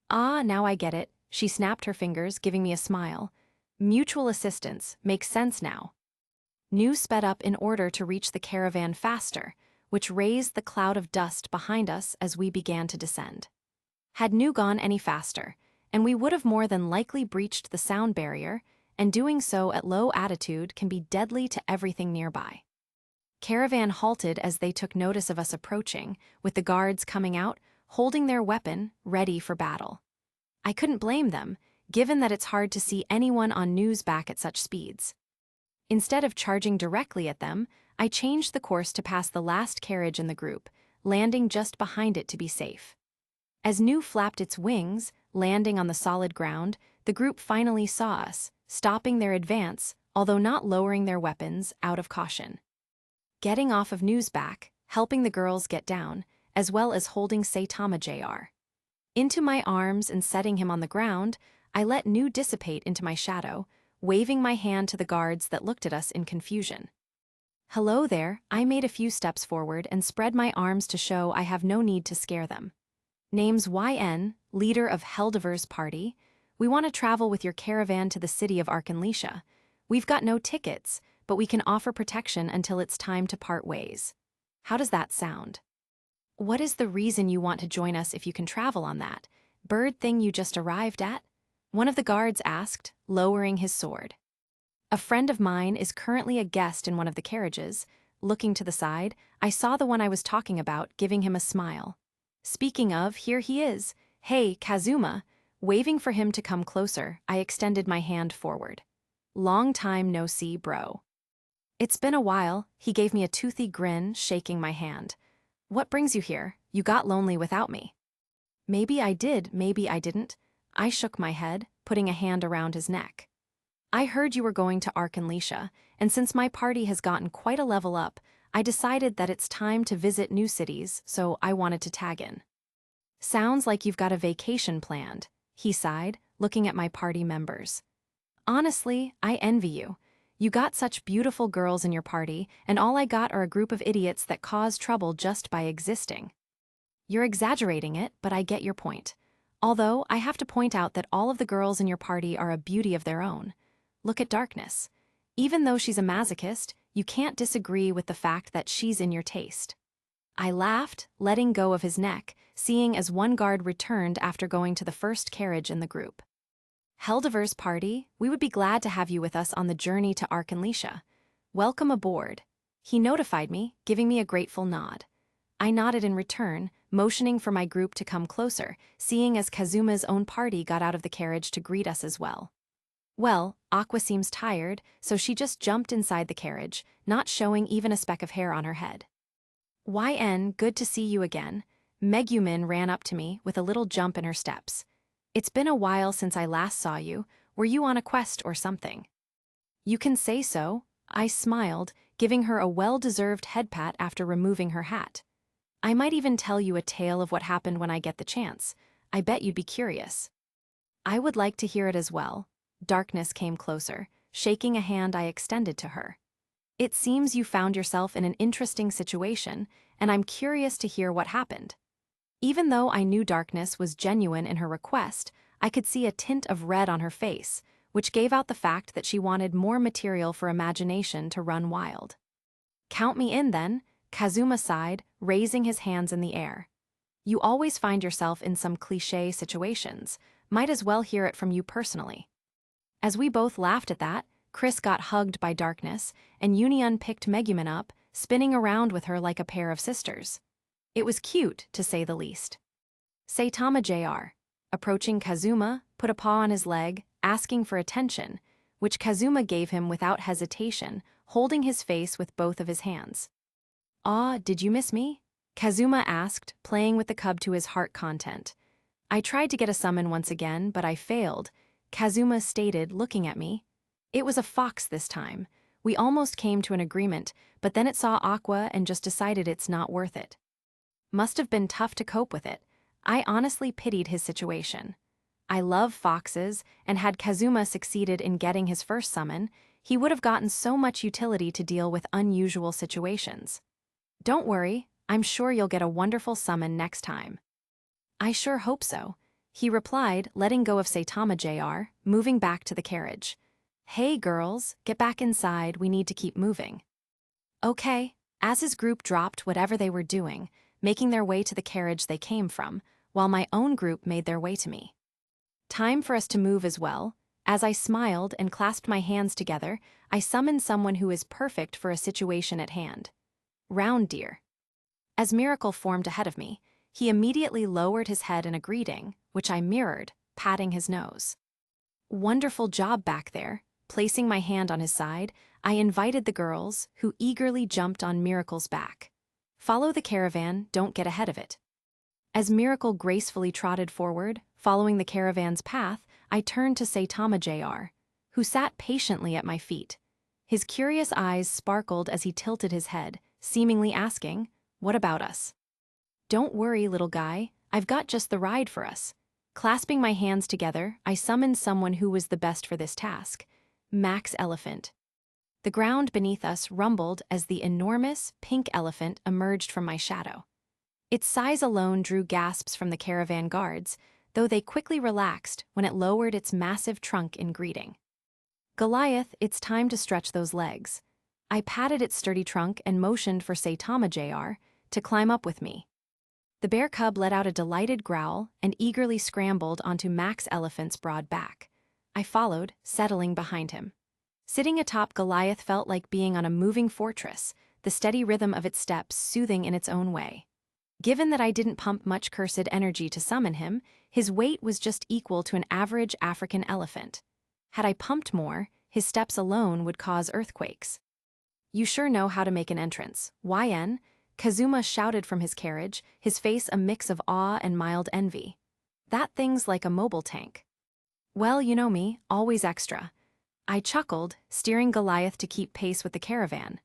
Ah, now I get it, she snapped her fingers, giving me a smile. Mutual assistance makes sense now. New sped up in order to reach the caravan faster, which raised the cloud of dust behind us as we began to descend. Had New gone any faster, and we would have more than likely breached the sound barrier, and doing so at low altitude can be deadly to everything nearby. Caravan halted as they took notice of us approaching, with the guards coming out, holding their weapon, ready for battle. I couldn't blame them, given that it's hard to see anyone on newsback at such speeds. Instead of charging directly at them, I changed the course to pass the last carriage in the group, landing just behind it to be safe. As New flapped its wings, landing on the solid ground, the group finally saw us, stopping their advance, although not lowering their weapons, out of caution. Getting off of New's back, helping the girls get down, as well as holding Saitama Jr. into my arms and setting him on the ground, I let New dissipate into my shadow, waving my hand to the guards that looked at us in confusion. Hello there, I made a few steps forward and spread my arms to show I have no need to scare them. Name's YN, leader of Heldiver's party. We want to travel with your caravan to the city of Arkanlisha. We've got no tickets, but we can offer protection until it's time to part ways. How does that sound? What is the reason you want to join us if you can travel on that bird thing you just arrived at? One of the guards asked, lowering his sword. A friend of mine is currently a guest in one of the carriages. Looking to the side, I saw the one I was talking about, giving him a smile. Speaking of, here he is. Hey, Kazuma. Waving for him to come closer, I extended my hand forward. Long time no see, bro. It's been a while, he gave me a toothy grin, shaking my hand. What brings you here? You got lonely without me. Maybe I did, maybe I didn't. I shook my head, putting a hand around his neck. I heard you were going to Arkanlisha, and since my party has gotten quite a level up, I decided that it's time to visit new cities, so I wanted to tag in. Sounds like you've got a vacation planned, he sighed, looking at my party members. Honestly, I envy you. You got such beautiful girls in your party, and all I got are a group of idiots that cause trouble just by existing. You're exaggerating it, but I get your point. Although, I have to point out that all of the girls in your party are a beauty of their own. Look at Darkness. Even though she's a masochist, you can't disagree with the fact that she's in your taste. I laughed, letting go of his neck, seeing as one guard returned after going to the first carriage in the group. Heldiver's party, we would be glad to have you with us on the journey to Arkanlisha. Welcome aboard. He notified me, giving me a grateful nod. I nodded in return, motioning for my group to come closer, seeing as Kazuma's own party got out of the carriage to greet us as well. Well, Aqua seems tired, so she just jumped inside the carriage, not showing even a speck of hair on her head. YN, good to see you again. Megumin ran up to me with a little jump in her steps. It's been a while since I last saw you. Were you on a quest or something? You can say so, I smiled, giving her a well-deserved head pat after removing her hat. I might even tell you a tale of what happened when I get the chance. I bet you'd be curious. I would like to hear it as well. Darkness came closer, shaking a hand I extended to her. It seems you found yourself in an interesting situation, and I'm curious to hear what happened. Even though I knew Darkness was genuine in her request, I could see a tint of red on her face, which gave out the fact that she wanted more material for imagination to run wild. Count me in then, Kazuma sighed, raising his hands in the air. You always find yourself in some cliché situations. Might as well hear it from you personally. As we both laughed at that, Chris got hugged by Darkness, and Union picked Megumin up, spinning around with her like a pair of sisters. It was cute, to say the least. Saitama Jr., approaching Kazuma, put a paw on his leg, asking for attention, which Kazuma gave him without hesitation, holding his face with both of his hands. "Ah, did you miss me?" Kazuma asked, playing with the cub to his heart content. I tried to get a summon once again, but I failed, Kazuma stated, looking at me. It was a fox this time. We almost came to an agreement, but then it saw Aqua and just decided it's not worth it. Must have been tough to cope with it. I honestly pitied his situation. I love foxes, and had Kazuma succeeded in getting his first summon, he would have gotten so much utility to deal with unusual situations. Don't worry, I'm sure you'll get a wonderful summon next time. I sure hope so, he replied, letting go of Saitama Jr., moving back to the carriage. Hey girls, get back inside, we need to keep moving. Okay, as his group dropped whatever they were doing, making their way to the carriage they came from, while my own group made their way to me. Time for us to move as well. As I smiled and clasped my hands together, I summoned someone who is perfect for a situation at hand. round deer. As Miracle formed ahead of me, he immediately lowered his head in a greeting, which I mirrored, patting his nose. Wonderful job back there. Placing my hand on his side, I invited the girls, who eagerly jumped on Miracle's back. Follow the caravan, don't get ahead of it. As Miracle gracefully trotted forward, following the caravan's path, I turned to Saitama Jr., who sat patiently at my feet. His curious eyes sparkled as he tilted his head, seemingly asking, "What about us?" "Don't worry, little guy, I've got just the ride for us." Clasping my hands together, I summoned someone who was the best for this task, Max Elephant. The ground beneath us rumbled as the enormous, pink elephant emerged from my shadow. Its size alone drew gasps from the caravan guards, though they quickly relaxed when it lowered its massive trunk in greeting. "Goliath, it's time to stretch those legs." I patted its sturdy trunk and motioned for Saitama Jr. to climb up with me. The bear cub let out a delighted growl and eagerly scrambled onto Max Elephant's broad back. I followed, settling behind him. Sitting atop Goliath felt like being on a moving fortress, the steady rhythm of its steps soothing in its own way. Given that I didn't pump much cursed energy to summon him, his weight was just equal to an average African elephant. Had I pumped more, his steps alone would cause earthquakes. "You sure know how to make an entrance, YN?" Kazuma shouted from his carriage, his face a mix of awe and mild envy. "That thing's like a mobile tank." "Well, you know me, always extra." I chuckled, steering Goliath to keep pace with the caravan.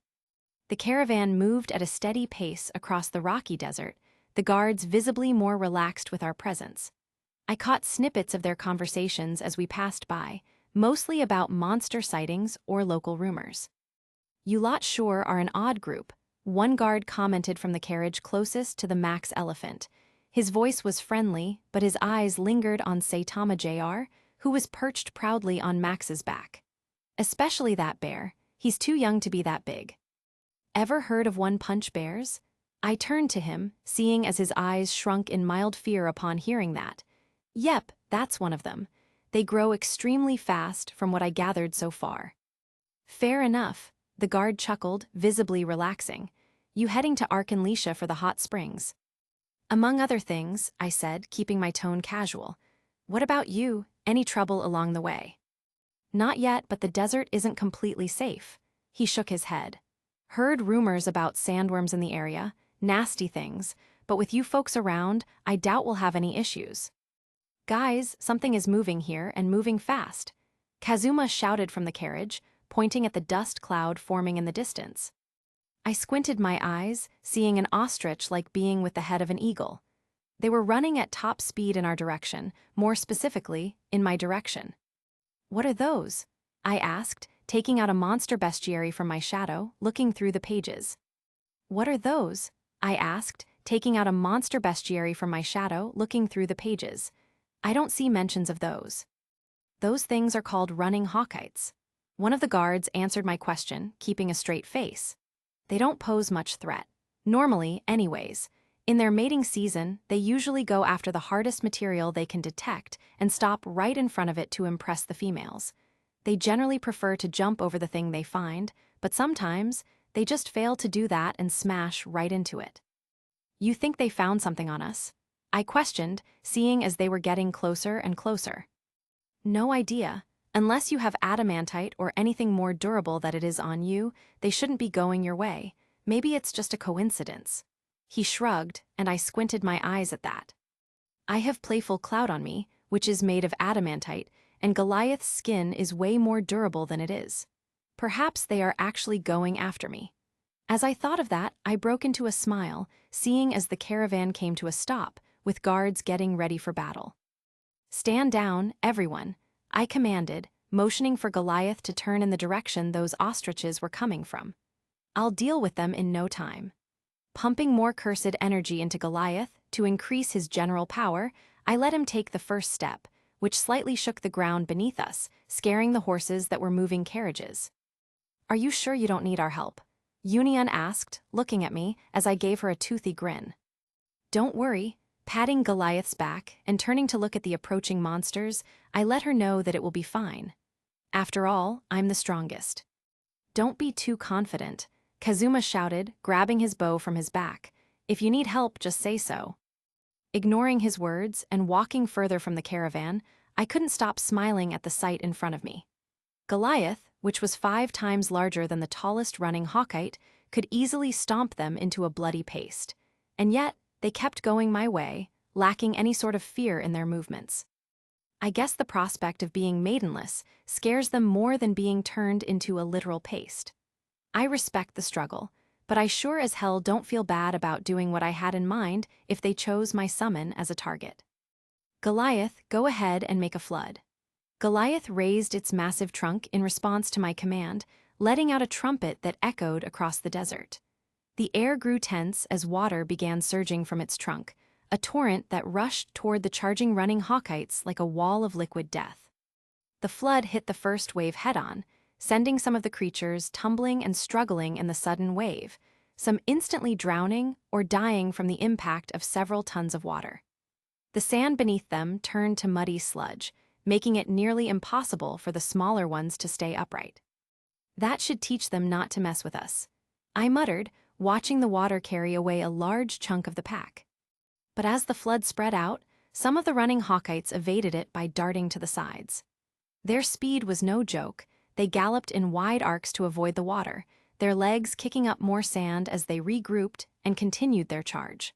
The caravan moved at a steady pace across the rocky desert, the guards visibly more relaxed with our presence. I caught snippets of their conversations as we passed by, mostly about monster sightings or local rumors. "You lot sure are an odd group," one guard commented from the carriage closest to the Max Elephant. His voice was friendly, but his eyes lingered on Saitama Jr., who was perched proudly on Max's back. "Especially that bear, he's too young to be that big." "Ever heard of one-punch bears?" I turned to him, seeing as his eyes shrunk in mild fear upon hearing that. "Yep, that's one of them. They grow extremely fast from what I gathered so far." "Fair enough," the guard chuckled, visibly relaxing. "You heading to Arkanlisha for the hot springs?" "Among other things," I said, keeping my tone casual. "What about you? Any trouble along the way?" "Not yet, but the desert isn't completely safe." He shook his head. "Heard rumors about sandworms in the area, nasty things, but with you folks around, I doubt we'll have any issues." "Guys, something is moving here and moving fast." Kazuma shouted from the carriage, pointing at the dust cloud forming in the distance. I squinted my eyes, seeing an ostrich-like being with the head of an eagle. They were running at top speed in our direction, more specifically, in my direction. "What are those?" I asked, taking out a monster bestiary from my shadow, looking through the pages. "What are those?" I asked, taking out a monster bestiary from my shadow, looking through the pages. "I don't see mentions of those." "Those things are called running hawkites." One of the guards answered my question, keeping a straight face. "They don't pose much threat. Normally, anyways. In their mating season, they usually go after the hardest material they can detect and stop right in front of it to impress the females. They generally prefer to jump over the thing they find, but sometimes, they just fail to do that and smash right into it." "You think they found something on us?" I questioned, seeing as they were getting closer and closer. "No idea. Unless you have adamantite or anything more durable that it is on you, they shouldn't be going your way. Maybe it's just a coincidence." He shrugged, and I squinted my eyes at that. "I have playful cloud on me, which is made of adamantite, and Goliath's skin is way more durable than it is. Perhaps they are actually going after me." As I thought of that, I broke into a smile, seeing as the caravan came to a stop, with guards getting ready for battle. "Stand down, everyone," I commanded, motioning for Goliath to turn in the direction those ostriches were coming from. "I'll deal with them in no time." Pumping more cursed energy into Goliath to increase his general power, I let him take the first step, which slightly shook the ground beneath us, scaring the horses that were moving carriages. "Are you sure you don't need our help?" Union asked, looking at me as I gave her a toothy grin. "Don't worry." Patting Goliath's back and turning to look at the approaching monsters, I let her know that it will be fine. After all, I'm the strongest. "Don't be too confident." Kazuma shouted, grabbing his bow from his back. "If you need help, just say so." Ignoring his words and walking further from the caravan, I couldn't stop smiling at the sight in front of me. Goliath, which was 5 times larger than the tallest running Hawkite, could easily stomp them into a bloody paste. And yet, they kept going my way, lacking any sort of fear in their movements. I guess the prospect of being maidenless scares them more than being turned into a literal paste. I respect the struggle, but I sure as hell don't feel bad about doing what I had in mind if they chose my summon as a target. "Goliath, go ahead and make a flood." Goliath raised its massive trunk in response to my command, letting out a trumpet that echoed across the desert. The air grew tense as water began surging from its trunk, a torrent that rushed toward the charging running Hawkites like a wall of liquid death. The flood hit the first wave head-on, sending some of the creatures tumbling and struggling in the sudden wave, some instantly drowning or dying from the impact of several tons of water. The sand beneath them turned to muddy sludge, making it nearly impossible for the smaller ones to stay upright. "That should teach them not to mess with us," I muttered, watching the water carry away a large chunk of the pack. But as the flood spread out, some of the running Hawkites evaded it by darting to the sides. Their speed was no joke. They galloped in wide arcs to avoid the water, their legs kicking up more sand as they regrouped and continued their charge.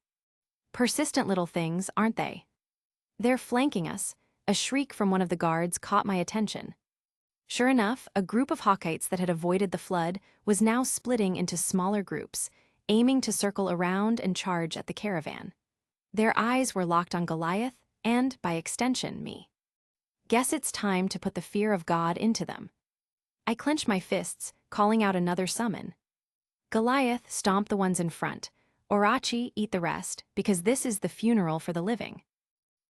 Persistent little things, aren't they? "They're flanking us." A shriek from one of the guards caught my attention. Sure enough, a group of Hawkites that had avoided the flood was now splitting into smaller groups, aiming to circle around and charge at the caravan. Their eyes were locked on Goliath and, by extension, me. Guess it's time to put the fear of God into them. I clenched my fists, calling out another summon. "Goliath, stomp the ones in front. Orochi, eat the rest, because this is the funeral for the living."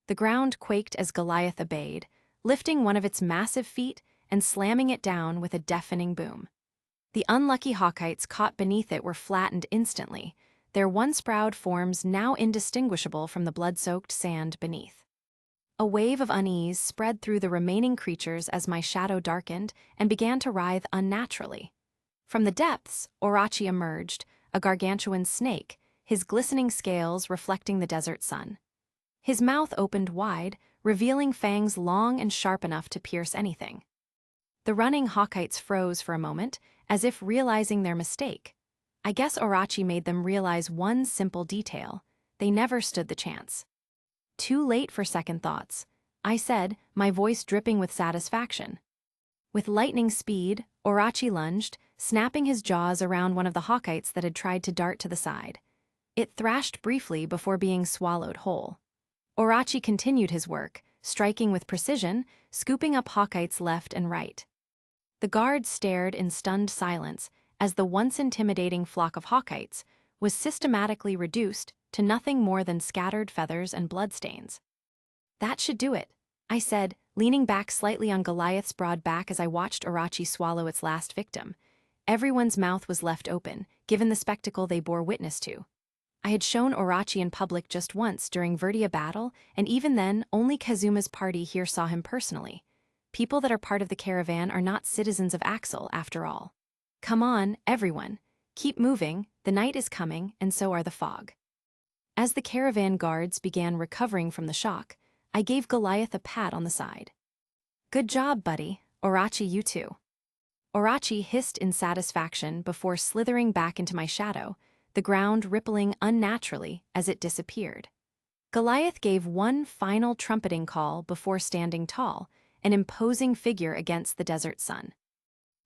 The ground quaked as Goliath obeyed, lifting one of its massive feet and slamming it down with a deafening boom. The unlucky Hawkites caught beneath it were flattened instantly, their once-proud forms now indistinguishable from the blood-soaked sand beneath. A wave of unease spread through the remaining creatures as my shadow darkened and began to writhe unnaturally. From the depths, Orochi emerged, a gargantuan snake, his glistening scales reflecting the desert sun. His mouth opened wide, revealing fangs long and sharp enough to pierce anything. The running Hawkites froze for a moment, as if realizing their mistake. I guess Orochi made them realize one simple detail: they never stood the chance. "Too late for second thoughts," I said, my voice dripping with satisfaction. With lightning speed, Orochi lunged, snapping his jaws around one of the Hawkites that had tried to dart to the side. It thrashed briefly before being swallowed whole. Orochi continued his work, striking with precision, scooping up Hawkites left and right. The guards stared in stunned silence as the once intimidating flock of Hawkites was systematically reduced to nothing more than scattered feathers and bloodstains. "That should do it," I said, leaning back slightly on Goliath's broad back as I watched Orochi swallow its last victim. Everyone's mouth was left open, given the spectacle they bore witness to. I had shown Orochi in public just once during Verdia battle, and even then, only Kazuma's party here saw him personally. People that are part of the caravan are not citizens of Axel, after all. Come on, everyone. Keep moving, the night is coming, and so are the fog. As the caravan guards began recovering from the shock, I gave Goliath a pat on the side. "Good job, buddy. Orochi, you too." Orochi hissed in satisfaction before slithering back into my shadow, the ground rippling unnaturally as it disappeared. Goliath gave one final trumpeting call before standing tall, an imposing figure against the desert sun.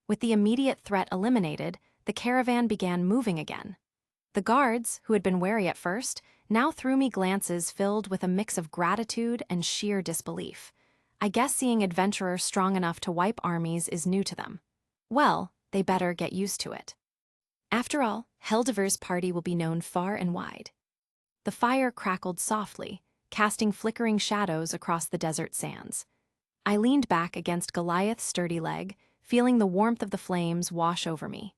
With the immediate threat eliminated, the caravan began moving again. The guards, who had been wary at first, now threw me glances filled with a mix of gratitude and sheer disbelief. I guess seeing adventurers strong enough to wipe armies is new to them. Well, they better get used to it. After all, Heldiver's party will be known far and wide. The fire crackled softly, casting flickering shadows across the desert sands. I leaned back against Goliath's sturdy leg, feeling the warmth of the flames wash over me.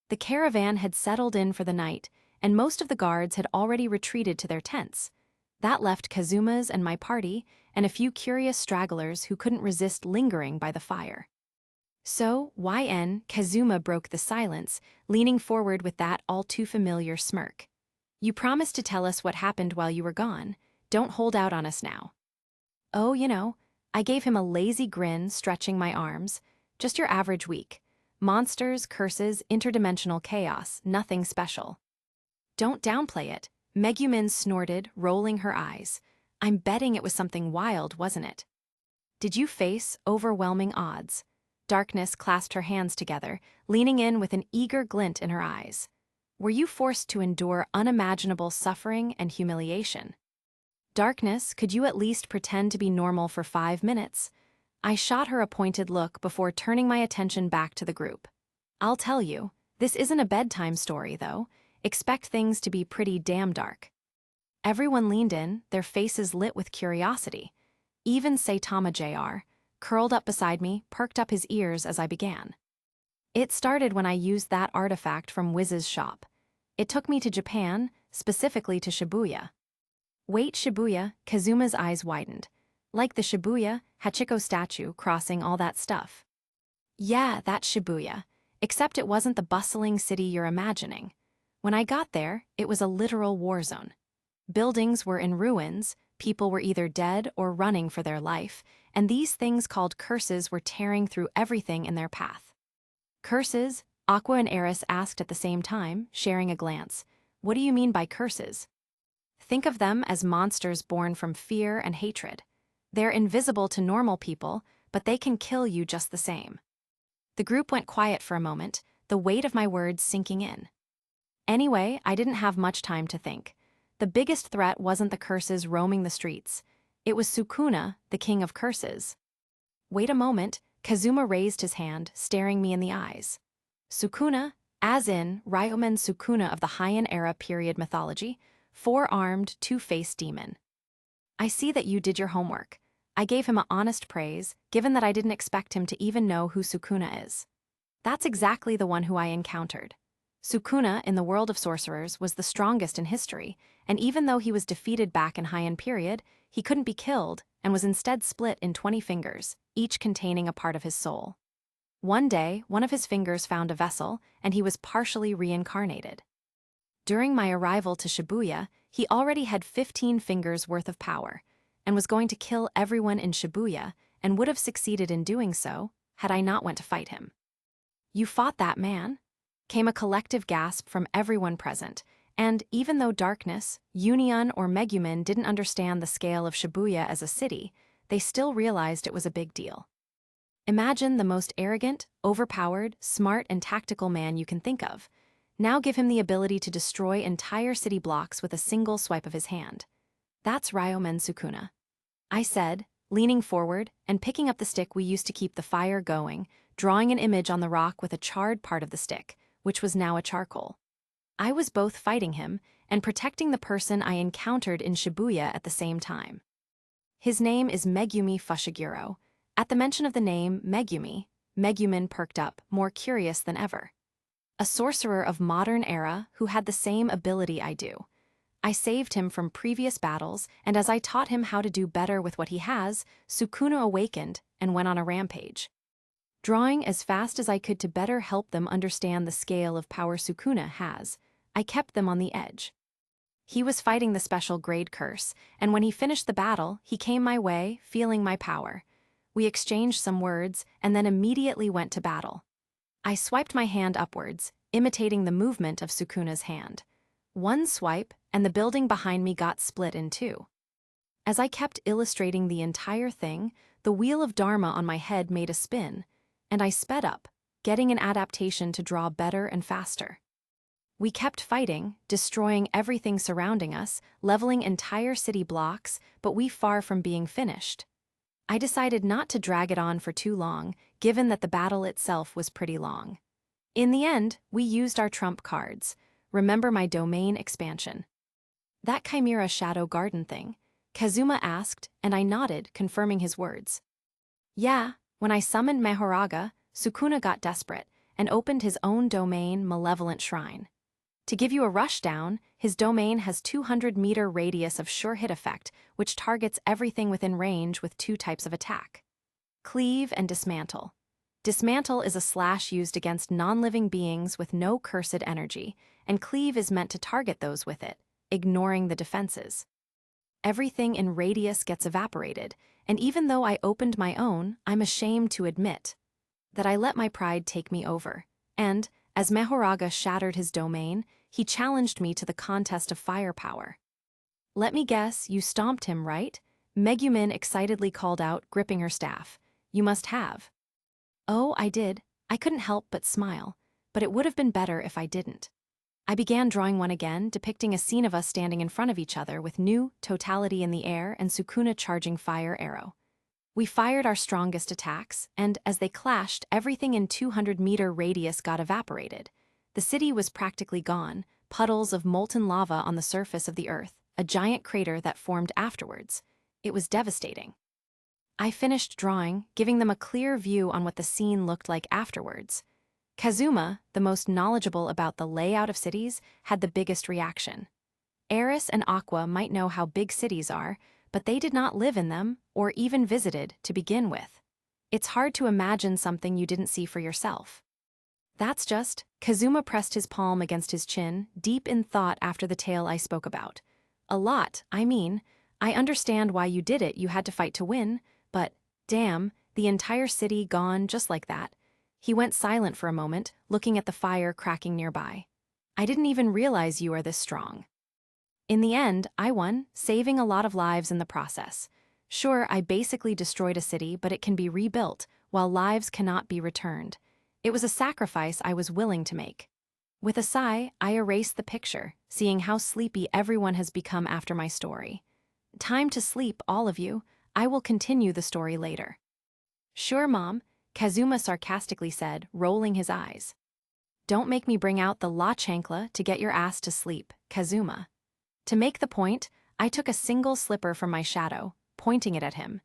The caravan had settled in for the night, and most of the guards had already retreated to their tents. That left Kazuma's and my party, and a few curious stragglers who couldn't resist lingering by the fire. So, YN Kazuma broke the silence, leaning forward with that all-too-familiar smirk. You promised to tell us what happened while you were gone. Don't hold out on us now. Oh, I gave him a lazy grin, stretching my arms. Just your average week. Monsters, curses, interdimensional chaos, nothing special. Don't downplay it, Megumin snorted, rolling her eyes. I'm betting it was something wild, wasn't it? Did you face overwhelming odds? Darkness clasped her hands together, leaning in with an eager glint in her eyes. Were you forced to endure unimaginable suffering and humiliation? Darkness, could you at least pretend to be normal for 5 minutes? I shot her a pointed look before turning my attention back to the group. I'll tell you, this isn't a bedtime story, though. Expect things to be pretty damn dark. Everyone leaned in, their faces lit with curiosity. Even Saitama Jr., curled up beside me, perked up his ears as I began. It started when I used that artifact from Wiz's shop. It took me to Japan, specifically to Shibuya. Wait, Shibuya, Kazuma's eyes widened. Like the Shibuya, Hachiko statue crossing all that stuff. Yeah, that's Shibuya, except it wasn't the bustling city you're imagining. When I got there, it was a literal war zone. Buildings were in ruins, people were either dead or running for their life, and these things called curses were tearing through everything in their path. Curses? Aqua and Eris asked at the same time, sharing a glance. What do you mean by curses? Think of them as monsters born from fear and hatred. They're invisible to normal people, but they can kill you just the same. The group went quiet for a moment, the weight of my words sinking in. Anyway, I didn't have much time to think. The biggest threat wasn't the curses roaming the streets. It was Sukuna, the king of curses. Wait a moment, Kazuma raised his hand, staring me in the eyes. Sukuna, as in Ryomen Sukuna of the Heian era period mythology, 4-armed, 2-faced demon. I see that you did your homework. I gave him an honest praise, given that I didn't expect him to even know who Sukuna is. That's exactly the one who I encountered. Sukuna, in the world of sorcerers, was the strongest in history, and even though he was defeated back in Heian period, he couldn't be killed and was instead split in 20 fingers, each containing a part of his soul. One day, one of his fingers found a vessel, and he was partially reincarnated. During my arrival to Shibuya, he already had 15 fingers worth of power, and was going to kill everyone in Shibuya, and would have succeeded in doing so, had I not went to fight him. You fought that man? Came a collective gasp from everyone present, and even though Darkness, Union, or Megumin didn't understand the scale of Shibuya as a city, they still realized it was a big deal. Imagine the most arrogant, overpowered, smart, and tactical man you can think of. Now give him the ability to destroy entire city blocks with a single swipe of his hand. That's Ryomen Sukuna. I said, leaning forward and picking up the stick we used to keep the fire going, drawing an image on the rock with a charred part of the stick, which was now a charcoal. I was both fighting him and protecting the person I encountered in Shibuya at the same time. His name is Megumi Fushiguro. At the mention of the name Megumi, Megumin perked up, more curious than ever. A sorcerer of modern era who had the same ability I do. I saved him from previous battles, and as I taught him how to do better with what he has, Sukuna awakened and went on a rampage. Drawing as fast as I could to better help them understand the scale of power Sukuna has, I kept them on the edge. He was fighting the special grade curse, and when he finished the battle, he came my way, feeling my power. We exchanged some words, and then immediately went to battle. I swiped my hand upwards, imitating the movement of Sukuna's hand. One swipe, and the building behind me got split in two. As I kept illustrating the entire thing, the wheel of Dharma on my head made a spin, and I sped up, getting an adaptation to draw better and faster. We kept fighting, destroying everything surrounding us, leveling entire city blocks, but we far from being finished. I decided not to drag it on for too long, given that the battle itself was pretty long. In the end, we used our trump cards. Remember my domain expansion. That Chimera Shadow Garden thing? Kazuma asked, and I nodded, confirming his words. Yeah, when I summoned Mahoraga, Sukuna got desperate and opened his own domain, Malevolent Shrine. To give you a rushdown, his domain has 200-meter radius of sure hit effect, which targets everything within range with 2 types of attack. Cleave and dismantle. Dismantle is a slash used against non-living beings with no cursed energy, and cleave is meant to target those with it, ignoring the defenses. Everything in radius gets evaporated, and even though I opened my own, I'm ashamed to admit that I let my pride take me over, and, as Mehoraga shattered his domain, he challenged me to the contest of firepower. "Let me guess, you stomped him, right?" Megumin excitedly called out, gripping her staff. "You must have." "Oh, I did." I couldn't help but smile, but it would have been better if I didn't. I began drawing one again, depicting a scene of us standing in front of each other with new totality in the air and Sukuna charging fire arrow. We fired our strongest attacks, and as they clashed, everything in 200-meter radius got evaporated. The city was practically gone, puddles of molten lava on the surface of the earth, a giant crater that formed afterwards. It was devastating. I finished drawing, giving them a clear view on what the scene looked like afterwards. Kazuma, the most knowledgeable about the layout of cities, had the biggest reaction. Eris and Aqua might know how big cities are, but they did not live in them, or even visited, to begin with. It's hard to imagine something you didn't see for yourself. That's just, Kazuma pressed his palm against his chin, deep in thought after the tale I spoke about. A lot, I mean. I understand why you did it, you had to fight to win, but, damn, the entire city gone just like that. He went silent for a moment, looking at the fire cracking nearby. I didn't even realize you are this strong. In the end, I won, saving a lot of lives in the process. Sure, I basically destroyed a city, but it can be rebuilt, while lives cannot be returned. It was a sacrifice I was willing to make. With a sigh, I erased the picture, seeing how sleepy everyone has become after my story. Time to sleep, all of you. I will continue the story later. Sure, Mom, Kazuma sarcastically said, rolling his eyes. Don't make me bring out the La Chancla to get your ass to sleep, Kazuma. To make the point, I took a single slipper from my shadow, pointing it at him.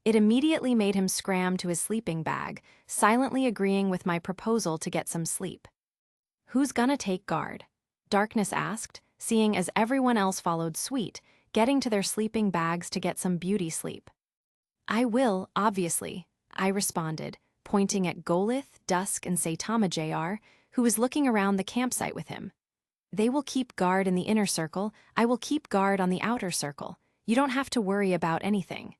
It immediately made him scram to his sleeping bag, silently agreeing with my proposal to get some sleep. Who's gonna take guard? Darkness asked, seeing as everyone else followed suit, getting to their sleeping bags to get some beauty sleep. I will, obviously, I responded, pointing at Golith, Dusk, and Saitama Jr., who was looking around the campsite with him. They will keep guard in the inner circle, I will keep guard on the outer circle. You don't have to worry about anything.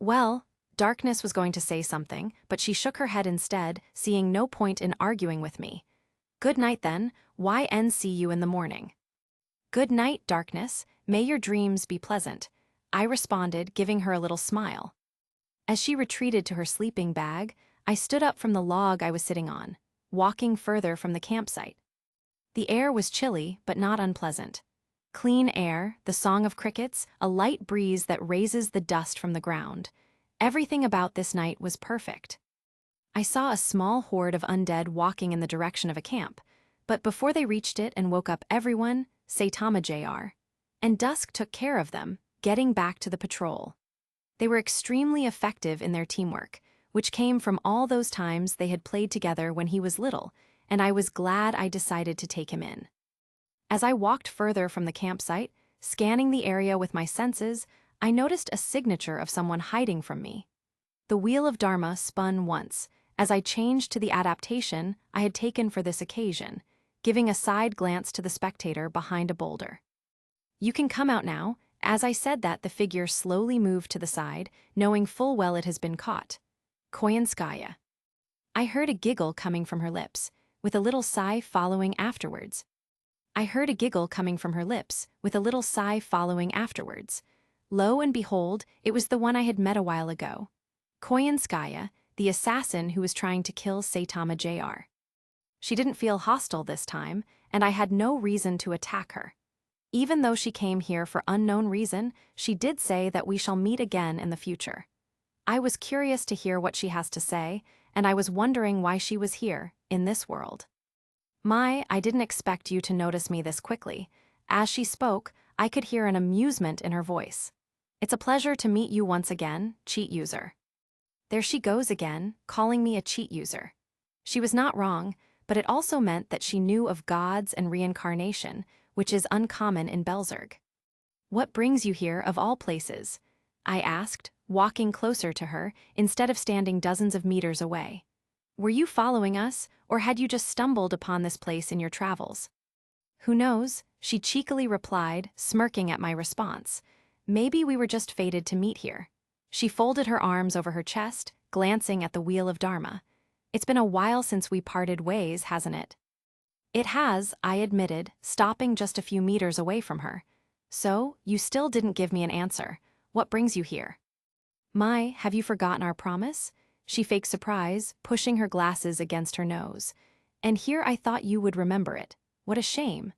Well, Darkness was going to say something, but she shook her head instead, seeing no point in arguing with me. Good night then, YN see you in the morning. Good night, Darkness, may your dreams be pleasant, I responded, giving her a little smile. As she retreated to her sleeping bag, I stood up from the log I was sitting on, walking further from the campsite. The air was chilly, but not unpleasant. Clean air, the song of crickets, a light breeze that raises the dust from the ground. Everything about this night was perfect. I saw a small horde of undead walking in the direction of a camp, but before they reached it and woke up everyone, Saitama Jr. and Dusk took care of them, getting back to the patrol. They were extremely effective in their teamwork, which came from all those times they had played together when he was little, and I was glad I decided to take him in. As I walked further from the campsite, scanning the area with my senses, I noticed a signature of someone hiding from me. The wheel of Dharma spun once, as I changed to the adaptation I had taken for this occasion, giving a side glance to the spectator behind a boulder. You can come out now. As I said that, the figure slowly moved to the side, knowing full well it has been caught. Koyanskaya. I heard a giggle coming from her lips, with a little sigh following afterwards. Lo and behold, it was the one I had met a while ago. Koyanskaya, the assassin who was trying to kill Saitama Jr. She didn't feel hostile this time, and I had no reason to attack her. Even though she came here for unknown reason, she did say that we shall meet again in the future. I was curious to hear what she has to say, and I was wondering why she was here, in this world. I didn't expect you to notice me this quickly. As she spoke, I could hear an amusement in her voice. It's a pleasure to meet you once again, cheat user. There she goes again, calling me a cheat user. She was not wrong, but it also meant that she knew of gods and reincarnation, which is uncommon in Belzerg. What brings you here of all places? I asked, walking closer to her, instead of standing dozens of meters away. Were you following us, or had you just stumbled upon this place in your travels? Who knows, she cheekily replied, smirking at my response. Maybe we were just fated to meet here. She folded her arms over her chest, glancing at the wheel of Dharma. It's been a while since we parted ways, hasn't it? It has, I admitted, stopping just a few meters away from her. So, you still didn't give me an answer. What brings you here? Have you forgotten our promise? She faked surprise, pushing her glasses against her nose. And here I thought you would remember it. What a shame.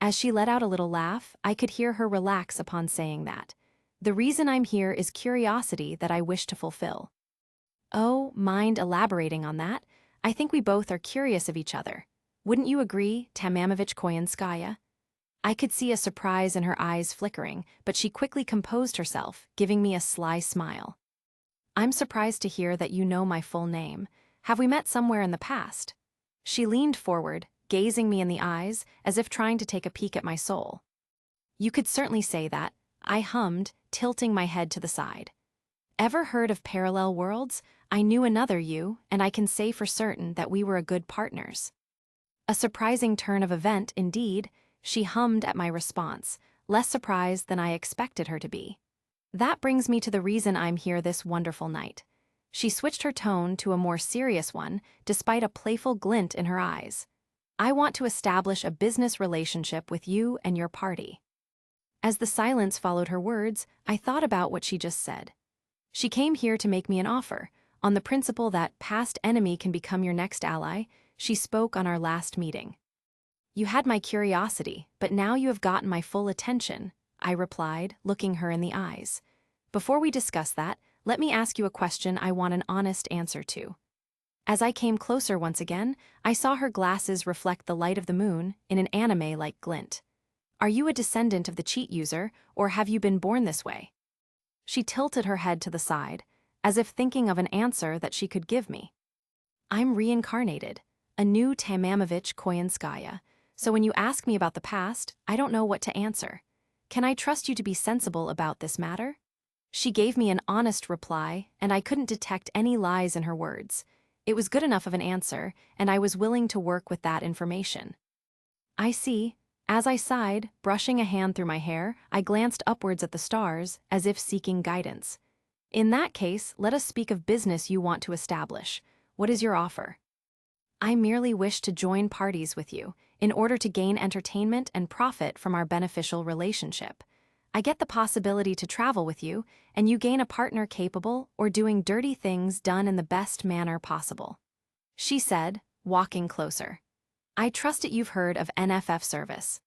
As she let out a little laugh, I could hear her relax upon saying that. The reason I'm here is curiosity that I wish to fulfill. Oh, mind elaborating on that? I think we both are curious of each other. Wouldn't you agree, Tamamovich Koyanskaya? I could see a surprise in her eyes flickering, but she quickly composed herself, giving me a sly smile. I'm surprised to hear that you know my full name. Have we met somewhere in the past? She leaned forward, gazing me in the eyes, as if trying to take a peek at my soul. You could certainly say that, I hummed, tilting my head to the side. Ever heard of parallel worlds? I knew another you, and I can say for certain that we were good partners. A surprising turn of event, indeed, she hummed at my response, less surprised than I expected her to be. That brings me to the reason I'm here this wonderful night. She switched her tone to a more serious one, despite a playful glint in her eyes. I want to establish a business relationship with you and your party. As the silence followed her words, I thought about what she just said. She came here to make me an offer. On the principle that past enemy can become your next ally, she spoke on our last meeting. You had my curiosity, but now you have gotten my full attention, I replied, looking her in the eyes. Before we discuss that, let me ask you a question I want an honest answer to. As I came closer once again, I saw her glasses reflect the light of the moon in an anime-like glint. Are you a descendant of the cheat user, or have you been born this way? She tilted her head to the side, as if thinking of an answer that she could give me. I'm reincarnated, a new Tamamovich Koyanskaya, so when you ask me about the past, I don't know what to answer. Can I trust you to be sensible about this matter? She gave me an honest reply, and I couldn't detect any lies in her words. It was good enough of an answer, and I was willing to work with that information. I see. As I sighed, brushing a hand through my hair, I glanced upwards at the stars, as if seeking guidance. In that case, let us speak of business you want to establish. What is your offer? I merely wish to join parties with you, in order to gain entertainment and profit from our beneficial relationship. I get the possibility to travel with you, and you gain a partner capable or doing dirty things done in the best manner possible. She said, walking closer. I trust that you've heard of NFF service.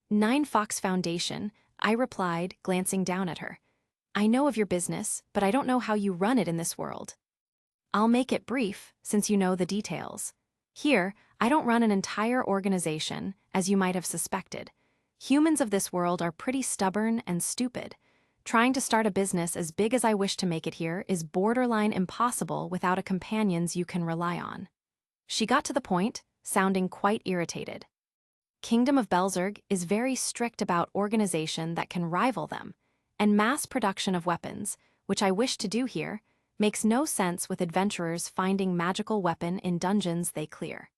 Nine Fox Foundation, I replied, glancing down at her. I know of your business, but I don't know how you run it in this world. I'll make it brief, since you know the details. Here, I don't run an entire organization, as you might have suspected. Humans of this world are pretty stubborn and stupid. Trying to start a business as big as I wish to make it here is borderline impossible without a companions you can rely on. She got to the point, sounding quite irritated. Kingdom of Belzerg is very strict about organization that can rival them, and mass production of weapons, which I wish to do here, makes no sense with adventurers finding magical weapon in dungeons they clear.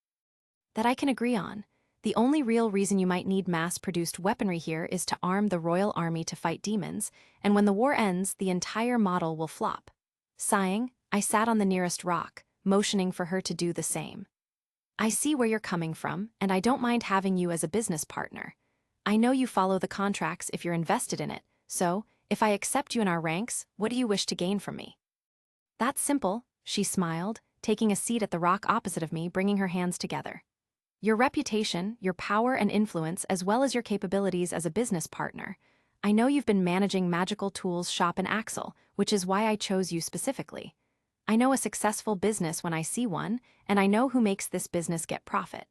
That I can agree on. The only real reason you might need mass-produced weaponry here is to arm the royal army to fight demons, and when the war ends, the entire model will flop. Sighing, I sat on the nearest rock, motioning for her to do the same. I see where you're coming from, and I don't mind having you as a business partner. I know you follow the contracts if you're invested in it, so, if I accept you in our ranks, what do you wish to gain from me? That's simple, she smiled, taking a seat at the rock opposite of me, bringing her hands together. Your reputation, your power and influence, as well as your capabilities as a business partner. I know you've been managing magical tools shop in Axel, which is why I chose you specifically. I know a successful business when I see one, and I know who makes this business get profit.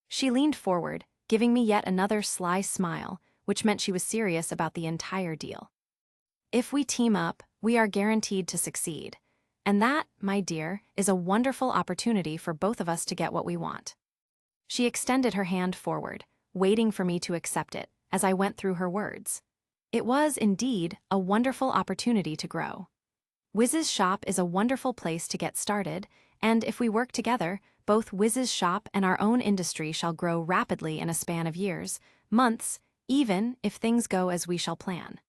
She leaned forward, giving me yet another sly smile, which meant she was serious about the entire deal. If we team up, we are guaranteed to succeed. And that, my dear, is a wonderful opportunity for both of us to get what we want. She extended her hand forward, waiting for me to accept it, as I went through her words. It was, indeed, a wonderful opportunity to grow. Wiz's shop is a wonderful place to get started, and if we work together, both Wiz's shop and our own industry shall grow rapidly in a span of years, months, even if things go as we shall plan.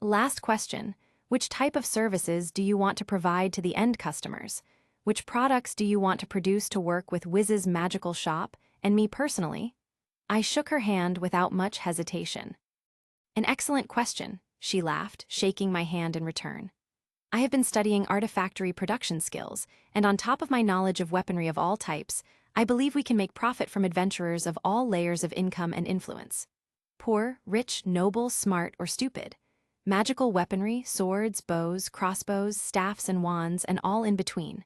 Last question. Which type of services do you want to provide to the end customers? Which products do you want to produce to work with Wiz's magical shop and me personally? I shook her hand without much hesitation. An excellent question, she laughed, shaking my hand in return. I have been studying artifactory production skills, and on top of my knowledge of weaponry of all types, I believe we can make profit from adventurers of all layers of income and influence. Poor, rich, noble, smart, or stupid. Magical weaponry, swords, bows, crossbows, staffs and wands, and all in between.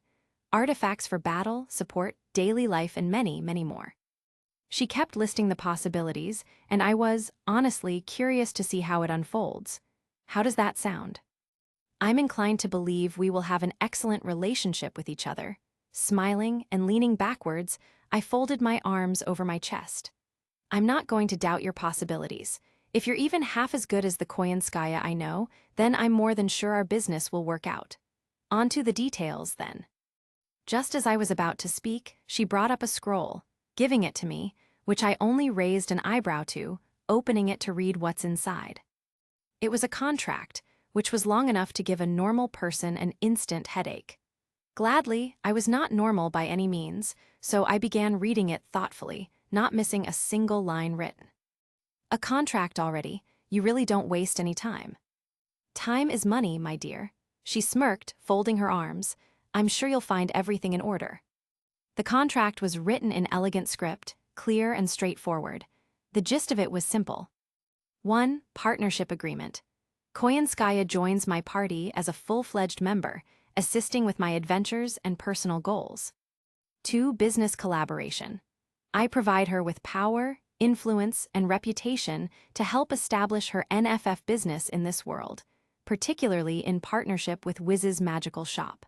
Artifacts for battle, support, daily life, and many, many more. She kept listing the possibilities, and I was, honestly, curious to see how it unfolds. How does that sound? I'm inclined to believe we will have an excellent relationship with each other. Smiling and leaning backwards, I folded my arms over my chest. I'm not going to doubt your possibilities. If you're even half as good as the Koyanskaya I know, then I'm more than sure our business will work out. On to the details, then. Just as I was about to speak, she brought up a scroll, giving it to me, which I only raised an eyebrow to, opening it to read what's inside. It was a contract, which was long enough to give a normal person an instant headache. Gladly, I was not normal by any means, so I began reading it thoughtfully, not missing a single line written. A contract already, you really don't waste any time. Time is money, my dear. She smirked, folding her arms. I'm sure you'll find everything in order. The contract was written in elegant script, clear and straightforward. The gist of it was simple. 1. Partnership agreement. Koyanskaya joins my party as a full-fledged member, assisting with my adventures and personal goals. 2. Business collaboration. I provide her with power, influence, and reputation to help establish her NFF business in this world, particularly in partnership with Wiz's magical shop.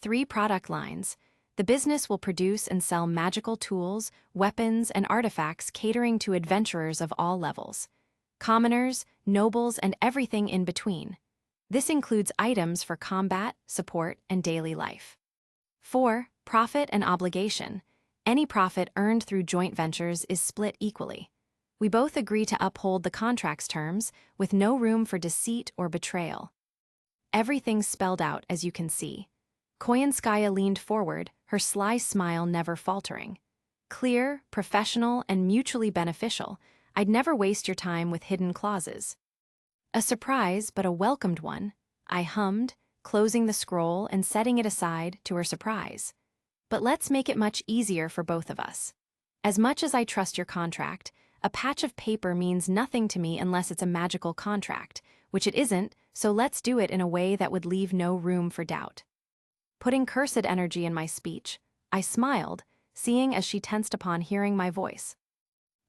3. Product lines. The business will produce and sell magical tools, weapons, and artifacts catering to adventurers of all levels. Commoners, nobles, and everything in between. This includes items for combat, support, and daily life. 4. Profit and obligation. Any profit earned through joint ventures is split equally. We both agree to uphold the contract's terms, with no room for deceit or betrayal. Everything's spelled out, as you can see. Koyanskaya leaned forward, her sly smile never faltering. Clear, professional, and mutually beneficial. I'd never waste your time with hidden clauses. A surprise, but a welcomed one, I hummed, closing the scroll and setting it aside to her surprise. But let's make it much easier for both of us. As much as I trust your contract, a patch of paper means nothing to me unless it's a magical contract, which it isn't, so let's do it in a way that would leave no room for doubt. Putting cursed energy in my speech, I smiled, seeing as she tensed upon hearing my voice.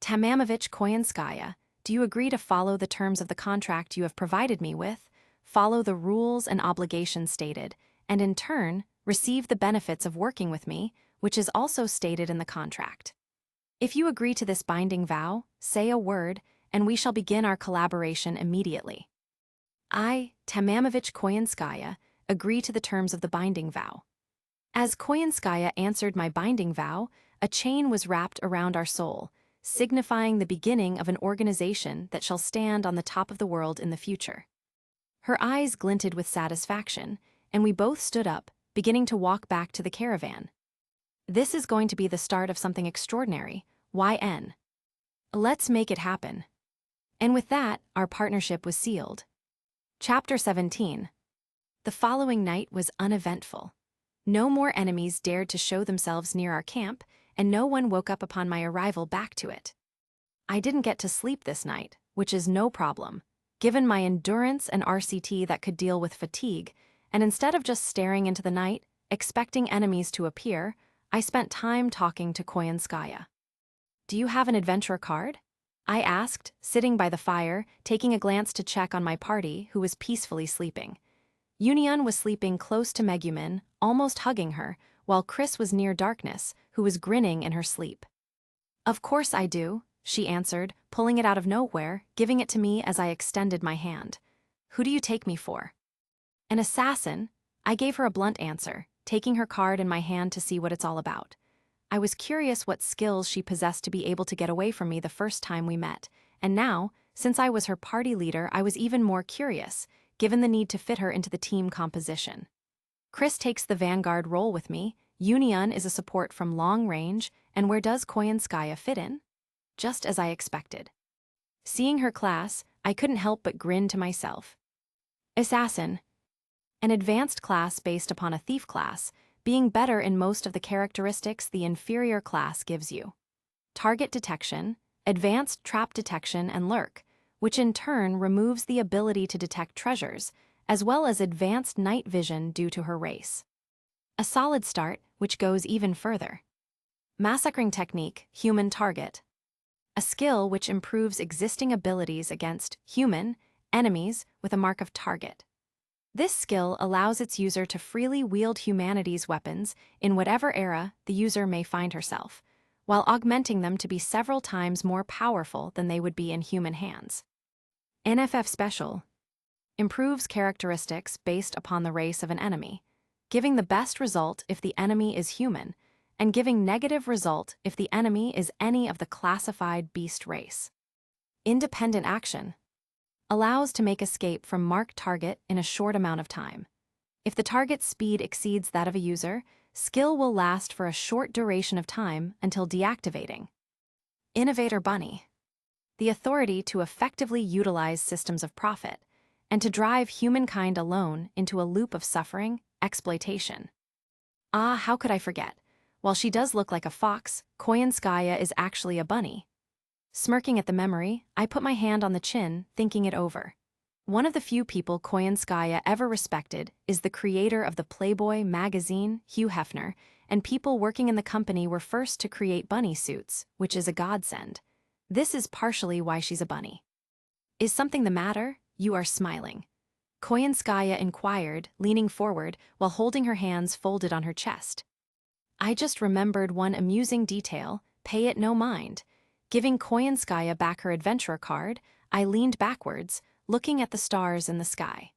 Tamamovich Koyanskaya, do you agree to follow the terms of the contract you have provided me with, follow the rules and obligations stated, and in turn, receive the benefits of working with me, which is also stated in the contract? If you agree to this binding vow, say a word, and we shall begin our collaboration immediately. I, Tamamovich Koyanskaya, agree to the terms of the binding vow. As Koyanskaya answered my binding vow, a chain was wrapped around our soul, signifying the beginning of an organization that shall stand on the top of the world in the future. Her eyes glinted with satisfaction, and we both stood up, beginning to walk back to the caravan. This is going to be the start of something extraordinary, YN. Let's make it happen. And with that, our partnership was sealed. Chapter 17. The following night was uneventful. No more enemies dared to show themselves near our camp, and no one woke up upon my arrival back to it. I didn't get to sleep this night, which is no problem, given my endurance and RCT that could deal with fatigue, and instead of just staring into the night, expecting enemies to appear, I spent time talking to Koyanskaya. Do you have an adventurer card? I asked, sitting by the fire, taking a glance to check on my party, who was peacefully sleeping. Union was sleeping close to Megumin, almost hugging her, while Chris was near Darkness, who was grinning in her sleep. Of course I do, she answered, pulling it out of nowhere, giving it to me as I extended my hand. Who do you take me for? An assassin? I gave her a blunt answer, taking her card in my hand to see what it's all about. I was curious what skills she possessed to be able to get away from me the first time we met, and now, since I was her party leader, I was even more curious, given the need to fit her into the team composition. Chris takes the vanguard role with me, Union is a support from long range, and where does Koyanskaya fit in? Just as I expected. Seeing her class, I couldn't help but grin to myself. Assassin. An advanced class based upon a thief class, being better in most of the characteristics the inferior class gives you. Target detection, advanced trap detection and lurk, which in turn removes the ability to detect treasures, as well as advanced night vision due to her race. A solid start, which goes even further. Massacring technique, human target. A skill which improves existing abilities against human enemies with a mark of target. This skill allows its user to freely wield humanity's weapons in whatever era the user may find herself, while augmenting them to be several times more powerful than they would be in human hands. NFF Special improves characteristics based upon the race of an enemy, giving the best result if the enemy is human, and giving negative result if the enemy is any of the classified beast race. Independent action allows to make escape from marked target in a short amount of time. If the target's speed exceeds that of a user, skill will last for a short duration of time until deactivating. Innovator Bunny. The authority to effectively utilize systems of profit, and to drive humankind alone into a loop of suffering, exploitation. Ah, how could I forget? While she does look like a fox, Koyanskaya is actually a bunny. Smirking at the memory, I put my hand on the chin, thinking it over. One of the few people Koyanskaya ever respected is the creator of the Playboy magazine, Hugh Hefner, and people working in the company were first to create bunny suits, which is a godsend. This is partially why she's a bunny. Is something the matter? You are smiling. Koyanskaya inquired, leaning forward while holding her hands folded on her chest. I just remembered one amusing detail, pay it no mind. Giving Koyanskaya back her adventurer card, I leaned backwards, looking at the stars in the sky.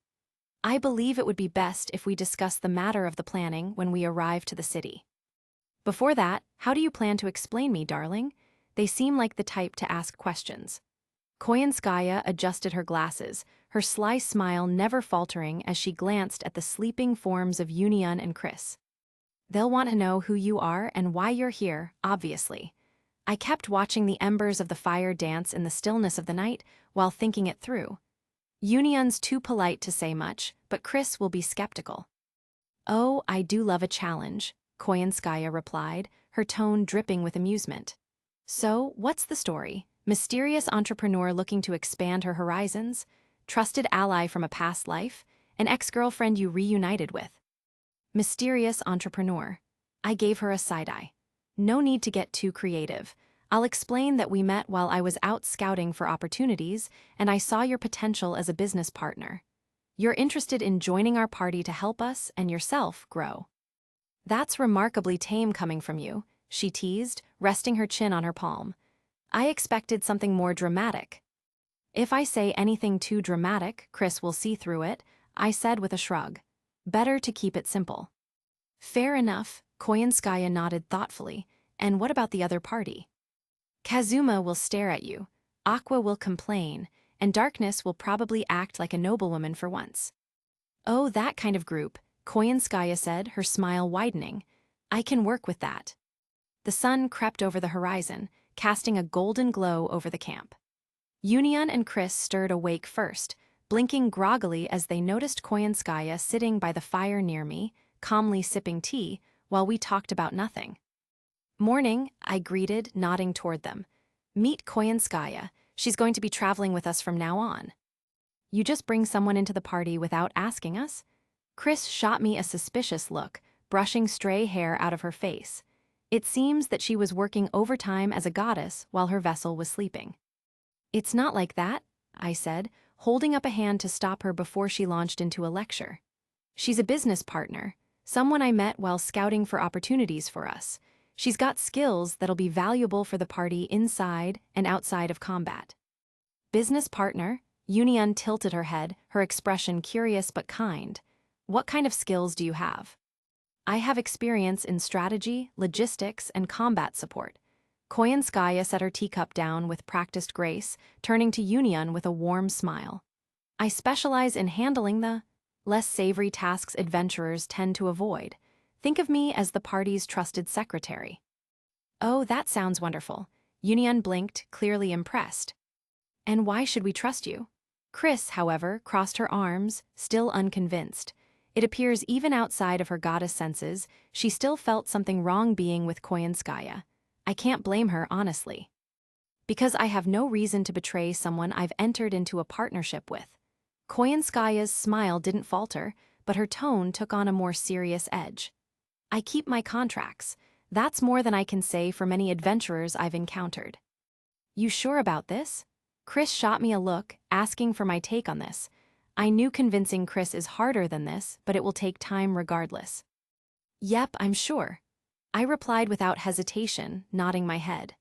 I believe it would be best if we discuss the matter of the planning when we arrive to the city. Before that, how do you plan to explain me, darling? They seem like the type to ask questions. Koyanskaya adjusted her glasses, her sly smile never faltering as she glanced at the sleeping forms of Union and Chris. They'll want to know who you are and why you're here, obviously. I kept watching the embers of the fire dance in the stillness of the night while thinking it through. Union's too polite to say much, but Chris will be skeptical. Oh, I do love a challenge, Koyanskaya replied, her tone dripping with amusement. So, what's the story? Mysterious entrepreneur looking to expand her horizons? Trusted ally from a past life? An ex-girlfriend you reunited with? Mysterious entrepreneur. I gave her a side-eye. No need to get too creative. I'll explain that we met while I was out scouting for opportunities, and I saw your potential as a business partner. You're interested in joining our party to help us and yourself grow. That's remarkably tame coming from you, she teased, resting her chin on her palm. I expected something more dramatic. If I say anything too dramatic, Chris will see through it, I said with a shrug. Better to keep it simple. Fair enough, Koyanskaya nodded thoughtfully. And what about the other party? Kazuma will stare at you, Aqua will complain, and Darkness will probably act like a noblewoman for once. Oh, that kind of group, Koyanskaya said, her smile widening. I can work with that. The sun crept over the horizon, casting a golden glow over the camp. Union and Chris stirred awake first, blinking groggily as they noticed Koyanskaya sitting by the fire near me, calmly sipping tea, while we talked about nothing. Morning, I greeted, nodding toward them. Meet Koyanskaya. She's going to be traveling with us from now on. You just bring someone into the party without asking us? Chris shot me a suspicious look, brushing stray hair out of her face. It seems that she was working overtime as a goddess while her vessel was sleeping. It's not like that, I said, holding up a hand to stop her before she launched into a lecture. She's a business partner, someone I met while scouting for opportunities for us. She's got skills that'll be valuable for the party inside and outside of combat. Business partner? Union tilted her head, her expression curious but kind. What kind of skills do you have? I have experience in strategy, logistics, and combat support. Koyanskaya set her teacup down with practiced grace, turning to Union with a warm smile. I specialize in handling the less savory tasks adventurers tend to avoid. Think of me as the party's trusted secretary. Oh, that sounds wonderful. Union blinked, clearly impressed. And why should we trust you? Chris, however, crossed her arms, still unconvinced. It appears even outside of her goddess senses, she still felt something wrong being with Koyanskaya. I can't blame her, honestly. Because I have no reason to betray someone I've entered into a partnership with. Koyanskaya's smile didn't falter, but her tone took on a more serious edge. I keep my contracts. That's more than I can say for many adventurers I've encountered. You sure about this? Chris shot me a look, asking for my take on this. I knew convincing Chris is harder than this, but it will take time regardless. Yep, I'm sure. I replied without hesitation, nodding my head.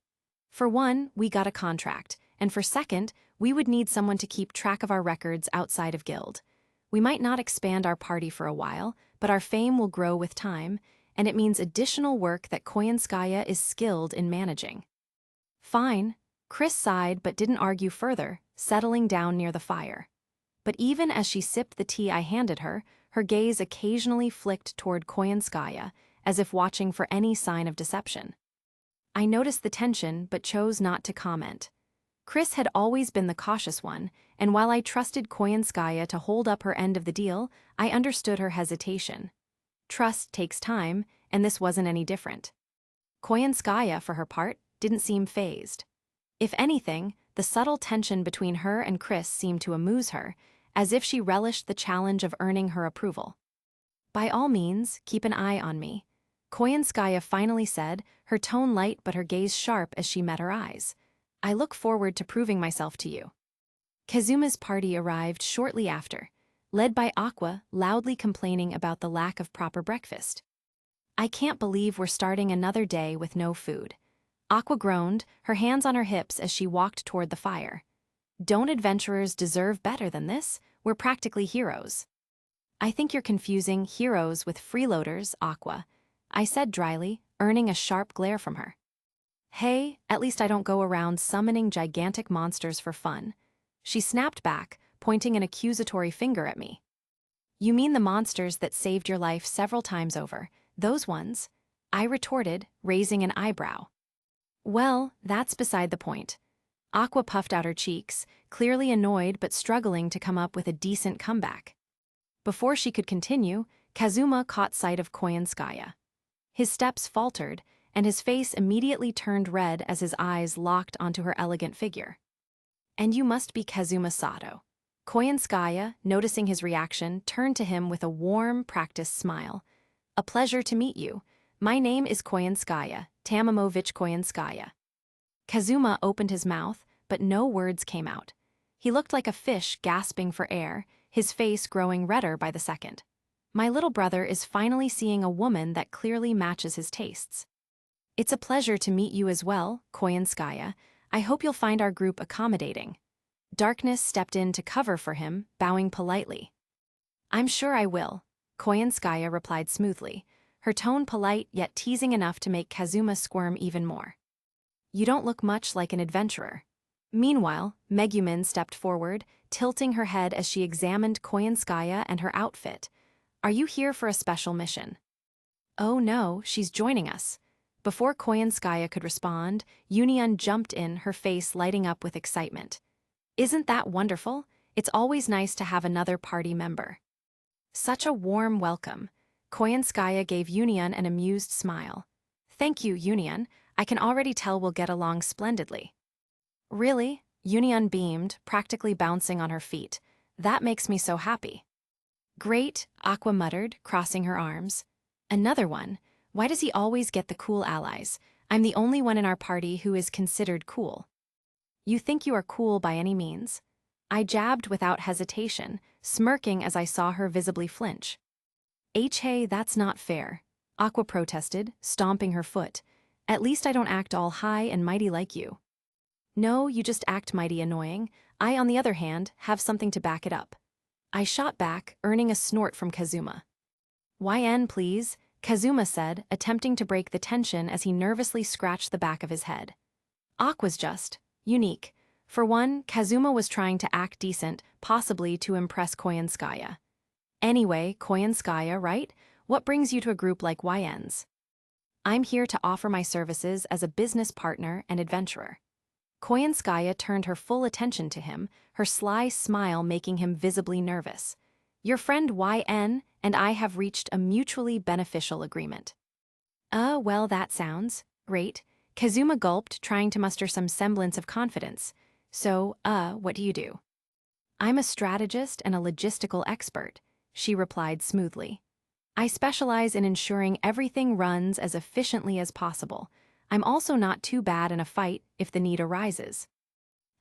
For one, we got a contract, and for second, we would need someone to keep track of our records outside of Guild. We might not expand our party for a while, but our fame will grow with time, and it means additional work that Koyanskaya is skilled in managing. Fine. Chris sighed but didn't argue further, settling down near the fire. But even as she sipped the tea I handed her, her gaze occasionally flicked toward Koyanskaya, as if watching for any sign of deception. I noticed the tension but chose not to comment. Chris had always been the cautious one, and while I trusted Koyanskaya to hold up her end of the deal, I understood her hesitation. Trust takes time, and this wasn't any different. Koyanskaya, for her part, didn't seem fazed. If anything, the subtle tension between her and Chris seemed to amuse her, as if she relished the challenge of earning her approval. By all means, keep an eye on me, Koyanskaya finally said, her tone light but her gaze sharp as she met her eyes. I look forward to proving myself to you. Kazuma's party arrived shortly after, led by Aqua, loudly complaining about the lack of proper breakfast. I can't believe we're starting another day with no food. Aqua groaned, her hands on her hips as she walked toward the fire. Don't adventurers deserve better than this? We're practically heroes. I think you're confusing heroes with freeloaders, Aqua, I said dryly, earning a sharp glare from her. Hey, at least I don't go around summoning gigantic monsters for fun. She snapped back, pointing an accusatory finger at me. You mean the monsters that saved your life several times over, those ones? I retorted, raising an eyebrow. Well, that's beside the point. Aqua puffed out her cheeks, clearly annoyed but struggling to come up with a decent comeback. Before she could continue, Kazuma caught sight of Koyanskaya. His steps faltered, and his face immediately turned red as his eyes locked onto her elegant figure. And you must be Kazuma Sato. Koyanskaya, noticing his reaction, turned to him with a warm, practiced smile. A pleasure to meet you. My name is Koyanskaya, Tamamovich Koyanskaya. Kazuma opened his mouth, but no words came out. He looked like a fish gasping for air, his face growing redder by the second. My little brother is finally seeing a woman that clearly matches his tastes. It's a pleasure to meet you as well, Koyanskaya. I hope you'll find our group accommodating. Darkness stepped in to cover for him, bowing politely. I'm sure I will, Koyanskaya replied smoothly, her tone polite yet teasing enough to make Kazuma squirm even more. You don't look much like an adventurer. Meanwhile, Megumin stepped forward, tilting her head as she examined Koyanskaya and her outfit. Are you here for a special mission? Oh no, she's joining us. Before Koyanskaya could respond, Union jumped in, her face lighting up with excitement. Isn't that wonderful? It's always nice to have another party member. Such a warm welcome. Koyanskaya gave Union an amused smile. Thank you, Union. I can already tell we'll get along splendidly. Really? Union beamed, practically bouncing on her feet. That makes me so happy. Great, Aqua muttered, crossing her arms. Another one. Why does he always get the cool allies? I'm the only one in our party who is considered cool. You think you are cool by any means? I jabbed without hesitation, smirking as I saw her visibly flinch. Hey, that's not fair, Aqua protested, stomping her foot. At least I don't act all high and mighty like you. No, you just act mighty annoying. I, on the other hand, have something to back it up. I shot back, earning a snort from Kazuma. YN, please. Kazuma said, attempting to break the tension as he nervously scratched the back of his head. Aqua's just unique. For one, Kazuma was trying to act decent, possibly to impress Koyanskaya. Anyway, Koyanskaya, right? What brings you to a group like YN's? I'm here to offer my services as a business partner and adventurer. Koyanskaya turned her full attention to him, her sly smile making him visibly nervous. Your friend YN and I have reached a mutually beneficial agreement. Well, that sounds great. Kazuma gulped, trying to muster some semblance of confidence. So, what do you do? I'm a strategist and a logistical expert, she replied smoothly. I specialize in ensuring everything runs as efficiently as possible. I'm also not too bad in a fight if the need arises.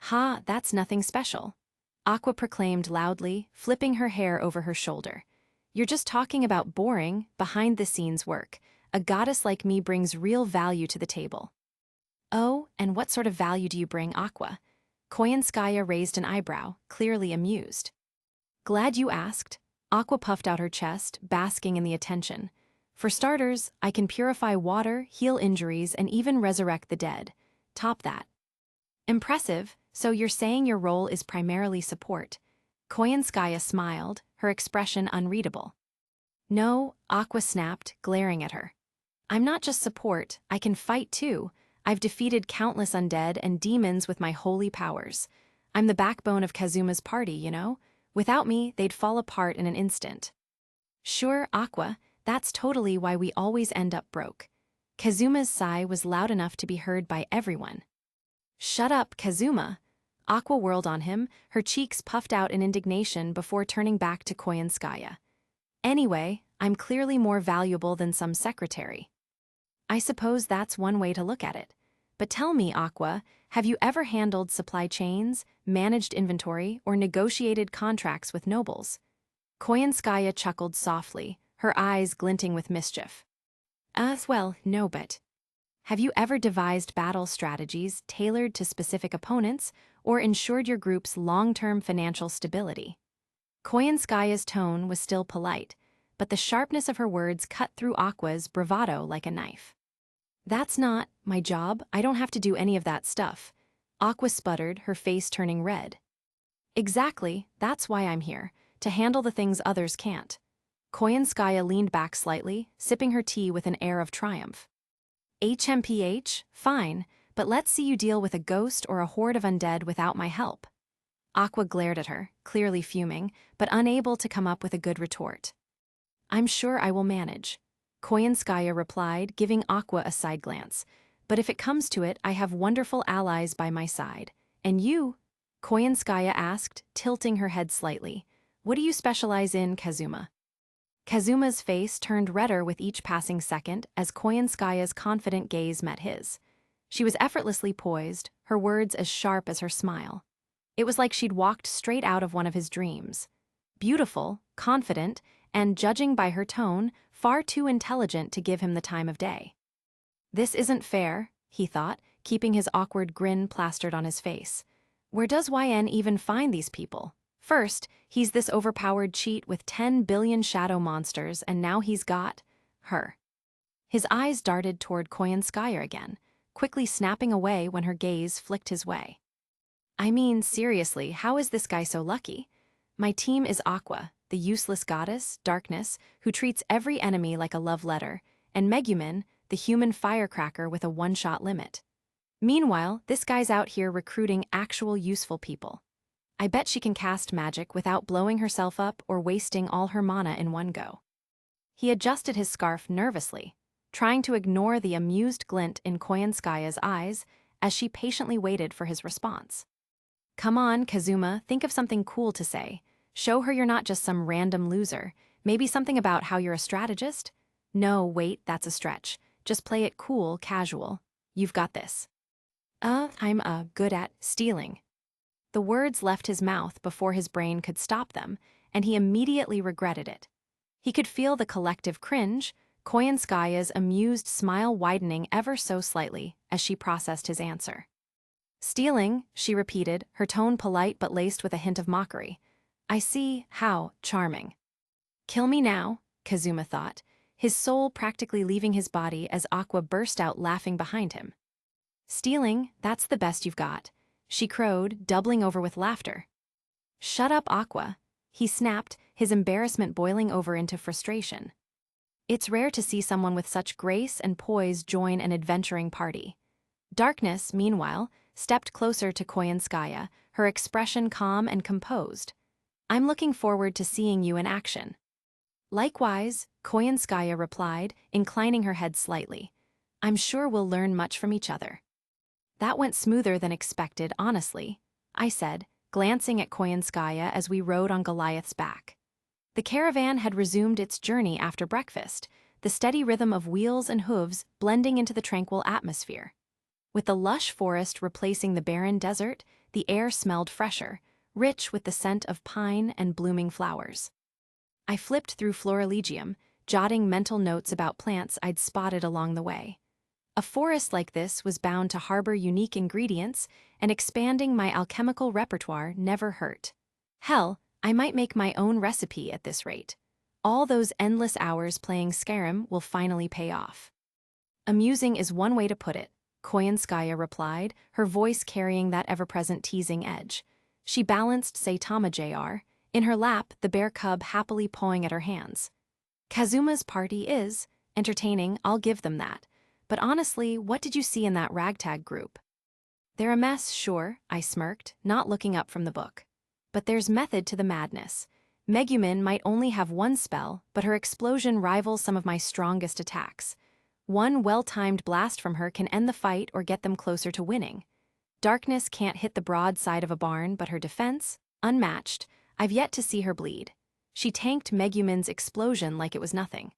Ha, that's nothing special, Aqua proclaimed loudly, flipping her hair over her shoulder. You're just talking about boring, behind-the-scenes work. A goddess like me brings real value to the table. Oh, and what sort of value do you bring, Aqua? Koyanskaya raised an eyebrow, clearly amused. Glad you asked. Aqua puffed out her chest, basking in the attention. For starters, I can purify water, heal injuries, and even resurrect the dead. Top that. Impressive, so you're saying your role is primarily support. Koyanskaya smiled, her expression unreadable. No, Aqua snapped, glaring at her. I'm not just support, I can fight too. I've defeated countless undead and demons with my holy powers. I'm the backbone of Kazuma's party, you know? Without me, they'd fall apart in an instant. Sure, Aqua, that's totally why we always end up broke. Kazuma's sigh was loud enough to be heard by everyone. Shut up, Kazuma. Aqua whirled on him, her cheeks puffed out in indignation before turning back to Koyanskaya. Anyway, I'm clearly more valuable than some secretary. I suppose that's one way to look at it. But tell me, Aqua, have you ever handled supply chains, managed inventory, or negotiated contracts with nobles? Koyanskaya chuckled softly, her eyes glinting with mischief. Well, no, but have you ever devised battle strategies tailored to specific opponents or ensured your group's long-term financial stability? Koyanskaya's tone was still polite, but the sharpness of her words cut through Aqua's bravado like a knife. That's not my job. I don't have to do any of that stuff. Aqua sputtered, her face turning red. Exactly, that's why I'm here, to handle the things others can't. Koyanskaya leaned back slightly, sipping her tea with an air of triumph. HMPH, fine, but let's see you deal with a ghost or a horde of undead without my help. Aqua glared at her, clearly fuming, but unable to come up with a good retort. I'm sure I will manage, Koyanskaya replied, giving Aqua a side glance. But if it comes to it, I have wonderful allies by my side. And you? Koyanskaya asked, tilting her head slightly. What do you specialize in, Kazuma? Kazuma's face turned redder with each passing second as Koyanskaya's confident gaze met his. She was effortlessly poised, her words as sharp as her smile. It was like she'd walked straight out of one of his dreams. Beautiful, confident, and, judging by her tone, far too intelligent to give him the time of day. This isn't fair, he thought, keeping his awkward grin plastered on his face. Where does YN even find these people? First, he's this overpowered cheat with 10 billion shadow monsters, and now he's got her. His eyes darted toward Koyanskaya again, quickly snapping away when her gaze flicked his way. I mean, seriously, how is this guy so lucky? My team is Aqua, the useless goddess, Darkness, who treats every enemy like a love letter, and Megumin, the human firecracker with a one-shot limit. Meanwhile, this guy's out here recruiting actual useful people. I bet she can cast magic without blowing herself up or wasting all her mana in one go. He adjusted his scarf nervously, trying to ignore the amused glint in Koyanskaya's eyes as she patiently waited for his response. Come on, Kazuma, think of something cool to say. Show her you're not just some random loser. Maybe something about how you're a strategist? No, wait, that's a stretch. Just play it cool, casual. You've got this. I'm good at stealing. The words left his mouth before his brain could stop them, and he immediately regretted it. He could feel the collective cringe, Koyanskaya's amused smile widening ever so slightly as she processed his answer. Stealing, she repeated, her tone polite but laced with a hint of mockery. I see, how charming. Kill me now, Kazuma thought. his soul practically leaving his body as Aqua burst out laughing behind him. "Stealing, that's the best you've got," she crowed, doubling over with laughter. "Shut up, Aqua," he snapped, his embarrassment boiling over into frustration. It's rare to see someone with such grace and poise join an adventuring party. Darkness, meanwhile, stepped closer to Koyanskaya, her expression calm and composed. "I'm looking forward to seeing you in action." "Likewise," Koyanskaya replied, inclining her head slightly. "I'm sure we'll learn much from each other." "That went smoother than expected, honestly," I said, glancing at Koyanskaya as we rode on Goliath's back. The caravan had resumed its journey after breakfast, the steady rhythm of wheels and hooves blending into the tranquil atmosphere. With the lush forest replacing the barren desert, the air smelled fresher, rich with the scent of pine and blooming flowers. I flipped through Florilegium, jotting mental notes about plants I'd spotted along the way. A forest like this was bound to harbor unique ingredients, and expanding my alchemical repertoire never hurt. Hell, I might make my own recipe at this rate. All those endless hours playing Skyrim will finally pay off. "Amusing is one way to put it," Koyanskaya replied, her voice carrying that ever-present teasing edge. She balanced Saitama Jr., in her lap the bear cub happily pawing at her hands. "Kazuma's party is entertaining, I'll give them that. But honestly, what did you see in that ragtag group?" "They're a mess, sure," I smirked, not looking up from the book. "But there's method to the madness. Megumin might only have one spell, but her explosion rivals some of my strongest attacks. One well-timed blast from her can end the fight or get them closer to winning. Darkness can't hit the broad side of a barn, but her defense, unmatched. I've yet to see her bleed. She tanked Megumin's explosion like it was nothing.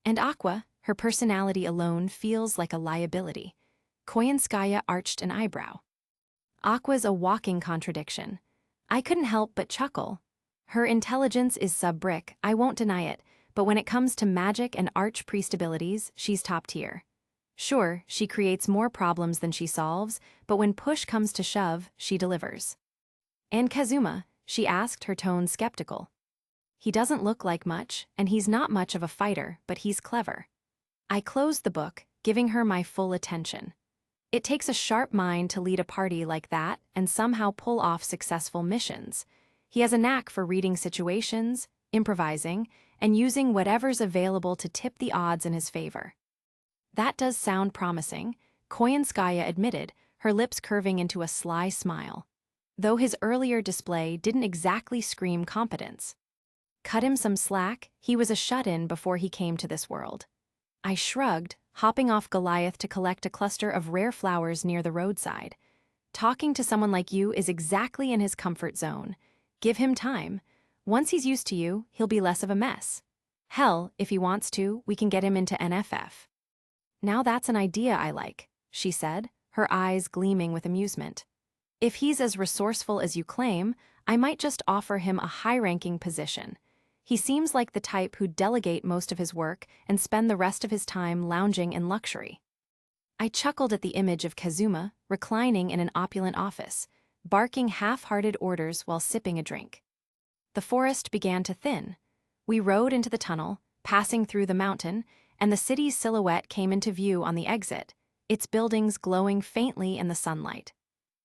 And Aqua, her personality alone feels like a liability." Koyanskaya arched an eyebrow. "Aqua's a walking contradiction." I couldn't help but chuckle. Her intelligence is sub-brick, I won't deny it, but when it comes to magic and arch-priest abilities, she's top tier. Sure, she creates more problems than she solves, but when push comes to shove, she delivers. "And Kazuma?" she asked, her tone skeptical. "He doesn't look like much, and he's not much of a fighter, but he's clever." I closed the book, giving her my full attention. It takes a sharp mind to lead a party like that and somehow pull off successful missions. He has a knack for reading situations, improvising, and using whatever's available to tip the odds in his favor. "That does sound promising," Koyanskaya admitted, her lips curving into a sly smile. Though his earlier display didn't exactly scream competence. Cut him some slack, he was a shut-in before he came to this world. I shrugged, hopping off Goliath to collect a cluster of rare flowers near the roadside. "Talking to someone like you is exactly in his comfort zone. Give him time. Once he's used to you, he'll be less of a mess. Hell, if he wants to, we can get him into NFF." "Now that's an idea I like," she said, her eyes gleaming with amusement. "If he's as resourceful as you claim, I might just offer him a high-ranking position. He seems like the type who'd delegate most of his work and spend the rest of his time lounging in luxury." I chuckled at the image of Kazuma, reclining in an opulent office, barking half-hearted orders while sipping a drink. The forest began to thin. We rode into the tunnel, passing through the mountain, and the city's silhouette came into view on the exit, its buildings glowing faintly in the sunlight.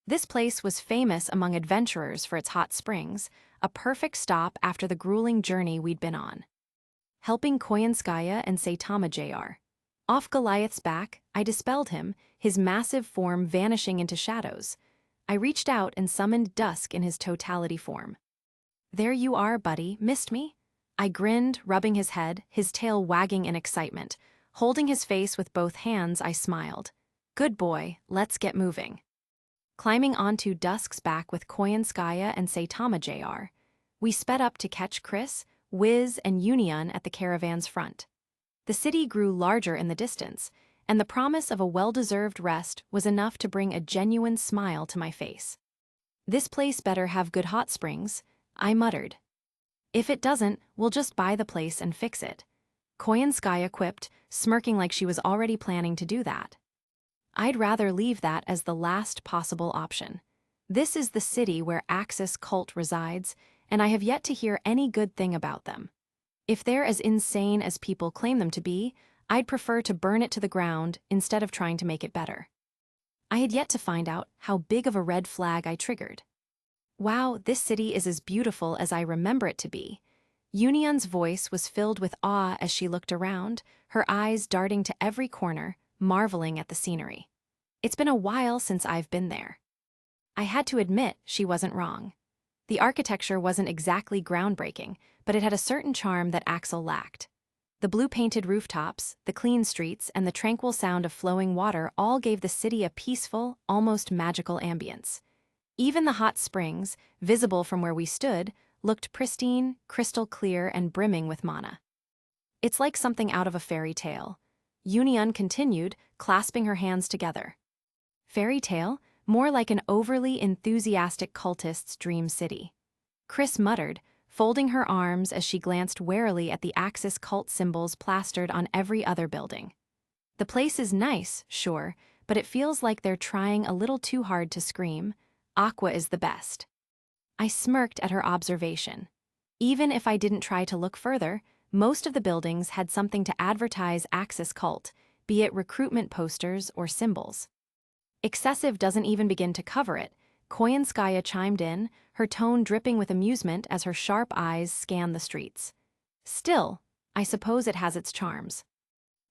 This place was famous among adventurers for its hot springs, a perfect stop after the grueling journey we'd been on. Helping Koyanskaya and Saitama Jr. Off Goliath's back, I dispelled him, his massive form vanishing into shadows. I reached out and summoned Dusk in his totality form. "There you are, buddy, missed me?" I grinned, rubbing his head, his tail wagging in excitement. Holding his face with both hands, I smiled. "Good boy, let's get moving." Climbing onto Dusk's back with Koyanskaya and Saitama Jr., we sped up to catch Chris, Wiz, and Union at the caravan's front. The city grew larger in the distance, and the promise of a well-deserved rest was enough to bring a genuine smile to my face. "This place better have good hot springs," I muttered. "If it doesn't, we'll just buy the place and fix it," Koyanskaya quipped, smirking like she was already planning to do that. I'd rather leave that as the last possible option. This is the city where Axis cult resides, and I have yet to hear any good thing about them. If they're as insane as people claim them to be, I'd prefer to burn it to the ground instead of trying to make it better. I had yet to find out how big of a red flag I triggered. Wow, this city is as beautiful as I remember it to be. Union's voice was filled with awe as she looked around, her eyes darting to every corner, marveling at the scenery. It's been a while since I've been there. I had to admit she wasn't wrong. The architecture wasn't exactly groundbreaking, but it had a certain charm that Axel lacked. The blue-painted rooftops, the clean streets, and the tranquil sound of flowing water all gave the city a peaceful, almost magical ambience. Even the hot springs, visible from where we stood, looked pristine, crystal clear, and brimming with mana. It's like something out of a fairy tale. Union continued, clasping her hands together. Fairy tale? More like an overly enthusiastic cultist's dream city. Chris muttered, folding her arms as she glanced warily at the Axis cult symbols plastered on every other building. The place is nice, sure, but it feels like they're trying a little too hard to scream, Aqua is the best. I smirked at her observation. Even if I didn't try to look further, most of the buildings had something to advertise Axis cult, be it recruitment posters or symbols. Excessive doesn't even begin to cover it. Koyanskaya chimed in, her tone dripping with amusement as her sharp eyes scanned the streets. Still, I suppose it has its charms.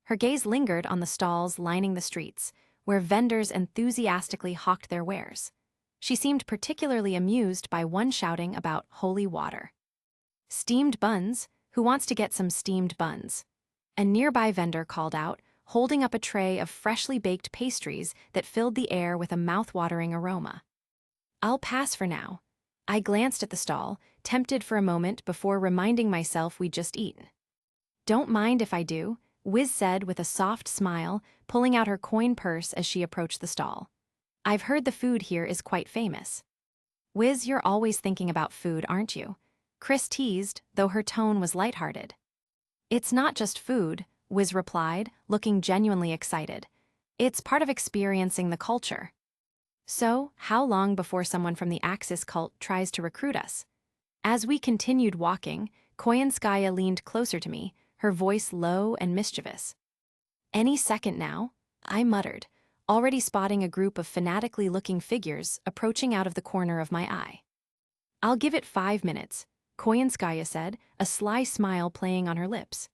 Her gaze lingered on the stalls lining the streets, where vendors enthusiastically hawked their wares. She seemed particularly amused by one shouting about holy water. Steamed buns? Who wants to get some steamed buns? A nearby vendor called out, holding up a tray of freshly baked pastries that filled the air with a mouth-watering aroma. I'll pass for now. I glanced at the stall, tempted for a moment before reminding myself we'd just eaten. Don't mind if I do, Wiz said with a soft smile, pulling out her coin purse as she approached the stall. I've heard the food here is quite famous. Wiz, you're always thinking about food, aren't you? Chris teased, though her tone was lighthearted. It's not just food, Wiz replied, looking genuinely excited. It's part of experiencing the culture. So, how long before someone from the Axis cult tries to recruit us? As we continued walking, Koyanskaya leaned closer to me, her voice low and mischievous. Any second now, I muttered, already spotting a group of fanatically looking figures approaching out of the corner of my eye. I'll give it 5 minutes, Koyanskaya said, a sly smile playing on her lips.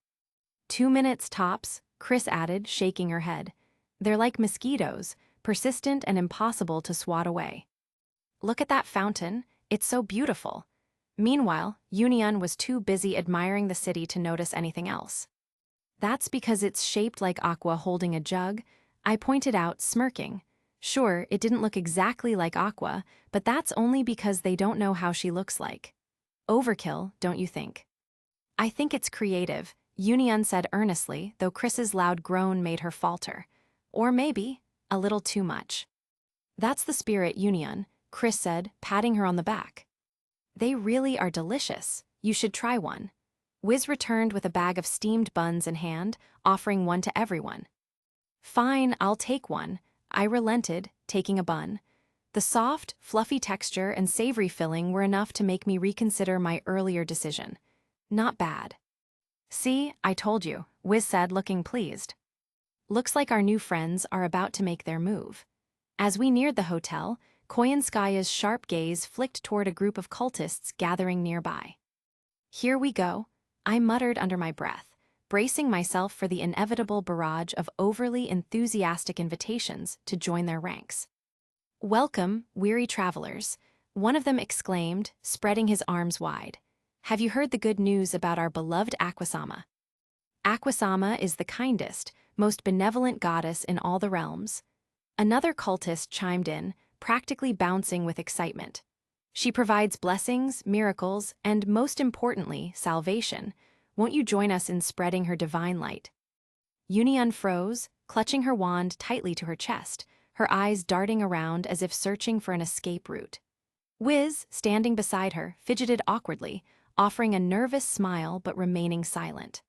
2 minutes tops, Chris added, shaking her head. They're like mosquitoes, persistent and impossible to swat away. Look at that fountain, it's so beautiful. Meanwhile, Union was too busy admiring the city to notice anything else. That's because it's shaped like Aqua holding a jug, I pointed out, smirking. Sure, it didn't look exactly like Aqua, but that's only because they don't know how she looks like. Overkill, don't you think? I think it's creative, Union said earnestly, though Chris's loud groan made her falter. Or maybe a little too much. That's the spirit, Union, Chris said, patting her on the back. They really are delicious. You should try one. Wiz returned with a bag of steamed buns in hand, offering one to everyone. Fine, I'll take one, I relented, taking a bun. The soft, fluffy texture and savory filling were enough to make me reconsider my earlier decision. Not bad. See, I told you, Wiz said, looking pleased. Looks like our new friends are about to make their move. As we neared the hotel, Koyanskaya's sharp gaze flicked toward a group of cultists gathering nearby. Here we go, I muttered under my breath, bracing myself for the inevitable barrage of overly enthusiastic invitations to join their ranks. Welcome, weary travelers, one of them exclaimed, spreading his arms wide. Have you heard the good news about our beloved Aqua-sama? Aqua-sama is the kindest, most benevolent goddess in all the realms. Another cultist chimed in, practically bouncing with excitement. She provides blessings, miracles, and most importantly, salvation. Won't you join us in spreading her divine light? Union froze, clutching her wand tightly to her chest, her eyes darting around as if searching for an escape route. Wiz, standing beside her, fidgeted awkwardly, offering a nervous smile but remaining silent.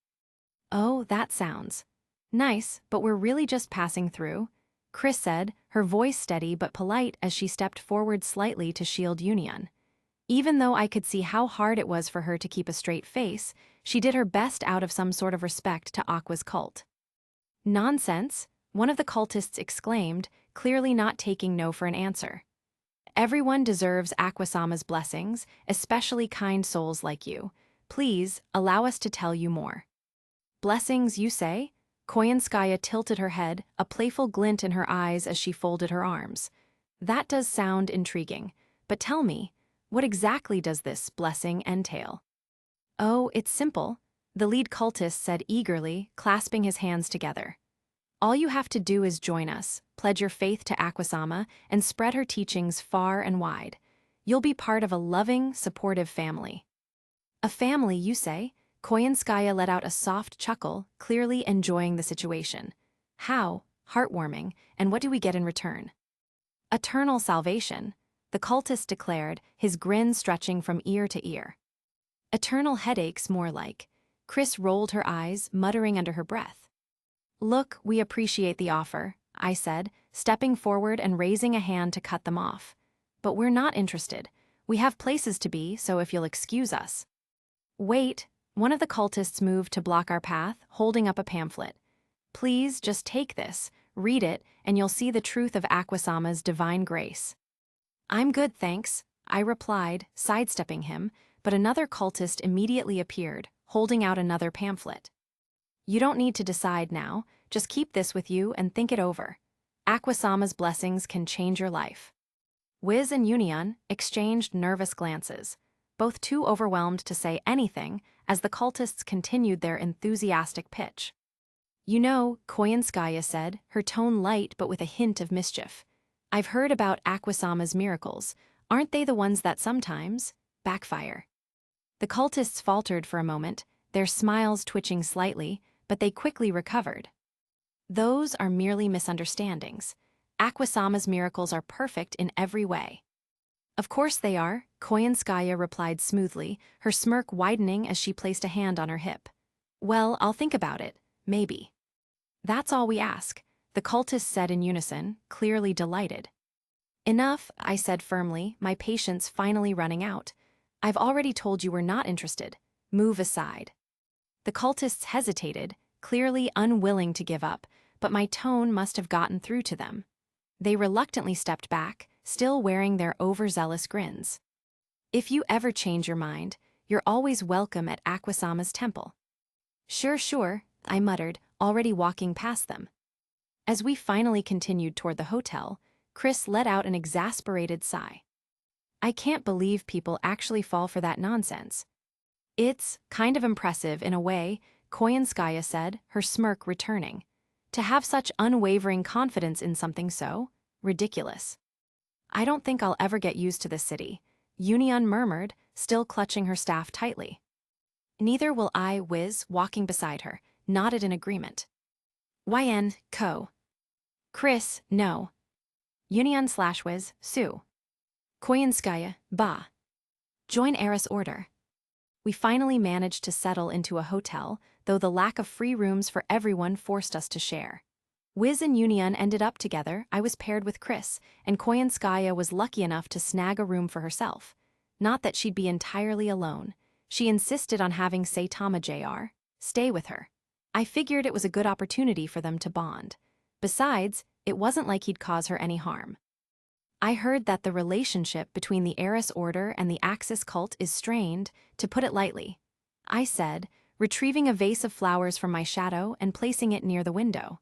Oh, that sounds nice, but we're really just passing through, Chris said, her voice steady but polite as she stepped forward slightly to shield Union. Even though I could see how hard it was for her to keep a straight face, she did her best out of some sort of respect to Aqua's cult. "Nonsense," one of the cultists exclaimed, clearly not taking no for an answer. "Everyone deserves Aquasama's blessings, especially kind souls like you. Please, allow us to tell you more." "Blessings, you say?" Koyanskaya tilted her head, a playful glint in her eyes as she folded her arms. "That does sound intriguing, but tell me, what exactly does this blessing entail?" "Oh, it's simple," the lead cultist said eagerly, clasping his hands together. "All you have to do is join us, pledge your faith to Aquasama, and spread her teachings far and wide. You'll be part of a loving, supportive family." "A family, you say?" Koyanskaya let out a soft chuckle, clearly enjoying the situation. "How heartwarming, and what do we get in return?" "Eternal salvation," the cultist declared, his grin stretching from ear to ear. "Eternal headaches, more like." Chris rolled her eyes, muttering under her breath. "Look, we appreciate the offer," I said, stepping forward and raising a hand to cut them off. "But we're not interested. We have places to be, so if you'll excuse us." "Wait," one of the cultists moved to block our path, holding up a pamphlet. "Please, just take this, read it, and you'll see the truth of Aquasama's divine grace." "I'm good, thanks," I replied, sidestepping him, but another cultist immediately appeared, holding out another pamphlet. "You don't need to decide now, just keep this with you and think it over. Aquasama's blessings can change your life." Wiz and Union exchanged nervous glances, both too overwhelmed to say anything as the cultists continued their enthusiastic pitch. "You know," Koyanskaya said, her tone light but with a hint of mischief, "I've heard about Aquasama's miracles. Aren't they the ones that sometimes backfire?" The cultists faltered for a moment, their smiles twitching slightly, but they quickly recovered. "Those are merely misunderstandings. Aquasama's miracles are perfect in every way." "Of course they are," Koyanskaya replied smoothly, her smirk widening as she placed a hand on her hip. "Well, I'll think about it, maybe." "That's all we ask," the cultists said in unison, clearly delighted. "Enough," I said firmly, my patience finally running out. "I've already told you we're not interested. Move aside." The cultists hesitated, clearly unwilling to give up, but my tone must have gotten through to them. They reluctantly stepped back, still wearing their overzealous grins. "If you ever change your mind, you're always welcome at Aquasama's temple." Sure, I muttered, already walking past them. As we finally continued toward the hotel, Chris let out an exasperated sigh. "I can't believe people actually fall for that nonsense." "It's kind of impressive in a way," Koyanskaya said, her smirk returning. "To have such unwavering confidence in something so ridiculous." "I don't think I'll ever get used to this city," Union murmured, still clutching her staff tightly. "Neither will I," Wiz, walking beside her, nodded in agreement. "YN, Co. Chris, no. Union/Wiz, Sue. Koyanskaya, Ba. Join Eris Order." We finally managed to settle into a hotel, though the lack of free rooms for everyone forced us to share. Wiz and Union ended up together, I was paired with Chris, and Koyanskaya was lucky enough to snag a room for herself. Not that she'd be entirely alone. She insisted on having Saitama Jr. stay with her. I figured it was a good opportunity for them to bond. Besides, it wasn't like he'd cause her any harm. "I heard that the relationship between the Eris Order and the Axis cult is strained, to put it lightly," I said, retrieving a vase of flowers from my shadow and placing it near the window.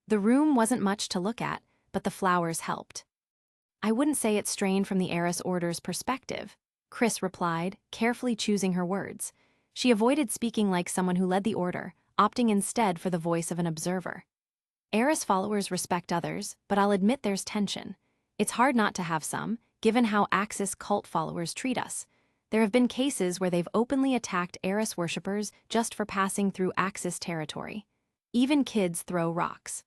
The room wasn't much to look at, but the flowers helped. "I wouldn't say it's strained from the Eris Order's perspective," Chris replied, carefully choosing her words. She avoided speaking like someone who led the order, opting instead for the voice of an observer. "Eris followers respect others, but I'll admit there's tension. It's hard not to have some, given how Axis cult followers treat us. There have been cases where they've openly attacked Eris worshippers just for passing through Axis territory. Even kids throw rocks.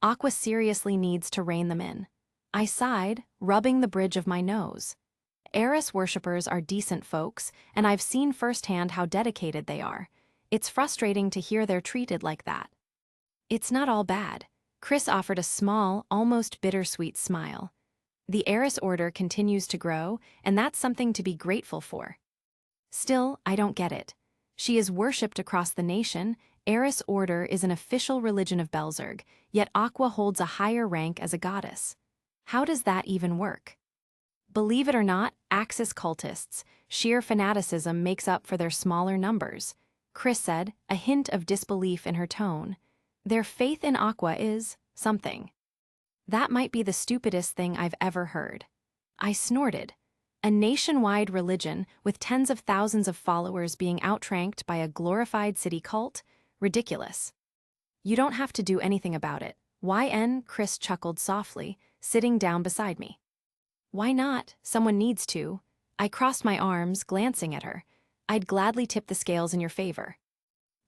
Aqua seriously needs to rein them in." I sighed, rubbing the bridge of my nose. Eris worshippers are decent folks, and I've seen firsthand how dedicated they are. It's frustrating to hear they're treated like that. "It's not all bad." Chris offered a small, almost bittersweet smile. The Eris order continues to grow, and that's something to be grateful for. Still, I don't get it. She is worshipped across the nation. Eris order is an official religion of Belzerg, yet Aqua holds a higher rank as a goddess. How does that even work? Believe it or not, Axis cultists, sheer fanaticism makes up for their smaller numbers, Chris said, a hint of disbelief in her tone. Their faith in Aqua is something. That might be the stupidest thing I've ever heard. I snorted. A nationwide religion with tens of thousands of followers being outranked by a glorified city cult? Ridiculous. You don't have to do anything about it. YN, Chris chuckled softly, sitting down beside me. Why not? Someone needs to. I crossed my arms, glancing at her. I'd gladly tip the scales in your favor.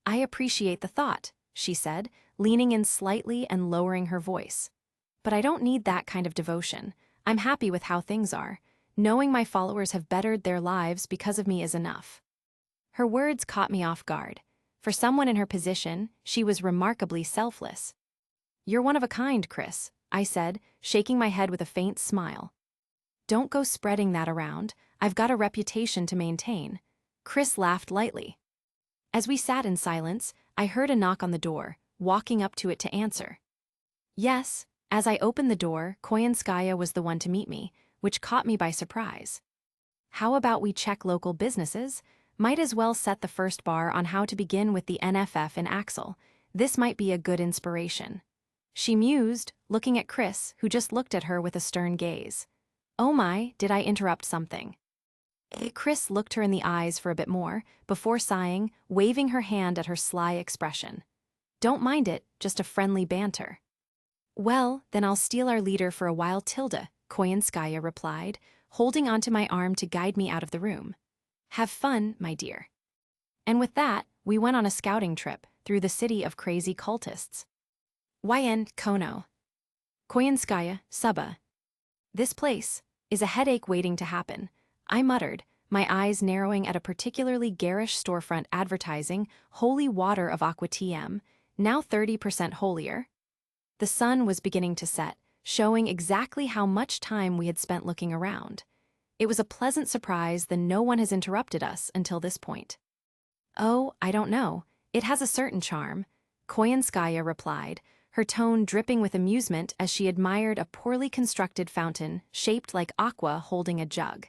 I appreciate the thought, she said, leaning in slightly and lowering her voice. But I don't need that kind of devotion. I'm happy with how things are. Knowing my followers have bettered their lives because of me is enough. Her words caught me off guard. For someone in her position, she was remarkably selfless. You're one of a kind, Chris, I said, shaking my head with a faint smile. Don't go spreading that around. I've got a reputation to maintain. Chris laughed lightly. As we sat in silence, I heard a knock on the door, walking up to it to answer. Yes, as I opened the door, Koyanskaya was the one to meet me, which caught me by surprise. How about we check local businesses? Might as well set the first bar on how to begin with the NFF in Axel. This might be a good inspiration. She mused, looking at Chris, who just looked at her with a stern gaze. Oh my, did I interrupt something? Chris looked her in the eyes for a bit more, before sighing, waving her hand at her sly expression. Don't mind it, just a friendly banter. Well, then I'll steal our leader for a while, Tilda, Koyanskaya replied, holding onto my arm to guide me out of the room. Have fun, my dear. And with that, we went on a scouting trip through the city of crazy cultists. YN Kono. Koyanskaya, Suba. This place is a headache waiting to happen, I muttered, my eyes narrowing at a particularly garish storefront advertising holy water of Aqua TM, now 30% holier. The sun was beginning to set, showing exactly how much time we had spent looking around. It was a pleasant surprise that no one has interrupted us until this point. Oh, I don't know. It has a certain charm, Koyanskaya replied, her tone dripping with amusement as she admired a poorly constructed fountain shaped like Aqua holding a jug.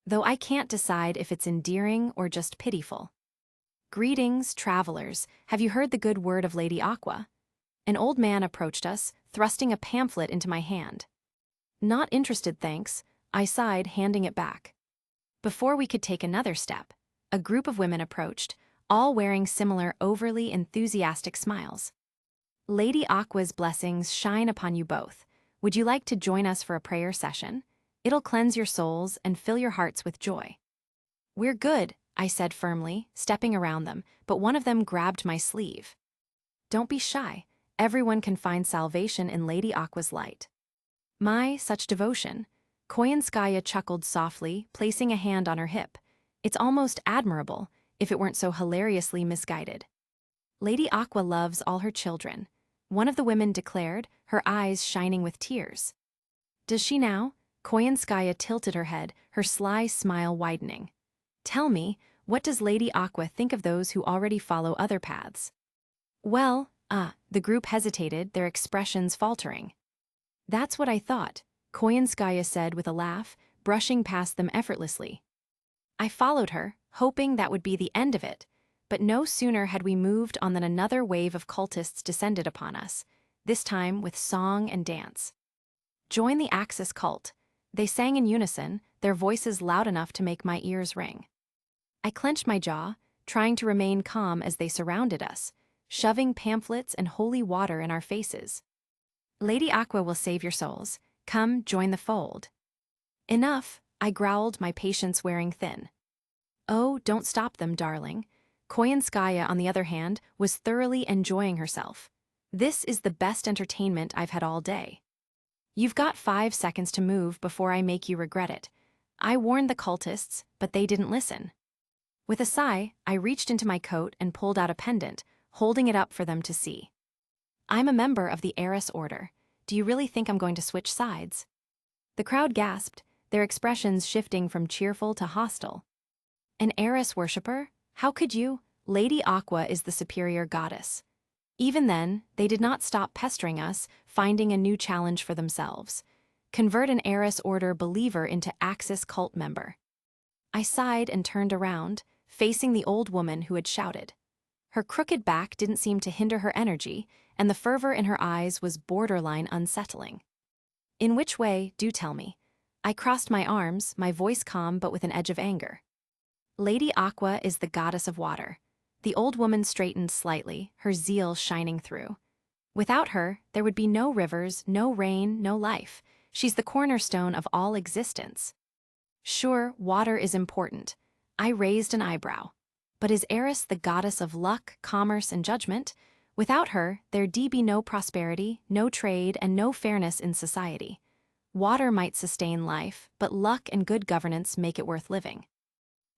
Though I can't decide if it's endearing or just pitiful. Greetings, travelers. Have you heard the good word of Lady Aqua? An old man approached us, thrusting a pamphlet into my hand. Not interested, thanks, I sighed, handing it back. Before we could take another step, a group of women approached, all wearing similar overly enthusiastic smiles. Lady Aqua's blessings shine upon you both. Would you like to join us for a prayer session? It'll cleanse your souls and fill your hearts with joy. We're good, I said firmly, stepping around them, but one of them grabbed my sleeve. Don't be shy. Everyone can find salvation in Lady Aqua's light. My, such devotion. Koyanskaya chuckled softly, placing a hand on her hip. It's almost admirable, if it weren't so hilariously misguided. Lady Aqua loves all her children, one of the women declared, her eyes shining with tears. Does she now? Koyanskaya tilted her head, her sly smile widening. Tell me, what does Lady Aqua think of those who already follow other paths? Well, the group hesitated, their expressions faltering. That's what I thought, Koyanskaya said with a laugh, brushing past them effortlessly. I followed her, hoping that would be the end of it, but no sooner had we moved on than another wave of cultists descended upon us, this time with song and dance. Join the Axis cult. They sang in unison, their voices loud enough to make my ears ring. I clenched my jaw, trying to remain calm as they surrounded us, shoving pamphlets and holy water in our faces. Lady Aqua will save your souls. Come, join the fold. Enough, I growled, my patience wearing thin. Oh, don't stop them, darling. Koyanskaya, on the other hand, was thoroughly enjoying herself. This is the best entertainment I've had all day. You've got 5 seconds to move before I make you regret it. I warned the cultists, but they didn't listen. With a sigh, I reached into my coat and pulled out a pendant, holding it up for them to see. I'm a member of the Eris Order. Do you really think I'm going to switch sides? The crowd gasped, their expressions shifting from cheerful to hostile. An Eris worshipper? How could you? Lady Aqua is the superior goddess. Even then, they did not stop pestering us, finding a new challenge for themselves. Convert an Eris Order believer into Axis cult member. I sighed and turned around, facing the old woman who had shouted. Her crooked back didn't seem to hinder her energy, and the fervor in her eyes was borderline unsettling. In which way, do tell me. I crossed my arms, my voice calm but with an edge of anger. Lady Aqua is the goddess of water. The old woman straightened slightly, her zeal shining through. Without her, there would be no rivers, no rain, no life. She's the cornerstone of all existence. Sure, water is important. I raised an eyebrow. But is Eris the goddess of luck, commerce, and judgment? Without her, there'd be no prosperity, no trade, and no fairness in society. Water might sustain life, but luck and good governance make it worth living.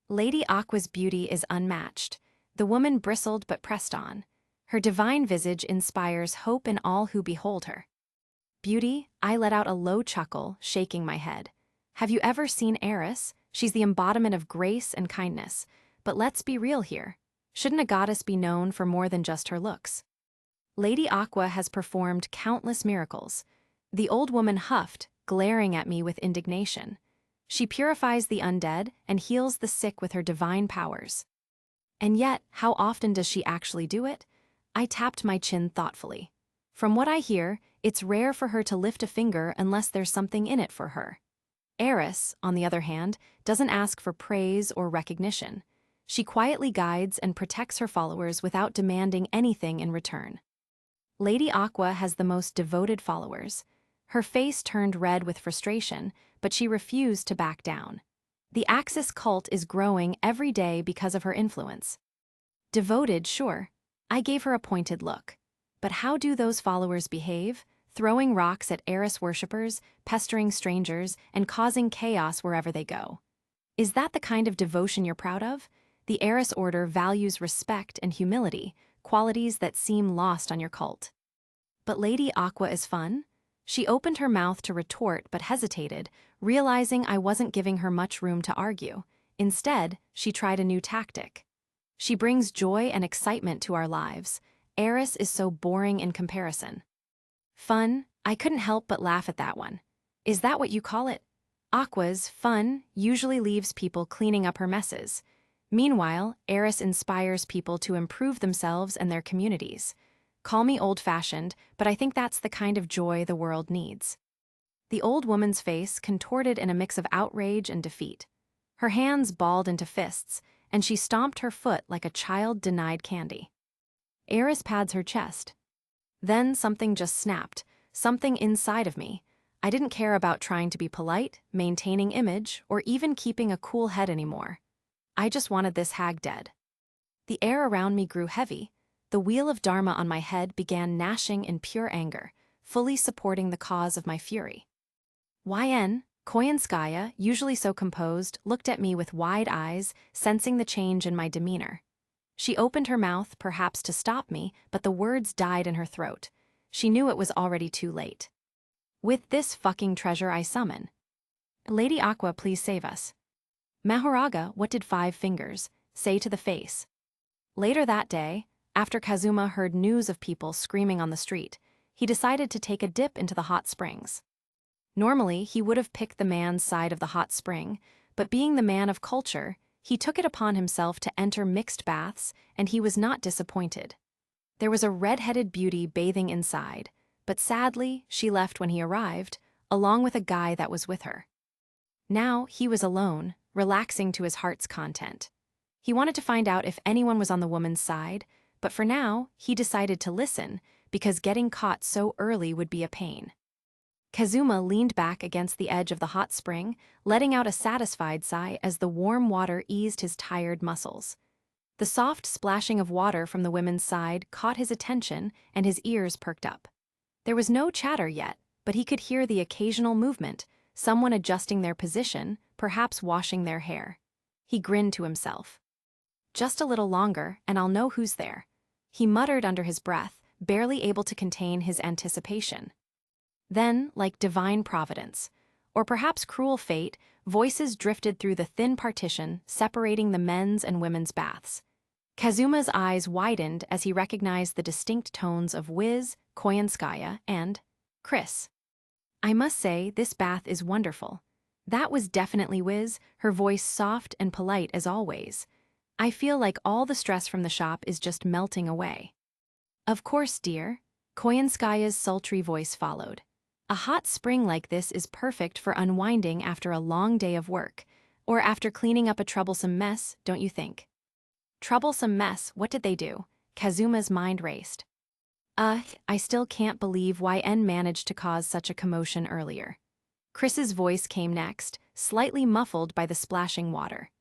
Lady Aqua's beauty is unmatched. The woman bristled but pressed on. Her divine visage inspires hope in all who behold her. Beauty? I let out a low chuckle, shaking my head. Have you ever seen Eris? She's the embodiment of grace and kindness. But let's be real here. Shouldn't a goddess be known for more than just her looks? Lady Aqua has performed countless miracles. The old woman huffed, glaring at me with indignation. She purifies the undead and heals the sick with her divine powers. And yet, how often does she actually do it? I tapped my chin thoughtfully. From what I hear, it's rare for her to lift a finger unless there's something in it for her. Eris, on the other hand, doesn't ask for praise or recognition. She quietly guides and protects her followers without demanding anything in return. Lady Aqua has the most devoted followers. Her face turned red with frustration, but she refused to back down. The Axis cult is growing every day because of her influence. Devoted, sure. I gave her a pointed look. But how do those followers behave? Throwing rocks at Eris worshippers, pestering strangers, and causing chaos wherever they go. Is that the kind of devotion you're proud of? The Eris Order values respect and humility, qualities that seem lost on your cult. But Lady Aqua is fun? She opened her mouth to retort but hesitated, realizing I wasn't giving her much room to argue. Instead, she tried a new tactic. She brings joy and excitement to our lives. Eris is so boring in comparison. Fun? I couldn't help but laugh at that one. Is that what you call it? Aqua's fun usually leaves people cleaning up her messes. Meanwhile, Eris inspires people to improve themselves and their communities. Call me old-fashioned, but I think that's the kind of joy the world needs. The old woman's face contorted in a mix of outrage and defeat. Her hands balled into fists, and she stomped her foot like a child denied candy. Eris pads her chest. Then something just snapped, something inside of me. I didn't care about trying to be polite, maintaining image, or even keeping a cool head anymore. I just wanted this hag dead. The air around me grew heavy. The wheel of Dharma on my head began gnashing in pure anger, fully supporting the cause of my fury. YN, Koyanskaya, usually so composed, looked at me with wide eyes, sensing the change in my demeanor. She opened her mouth, perhaps to stop me, but the words died in her throat. She knew it was already too late. With this fucking treasure I summon. Lady Aqua, please save us. Mahoraga, what did 5 fingers say to the face? Later that day, after Kazuma heard news of people screaming on the street, he decided to take a dip into the hot springs. Normally, he would have picked the man's side of the hot spring, but being the man of culture, he took it upon himself to enter mixed baths, and he was not disappointed. There was a red-headed beauty bathing inside, but sadly, she left when he arrived, along with a guy that was with her. Now, he was alone, relaxing to his heart's content. He wanted to find out if anyone was on the woman's side, but for now, he decided to listen, because getting caught so early would be a pain. Kazuma leaned back against the edge of the hot spring, letting out a satisfied sigh as the warm water eased his tired muscles. The soft splashing of water from the women's side caught his attention, and his ears perked up. There was no chatter yet, but he could hear the occasional movement, someone adjusting their position, perhaps washing their hair. He grinned to himself. Just a little longer, and I'll know who's there. He muttered under his breath, barely able to contain his anticipation. Then, like divine providence, or perhaps cruel fate, voices drifted through the thin partition separating the men's and women's baths. Kazuma's eyes widened as he recognized the distinct tones of Wiz, Koyanskaya, and Chris. I must say, this bath is wonderful. That was definitely Wiz, her voice soft and polite as always. I feel like all the stress from the shop is just melting away. Of course, dear, Koyanskaya's sultry voice followed. A hot spring like this is perfect for unwinding after a long day of work, or after cleaning up a troublesome mess, don't you think? Troublesome mess, what did they do? Kazuma's mind raced. I still can't believe YN managed to cause such a commotion earlier. Chris's voice came next, slightly muffled by the splashing water.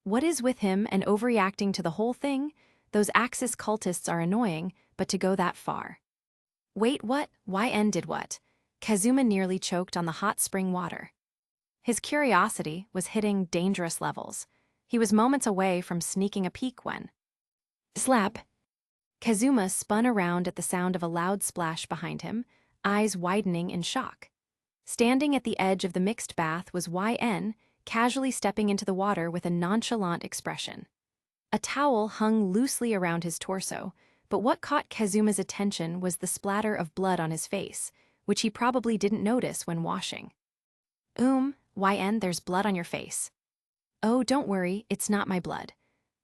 What is with him and overreacting to the whole thing? Those Axis cultists are annoying, but to go that far. Wait, what? YN did what? Kazuma nearly choked on the hot spring water. His curiosity was hitting dangerous levels. He was moments away from sneaking a peek when... Slap! Kazuma spun around at the sound of a loud splash behind him, eyes widening in shock. Standing at the edge of the mixed bath was YN, casually stepping into the water with a nonchalant expression. A towel hung loosely around his torso, but what caught Kazuma's attention was the splatter of blood on his face, which he probably didn't notice when washing. YN, there's blood on your face. Oh, don't worry, it's not my blood.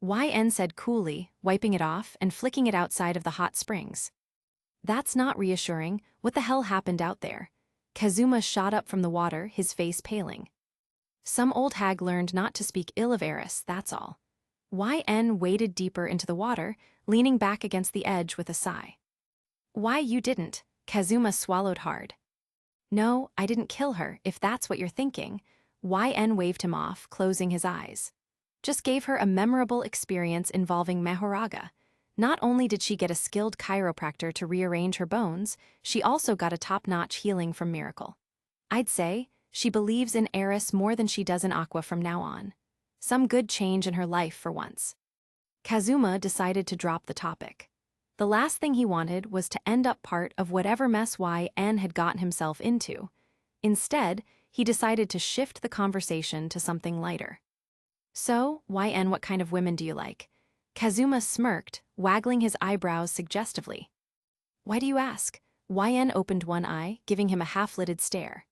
YN said coolly, wiping it off and flicking it outside of the hot springs. That's not reassuring. What the hell happened out there? Kazuma shot up from the water, his face paling. Some old hag learned not to speak ill of Eris, that's all. YN waded deeper into the water, leaning back against the edge with a sigh. Why you didn't? Kazuma swallowed hard. No, I didn't kill her, if that's what you're thinking. YN waved him off, closing his eyes. Just gave her a memorable experience involving Mahoraga. Not only did she get a skilled chiropractor to rearrange her bones, she also got a top-notch healing from Miracle. I'd say she believes in Eris more than she does in Aqua from now on. Some good change in her life for once. Kazuma decided to drop the topic. The last thing he wanted was to end up part of whatever mess YN had gotten himself into. Instead, he decided to shift the conversation to something lighter. So, YN, what kind of women do you like? Kazuma smirked, waggling his eyebrows suggestively. Why do you ask? YN opened one eye, giving him a half-lidded stare.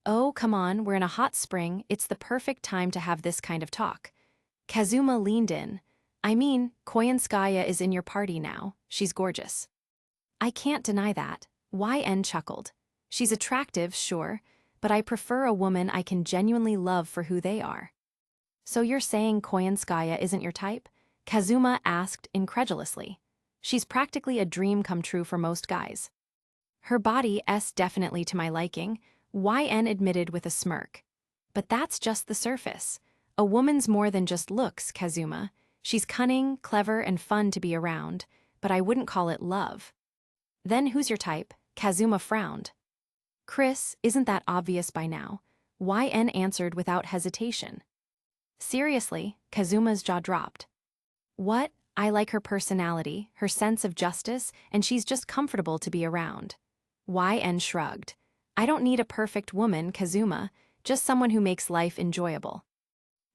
Oh, come on, we're in a hot spring, it's the perfect time to have this kind of talk. Kazuma leaned in. I mean, Koyanskaya is in your party now, she's gorgeous. I can't deny that, YN chuckled. She's attractive, sure, but I prefer a woman I can genuinely love for who they are. So you're saying Koyanskaya isn't your type? Kazuma asked incredulously. She's practically a dream come true for most guys. Her body's definitely to my liking, YN admitted with a smirk. But that's just the surface. A woman's more than just looks, Kazuma. She's cunning, clever, and fun to be around, but I wouldn't call it love. Then who's your type? Kazuma frowned. Chris, isn't that obvious by now? YN answered without hesitation. Seriously, Kazuma's jaw dropped. What? I like her personality, her sense of justice, and she's just comfortable to be around. YN shrugged. I don't need a perfect woman, Kazuma, just someone who makes life enjoyable.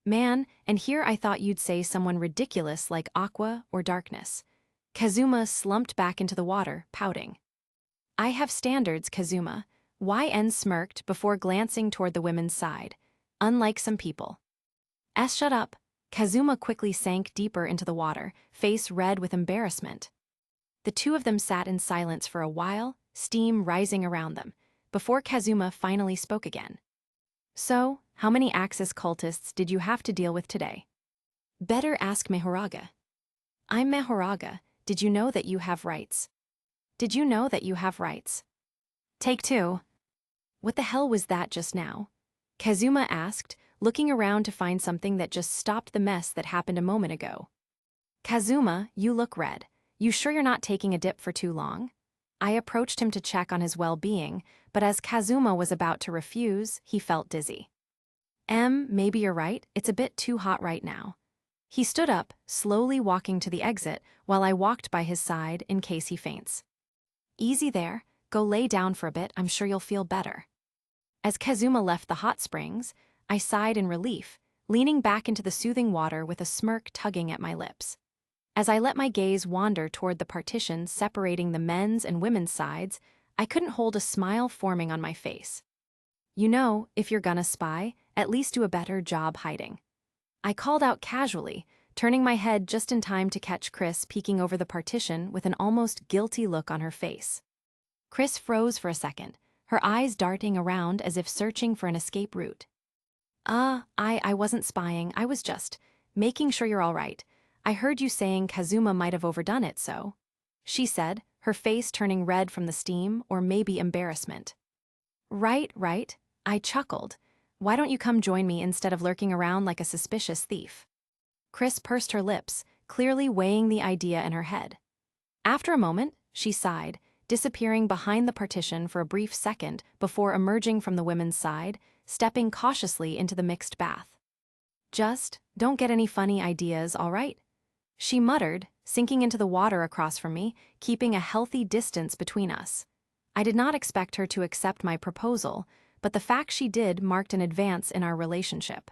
Man, and here I thought you'd say someone ridiculous like Aqua or Darkness. Kazuma slumped back into the water, pouting. I have standards, Kazuma. YN smirked before glancing toward the women's side. Unlike some people. Shut up. Kazuma quickly sank deeper into the water, face red with embarrassment. The two of them sat in silence for a while, steam rising around them, before Kazuma finally spoke again. So, how many Axis cultists did you have to deal with today? Better ask Mahoraga. I'm Mahoraga. Did you know that you have rights? Did you know that you have rights? Take two. What the hell was that just now? Kazuma asked, looking around to find something that just stopped the mess that happened a moment ago. Kazuma, you look red. You sure you're not taking a dip for too long? I approached him to check on his well-being, but as Kazuma was about to refuse, he felt dizzy. Maybe you're right, it's a bit too hot right now. He stood up, slowly walking to the exit, while I walked by his side in case he faints. Easy there, go lay down for a bit, I'm sure you'll feel better. As Kazuma left the hot springs, I sighed in relief, leaning back into the soothing water with a smirk tugging at my lips. As I let my gaze wander toward the partition separating the men's and women's sides, I couldn't hold a smile forming on my face. You know, if you're gonna spy, at least do a better job hiding. I called out casually, turning my head just in time to catch Chris peeking over the partition with an almost guilty look on her face. Chris froze for a second, her eyes darting around as if searching for an escape route. I wasn't spying, I was just making sure you're all right. I heard you saying Kazuma might have overdone it, so," she said, her face turning red from the steam or maybe embarrassment. Right, I chuckled. Why don't you come join me instead of lurking around like a suspicious thief? Chris pursed her lips, clearly weighing the idea in her head. After a moment, she sighed, disappearing behind the partition for a brief second before emerging from the women's side, stepping cautiously into the mixed bath. Just, don't get any funny ideas, all right? She muttered, sinking into the water across from me, keeping a healthy distance between us. I did not expect her to accept my proposal, but the fact she did marked an advance in our relationship.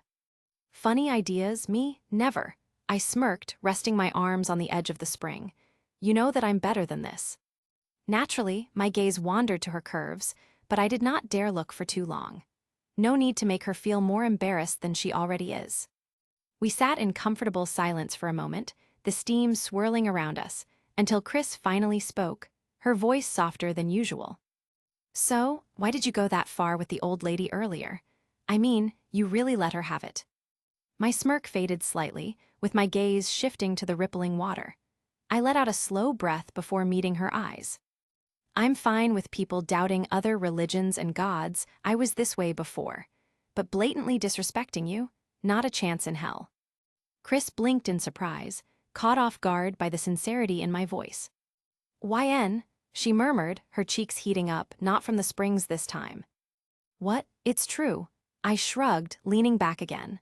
Funny ideas, me? Never. I smirked, resting my arms on the edge of the spring. You know that I'm better than this. Naturally, my gaze wandered to her curves, but I did not dare look for too long. No need to make her feel more embarrassed than she already is. We sat in comfortable silence for a moment, the steam swirling around us, until Chris finally spoke, her voice softer than usual. So, why did you go that far with the old lady earlier? I mean, you really let her have it. My smirk faded slightly, with my gaze shifting to the rippling water. I let out a slow breath before meeting her eyes. I'm fine with people doubting other religions and gods, I was this way before. But blatantly disrespecting you? Not a chance in hell. Chris blinked in surprise, caught off guard by the sincerity in my voice. YN, she murmured, her cheeks heating up, not from the springs this time. What? It's true. I shrugged, leaning back again.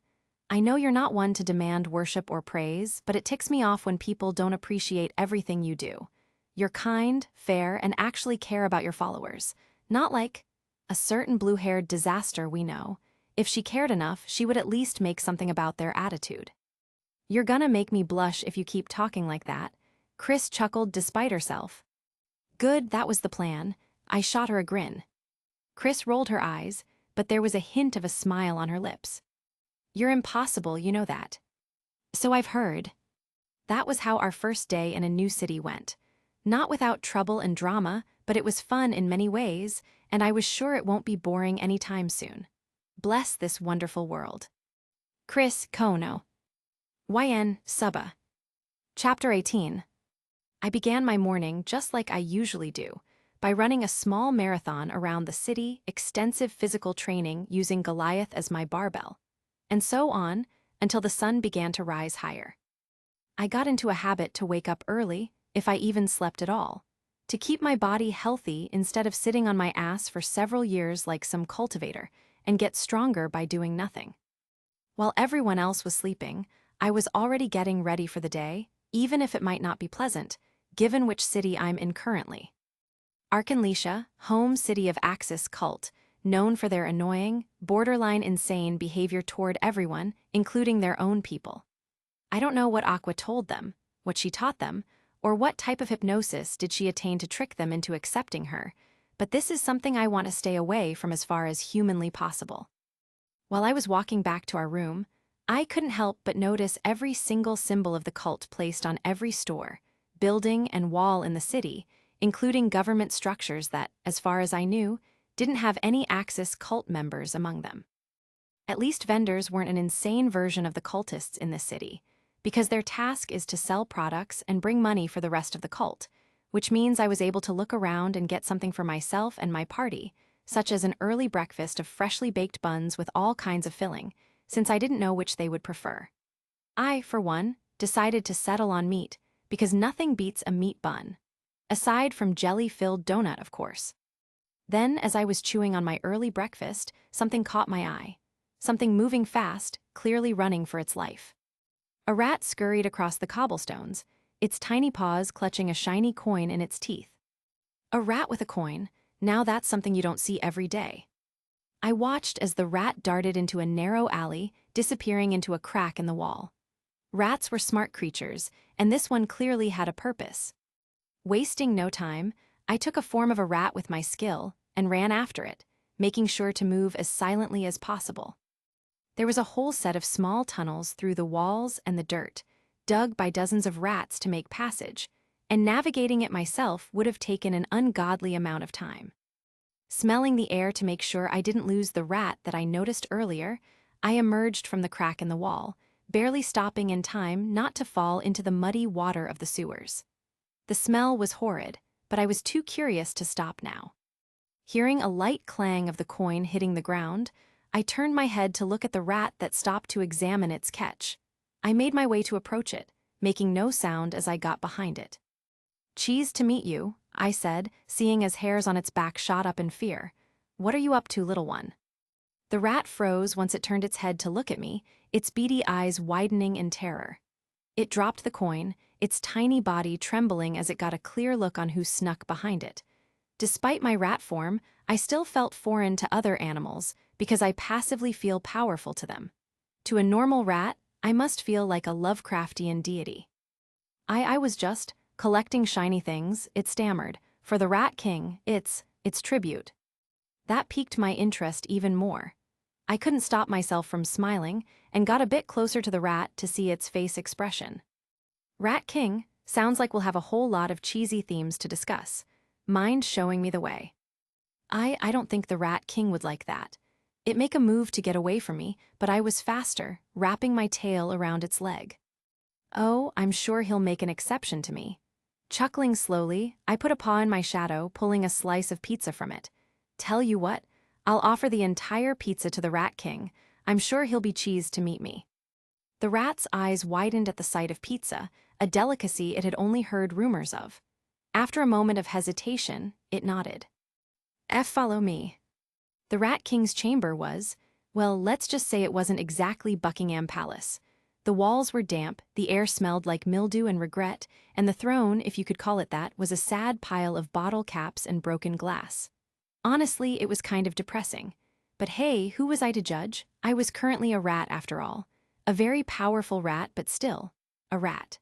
I know you're not one to demand worship or praise, but it ticks me off when people don't appreciate everything you do. You're kind, fair, and actually care about your followers. Not like a certain blue-haired disaster we know. If she cared enough, she would at least make something about their attitude. You're gonna make me blush if you keep talking like that. Chris chuckled despite herself. Good, that was the plan. I shot her a grin. Chris rolled her eyes, but there was a hint of a smile on her lips. You're impossible, you know that. So I've heard. That was how our first day in a new city went. Not without trouble and drama, but it was fun in many ways, and I was sure it won't be boring anytime soon. Bless this wonderful world. Chris Kono. YN Suba. Chapter 18. I began my morning just like I usually do, by running a small marathon around the city, extensive physical training using Goliath as my barbell, and so on until the sun began to rise higher. I got into a habit to wake up early, if I even slept at all, to keep my body healthy instead of sitting on my ass for several years like some cultivator, and get stronger by doing nothing. While everyone else was sleeping, I was already getting ready for the day, even if it might not be pleasant, given which city I'm in currently. Arkanlisha, home city of Axis cult, known for their annoying, borderline insane behavior toward everyone, including their own people. I don't know what Aqua told them, what she taught them, or what type of hypnosis did she attain to trick them into accepting her, but this is something I want to stay away from as far as humanly possible. While I was walking back to our room, I couldn't help but notice every single symbol of the cult placed on every store, building, and wall in the city, including government structures that, as far as I knew, didn't have any Axis cult members among them. At least vendors weren't an insane version of the cultists in this city, because their task is to sell products and bring money for the rest of the cult, which means I was able to look around and get something for myself and my party, such as an early breakfast of freshly baked buns with all kinds of filling, since I didn't know which they would prefer. I, for one, decided to settle on meat, because nothing beats a meat bun. Aside from jelly-filled donut, of course. Then, as I was chewing on my early breakfast, something caught my eye. Something moving fast, clearly running for its life. A rat scurried across the cobblestones, its tiny paws clutching a shiny coin in its teeth. A rat with a coin, now that's something you don't see every day. I watched as the rat darted into a narrow alley, disappearing into a crack in the wall. Rats were smart creatures, and this one clearly had a purpose. Wasting no time, I took a form of a rat with my skill and ran after it, making sure to move as silently as possible. There was a whole set of small tunnels through the walls and the dirt, dug by dozens of rats to make passage, and navigating it myself would have taken an ungodly amount of time. Smelling the air to make sure I didn't lose the rat that I noticed earlier, I emerged from the crack in the wall, barely stopping in time not to fall into the muddy water of the sewers. The smell was horrid, but I was too curious to stop now. Hearing a light clang of the coin hitting the ground, I turned my head to look at the rat that stopped to examine its catch. I made my way to approach it, making no sound as I got behind it. "Cheese to meet you," I said, seeing as hairs on its back shot up in fear. "What are you up to, little one?" The rat froze once it turned its head to look at me, its beady eyes widening in terror. It dropped the coin, its tiny body trembling as it got a clear look on who snuck behind it. Despite my rat form, I still felt foreign to other animals because I passively feel powerful to them. To a normal rat, I must feel like a Lovecraftian deity. I was just collecting shiny things, it stammered. For the Rat King, it's tribute. That piqued my interest even more. I couldn't stop myself from smiling and got a bit closer to the rat to see its face expression. "Rat King, sounds like we'll have a whole lot of cheesy themes to discuss. Mind showing me the way?" I don't think the Rat King would like that. It make a move to get away from me, but I was faster, wrapping my tail around its leg. "Oh, I'm sure he'll make an exception to me." Chuckling slowly, I put a paw in my shadow, pulling a slice of pizza from it. "Tell you what, I'll offer the entire pizza to the Rat King. I'm sure he'll be cheesed to meet me." The rat's eyes widened at the sight of pizza, a delicacy it had only heard rumors of. After a moment of hesitation, it nodded. Follow me." The Rat King's chamber was, well, let's just say it wasn't exactly Buckingham Palace. The walls were damp, the air smelled like mildew and regret, and the throne, if you could call it that, was a sad pile of bottle caps and broken glass. Honestly, it was kind of depressing. But hey, who was I to judge? I was currently a rat after all. A very powerful rat, but still, a rat.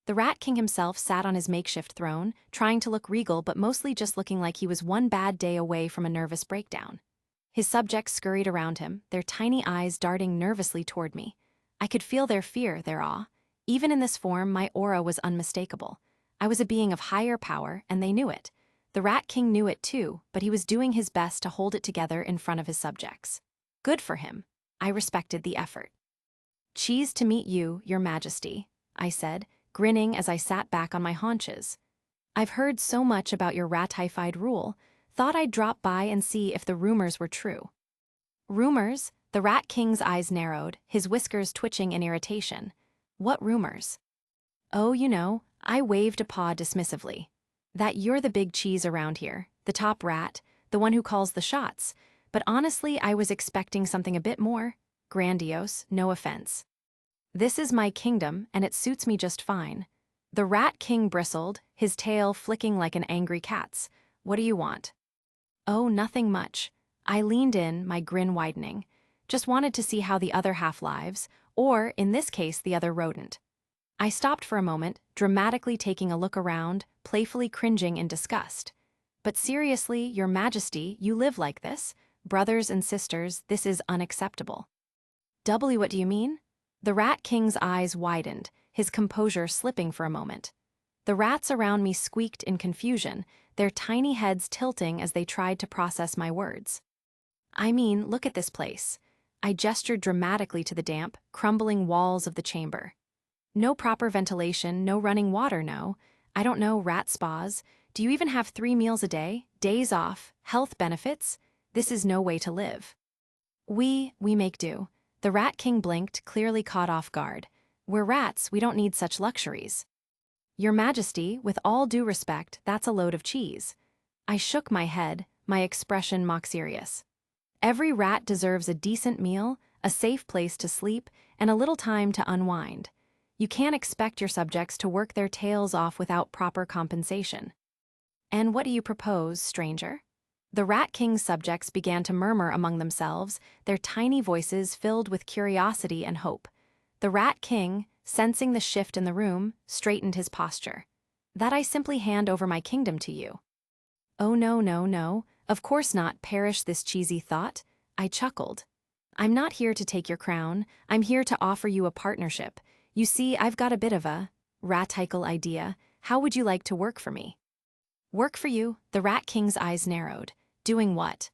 The Rat King himself sat on his makeshift throne, trying to look regal but mostly just looking like he was one bad day away from a nervous breakdown. His subjects scurried around him, their tiny eyes darting nervously toward me. I could feel their fear, their awe. Even in this form, my aura was unmistakable. I was a being of higher power, and they knew it. The Rat King knew it too, but he was doing his best to hold it together in front of his subjects. Good for him. I respected the effort. "Cheese to meet you, Your Majesty," I said, grinning as I sat back on my haunches. "I've heard so much about your ratified rule, thought I'd drop by and see if the rumors were true." "Rumors?" The Rat King's eyes narrowed, his whiskers twitching in irritation. "What rumors?" "Oh, you know," I waved a paw dismissively. "That you're the big cheese around here, the top rat, the one who calls the shots. But honestly, I was expecting something a bit more grandiose, no offense. This is my kingdom, and it suits me just fine." The Rat King bristled, his tail flicking like an angry cat's. "What do you want?" "Oh, nothing much." I leaned in, my grin widening. Just wanted to see how the other half lives, or, in this case, the other rodent. I stopped for a moment, dramatically taking a look around, playfully cringing in disgust. "But seriously, Your Majesty, you live like this? Brothers and sisters, this is unacceptable." What do you mean?" The Rat King's eyes widened, his composure slipping for a moment. The rats around me squeaked in confusion, their tiny heads tilting as they tried to process my words. "I mean, look at this place." I gestured dramatically to the damp, crumbling walls of the chamber. "No proper ventilation, no running water, no. I don't know, rat spas. Do you even have 3 meals a day, days off, health benefits? This is no way to live." We make do." The Rat King blinked, clearly caught off guard. "We're rats, we don't need such luxuries." "Your Majesty, with all due respect, that's a load of cheese." I shook my head, my expression mock serious. "Every rat deserves a decent meal, a safe place to sleep, and a little time to unwind. You can't expect your subjects to work their tails off without proper compensation." "And what do you propose, stranger?" The Rat King's subjects began to murmur among themselves, their tiny voices filled with curiosity and hope. The Rat King, sensing the shift in the room, straightened his posture. "That I simply hand over my kingdom to you." "Oh no, no, no, of course not," perished this cheesy thought. I chuckled. "I'm not here to take your crown, I'm here to offer you a partnership. You see, I've got a bit of a ratical idea. How would you like to work for me?" "Work for you?" The Rat King's eyes narrowed. "Doing what?"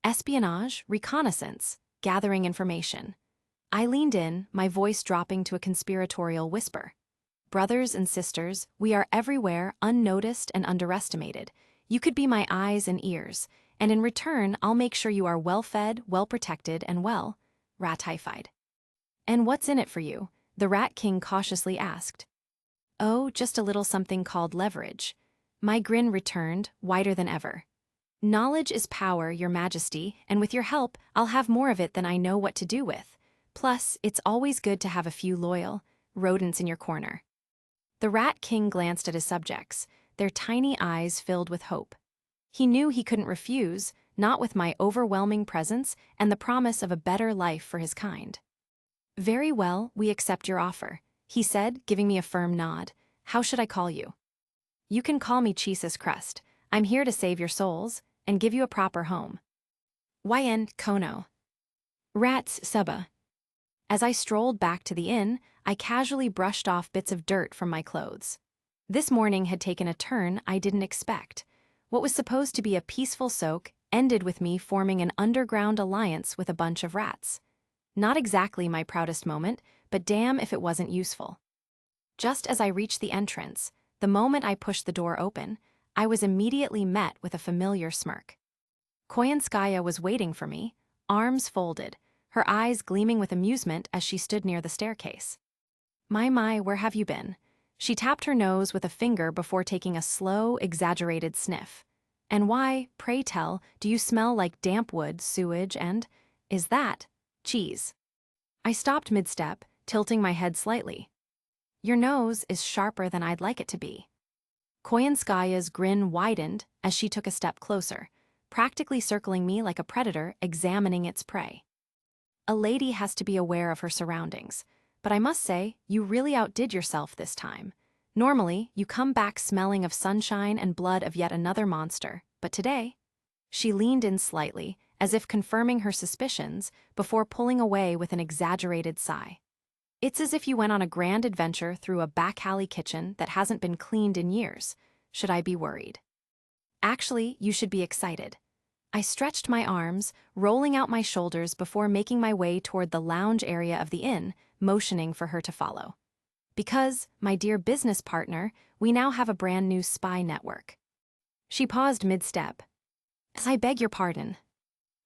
"Espionage, reconnaissance, gathering information." I leaned in, my voice dropping to a conspiratorial whisper. "Brothers and sisters, we are everywhere, unnoticed and underestimated. You could be my eyes and ears, and in return I'll make sure you are well-fed, well-protected, and ratified." "And what's in it for you?" the Rat King cautiously asked. "Oh, just a little something called leverage." My grin returned, wider than ever. "Knowledge is power, Your Majesty, and with your help, I'll have more of it than I know what to do with. Plus, it's always good to have a few loyal rodents in your corner." The Rat King glanced at his subjects, their tiny eyes filled with hope. He knew he couldn't refuse, not with my overwhelming presence and the promise of a better life for his kind. "Very well, we accept your offer," he said, giving me a firm nod. "How should I call you?" "You can call me Jesus Crust. I'm here to save your souls and give you a proper home." "YN Kono. Rats Suba." As I strolled back to the inn, I casually brushed off bits of dirt from my clothes. This morning had taken a turn I didn't expect. What was supposed to be a peaceful soak ended with me forming an underground alliance with a bunch of rats. Not exactly my proudest moment, but damn if it wasn't useful. Just as I reached the entrance, the moment I pushed the door open, I was immediately met with a familiar smirk. Koyanskaya was waiting for me, arms folded, her eyes gleaming with amusement as she stood near the staircase. My, where have you been?" She tapped her nose with a finger before taking a slow, exaggerated sniff. "And why, pray tell, do you smell like damp wood, sewage, and is that cheese?" I stopped mid-step, tilting my head slightly. "Your nose is sharper than I'd like it to be." Koyanskaya's grin widened as she took a step closer, practically circling me like a predator examining its prey. "A lady has to be aware of her surroundings, but I must say, you really outdid yourself this time. Normally, you come back smelling of sunshine and blood of yet another monster, but today..." She leaned in slightly, as if confirming her suspicions, before pulling away with an exaggerated sigh. "It's as if you went on a grand adventure through a back-alley kitchen that hasn't been cleaned in years. Should I be worried?" "Actually, you should be excited." I stretched my arms, rolling out my shoulders before making my way toward the lounge area of the inn, motioning for her to follow. "Because, my dear business partner, we now have a brand new spy network." She paused mid-step. "I beg your pardon."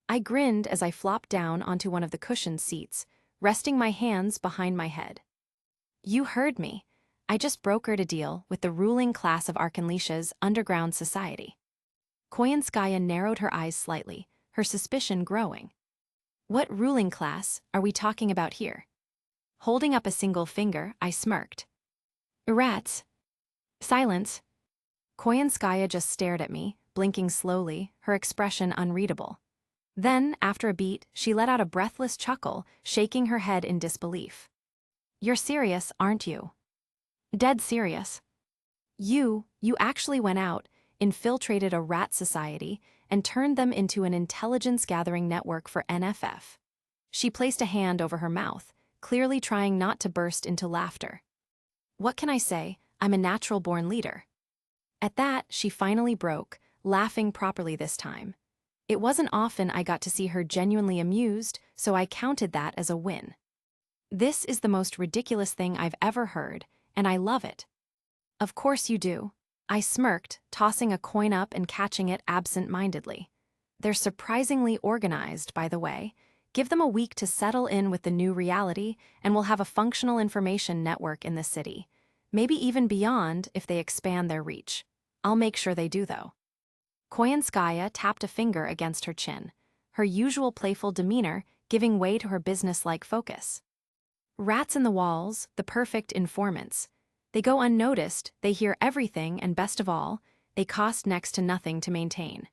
I grinned as I flopped down onto one of the cushioned seats, resting my hands behind my head. "You heard me. I just brokered a deal with the ruling class of Arkanlisha's underground society." Koyanskaya narrowed her eyes slightly, her suspicion growing. "What ruling class are we talking about here?" Holding up a single finger, I smirked. "Rats." "Silence." Koyanskaya just stared at me, blinking slowly, her expression unreadable. Then, after a beat, she let out a breathless chuckle, shaking her head in disbelief. "You're serious, aren't you?" "Dead serious." You actually went out, infiltrated a rat society, and turned them into an intelligence-gathering network for NFF." She placed a hand over her mouth, clearly trying not to burst into laughter. "What can I say? I'm a natural-born leader." At that, she finally broke, laughing properly this time. It wasn't often I got to see her genuinely amused, so I counted that as a win. "This is the most ridiculous thing I've ever heard, and I love it." "Of course you do." I smirked, tossing a coin up and catching it absent-mindedly. "They're surprisingly organized, by the way. Give them a week to settle in with the new reality, and we'll have a functional information network in the city. Maybe even beyond if they expand their reach. I'll make sure they do, though." Koyanskaya tapped a finger against her chin, her usual playful demeanor giving way to her business-like focus. "Rats in the walls, the perfect informants. They go unnoticed, they hear everything, and best of all, they cost next to nothing to maintain."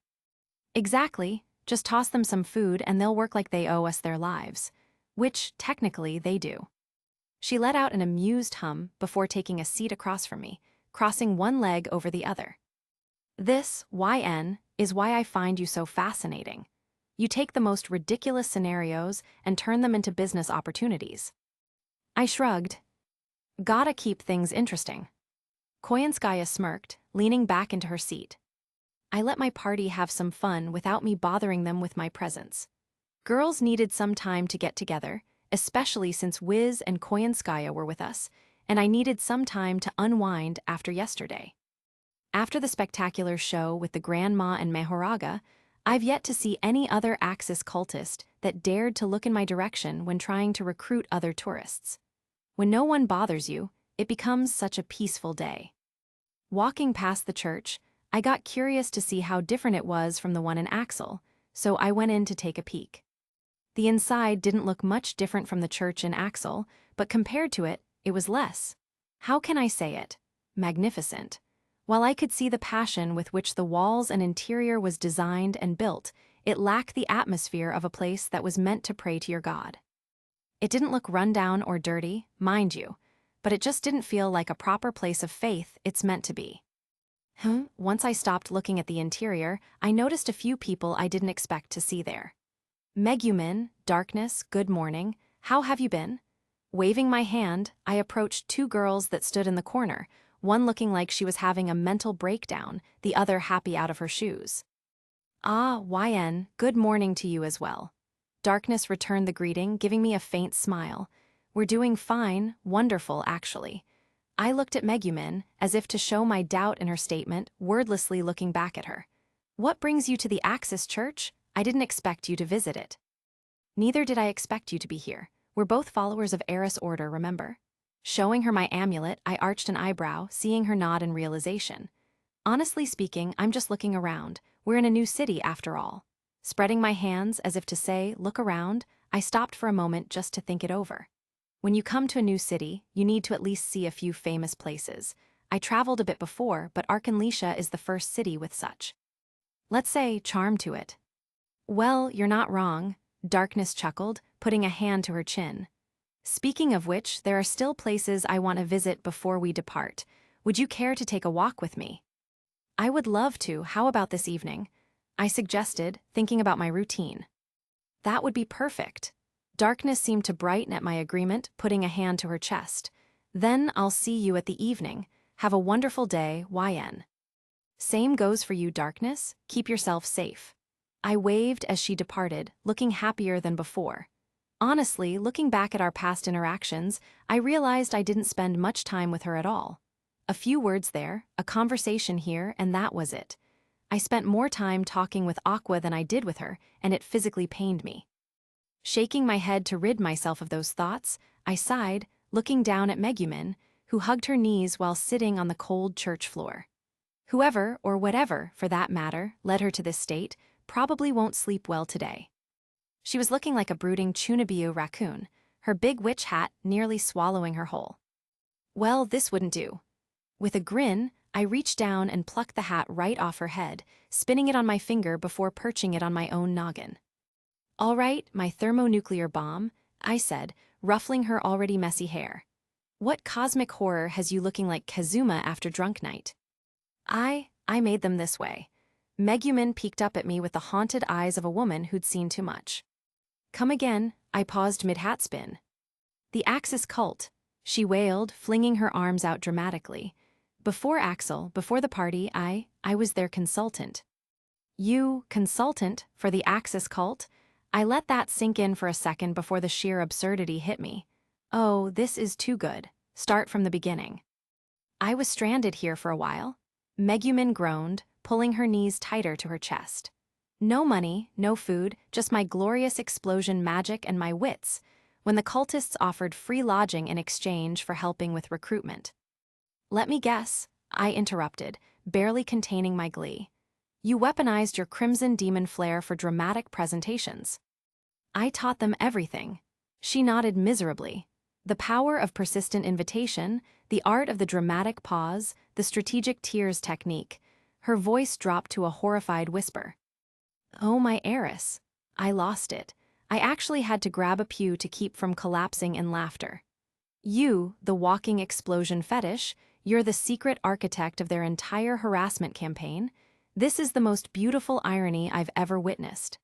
Exactly, just toss them some food and they'll work like they owe us their lives. Which, technically, they do. She let out an amused hum before taking a seat across from me, crossing one leg over the other. This, YN, is why I find you so fascinating. You take the most ridiculous scenarios and turn them into business opportunities. I shrugged. Gotta keep things interesting. Koyanskaya smirked, leaning back into her seat. I let my party have some fun without me bothering them with my presence. Girls needed some time to get together, especially since Wiz and Koyanskaya were with us, and I needed some time to unwind after yesterday. After the spectacular show with the Grandma and Mehoraga, I've yet to see any other Axis cultist that dared to look in my direction when trying to recruit other tourists. When no one bothers you, it becomes such a peaceful day. Walking past the church, I got curious to see how different it was from the one in Axel, so I went in to take a peek. The inside didn't look much different from the church in Axel, but compared to it, it was less. How can I say it? Magnificent. While I could see the passion with which the walls and interior was designed and built, it lacked the atmosphere of a place that was meant to pray to your god. It didn't look rundown or dirty, mind you, but it just didn't feel like a proper place of faith it's meant to be. Once I stopped looking at the interior, I noticed a few people I didn't expect to see there. Megumin, Darkness, good morning, how have you been? Waving my hand, I approached two girls that stood in the corner, one looking like she was having a mental breakdown, the other happy out of her shoes. Ah, YN, good morning to you as well. Darkness returned the greeting, giving me a faint smile. We're doing fine, wonderful actually. I looked at Megumin, as if to show my doubt in her statement, wordlessly looking back at her. What brings you to the Axis Church? I didn't expect you to visit it. Neither did I expect you to be here. We're both followers of Eris Order, remember? Showing her my amulet, I arched an eyebrow, seeing her nod in realization. Honestly speaking, I'm just looking around. We're in a new city, after all. Spreading my hands as if to say, look around, I stopped for a moment just to think it over. When you come to a new city, you need to at least see a few famous places. I traveled a bit before, but Arkanlisha is the first city with such. Let's say, charm to it. Well, you're not wrong, Darkness chuckled, putting a hand to her chin. Speaking of which, there are still places I want to visit before we depart. Would you care to take a walk with me? I would love to. How about this evening? I suggested, thinking about my routine. That would be perfect. Darkness seemed to brighten at my agreement, putting a hand to her chest. Then I'll see you at the evening. Have a wonderful day, YN. Same goes for you, Darkness. Keep yourself safe. I waved as she departed, looking happier than before. Honestly, looking back at our past interactions, I realized I didn't spend much time with her at all. A few words there, a conversation here, and that was it. I spent more time talking with Aqua than I did with her, and it physically pained me. Shaking my head to rid myself of those thoughts, I sighed, looking down at Megumin, who hugged her knees while sitting on the cold church floor. Whoever, or whatever, for that matter, led her to this state, probably won't sleep well today. She was looking like a brooding Chunibyo raccoon, her big witch hat nearly swallowing her whole. Well, this wouldn't do. With a grin, I reached down and plucked the hat right off her head, spinning it on my finger before perching it on my own noggin. All right, my thermonuclear bomb, I said, ruffling her already messy hair. What cosmic horror has you looking like Kazuma after drunk night? I made them this way. Megumin peeked up at me with the haunted eyes of a woman who'd seen too much. Come again, I paused mid-hat spin. The Axis cult, she wailed, flinging her arms out dramatically. Before Axel, before the party, I was their consultant. You, consultant, for the Axis cult? I let that sink in for a second before the sheer absurdity hit me. Oh, this is too good. Start from the beginning. I was stranded here for a while. Megumin groaned, pulling her knees tighter to her chest. No money, no food, just my glorious explosion magic and my wits, when the cultists offered free lodging in exchange for helping with recruitment. Let me guess, I interrupted, barely containing my glee. You weaponized your Crimson Demon flair for dramatic presentations. I taught them everything. She nodded miserably. The power of persistent invitation, the art of the dramatic pause, the strategic tears technique. Her voice dropped to a horrified whisper. Oh my Eris. I lost it. I actually had to grab a pew to keep from collapsing in laughter. You, the walking explosion fetish, you're the secret architect of their entire harassment campaign. This is the most beautiful irony I've ever witnessed.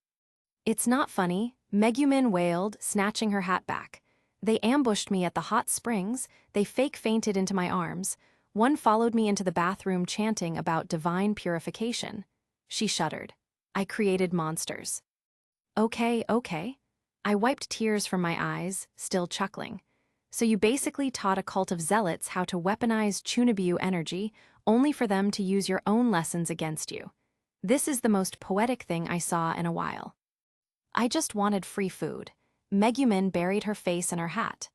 It's not funny, Megumin wailed, snatching her hat back. They ambushed me at the hot springs, they fake fainted into my arms. One followed me into the bathroom chanting about divine purification. She shuddered. I created monsters. Okay, okay. I wiped tears from my eyes, still chuckling. So you basically taught a cult of zealots how to weaponize Chunabiu energy, only for them to use your own lessons against you. This is the most poetic thing I saw in a while. I just wanted free food. Megumin buried her face in her hat.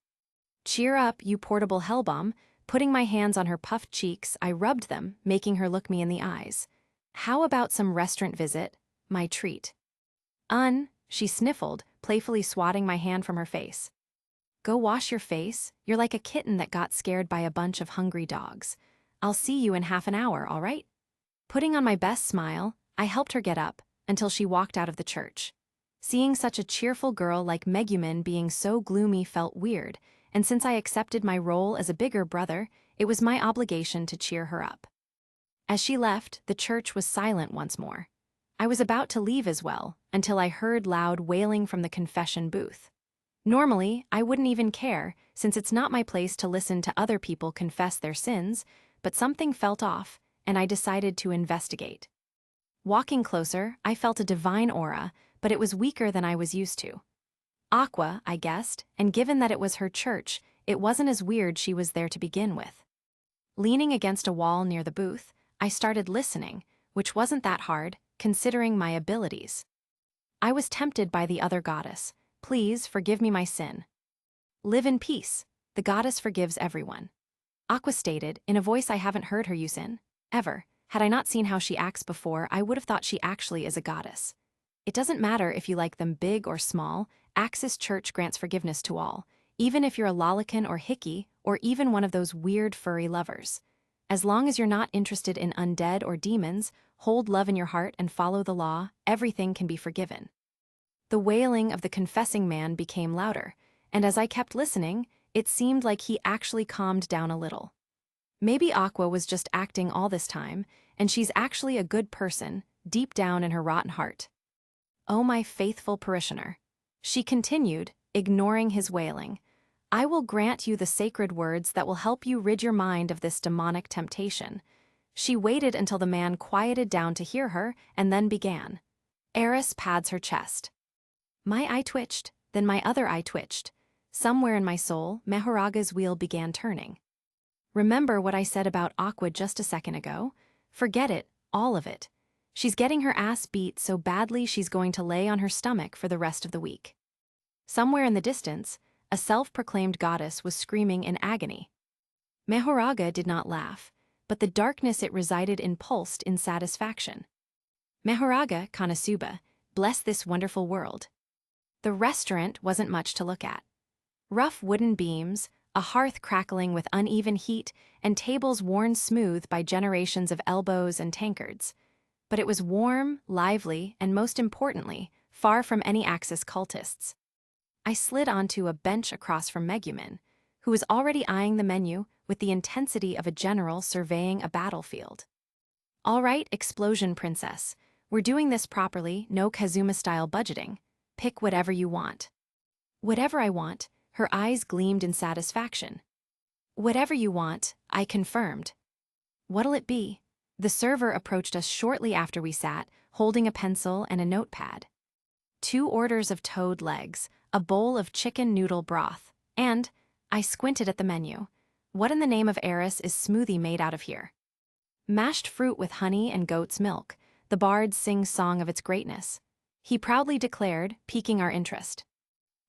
Cheer up, you portable hellbomb. Putting my hands on her puffed cheeks, I rubbed them, making her look me in the eyes. How about some restaurant visit? My treat. She sniffled, playfully swatting my hand from her face. Go wash your face, you're like a kitten that got scared by a bunch of hungry dogs. I'll see you in half an hour, all right? Putting on my best smile, I helped her get up, until she walked out of the church. Seeing such a cheerful girl like Megumin being so gloomy felt weird, and since I accepted my role as a bigger brother, it was my obligation to cheer her up. As she left, the church was silent once more. I was about to leave as well, until I heard loud wailing from the confession booth. Normally, I wouldn't even care, since it's not my place to listen to other people confess their sins, but something felt off, and I decided to investigate. Walking closer, I felt a divine aura, but it was weaker than I was used to. Aqua, I guessed, and given that it was her church, it wasn't as weird she was there to begin with. Leaning against a wall near the booth, I started listening, which wasn't that hard, considering my abilities. I was tempted by the other goddess. Please forgive me my sin. Live in peace. The goddess forgives everyone. Aqua stated, in a voice I haven't heard her use in, ever. Had I not seen how she acts before, I would have thought she actually is a goddess. It doesn't matter if you like them big or small, Axis Church grants forgiveness to all, even if you're a lolican or hickey, or even one of those weird furry lovers. As long as you're not interested in undead or demons, hold love in your heart and follow the law, everything can be forgiven. The wailing of the confessing man became louder, and as I kept listening, it seemed like he actually calmed down a little. Maybe Aqua was just acting all this time, and she's actually a good person, deep down in her rotten heart. Oh, my faithful parishioner. She continued, ignoring his wailing. I will grant you the sacred words that will help you rid your mind of this demonic temptation. She waited until the man quieted down to hear her, and then began. Eris pads her chest. My eye twitched, then my other eye twitched. Somewhere in my soul, Mehoraga's wheel began turning. Remember what I said about Aqua just a second ago? Forget it, all of it. She's getting her ass beat so badly she's going to lay on her stomach for the rest of the week. Somewhere in the distance, a self-proclaimed goddess was screaming in agony. Mehoraga did not laugh, but the darkness it resided in pulsed in satisfaction. Mehoraga, KONOSUBA, bless this wonderful world. The restaurant wasn't much to look at. Rough wooden beams, a hearth crackling with uneven heat, and tables worn smooth by generations of elbows and tankards. But it was warm, lively, and most importantly, far from any Axis cultists. I slid onto a bench across from Megumin, who was already eyeing the menu with the intensity of a general surveying a battlefield. All right, explosion princess. We're doing this properly, no Kazuma-style budgeting. Pick whatever you want. Whatever I want, her eyes gleamed in satisfaction. Whatever you want, I confirmed. What'll it be? The server approached us shortly after we sat, holding a pencil and a notepad. 2 orders of toad legs, a bowl of chicken noodle broth, and, I squinted at the menu. What in the name of Eris is smoothie made out of here? Mashed fruit with honey and goat's milk. The bards sing song of its greatness. He proudly declared, piquing our interest.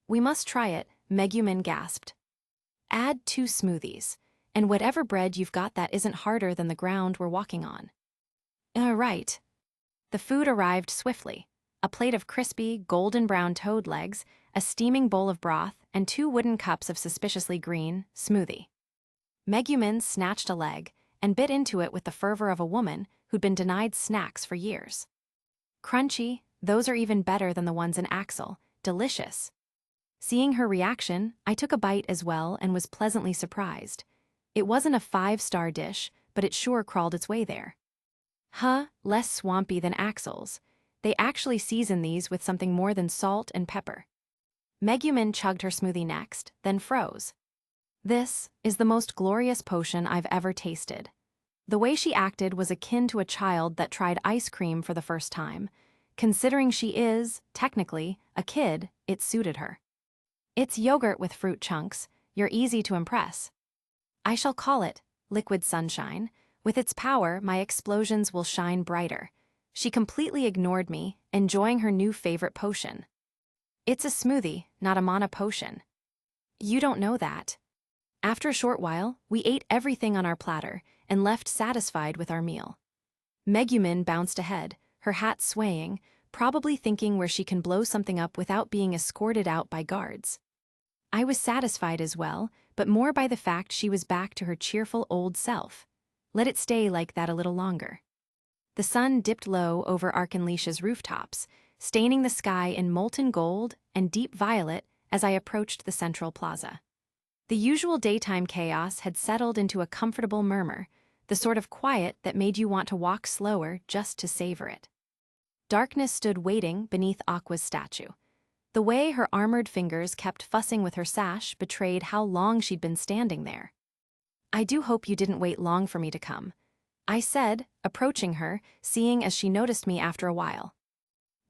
We must try it, Megumin gasped. Add 2 smoothies, and whatever bread you've got that isn't harder than the ground we're walking on. Right. The food arrived swiftly. A plate of crispy, golden brown toad legs, a steaming bowl of broth, and 2 wooden cups of suspiciously green smoothie. Megumin snatched a leg and bit into it with the fervor of a woman who'd been denied snacks for years. Crunchy, Those are even better than the ones in Axel. Delicious. Seeing her reaction, I took a bite as well and was pleasantly surprised. It wasn't a 5-star dish, but it sure crawled its way there. Less swampy than Axel's. They actually season these with something more than salt and pepper. Megumin chugged her smoothie next, then froze. This is the most glorious potion I've ever tasted. The way she acted was akin to a child that tried ice cream for the first time. Considering she is, technically, a kid, it suited her. It's yogurt with fruit chunks. You're easy to impress. I shall call it liquid sunshine. With its power, my explosions will shine brighter. She completely ignored me, enjoying her new favorite potion. It's a smoothie, not a mana potion. You don't know that. After a short while, we ate everything on our platter and left satisfied with our meal. Megumin bounced ahead, her hat swaying, probably thinking where she can blow something up without being escorted out by guards. I was satisfied as well, but more by the fact she was back to her cheerful old self. Let it stay like that a little longer. The sun dipped low over Arkanlisha's rooftops, staining the sky in molten gold and deep violet as I approached the central plaza. The usual daytime chaos had settled into a comfortable murmur, the sort of quiet that made you want to walk slower just to savor it. Darkness stood waiting beneath Aqua's statue. The way her armored fingers kept fussing with her sash betrayed how long she'd been standing there. I do hope you didn't wait long for me to come, I said, approaching her, seeing as she noticed me after a while.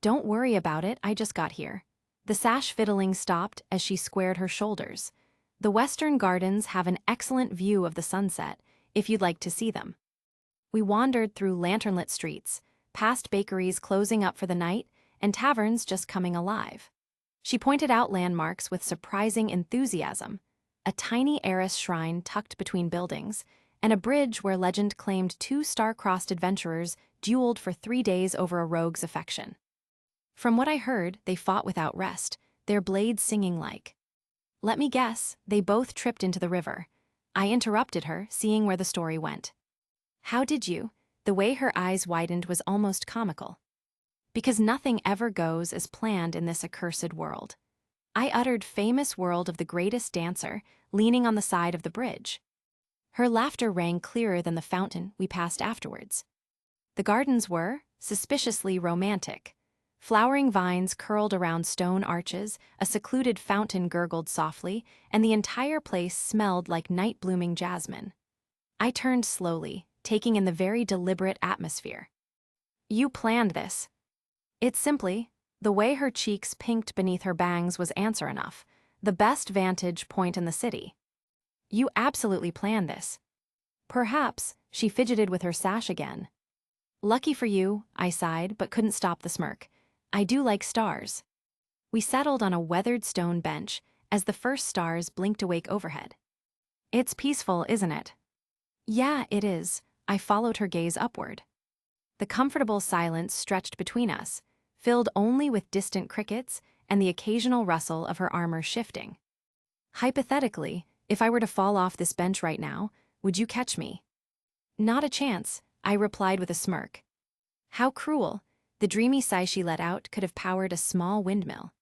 Don't worry about it, I just got here. The sash fiddling stopped as she squared her shoulders. The Western Gardens have an excellent view of the sunset, if you'd like to see them. We wandered through lanternlit streets, past bakeries closing up for the night, and taverns just coming alive. She pointed out landmarks with surprising enthusiasm. A tiny Eris shrine tucked between buildings, and a bridge where legend claimed 2 star-crossed adventurers dueled for 3 days over a rogue's affection. From what I heard, they fought without rest, their blades singing like. Let me guess, they both tripped into the river. I interrupted her, seeing where the story went. How did you? The way her eyes widened was almost comical. Because nothing ever goes as planned in this accursed world. I uttered famous world of the greatest dancer, leaning on the side of the bridge. Her laughter rang clearer than the fountain we passed afterwards. The gardens were suspiciously romantic. Flowering vines curled around stone arches, a secluded fountain gurgled softly, and the entire place smelled like night-blooming jasmine. I turned slowly, taking in the very deliberate atmosphere. You planned this. It's simply, the way her cheeks pinked beneath her bangs was answer enough, the best vantage point in the city. You absolutely planned this. Perhaps, she fidgeted with her sash again. Lucky for you, I sighed, but couldn't stop the smirk. I do like stars. We settled on a weathered stone bench as the first stars blinked awake overhead. It's peaceful, isn't it? Yeah, it is. I followed her gaze upward. The comfortable silence stretched between us, filled only with distant crickets and the occasional rustle of her armor shifting. Hypothetically, if I were to fall off this bench right now, would you catch me? Not a chance, I replied with a smirk. How cruel. The dreamy sigh she let out could have powered a small windmill.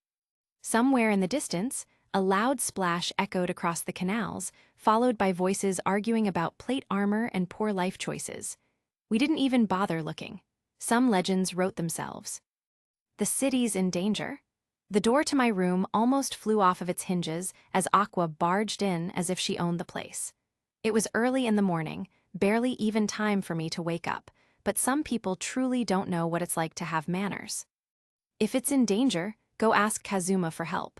Somewhere in the distance, a loud splash echoed across the canals, followed by voices arguing about plate armor and poor life choices. We didn't even bother looking. Some legends wrote themselves. The city's in danger. The door to my room almost flew off of its hinges as Aqua barged in as if she owned the place. It was early in the morning, barely even time for me to wake up, but some people truly don't know what it's like to have manners. If it's in danger, go ask Kazuma for help.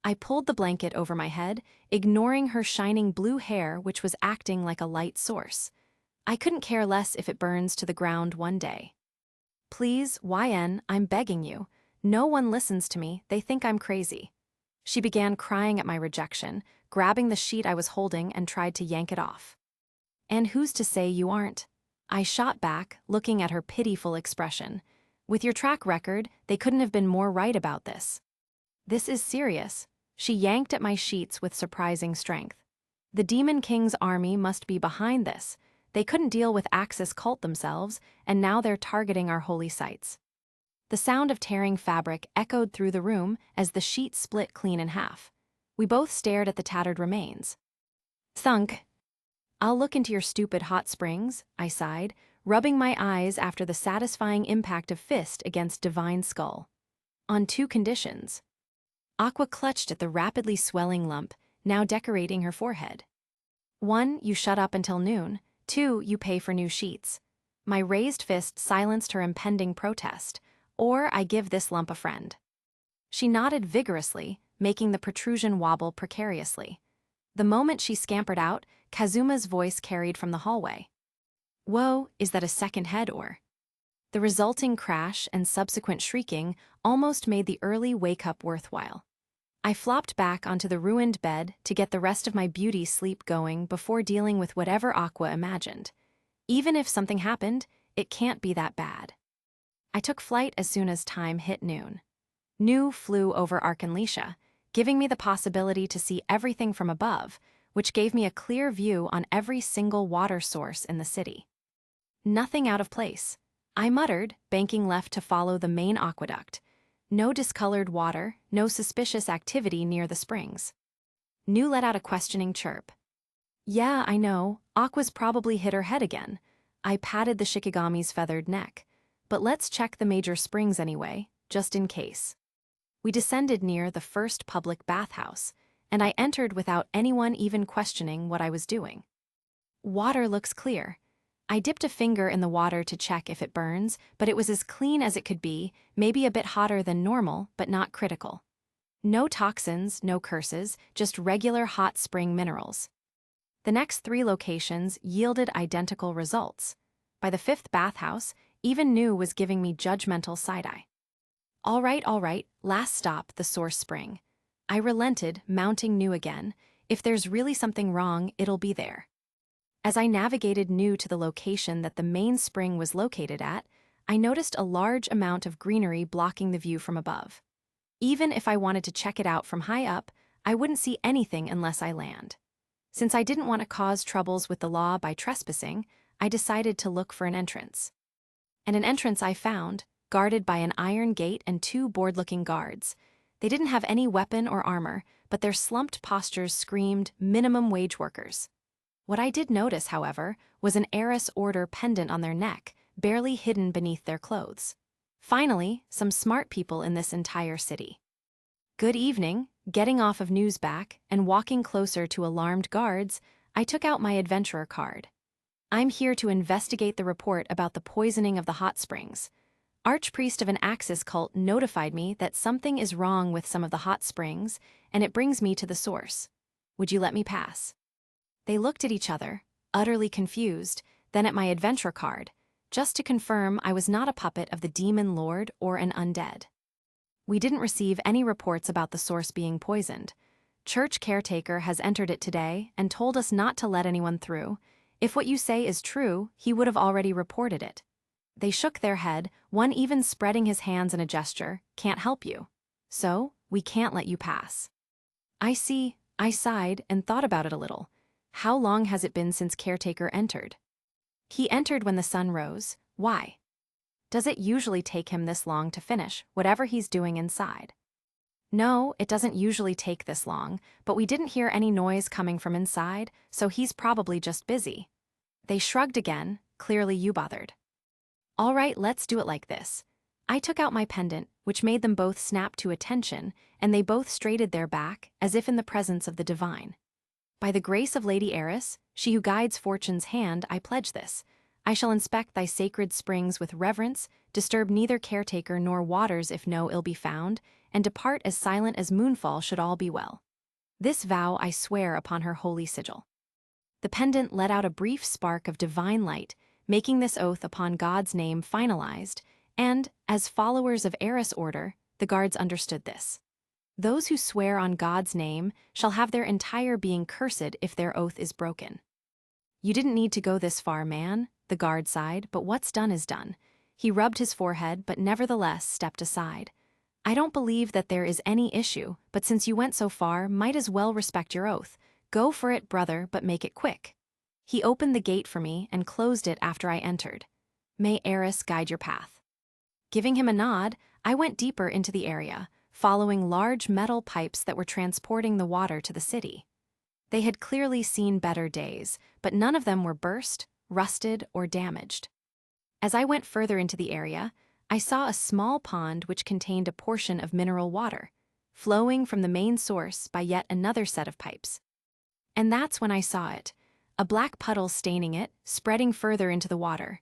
I pulled the blanket over my head, ignoring her shining blue hair which was acting like a light source. I couldn't care less if it burns to the ground one day. Please, YN, I'm begging you. No one listens to me, they think I'm crazy. She began crying at my rejection, grabbing the sheet I was holding and tried to yank it off. And who's to say you aren't? I shot back, looking at her pitiful expression. With your track record, they couldn't have been more right about this. This is serious. She yanked at my sheets with surprising strength. The Demon King's army must be behind this. They couldn't deal with Axis cult themselves, and now they're targeting our holy sites. The sound of tearing fabric echoed through the room as the sheet split clean in half. We both stared at the tattered remains. Thunk. I'll look into your stupid hot springs, I sighed, rubbing my eyes after the satisfying impact of fist against divine skull. On 2 conditions. Aqua clutched at the rapidly swelling lump, now decorating her forehead. 1, you shut up until noon. 2, you pay for new sheets. My raised fist silenced her impending protest. Or I give this lump a friend. She nodded vigorously, making the protrusion wobble precariously. The moment she scampered out, Kazuma's voice carried from the hallway. Whoa, is that a second head or? The resulting crash and subsequent shrieking almost made the early wake-up worthwhile. I flopped back onto the ruined bed to get the rest of my beauty sleep going before dealing with whatever Aqua imagined. Even if something happened, it can't be that bad. I took flight as soon as time hit noon. Nu flew over Arkanlisha, giving me the possibility to see everything from above, which gave me a clear view on every single water source in the city. Nothing out of place, I muttered, banking left to follow the main aqueduct. No discolored water, no suspicious activity near the springs. Nu let out a questioning chirp. Yeah, I know, Aqua's probably hit her head again. I patted the Shikigami's feathered neck. But let's check the major springs anyway, just in case. We descended near the first public bathhouse, and I entered without anyone even questioning what I was doing. Water looks clear. I dipped a finger in the water to check if it burns, but it was as clean as it could be, maybe a bit hotter than normal, but not critical. No toxins, no curses, just regular hot spring minerals. The next 3 locations yielded identical results. By the 5th bathhouse, even Nu was giving me judgmental side-eye. All right, last stop, the source spring. I relented, mounting Nu again. If there's really something wrong, it'll be there. As I navigated Nu to the location that the main spring was located at, I noticed a large amount of greenery blocking the view from above. Even if I wanted to check it out from high up, I wouldn't see anything unless I land. Since I didn't want to cause troubles with the law by trespassing, I decided to look for an entrance. And an entrance I found, guarded by an iron gate and 2 bored-looking guards. They didn't have any weapon or armor, but their slumped postures screamed minimum wage workers. What I did notice, however, was an Eris order pendant on their neck, barely hidden beneath their clothes. Finally, some smart people in this entire city. Good evening. Getting off of Newsback and walking closer to alarmed guards, I took out my adventurer card. I'm here to investigate the report about the poisoning of the hot springs. Archpriest of an Axis cult notified me that something is wrong with some of the hot springs, and it brings me to the source. Would you let me pass? They looked at each other, utterly confused, then at my adventure card, just to confirm I was not a puppet of the demon lord or an undead. We didn't receive any reports about the source being poisoned. Church caretaker has entered it today and told us not to let anyone through. If what you say is true, he would have already reported it. They shook their head, one even spreading his hands in a gesture, can't help you. So, we can't let you pass. I see, I sighed and thought about it a little. How long has it been since caretaker entered? He entered when the sun rose. Why? Does it usually take him this long to finish whatever he's doing inside? No, it doesn't usually take this long, but we didn't hear any noise coming from inside, so he's probably just busy. They shrugged again, clearly you bothered. All right, let's do it like this. I took out my pendant, which made them both snap to attention, and they both straightened their back, as if in the presence of the divine. By the grace of Lady Eris, she who guides fortune's hand, I pledge this. I shall inspect thy sacred springs with reverence, disturb neither caretaker nor waters if no ill be found, and depart as silent as moonfall should all be well. This vow I swear upon her holy sigil. The pendant let out a brief spark of divine light, making this oath upon God's name finalized, and, as followers of Eris order, the guards understood this. Those who swear on God's name shall have their entire being cursed if their oath is broken. You didn't need to go this far, man, the guard sighed, but what's done is done. He rubbed his forehead but nevertheless stepped aside. I don't believe that there is any issue, but since you went so far, might as well respect your oath. Go for it, brother, but make it quick. He opened the gate for me and closed it after I entered. May Eris guide your path. Giving him a nod, I went deeper into the area, following large metal pipes that were transporting the water to the city. They had clearly seen better days, but none of them were burst, rusted, or damaged. As I went further into the area, I saw a small pond which contained a portion of mineral water, flowing from the main source by yet another set of pipes. And that's when I saw it, a black puddle staining it, spreading further into the water.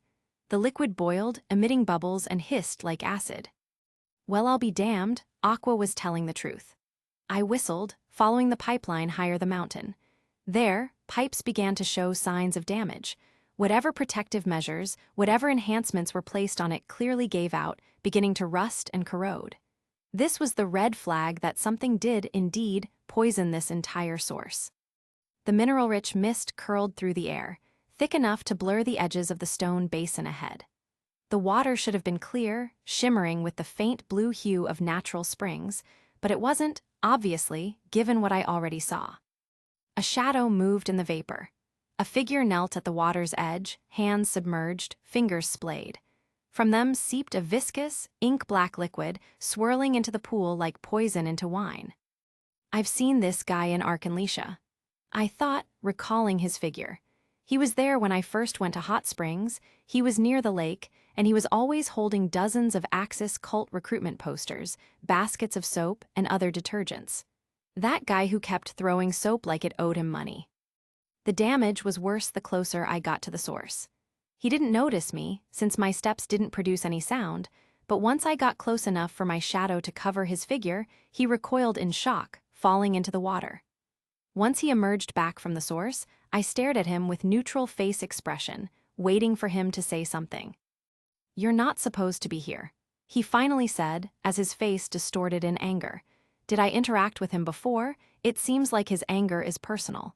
The liquid boiled, emitting bubbles, and hissed like acid. Well, I'll be damned, Aqua was telling the truth. I whistled, following the pipeline higher the mountain. There, pipes began to show signs of damage. Whatever protective measures, whatever enhancements were placed on it clearly gave out, beginning to rust and corrode. This was the red flag that something did, indeed, poison this entire source. The mineral-rich mist curled through the air, thick enough to blur the edges of the stone basin ahead. The water should have been clear, shimmering with the faint blue hue of natural springs, but it wasn't, obviously, given what I already saw. A shadow moved in the vapor. A figure knelt at the water's edge, hands submerged, fingers splayed. From them seeped a viscous, ink-black liquid, swirling into the pool like poison into wine. I've seen this guy in Arkanlisha. I thought, recalling his figure. He was there when I first went to Hot Springs, he was near the lake, and he was always holding dozens of Axis cult recruitment posters, baskets of soap, and other detergents. That guy who kept throwing soap like it owed him money. The damage was worse the closer I got to the source. He didn't notice me, since my steps didn't produce any sound, but once I got close enough for my shadow to cover his figure, he recoiled in shock, falling into the water. Once he emerged back from the source, I stared at him with neutral face expression, waiting for him to say something. "You're not supposed to be here," he finally said, as his face distorted in anger. Did I interact with him before? It seems like his anger is personal.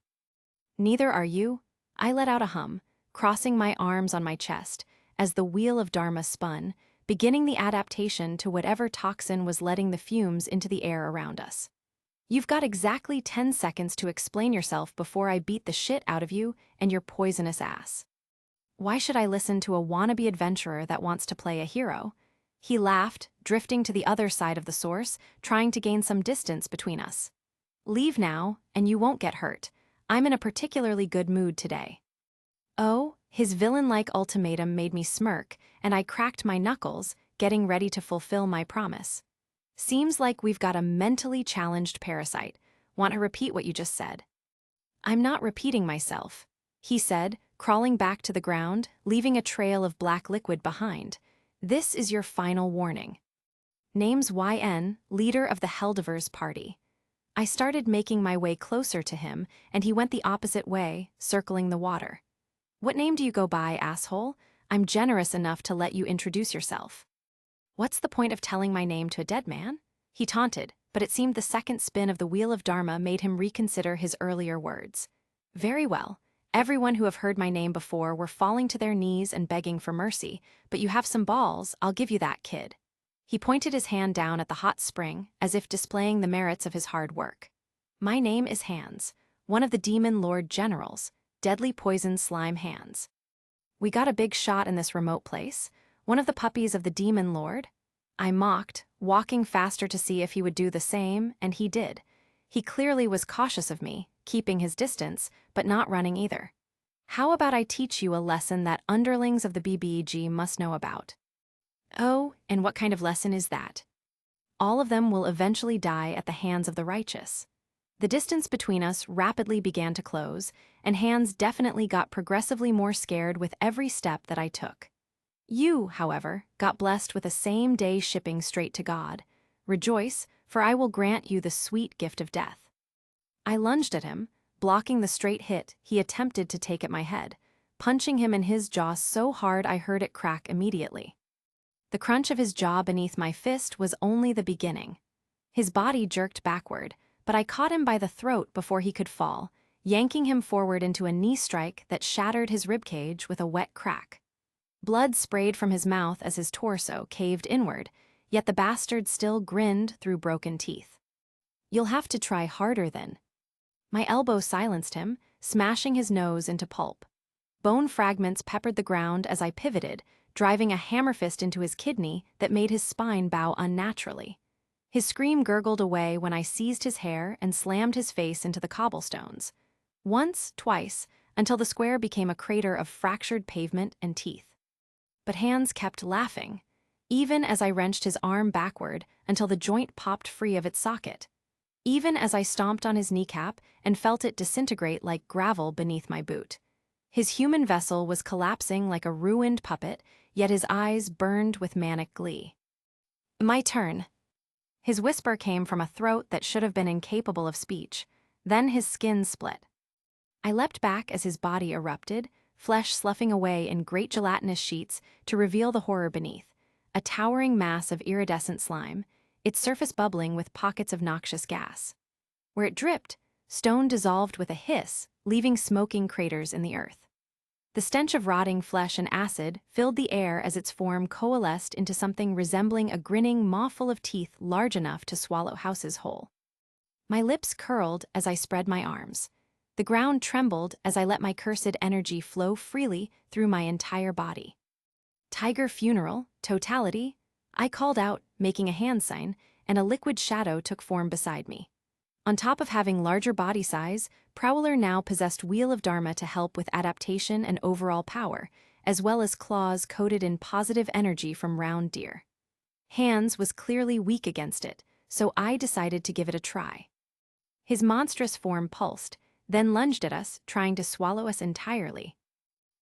"Neither are you." I let out a hum, crossing my arms on my chest, as the wheel of Dharma spun, beginning the adaptation to whatever toxin was letting the fumes into the air around us. "You've got exactly 10 seconds to explain yourself before I beat the shit out of you and your poisonous ass." Why should I listen to a wannabe adventurer that wants to play a hero? He laughed, drifting to the other side of the source, trying to gain some distance between us. "Leave now, and you won't get hurt. I'm in a particularly good mood today." Oh, his villain-like ultimatum made me smirk, and I cracked my knuckles, getting ready to fulfill my promise. "Seems like we've got a mentally challenged parasite. Want to repeat what you just said?" "I'm not repeating myself," he said, crawling back to the ground, leaving a trail of black liquid behind. "This is your final warning. Name's YN, leader of the Helldivers party." I started making my way closer to him, and he went the opposite way, circling the water. "What name do you go by, asshole? I'm generous enough to let you introduce yourself." "What's the point of telling my name to a dead man?" he taunted, but it seemed the second spin of the Wheel of Dharma made him reconsider his earlier words. "Very well. Everyone who have heard my name before were falling to their knees and begging for mercy, but you have some balls, I'll give you that, kid." He pointed his hand down at the hot spring, as if displaying the merits of his hard work. "My name is Hands, one of the Demon Lord Generals, Deadly Poison Slime Hands. We got a big shot in this remote place, one of the puppies of the Demon Lord." I mocked, walking faster to see if he would do the same, and he did. He clearly was cautious of me, keeping his distance, but not running either. "How about I teach you a lesson that underlings of the BBEG must know about?" "Oh, and what kind of lesson is that?" "All of them will eventually die at the hands of the righteous." The distance between us rapidly began to close, and Hands definitely got progressively more scared with every step that I took. You, however, got blessed with a same-day shipping straight to God. Rejoice, for I will grant you the sweet gift of death. I lunged at him, blocking the straight hit he attempted to take at my head, punching him in his jaw so hard I heard it crack immediately. The crunch of his jaw beneath my fist was only the beginning. His body jerked backward, but I caught him by the throat before he could fall, yanking him forward into a knee strike that shattered his ribcage with a wet crack. Blood sprayed from his mouth as his torso caved inward, yet the bastard still grinned through broken teeth. "You'll have to try harder then." My elbow silenced him, smashing his nose into pulp. Bone fragments peppered the ground as I pivoted, driving a hammer fist into his kidney that made his spine bow unnaturally. His scream gurgled away when I seized his hair and slammed his face into the cobblestones. Once, twice, until the square became a crater of fractured pavement and teeth. But Hans kept laughing, even as I wrenched his arm backward until the joint popped free of its socket. Even as I stomped on his kneecap and felt it disintegrate like gravel beneath my boot. His human vessel was collapsing like a ruined puppet, yet his eyes burned with manic glee. My turn. His whisper came from a throat that should have been incapable of speech. Then his skin split. I leapt back as his body erupted, flesh sloughing away in great gelatinous sheets to reveal the horror beneath, a towering mass of iridescent slime, its surface bubbling with pockets of noxious gas. Where it dripped, stone dissolved with a hiss, leaving smoking craters in the earth. The stench of rotting flesh and acid filled the air as its form coalesced into something resembling a grinning maw full of teeth large enough to swallow houses whole. My lips curled as I spread my arms. The ground trembled as I let my cursed energy flow freely through my entire body. Tiger funeral, totality, I called out, making a hand sign, and a liquid shadow took form beside me. On top of having larger body size, Prowler now possessed Wheel of Dharma to help with adaptation and overall power, as well as claws coated in positive energy from round deer. Hans was clearly weak against it, so I decided to give it a try. His monstrous form pulsed, then lunged at us, trying to swallow us entirely.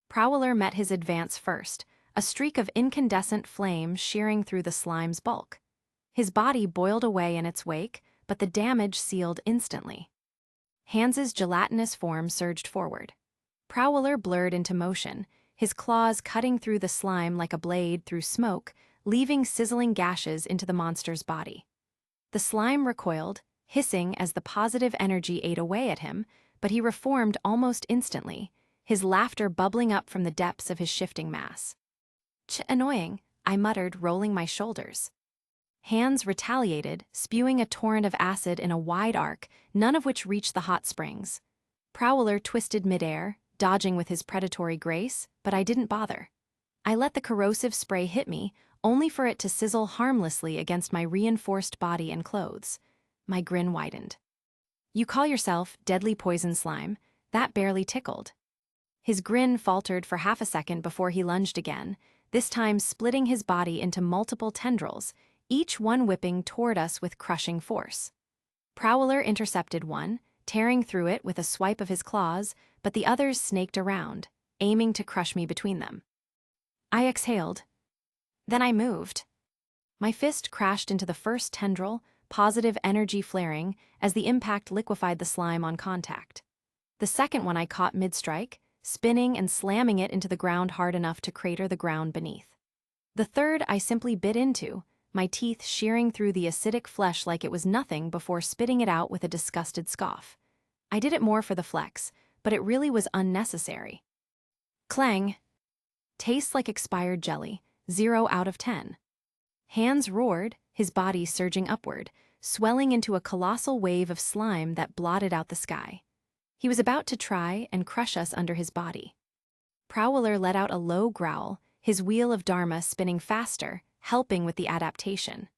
Prowler met his advance first, a streak of incandescent flame shearing through the slime's bulk. His body boiled away in its wake, but the damage sealed instantly. Hans's gelatinous form surged forward. Prowler blurred into motion, his claws cutting through the slime like a blade through smoke, leaving sizzling gashes into the monster's body. The slime recoiled, hissing as the positive energy ate away at him, but he reformed almost instantly, his laughter bubbling up from the depths of his shifting mass. Annoying, I muttered, rolling my shoulders. Hans retaliated, spewing a torrent of acid in a wide arc, none of which reached the hot springs. Prowler twisted midair, dodging with his predatory grace, but I didn't bother. I let the corrosive spray hit me, only for it to sizzle harmlessly against my reinforced body and clothes. My grin widened. You call yourself deadly poison slime? That barely tickled. His grin faltered for half a second before he lunged again, this time splitting his body into multiple tendrils, each one whipping toward us with crushing force. Prowler intercepted one, tearing through it with a swipe of his claws, but the others snaked around, aiming to crush me between them. I exhaled. Then I moved. My fist crashed into the first tendril, positive energy flaring as the impact liquefied the slime on contact. The second one I caught mid-strike, spinning and slamming it into the ground hard enough to crater the ground beneath. The third I simply bit into, my teeth shearing through the acidic flesh like it was nothing before spitting it out with a disgusted scoff. I did it more for the flex, but it really was unnecessary. Clang. Tastes like expired jelly, 0 out of 10. Hans roared, his body surging upward, swelling into a colossal wave of slime that blotted out the sky. He was about to try and crush us under his body. Prowler let out a low growl, his wheel of Dharma spinning faster, helping with the adaptation.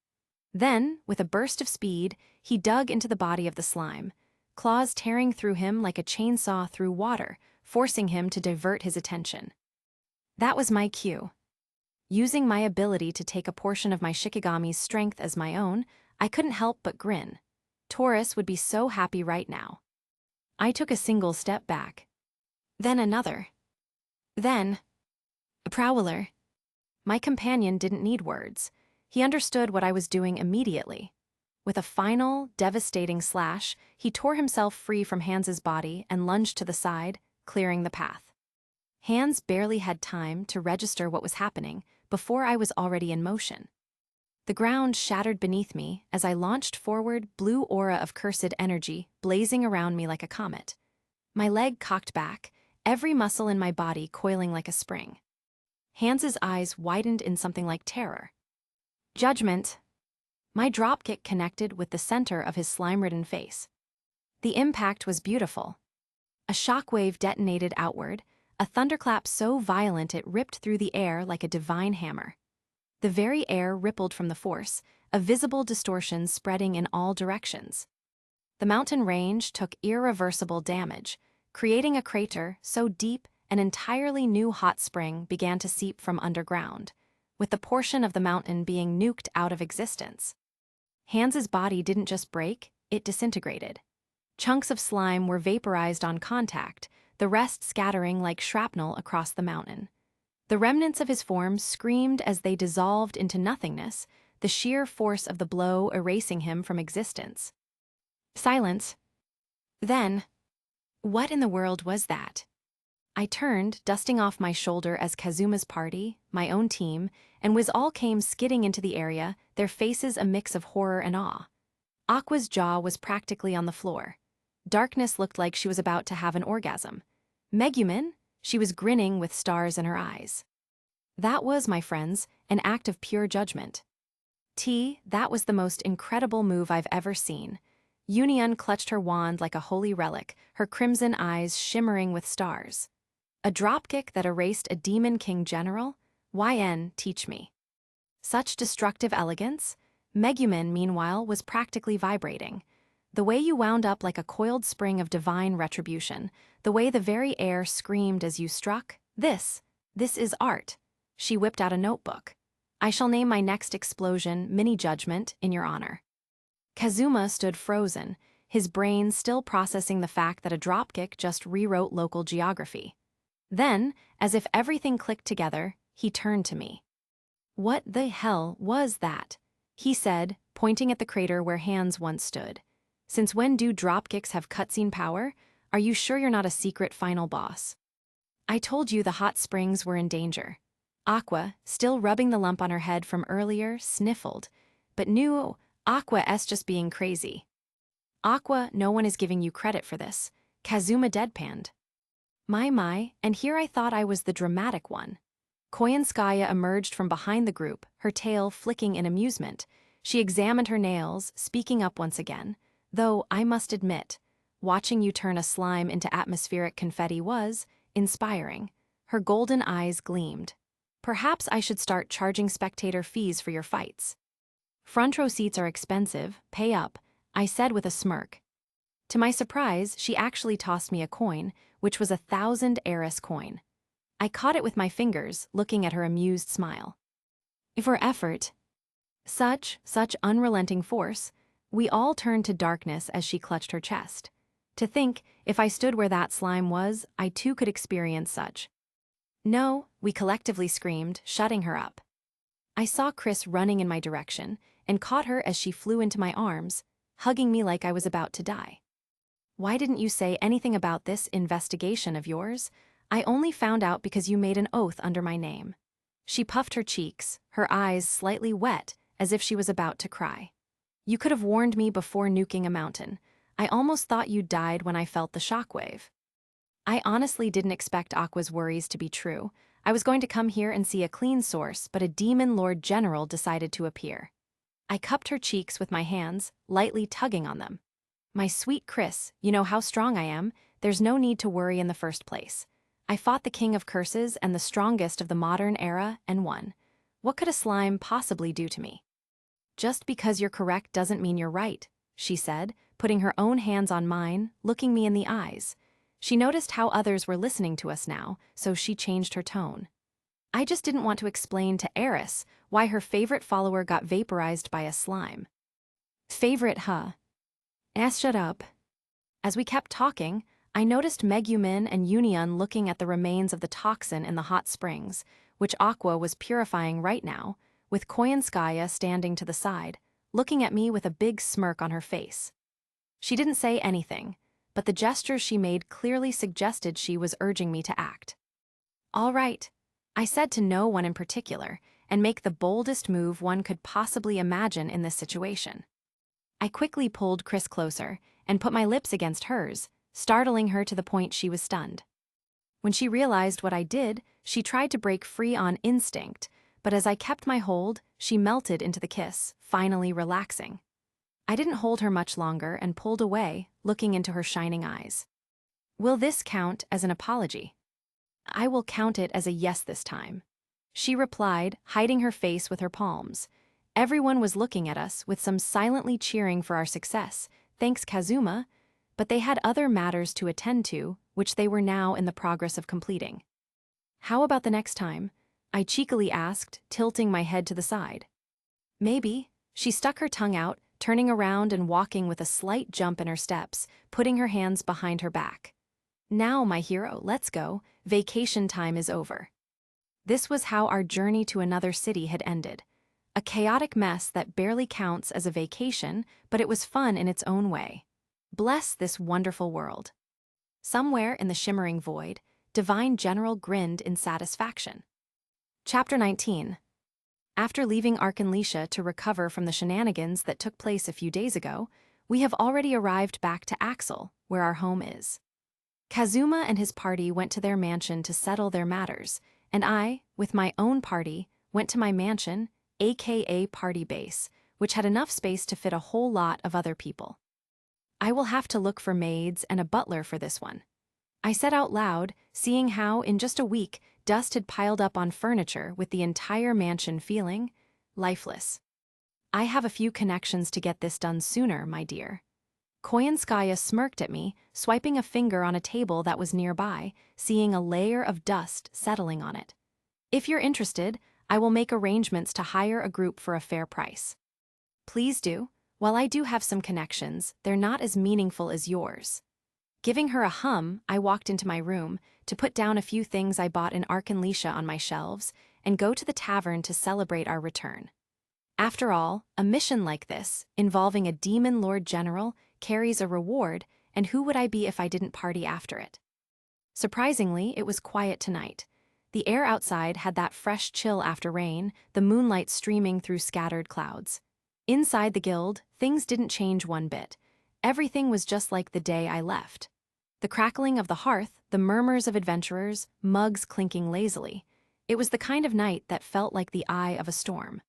Then, with a burst of speed, he dug into the body of the slime, claws tearing through him like a chainsaw through water, forcing him to divert his attention. That was my cue. Using my ability to take a portion of my Shikigami's strength as my own, I couldn't help but grin. Taurus would be so happy right now. I took a single step back. Then another. Then, Prowler. My companion didn't need words. He understood what I was doing immediately. With a final, devastating slash, he tore himself free from Hans's body and lunged to the side, clearing the path. Hans barely had time to register what was happening before I was already in motion. The ground shattered beneath me as I launched forward, blue aura of cursed energy blazing around me like a comet. My leg cocked back, every muscle in my body coiling like a spring. Hans's eyes widened in something like terror. Judgment. My dropkick connected with the center of his slime-ridden face. The impact was beautiful. A shockwave detonated outward, a thunderclap so violent it ripped through the air like a divine hammer. The very air rippled from the force, a visible distortion spreading in all directions. The mountain range took irreversible damage, creating a crater so deep an entirely new hot spring began to seep from underground, with the portion of the mountain being nuked out of existence. Hans's body didn't just break, it disintegrated. Chunks of slime were vaporized on contact, the rest scattering like shrapnel across the mountain. The remnants of his form screamed as they dissolved into nothingness, the sheer force of the blow erasing him from existence. Silence. Then, what in the world was that? I turned, dusting off my shoulder as Kazuma's party, my own team, and Wiz all came skidding into the area, their faces a mix of horror and awe. Aqua's jaw was practically on the floor. Darkness looked like she was about to have an orgasm. Megumin, she was grinning with stars in her eyes. That was, my friends, an act of pure judgment. That was the most incredible move I've ever seen. Union clutched her wand like a holy relic, her crimson eyes shimmering with stars. A dropkick that erased a demon king general? YN, teach me. Such destructive elegance? Megumin, meanwhile, was practically vibrating. The way you wound up like a coiled spring of divine retribution, the way the very air screamed as you struck, this is art. She whipped out a notebook. I shall name my next explosion Mini Judgment in your honor. Kazuma stood frozen, his brain still processing the fact that a dropkick just rewrote local geography. Then, as if everything clicked together, he turned to me. What the hell was that? He said, pointing at the crater where Hans once stood. Since when do dropkicks have cutscene power? Are you sure you're not a secret final boss? I told you the hot springs were in danger. Aqua, still rubbing the lump on her head from earlier, sniffled, but knew Aqua's just being crazy. Aqua, no one is giving you credit for this. Kazuma deadpanned. My, and here I thought I was the dramatic one. Koyanskaya emerged from behind the group, her tail flicking in amusement. She examined her nails, speaking up once again. Though, I must admit, watching you turn a slime into atmospheric confetti was inspiring. Her golden eyes gleamed. Perhaps I should start charging spectator fees for your fights. Front row seats are expensive, pay up, I said with a smirk. To my surprise, she actually tossed me a coin, which was a 1,000 Eris coin. I caught it with my fingers, looking at her amused smile. For effort, such unrelenting force, we all turned to darkness as she clutched her chest. To think, if I stood where that slime was, I too could experience such. No, we collectively screamed, shutting her up. I saw Chris running in my direction, and caught her as she flew into my arms, hugging me like I was about to die. Why didn't you say anything about this investigation of yours? I only found out because you made an oath under my name. She puffed her cheeks, her eyes slightly wet, as if she was about to cry. You could have warned me before nuking a mountain. I almost thought you died when I felt the shockwave. I honestly didn't expect Aqua's worries to be true. I was going to come here and see a clean source, but a demon lord general decided to appear. I cupped her cheeks with my hands, lightly tugging on them. My sweet Chris, you know how strong I am. There's no need to worry in the first place. I fought the king of curses and the strongest of the modern era and won. What could a slime possibly do to me? Just because you're correct doesn't mean you're right, she said, putting her own hands on mine, looking me in the eyes. She noticed how others were listening to us now, so she changed her tone. I just didn't want to explain to Eris why her favorite follower got vaporized by a slime. Favorite, huh? Shut up. As we kept talking, I noticed Megumin and Union looking at the remains of the toxin in the hot springs, which Aqua was purifying right now, with Koyanskaya standing to the side, looking at me with a big smirk on her face. She didn't say anything, but the gestures she made clearly suggested she was urging me to act. All right, I said to no one in particular, and make the boldest move one could possibly imagine in this situation. I quickly pulled Chris closer and put my lips against hers, startling her to the point she was stunned. When she realized what I did, she tried to break free on instinct, but as I kept my hold, she melted into the kiss, finally relaxing. I didn't hold her much longer and pulled away, looking into her shining eyes. Will this count as an apology? I will count it as a yes this time. She replied, hiding her face with her palms. Everyone was looking at us, with some silently cheering for our success, thanks Kazuma, but they had other matters to attend to, which they were now in the progress of completing. How about the next time? I cheekily asked, tilting my head to the side. Maybe. She stuck her tongue out, turning around and walking with a slight jump in her steps, putting her hands behind her back. Now, my hero, let's go. Vacation time is over. This was how our journey to another city had ended. A chaotic mess that barely counts as a vacation, but it was fun in its own way. Bless this wonderful world. Somewhere in the shimmering void, Divine General grinned in satisfaction. Chapter 19. After leaving Arkanlisha to recover from the shenanigans that took place a few days ago, we have already arrived back to Axel, where our home is. Kazuma and his party went to their mansion to settle their matters, and I, with my own party, went to my mansion, aka party base, which had enough space to fit a whole lot of other people. I will have to look for maids and a butler for this one. I said out loud, seeing how, in just a week, dust had piled up on furniture with the entire mansion feeling lifeless. I have a few connections to get this done sooner, my dear. Koyanskaya smirked at me, swiping a finger on a table that was nearby, seeing a layer of dust settling on it. If you're interested, I will make arrangements to hire a group for a fair price. Please do. While I do have some connections, they're not as meaningful as yours. Giving her a hum, I walked into my room to put down a few things I bought in Arkanlisha on my shelves and go to the tavern to celebrate our return. After all, a mission like this, involving a demon lord general, carries a reward, and who would I be if I didn't party after it? Surprisingly, it was quiet tonight. The air outside had that fresh chill after rain, the moonlight streaming through scattered clouds. Inside the guild, things didn't change one bit. Everything was just like the day I left. The crackling of the hearth, the murmurs of adventurers, mugs clinking lazily. It was the kind of night that felt like the eye of a storm.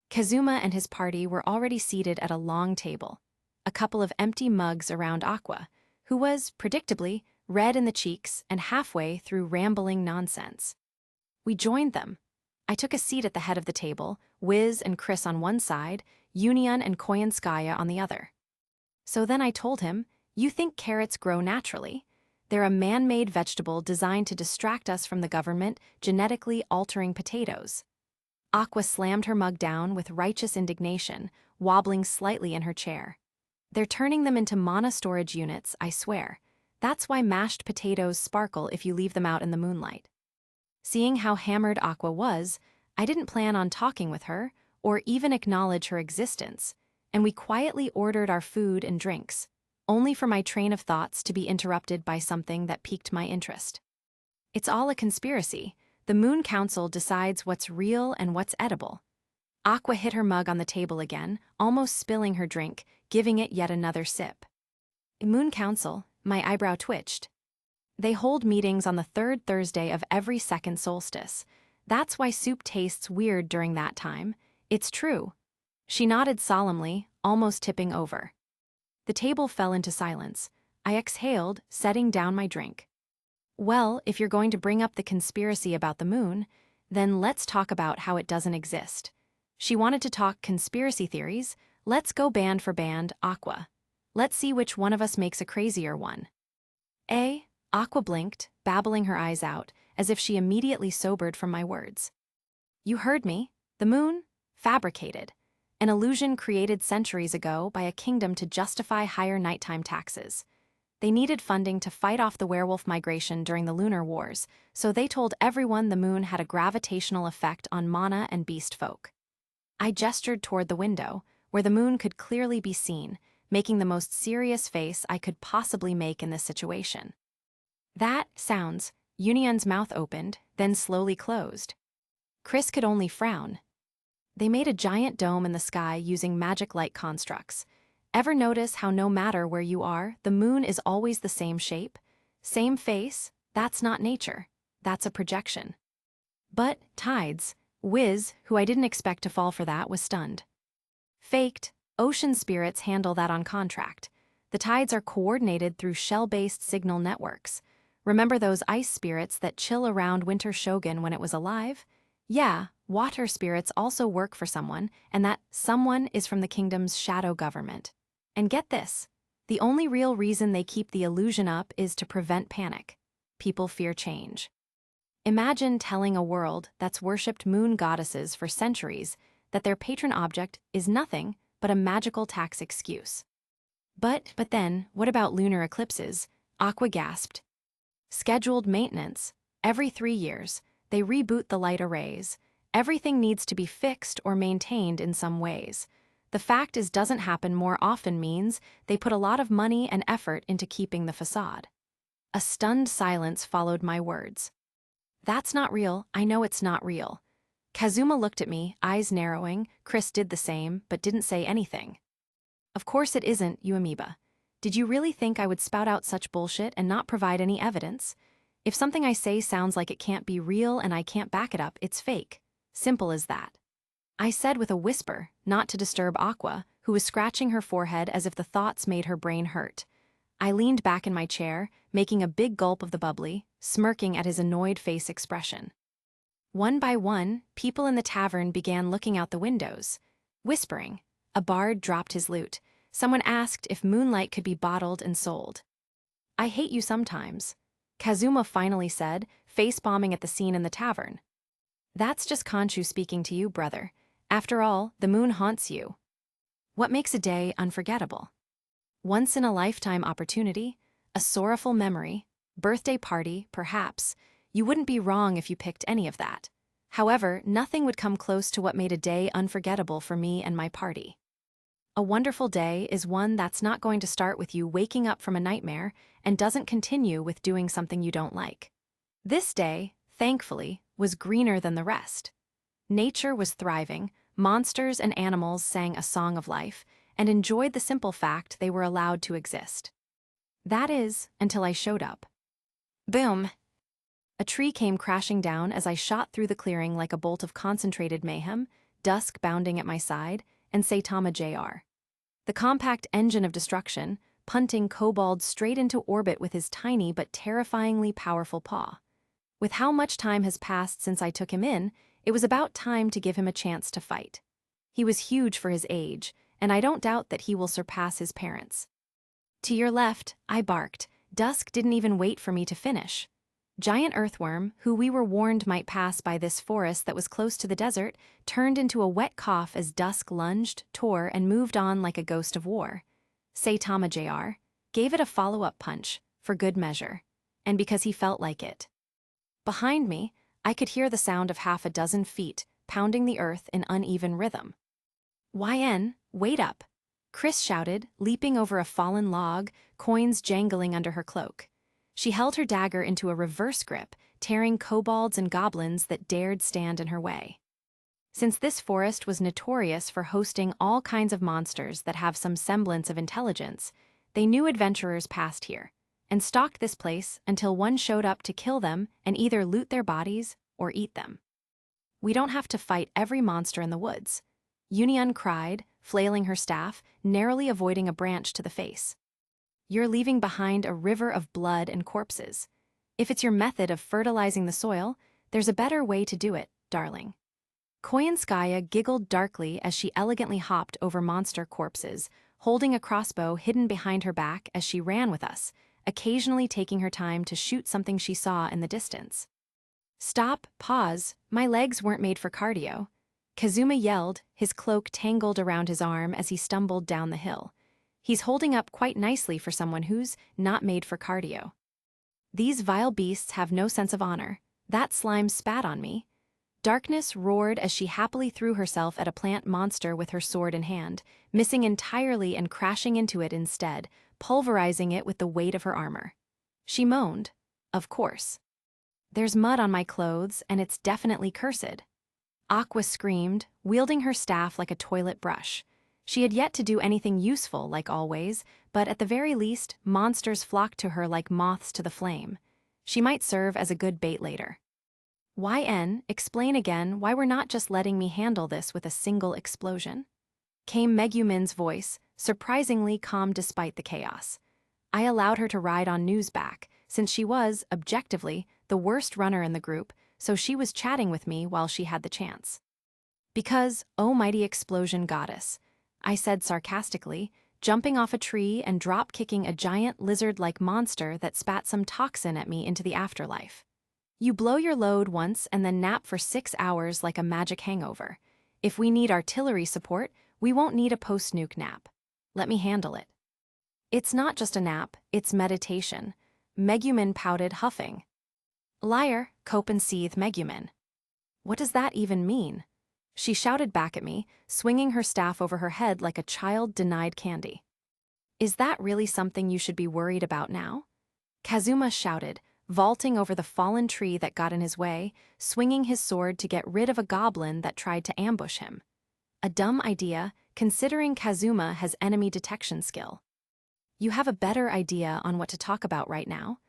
Kazuma and his party were already seated at a long table, a couple of empty mugs around Aqua, who was, predictably, red in the cheeks and halfway through rambling nonsense. We joined them. I took a seat at the head of the table, Wiz and Chris on one side, Union and Koyanskaya on the other. So then I told him, you think carrots grow naturally? They're a man-made vegetable designed to distract us from the government genetically altering potatoes. Aqua slammed her mug down with righteous indignation, wobbling slightly in her chair. They're turning them into mono-storage units, I swear. That's why mashed potatoes sparkle if you leave them out in the moonlight. Seeing how hammered Aqua was, I didn't plan on talking with her, or even acknowledge her existence, and we quietly ordered our food and drinks, only for my train of thoughts to be interrupted by something that piqued my interest. It's all a conspiracy. The Moon Council decides what's real and what's edible. Aqua hit her mug on the table again, almost spilling her drink, giving it yet another sip. Moon Council, my eyebrow twitched. They hold meetings on the third Thursday of every second solstice. That's why soup tastes weird during that time. It's true. She nodded solemnly, almost tipping over. The table fell into silence. I exhaled, setting down my drink. Well, if you're going to bring up the conspiracy about the moon, then let's talk about how it doesn't exist. She wanted to talk conspiracy theories. Let's go band for band, Aqua. Let's see which one of us makes a crazier one. Aqua blinked, babbling her eyes out, as if she immediately sobered from my words. You heard me. The moon? Fabricated. An illusion created centuries ago by a kingdom to justify higher nighttime taxes. They needed funding to fight off the werewolf migration during the lunar wars, so they told everyone the moon had a gravitational effect on mana and beast folk. I gestured toward the window, where the moon could clearly be seen, making the most serious face I could possibly make in this situation. That sounds. Union's mouth opened, then slowly closed. Chris could only frown. They made a giant dome in the sky using magic light constructs. Ever notice how no matter where you are, the moon is always the same shape? Same face? That's not nature. That's a projection. But tides. Wiz, who I didn't expect to fall for that, was stunned. Faked. Ocean spirits handle that on contract. The tides are coordinated through shell-based signal networks. Remember those ice spirits that chill around Winter Shogun when it was alive? Yeah, water spirits also work for someone, and that someone is from the kingdom's shadow government. And get this, the only real reason they keep the illusion up is to prevent panic. People fear change. Imagine telling a world that's worshipped moon goddesses for centuries that their patron object is nothing but a magical tax excuse. But then, what about lunar eclipses? Aqua gasped. Scheduled maintenance. Every 3 years, they reboot the light arrays. Everything needs to be fixed or maintained in some ways. The fact is doesn't happen more often means they put a lot of money and effort into keeping the facade. A stunned silence followed my words. That's not real, I know it's not real. Kazuma looked at me, eyes narrowing. Chris did the same, but didn't say anything. Of course it isn't, you amoeba. Did you really think I would spout out such bullshit and not provide any evidence? If something I say sounds like it can't be real and I can't back it up, it's fake. Simple as that. I said with a whisper, not to disturb Aqua, who was scratching her forehead as if the thoughts made her brain hurt. I leaned back in my chair, making a big gulp of the bubbly, smirking at his annoyed face expression. One by one, people in the tavern began looking out the windows. Whispering. A bard dropped his lute. Someone asked if moonlight could be bottled and sold. I hate you sometimes, Kazuma finally said, face-bombing at the scene in the tavern. That's just Khonshu speaking to you, brother. After all, the moon haunts you. What makes a day unforgettable? Once-in-a-lifetime opportunity? A sorrowful memory? Birthday party, perhaps? You wouldn't be wrong if you picked any of that. However, nothing would come close to what made a day unforgettable for me and my party. A wonderful day is one that's not going to start with you waking up from a nightmare and doesn't continue with doing something you don't like. This day, thankfully, was greener than the rest. Nature was thriving, monsters and animals sang a song of life, and enjoyed the simple fact they were allowed to exist. That is, until I showed up. Boom! A tree came crashing down as I shot through the clearing like a bolt of concentrated mayhem, Dusk bounding at my side, and Saitama Jr. The compact engine of destruction, punting Kobold straight into orbit with his tiny but terrifyingly powerful paw. With how much time has passed since I took him in, it was about time to give him a chance to fight. He was huge for his age, and I don't doubt that he will surpass his parents. To your left, I barked. Dusk didn't even wait for me to finish. Giant earthworm, who we were warned might pass by this forest that was close to the desert, turned into a wet cough as Dusk lunged, tore, and moved on like a ghost of war. Saitama Jr. gave it a follow-up punch, for good measure, and because he felt like it. Behind me, I could hear the sound of half a dozen feet pounding the earth in uneven rhythm. YN, wait up! Chris shouted, leaping over a fallen log, coins jangling under her cloak. She held her dagger into a reverse grip, tearing kobolds and goblins that dared stand in her way. Since this forest was notorious for hosting all kinds of monsters that have some semblance of intelligence, they knew adventurers passed here, and stalked this place until one showed up to kill them and either loot their bodies or eat them. We don't have to fight every monster in the woods, Union cried, flailing her staff, narrowly avoiding a branch to the face. You're leaving behind a river of blood and corpses. If it's your method of fertilizing the soil, there's a better way to do it, darling. Koyanskaya giggled darkly as she elegantly hopped over monster corpses, holding a crossbow hidden behind her back as she ran with us, occasionally taking her time to shoot something she saw in the distance. Stop, pause, my legs weren't made for cardio. Kazuma yelled, his cloak tangled around his arm as he stumbled down the hill. He's holding up quite nicely for someone who's not made for cardio. These vile beasts have no sense of honor. That slime spat on me. Darkness roared as she happily threw herself at a plant monster with her sword in hand, missing entirely and crashing into it instead, pulverizing it with the weight of her armor. She moaned. Of course. There's mud on my clothes, and it's definitely cursed. Aqua screamed, wielding her staff like a toilet brush. She had yet to do anything useful, like always, but at the very least, monsters flocked to her like moths to the flame. She might serve as a good bait later. YN, explain again why we're not just letting me handle this with a single explosion. Came Megumin's voice, surprisingly calm despite the chaos. I allowed her to ride on Newsback, since she was, objectively, the worst runner in the group, so she was chatting with me while she had the chance. Because, oh mighty explosion goddess, I said sarcastically, jumping off a tree and drop-kicking a giant lizard-like monster that spat some toxin at me into the afterlife. You blow your load once and then nap for 6 hours like a magic hangover. If we need artillery support, we won't need a post-nuke nap. Let me handle it. It's not just a nap, it's meditation. Megumin pouted, huffing. Liar, cope and seethe Megumin. What does that even mean? She shouted back at me, swinging her staff over her head like a child denied candy. Is that really something you should be worried about now? Kazuma shouted, vaulting over the fallen tree that got in his way, swinging his sword to get rid of a goblin that tried to ambush him. A dumb idea, considering Kazuma has enemy detection skill. You have a better idea on what to talk about right now?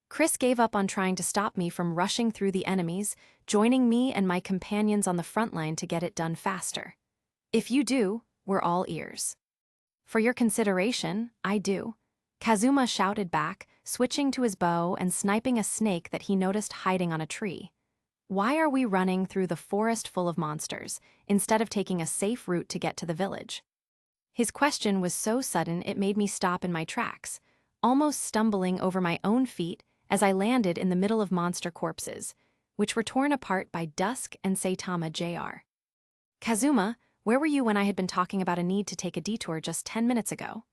Chris gave up on trying to stop me from rushing through the enemies, joining me and my companions on the front line to get it done faster. If you do, we're all ears. For your consideration, I do. Kazuma shouted back, switching to his bow and sniping a snake that he noticed hiding on a tree. Why are we running through the forest full of monsters, instead of taking a safe route to get to the village? His question was so sudden it made me stop in my tracks, almost stumbling over my own feet as I landed in the middle of monster corpses, which were torn apart by Dusk and Saitama Jr. Kazuma, where were you when I had been talking about a need to take a detour just 10 minutes ago?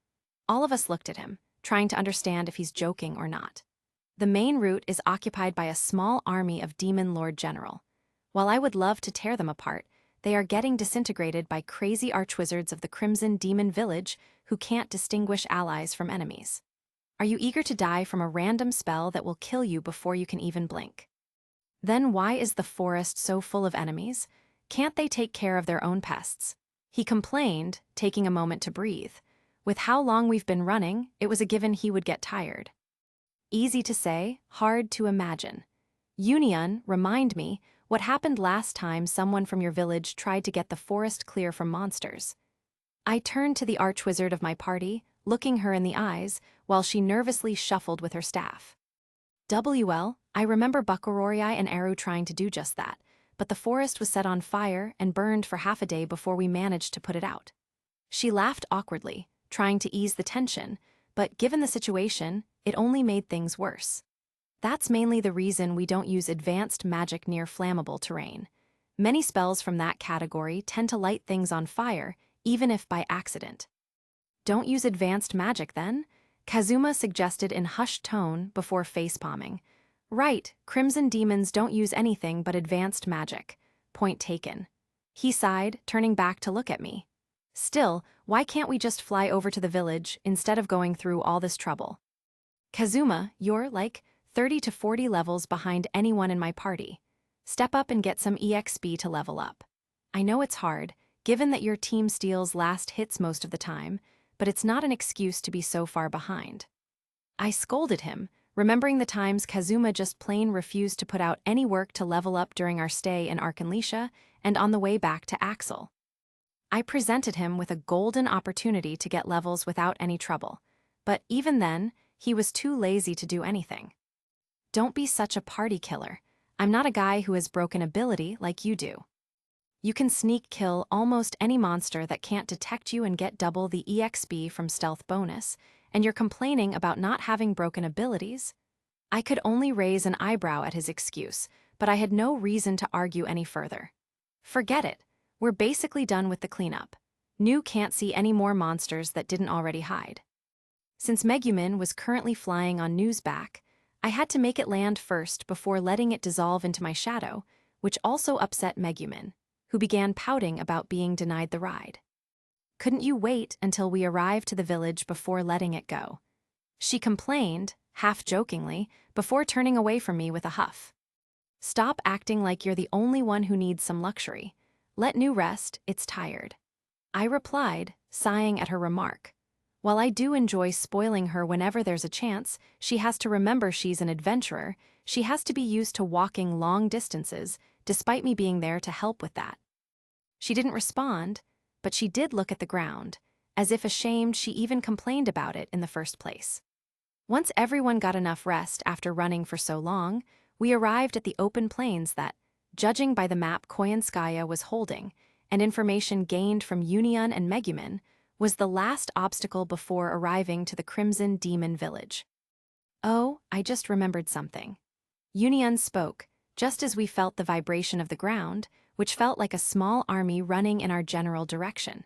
All of us looked at him, trying to understand if he's joking or not. The main route is occupied by a small army of Demon Lord General. While I would love to tear them apart, they are getting disintegrated by crazy archwizards of the Crimson Demon Village who can't distinguish allies from enemies. Are you eager to die from a random spell that will kill you before you can even blink? Then why is the forest so full of enemies? Can't they take care of their own pests? He complained, taking a moment to breathe. With how long we've been running, it was a given he would get tired. Easy to say, hard to imagine. Union, remind me, what happened last time someone from your village tried to get the forest clear from monsters? I turned to the archwizard of my party, looking her in the eyes, while she nervously shuffled with her staff. I remember Buckarori and Eru trying to do just that, but the forest was set on fire and burned for half a day before we managed to put it out. She laughed awkwardly, trying to ease the tension, but given the situation, it only made things worse. That's mainly the reason we don't use advanced magic near flammable terrain. Many spells from that category tend to light things on fire, even if by accident. Don't use advanced magic then? Kazuma suggested in hushed tone before facepalming. Right, Crimson demons don't use anything but advanced magic. Point taken. He sighed, turning back to look at me. Still, why can't we just fly over to the village instead of going through all this trouble? Kazuma, you're, 30 to 40 levels behind anyone in my party. Step up and get some EXP to level up. I know it's hard, given that your team steals last hits most of the time, but it's not an excuse to be so far behind. I scolded him, remembering the times Kazuma just plain refused to put out any work to level up during our stay in Arkanlisha and on the way back to Axel. I presented him with a golden opportunity to get levels without any trouble, but even then, he was too lazy to do anything. Don't be such a party killer. I'm not a guy who has broken ability like you do. You can sneak kill almost any monster that can't detect you and get double the EXP from stealth bonus, and you're complaining about not having broken abilities? I could only raise an eyebrow at his excuse, but I had no reason to argue any further. Forget it. We're basically done with the cleanup. New can't see any more monsters that didn't already hide. Since Megumin was currently flying on New's back, I had to make it land first before letting it dissolve into my shadow, which also upset Megumin, who began pouting about being denied the ride. Couldn't you wait until we arrived to the village before letting it go? She complained, half-jokingly, before turning away from me with a huff. Stop acting like you're the only one who needs some luxury. Let New rest, it's tired. I replied, sighing at her remark. While I do enjoy spoiling her whenever there's a chance, she has to remember she's an adventurer. She has to be used to walking long distances, despite me being there to help with that. She didn't respond, but she did look at the ground, as if ashamed she even complained about it in the first place. Once everyone got enough rest after running for so long, we arrived at the open plains that, judging by the map Koyanskaya was holding, and information gained from Union and Megumin, was the last obstacle before arriving to the Crimson Demon village. Oh, I just remembered something. Union spoke, just as we felt the vibration of the ground, which felt like a small army running in our general direction.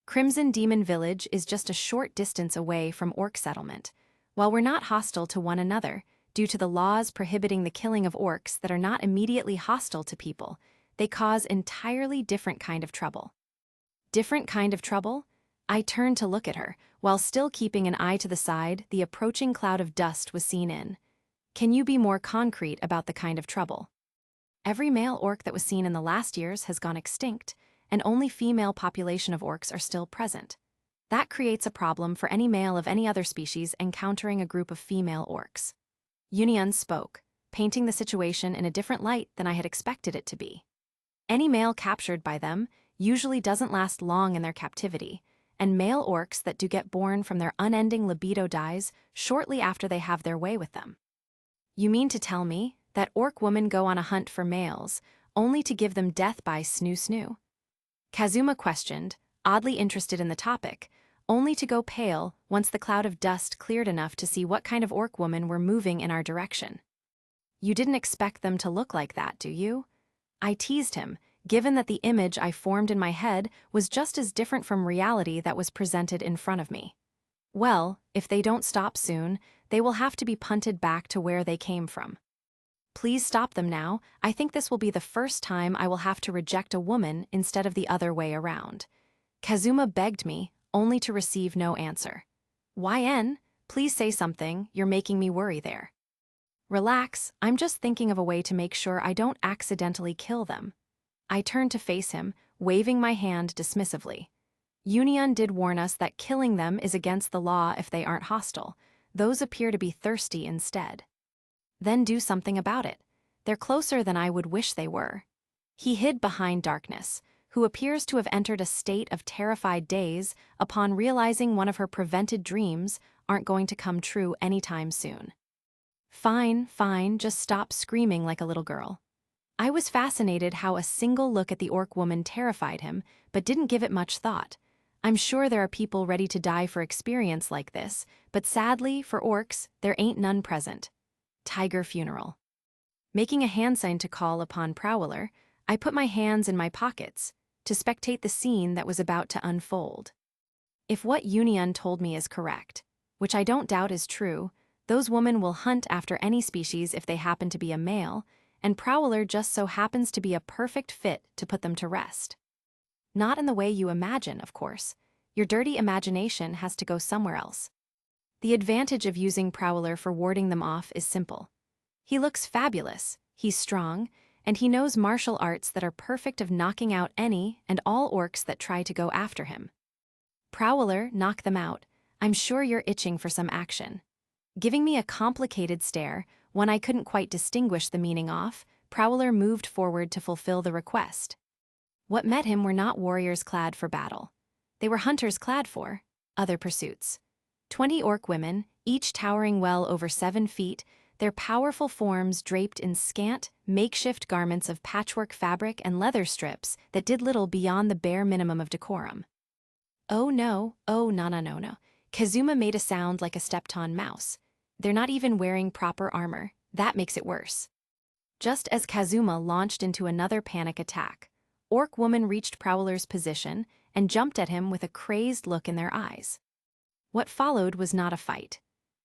Crimson Demon Village is just a short distance away from Orc settlement. While we're not hostile to one another, due to the laws prohibiting the killing of orcs that are not immediately hostile to people, they cause entirely different kind of trouble. Different kind of trouble? I turned to look at her, while still keeping an eye to the side the approaching cloud of dust was seen in. Can you be more concrete about the kind of trouble? Every male orc that was seen in the last years has gone extinct, and only female population of orcs are still present. That creates a problem for any male of any other species encountering a group of female orcs. Union spoke, painting the situation in a different light than I had expected it to be. Any male captured by them usually doesn't last long in their captivity, and male orcs that do get born from their unending libido dies shortly after they have their way with them. You mean to tell me that orc women go on a hunt for males, only to give them death by snoo-snoo? Kazuma questioned, oddly interested in the topic, only to go pale once the cloud of dust cleared enough to see what kind of orc woman were moving in our direction. You didn't expect them to look like that, do you? I teased him, given that the image I formed in my head was just as different from reality that was presented in front of me. Well, if they don't stop soon, they will have to be punted back to where they came from. Please stop them now. I think this will be the first time I will have to reject a woman instead of the other way around. Kazuma begged me, only to receive no answer. YN, please say something, you're making me worry there. Relax, I'm just thinking of a way to make sure I don't accidentally kill them. I turned to face him, waving my hand dismissively. Union did warn us that killing them is against the law if they aren't hostile. Those appear to be thirsty instead. Then do something about it. They're closer than I would wish they were. He hid behind darkness, who appears to have entered a state of terrified daze upon realizing one of her prevented dreams aren't going to come true anytime soon. Fine, just stop screaming like a little girl. I was fascinated how a single look at the orc woman terrified him, but didn't give it much thought. I'm sure there are people ready to die for experience like this, but sadly, for orcs, there ain't none present. Tiger funeral. Making a hand sign to call upon Prowler, I put my hands in my pockets to spectate the scene that was about to unfold. If what Union told me is correct, which I don't doubt is true, those women will hunt after any species if they happen to be a male, and Prowler just so happens to be a perfect fit to put them to rest. Not in the way you imagine, of course. Your dirty imagination has to go somewhere else. The advantage of using Prowler for warding them off is simple. He looks fabulous, he's strong, and he knows martial arts that are perfect of knocking out any and all orcs that try to go after him. Prowler, knock them out. I'm sure you're itching for some action. Giving me a complicated stare, one I couldn't quite distinguish the meaning of, Prowler moved forward to fulfill the request. What met him were not warriors clad for battle. They were hunters clad for other pursuits. 20 orc women, each towering well over 7 feet, their powerful forms draped in scant, makeshift garments of patchwork fabric and leather strips that did little beyond the bare minimum of decorum. Oh no. Kazuma made a sound like a stepped-on mouse. They're not even wearing proper armor. That makes it worse. Just as Kazuma launched into another panic attack, Orc woman reached Prowler's position and jumped at him with a crazed look in their eyes. What followed was not a fight.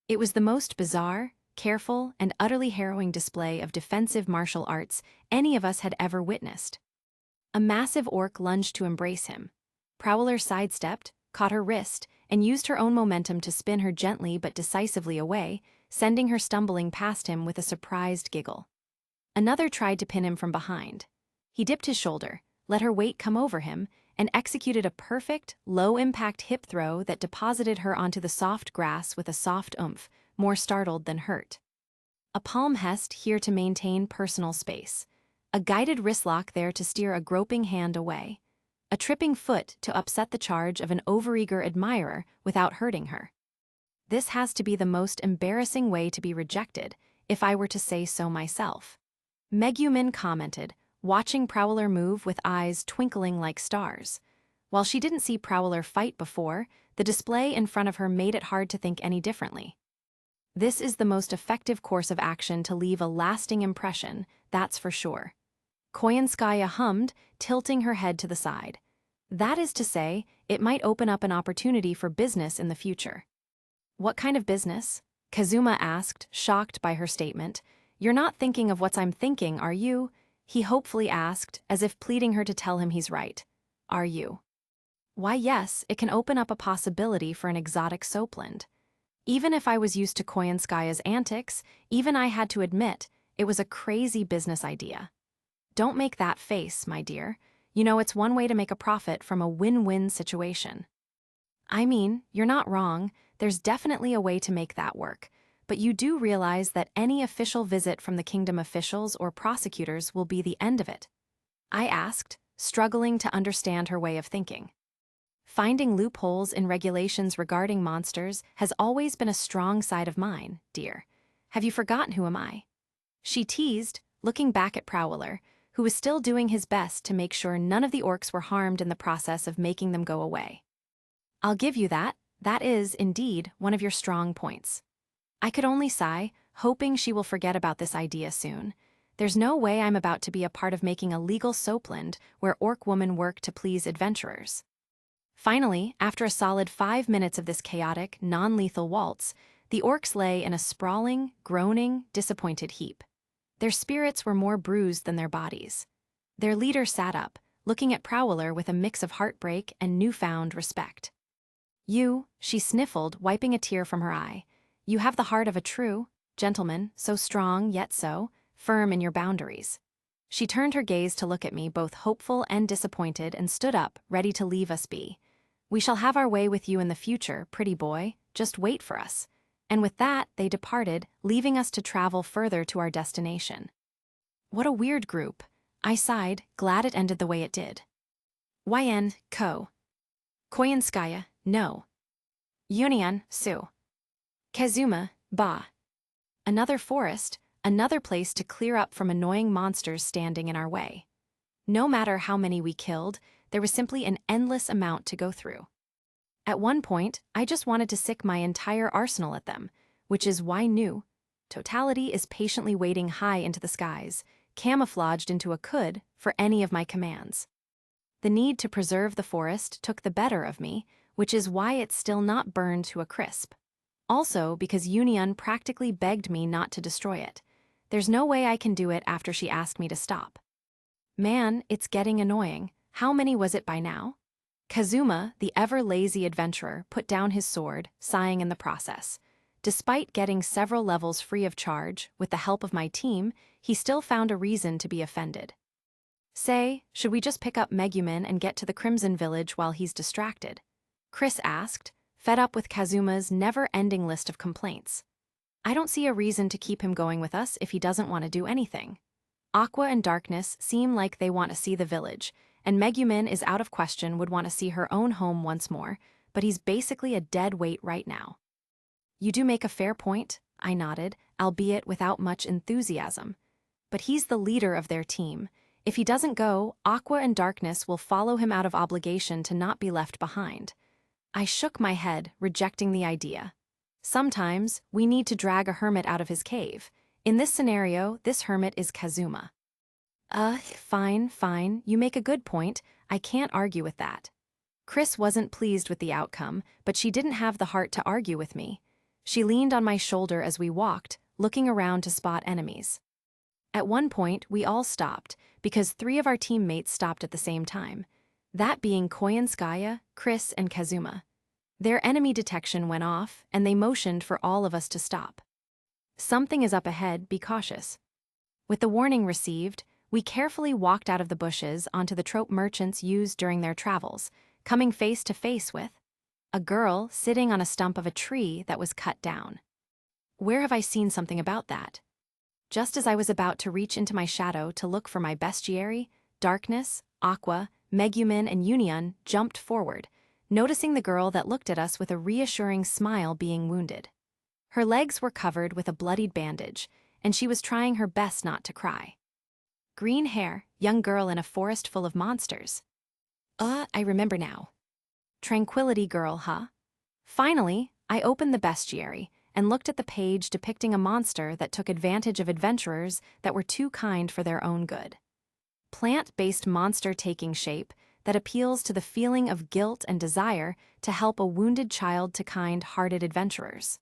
It was the most bizarre, careful, and utterly harrowing display of defensive martial arts any of us had ever witnessed. A massive orc lunged to embrace him. Prowler sidestepped, caught her wrist, and used her own momentum to spin her gently but decisively away, sending her stumbling past him with a surprised giggle. Another tried to pin him from behind. He dipped his shoulder, let her weight come over him, and executed a perfect, low-impact hip throw that deposited her onto the soft grass with a soft oomph, more startled than hurt. A palm hest here to maintain personal space. A guided wristlock there to steer a groping hand away. A tripping foot to upset the charge of an overeager admirer without hurting her. This has to be the most embarrassing way to be rejected, if I were to say so myself. Megumin commented, watching Prowler move with eyes twinkling like stars. While she didn't see Prowler fight before, the display in front of her made it hard to think any differently. This is the most effective course of action to leave a lasting impression, that's for sure. Koyanskaya hummed, tilting her head to the side. That is to say, it might open up an opportunity for business in the future. What kind of business? Kazuma asked, shocked by her statement. You're not thinking of what I'm thinking, are you? He hopefully asked, as if pleading her to tell him he's right. Are you? Why yes, it can open up a possibility for an exotic soapland. Even if I was used to Koyanskaya's antics, even I had to admit, it was a crazy business idea. Don't make that face, my dear. You know it's one way to make a profit from a win-win situation. I mean, you're not wrong, there's definitely a way to make that work, but you do realize that any official visit from the kingdom officials or prosecutors will be the end of it. I asked, struggling to understand her way of thinking. Finding loopholes in regulations regarding monsters has always been a strong side of mine, dear. Have you forgotten who am I? She teased, looking back at Prowler, who was still doing his best to make sure none of the orcs were harmed in the process of making them go away. I'll give you that. That is, indeed, one of your strong points. I could only sigh, hoping she will forget about this idea soon. There's no way I'm about to be a part of making a legal soapland where orc women work to please adventurers. Finally, after a solid 5 minutes of this chaotic, non-lethal waltz, the orcs lay in a sprawling, groaning, disappointed heap. Their spirits were more bruised than their bodies. Their leader sat up, looking at Prowler with a mix of heartbreak and newfound respect. You, she sniffled, wiping a tear from her eye. You have the heart of a true gentleman, so strong yet so firm in your boundaries. She turned her gaze to look at me, both hopeful and disappointed, and stood up, ready to leave us be. We shall have our way with you in the future, pretty boy, just wait for us. And with that, they departed, leaving us to travel further to our destination. What a weird group. I sighed, glad it ended the way it did. YN, Ko. Koyanskaya, no. Union, Su. Kazuma, Ba. Another forest, another place to clear up from annoying monsters standing in our way. No matter how many we killed, there was simply an endless amount to go through. At one point, I just wanted to sick my entire arsenal at them, which is why new totality is patiently waiting high into the skies, camouflaged into a could for any of my commands. The need to preserve the forest took the better of me, which is why it's still not burned to a crisp. Also, because Union practically begged me not to destroy it. There's no way I can do it after she asked me to stop. Man, it's getting annoying. How many was it by now? Kazuma, the ever-lazy adventurer, put down his sword, sighing in the process. Despite getting several levels free of charge, with the help of my team, he still found a reason to be offended. Say, should we just pick up Megumin and get to the Crimson Village while he's distracted? Chris asked, fed up with Kazuma's never-ending list of complaints. I don't see a reason to keep him going with us if he doesn't want to do anything. Aqua and Darkness seem like they want to see the village, and Megumin is out of question would want to see her own home once more, but he's basically a dead weight right now. You do make a fair point, I nodded, albeit without much enthusiasm. But he's the leader of their team. If he doesn't go, Aqua and Darkness will follow him out of obligation to not be left behind. I shook my head, rejecting the idea. Sometimes, we need to drag a hermit out of his cave. In this scenario, this hermit is Kazuma. Fine, you make a good point, I can't argue with that. Chris wasn't pleased with the outcome, but she didn't have the heart to argue with me. She leaned on my shoulder as we walked, looking around to spot enemies. At one point, we all stopped, because 3 of our teammates stopped at the same time. That being Koyanskaya, Chris, and Kazuma. Their enemy detection went off, and they motioned for all of us to stop. Something is up ahead, be cautious. With the warning received, we carefully walked out of the bushes onto the trope merchants used during their travels, coming face to face with a girl sitting on a stump of a tree that was cut down. Where have I seen something about that? Just as I was about to reach into my shadow to look for my bestiary, Darkness, Aqua, Megumin, and Union jumped forward. noticing the girl that looked at us with a reassuring smile being wounded. Her legs were covered with a bloodied bandage, and she was trying her best not to cry. Green hair, young girl in a forest full of monsters. I remember now. Tranquility girl, huh? Finally, I opened the bestiary and looked at the page depicting a monster that took advantage of adventurers that were too kind for their own good. Plant-based monster taking shape that appeals to the feeling of guilt and desire to help a wounded child to kind-hearted adventurers.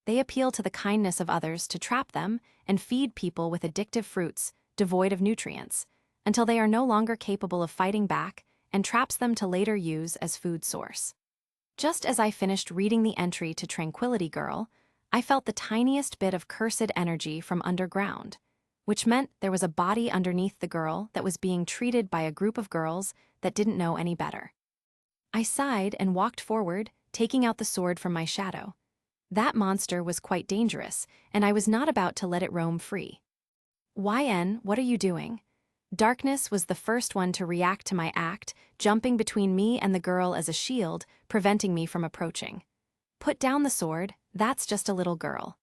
They appeal to the kindness of others to trap them and feed people with addictive fruits devoid of nutrients, until they are no longer capable of fighting back and traps them to later use as food source. Just as I finished reading the entry to Tranquility Girl, I felt the tiniest bit of cursed energy from underground, which meant there was a body underneath the girl that was being treated by a group of girls that didn't know any better. I sighed and walked forward, taking out the sword from my shadow. That monster was quite dangerous, and I was not about to let it roam free. YN, what are you doing? Darkness was the first one to react to my act, jumping between me and the girl as a shield, preventing me from approaching. Put down the sword, that's just a little girl.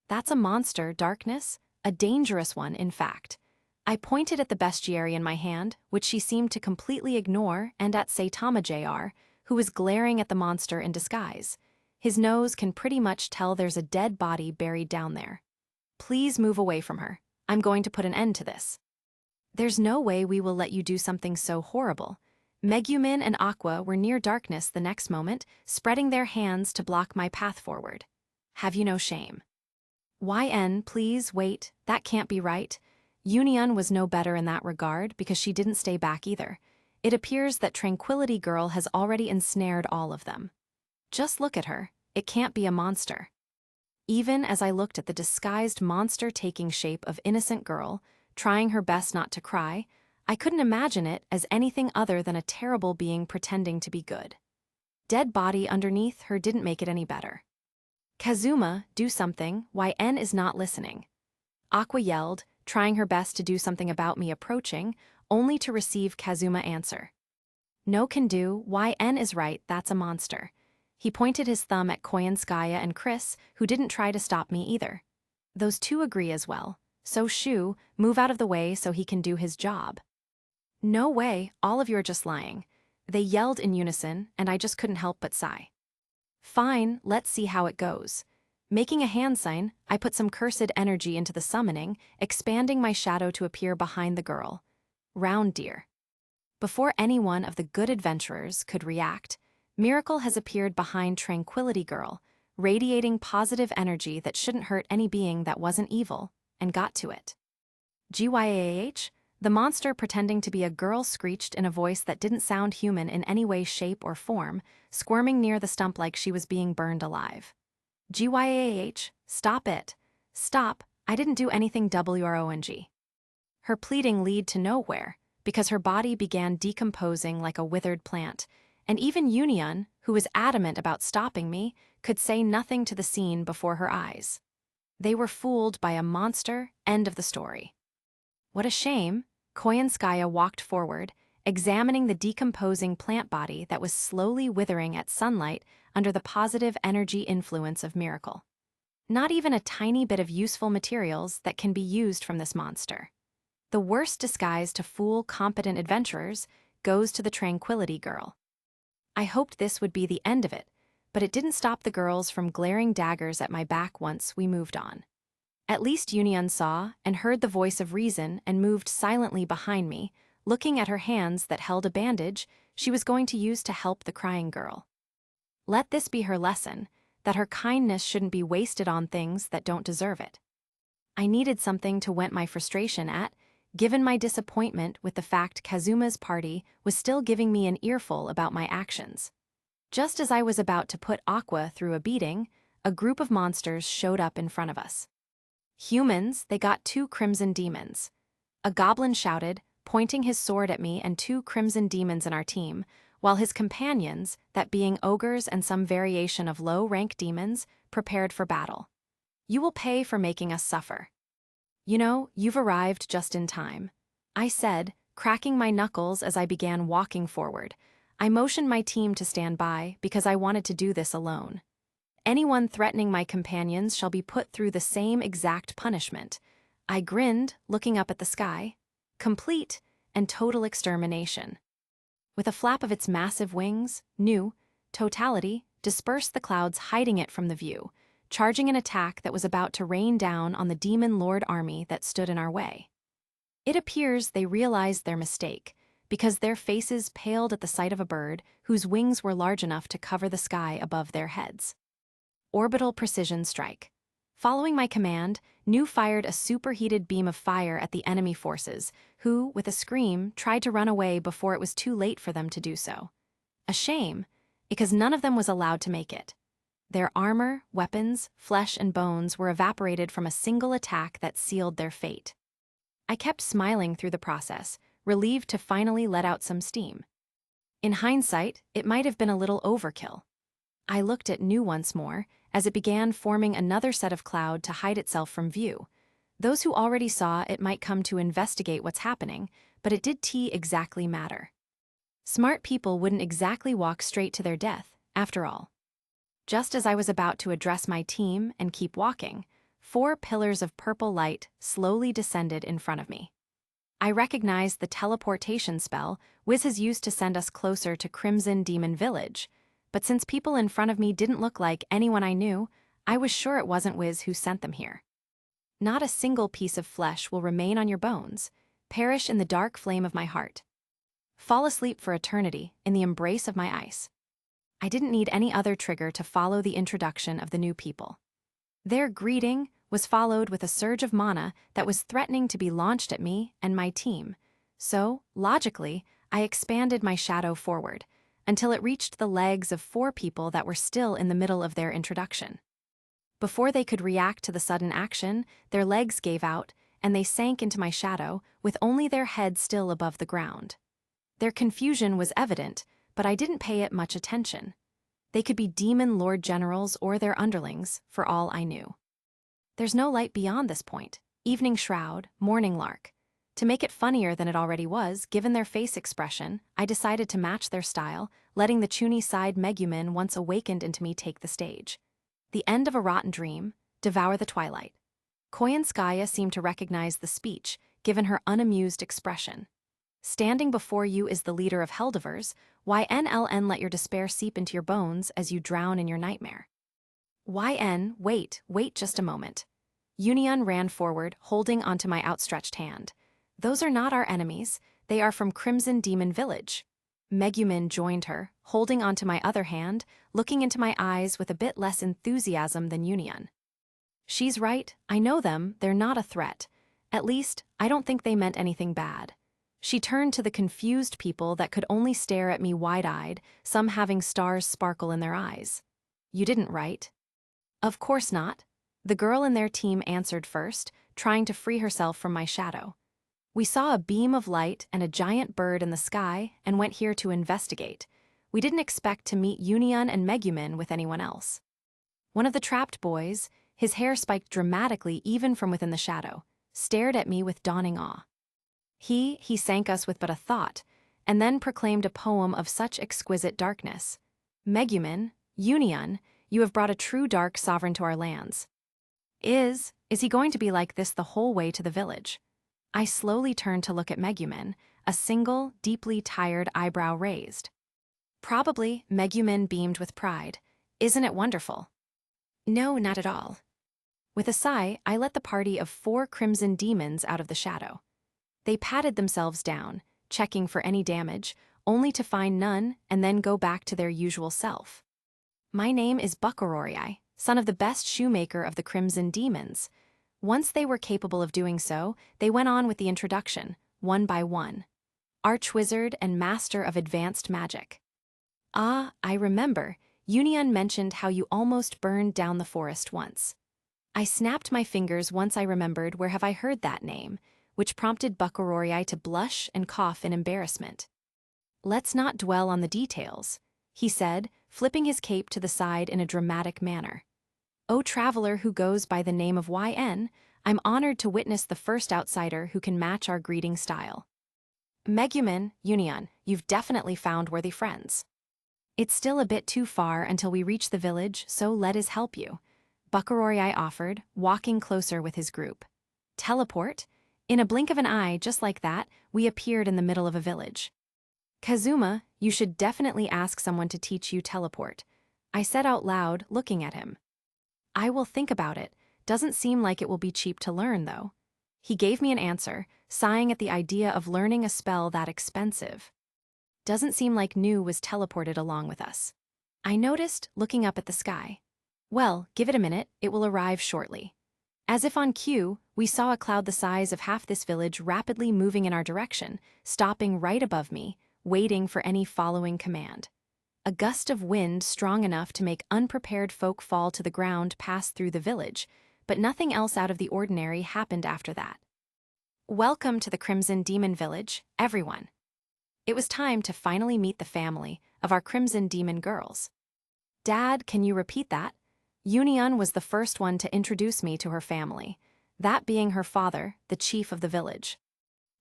That's a monster, Darkness, a dangerous one, in fact. I pointed at the bestiary in my hand, which she seemed to completely ignore, and at Saitama Jr., who was glaring at the monster in disguise. His nose can pretty much tell there's a dead body buried down there. Please move away from her. I'm going to put an end to this. There's no way we will let you do something so horrible. Megumin and Aqua were near Darkness the next moment, spreading their hands to block my path forward. Have you no shame? YN, please, wait, that can't be right. Union was no better in that regard because she didn't stay back either. It appears that Tranquility Girl has already ensnared all of them. Just look at her, it can't be a monster. Even as I looked at the disguised monster-taking shape of innocent girl, trying her best not to cry, I couldn't imagine it as anything other than a terrible being pretending to be good. Dead body underneath her didn't make it any better. Kazuma, do something, YN is not listening. Aqua yelled, trying her best to do something about me approaching, only to receive Kazuma answer. No can do, YN is right, that's a monster. He pointed his thumb at Koyanskaya and Chris, who didn't try to stop me either. Those two agree as well. So Shu, move out of the way so he can do his job. No way, all of you are just lying. They yelled in unison, and I just couldn't help but sigh. Fine, let's see how it goes. Making a hand sign, I put some cursed energy into the summoning, expanding my shadow to appear behind the girl. Round deer. Before any one of the good adventurers could react, Miracle has appeared behind Tranquility Girl, radiating positive energy that shouldn't hurt any being that wasn't evil, and got to it. GYAH, the monster pretending to be a girl screeched in a voice that didn't sound human in any way, shape, or form, squirming near the stump like she was being burned alive. GYAH, stop it. Stop, I didn't do anything WRONG. Her pleading lead to nowhere, because her body began decomposing like a withered plant, and even Union, who was adamant about stopping me, could say nothing to the scene before her eyes. They were fooled by a monster, end of the story. What a shame, Koyanskaya walked forward, examining the decomposing plant body that was slowly withering at sunlight under the positive energy influence of Miracle. Not even a tiny bit of useful materials that can be used from this monster. The worst disguise to fool competent adventurers goes to the Tranquility Girl. I hoped this would be the end of it, but it didn't stop the girls from glaring daggers at my back once we moved on. At least Union saw and heard the voice of reason and moved silently behind me, looking at her hands that held a bandage she was going to use to help the crying girl. Let this be her lesson, that her kindness shouldn't be wasted on things that don't deserve it. I needed something to vent my frustration at, given my disappointment with the fact Kazuma's party was still giving me an earful about my actions. Just as I was about to put Aqua through a beating, a group of monsters showed up in front of us. Humans, they got 2 crimson demons. A goblin shouted, pointing his sword at me and 2 crimson demons in our team, while his companions, that being ogres and some variation of low-rank demons, prepared for battle. You will pay for making us suffer. You know, you've arrived just in time, I said, cracking my knuckles as I began walking forward. I motioned my team to stand by because I wanted to do this alone. Anyone threatening my companions shall be put through the same exact punishment. I grinned, looking up at the sky. Complete and total extermination. With a flap of its massive wings, totality, dispersed the clouds hiding it from the view, charging an attack that was about to rain down on the demon lord army that stood in our way. It appears they realized their mistake, because their faces paled at the sight of a bird whose wings were large enough to cover the sky above their heads. Orbital precision strike. Following my command, fired a superheated beam of fire at the enemy forces, who, with a scream, tried to run away before it was too late for them to do so. A shame, because none of them was allowed to make it. Their armor, weapons, flesh, and bones were evaporated from a single attack that sealed their fate. I kept smiling through the process, relieved to finally let out some steam. In hindsight, it might have been a little overkill. I looked at once more, as it began forming another set of cloud to hide itself from view. Those who already saw it might come to investigate what's happening, but it did exactly matter. Smart people wouldn't exactly walk straight to their death, after all. Just as I was about to address my team and keep walking, 4 pillars of purple light slowly descended in front of me. I recognized the teleportation spell Wiz has used to send us closer to Crimson Demon Village, but since people in front of me didn't look like anyone I knew, I was sure it wasn't Wiz who sent them here. Not a single piece of flesh will remain on your bones, perish in the dark flame of my heart. Fall asleep for eternity in the embrace of my ice. I didn't need any other trigger to follow the introduction of the new people. Their greeting was followed with a surge of mana that was threatening to be launched at me and my team, so, logically, I expanded my shadow forward, until it reached the legs of 4 people that were still in the middle of their introduction. Before they could react to the sudden action, their legs gave out, and they sank into my shadow, with only their heads still above the ground. Their confusion was evident, but I didn't pay it much attention. They could be demon lord generals or their underlings, for all I knew. There's no light beyond this point. Evening shroud, morning lark. To make it funnier than it already was, given their face expression, I decided to match their style, letting the chuny-side Megumin once awakened into me take the stage. The end of a rotten dream, devour the twilight. Koyanskaya seemed to recognize the speech, given her unamused expression. Standing before you is the leader of Heldivers. YNLN, let your despair seep into your bones as you drown in your nightmare. YN, wait just a moment. Union ran forward, holding onto my outstretched hand. Those are not our enemies, they are from Crimson Demon Village. Megumin joined her, holding onto my other hand, looking into my eyes with a bit less enthusiasm than Union. She's right, I know them, they're not a threat. At least, I don't think they meant anything bad. She turned to the confused people that could only stare at me wide-eyed, some having stars sparkle in their eyes. You didn't, right? Of course not. The girl in their team answered first, trying to free herself from my shadow. We saw a beam of light and a giant bird in the sky and went here to investigate. We didn't expect to meet Union and Megumin with anyone else. One of the trapped boys, his hair spiked dramatically even from within the shadow, stared at me with dawning awe. He sank us with but a thought, and then proclaimed a poem of such exquisite darkness. Megumin, Union, you have brought a true dark sovereign to our lands. Is he going to be like this the whole way to the village? I slowly turned to look at Megumin, a single, deeply tired eyebrow raised. Probably, Megumin beamed with pride. Isn't it wonderful? No, not at all. With a sigh, I let the party of 4 crimson demons out of the shadow. They patted themselves down, checking for any damage, only to find none and then go back to their usual self. My name is Buckarori, son of the best shoemaker of the Crimson Demons. Once they were capable of doing so, they went on with the introduction, one by one. Archwizard and master of advanced magic. Ah, I remember, Union mentioned how you almost burned down the forest once. I snapped my fingers once I remembered where have I heard that name, which prompted Buckarori to blush and cough in embarrassment. Let's not dwell on the details, he said, flipping his cape to the side in a dramatic manner. O traveler who goes by the name of YN, I'm honored to witness the first outsider who can match our greeting style. Megumin, Union, you've definitely found worthy friends. It's still a bit too far until we reach the village, so let us help you. Buckarori offered, walking closer with his group. Teleport? In a blink of an eye, just like that, we appeared in the middle of a village. Kazuma, you should definitely ask someone to teach you teleport. I said out loud, looking at him. I will think about it. Doesn't seem like it will be cheap to learn, though. He gave me an answer, sighing at the idea of learning a spell that expensive. Doesn't seem like New was teleported along with us. I noticed, looking up at the sky. Well, give it a minute, it will arrive shortly. As if on cue, we saw a cloud the size of half this village rapidly moving in our direction, stopping right above me, waiting for any following command. A gust of wind strong enough to make unprepared folk fall to the ground passed through the village, but nothing else out of the ordinary happened after that. Welcome to the Crimson Demon Village, everyone. It was time to finally meet the family of our Crimson Demon girls. Dad, can you repeat that? Union was the first one to introduce me to her family, that being her father, the chief of the village.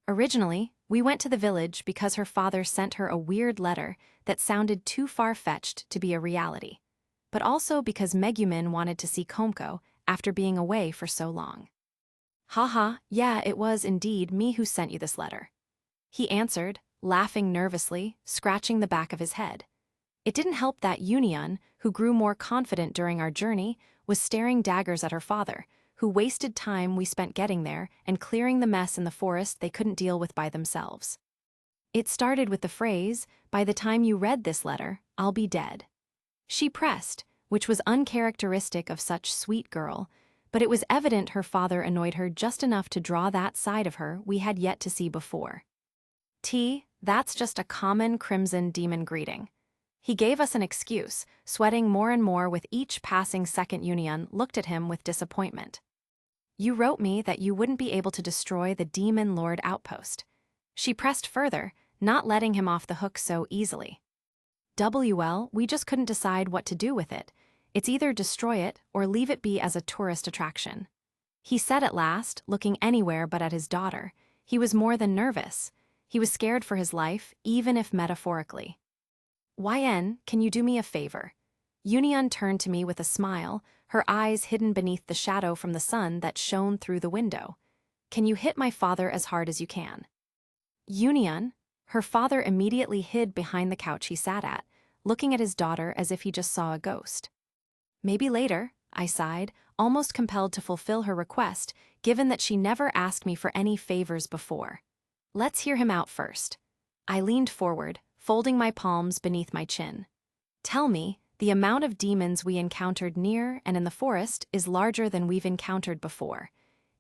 Originally, we went to the village because her father sent her a weird letter that sounded too far-fetched to be a reality, but also because Megumin wanted to see Komko after being away for so long. Haha, yeah, it was indeed me who sent you this letter. He answered, laughing nervously, scratching the back of his head. It didn't help that Union, who grew more confident during our journey, was staring daggers at her father, who wasted time we spent getting there and clearing the mess in the forest they couldn't deal with by themselves. It started with the phrase, "By the time you read this letter, I'll be dead." She pressed, which was uncharacteristic of such sweet girl, but it was evident her father annoyed her just enough to draw that side of her we had yet to see before. That's just a common Crimson Demon greeting. He gave us an excuse, sweating more and more with each passing second. Union looked at him with disappointment. You wrote me that you wouldn't be able to destroy the Demon Lord outpost. She pressed further, not letting him off the hook so easily. We just couldn't decide what to do with it. It's either destroy it or leave it be as a tourist attraction. He said at last, looking anywhere but at his daughter. He was more than nervous. He was scared for his life, even if metaphorically. YN, can you do me a favor? Union turned to me with a smile, her eyes hidden beneath the shadow from the sun that shone through the window. Can you hit my father as hard as you can? Union, her father immediately hid behind the couch he sat at, looking at his daughter as if he just saw a ghost. Maybe later, I sighed, almost compelled to fulfill her request, given that she never asked me for any favors before. Let's hear him out first. I leaned forward, folding my palms beneath my chin. Tell me, the amount of demons we encountered near and in the forest is larger than we've encountered before.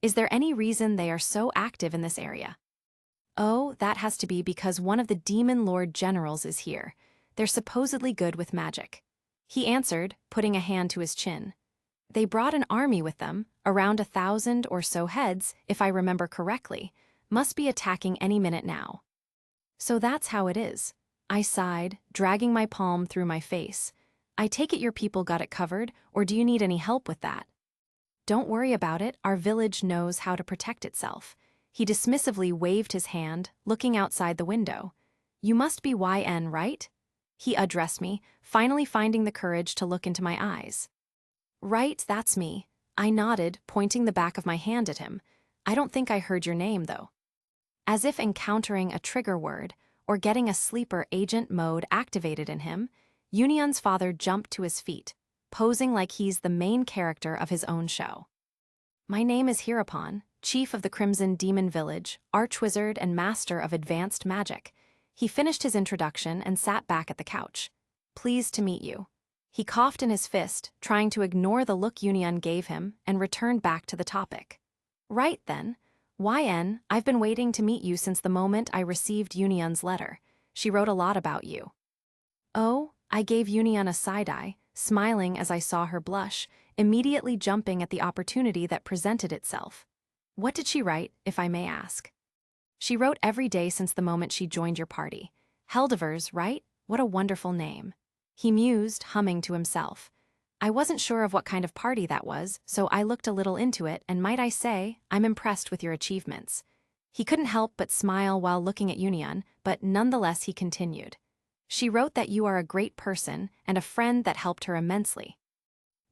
Is there any reason they are so active in this area? Oh, that has to be because one of the Demon Lord generals is here. They're supposedly good with magic. He answered, putting a hand to his chin. They brought an army with them, around 1,000 or so heads, if I remember correctly. Must be attacking any minute now. So that's how it is. I sighed, dragging my palm through my face. I take it your people got it covered, or do you need any help with that? Don't worry about it, our village knows how to protect itself. He dismissively waved his hand, looking outside the window. You must be YN, right? He addressed me, finally finding the courage to look into my eyes. Right, that's me. I nodded, pointing the back of my hand at him. I don't think I heard your name, though. As if encountering a trigger word, or getting a sleeper agent mode activated in him, Union's father jumped to his feet, posing like he's the main character of his own show. My name is Hereupon, chief of the Crimson Demon Village, archwizard and master of advanced magic. He finished his introduction and sat back at the couch. Pleased to meet you. He coughed in his fist, trying to ignore the look Union gave him, and returned back to the topic. Right then. YN, I've been waiting to meet you since the moment I received Union's letter. She wrote a lot about you. Oh, I gave Union a side-eye, smiling as I saw her blush, immediately jumping at the opportunity that presented itself. What did she write, if I may ask? She wrote every day since the moment she joined your party. Heldivers, right? What a wonderful name. He mused, humming to himself. I wasn't sure of what kind of party that was, so I looked a little into it, and might I say, I'm impressed with your achievements. He couldn't help but smile while looking at Union, but nonetheless he continued. She wrote that you are a great person and a friend that helped her immensely.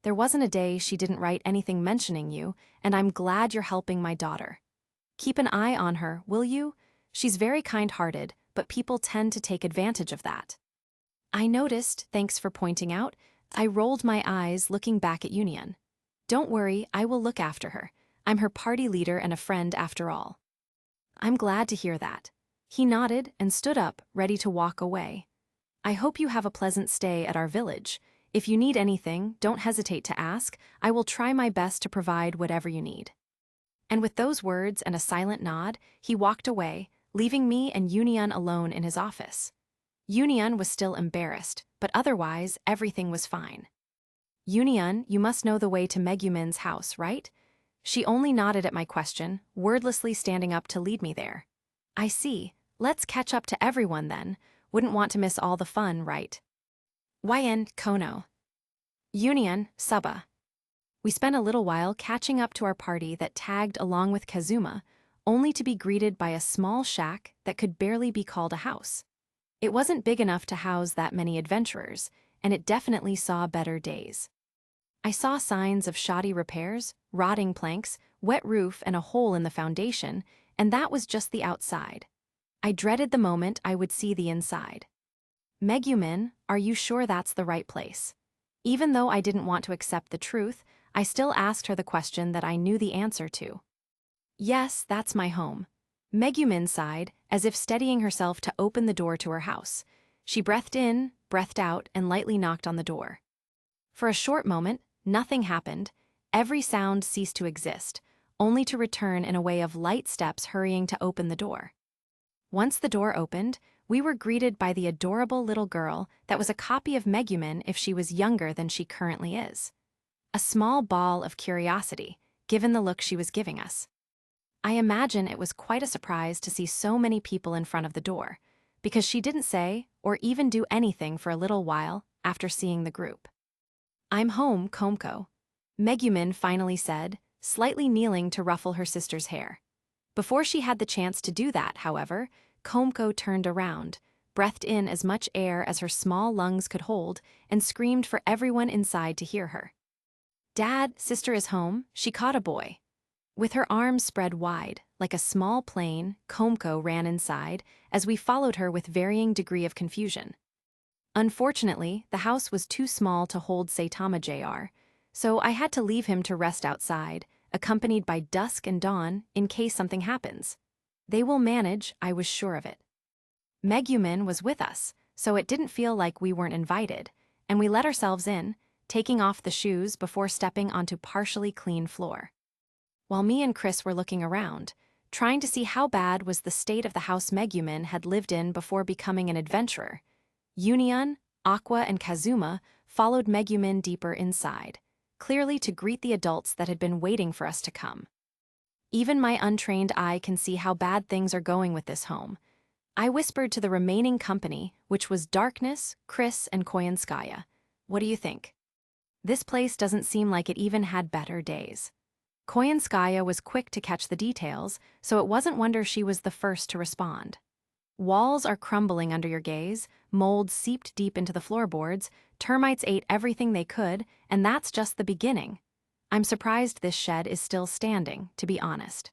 There wasn't a day she didn't write anything mentioning you, and I'm glad you're helping my daughter. Keep an eye on her, will you? She's very kind-hearted, but people tend to take advantage of that. I noticed, thanks for pointing out. I rolled my eyes, looking back at Union. Don't worry, I will look after her. I'm her party leader and a friend after all. I'm glad to hear that. He nodded and stood up, ready to walk away. I hope you have a pleasant stay at our village. If you need anything, don't hesitate to ask. I will try my best to provide whatever you need. And with those words and a silent nod, he walked away, leaving me and Union alone in his office. Union was still embarrassed, but otherwise everything was fine. Union, you must know the way to Megumin's house, right? She only nodded at my question, wordlessly standing up to lead me there. I see. Let's catch up to everyone then. Wouldn't want to miss all the fun, right? YN Kono. Union Suba. We spent a little while catching up to our party that tagged along with Kazuma, only to be greeted by a small shack that could barely be called a house. It wasn't big enough to house that many adventurers, and it definitely saw better days. I saw signs of shoddy repairs, rotting planks, wet roof, and a hole in the foundation, and that was just the outside. I dreaded the moment I would see the inside. Megumin, are you sure that's the right place? Even though I didn't want to accept the truth, I still asked her the question that I knew the answer to. Yes, that's my home. Megumin sighed, as if steadying herself to open the door to her house. She breathed in, breathed out, and lightly knocked on the door. For a short moment, nothing happened. Every sound ceased to exist, only to return in a way of light steps hurrying to open the door. Once the door opened, we were greeted by the adorable little girl that was a copy of Megumin if she was younger than she currently is. A small ball of curiosity, given the look she was giving us. I imagine it was quite a surprise to see so many people in front of the door, because she didn't say or even do anything for a little while after seeing the group. I'm home, Komko. Megumin finally said, slightly kneeling to ruffle her sister's hair. Before she had the chance to do that, however, Komko turned around, breathed in as much air as her small lungs could hold, and screamed for everyone inside to hear her. Dad, sister is home, she caught a boy. With her arms spread wide, like a small plane, Komko ran inside, as we followed her with varying degree of confusion. Unfortunately, the house was too small to hold Saitama Jr., so I had to leave him to rest outside, accompanied by Dusk and Dawn, in case something happens. They will manage, I was sure of it. Megumin was with us, so it didn't feel like we weren't invited, and we let ourselves in, taking off the shoes before stepping onto partially clean floor. While me and Chris were looking around, trying to see how bad was the state of the house Megumin had lived in before becoming an adventurer, Union, Aqua, and Kazuma followed Megumin deeper inside, clearly to greet the adults that had been waiting for us to come. Even my untrained eye can see how bad things are going with this home. I whispered to the remaining company, which was Darkness, Chris, and Koyanskaya. What do you think? This place doesn't seem like it even had better days. Koyanskaya was quick to catch the details, so it wasn't wonder she was the first to respond. Walls are crumbling under your gaze, mold seeped deep into the floorboards, termites ate everything they could, and that's just the beginning. I'm surprised this shed is still standing, to be honest.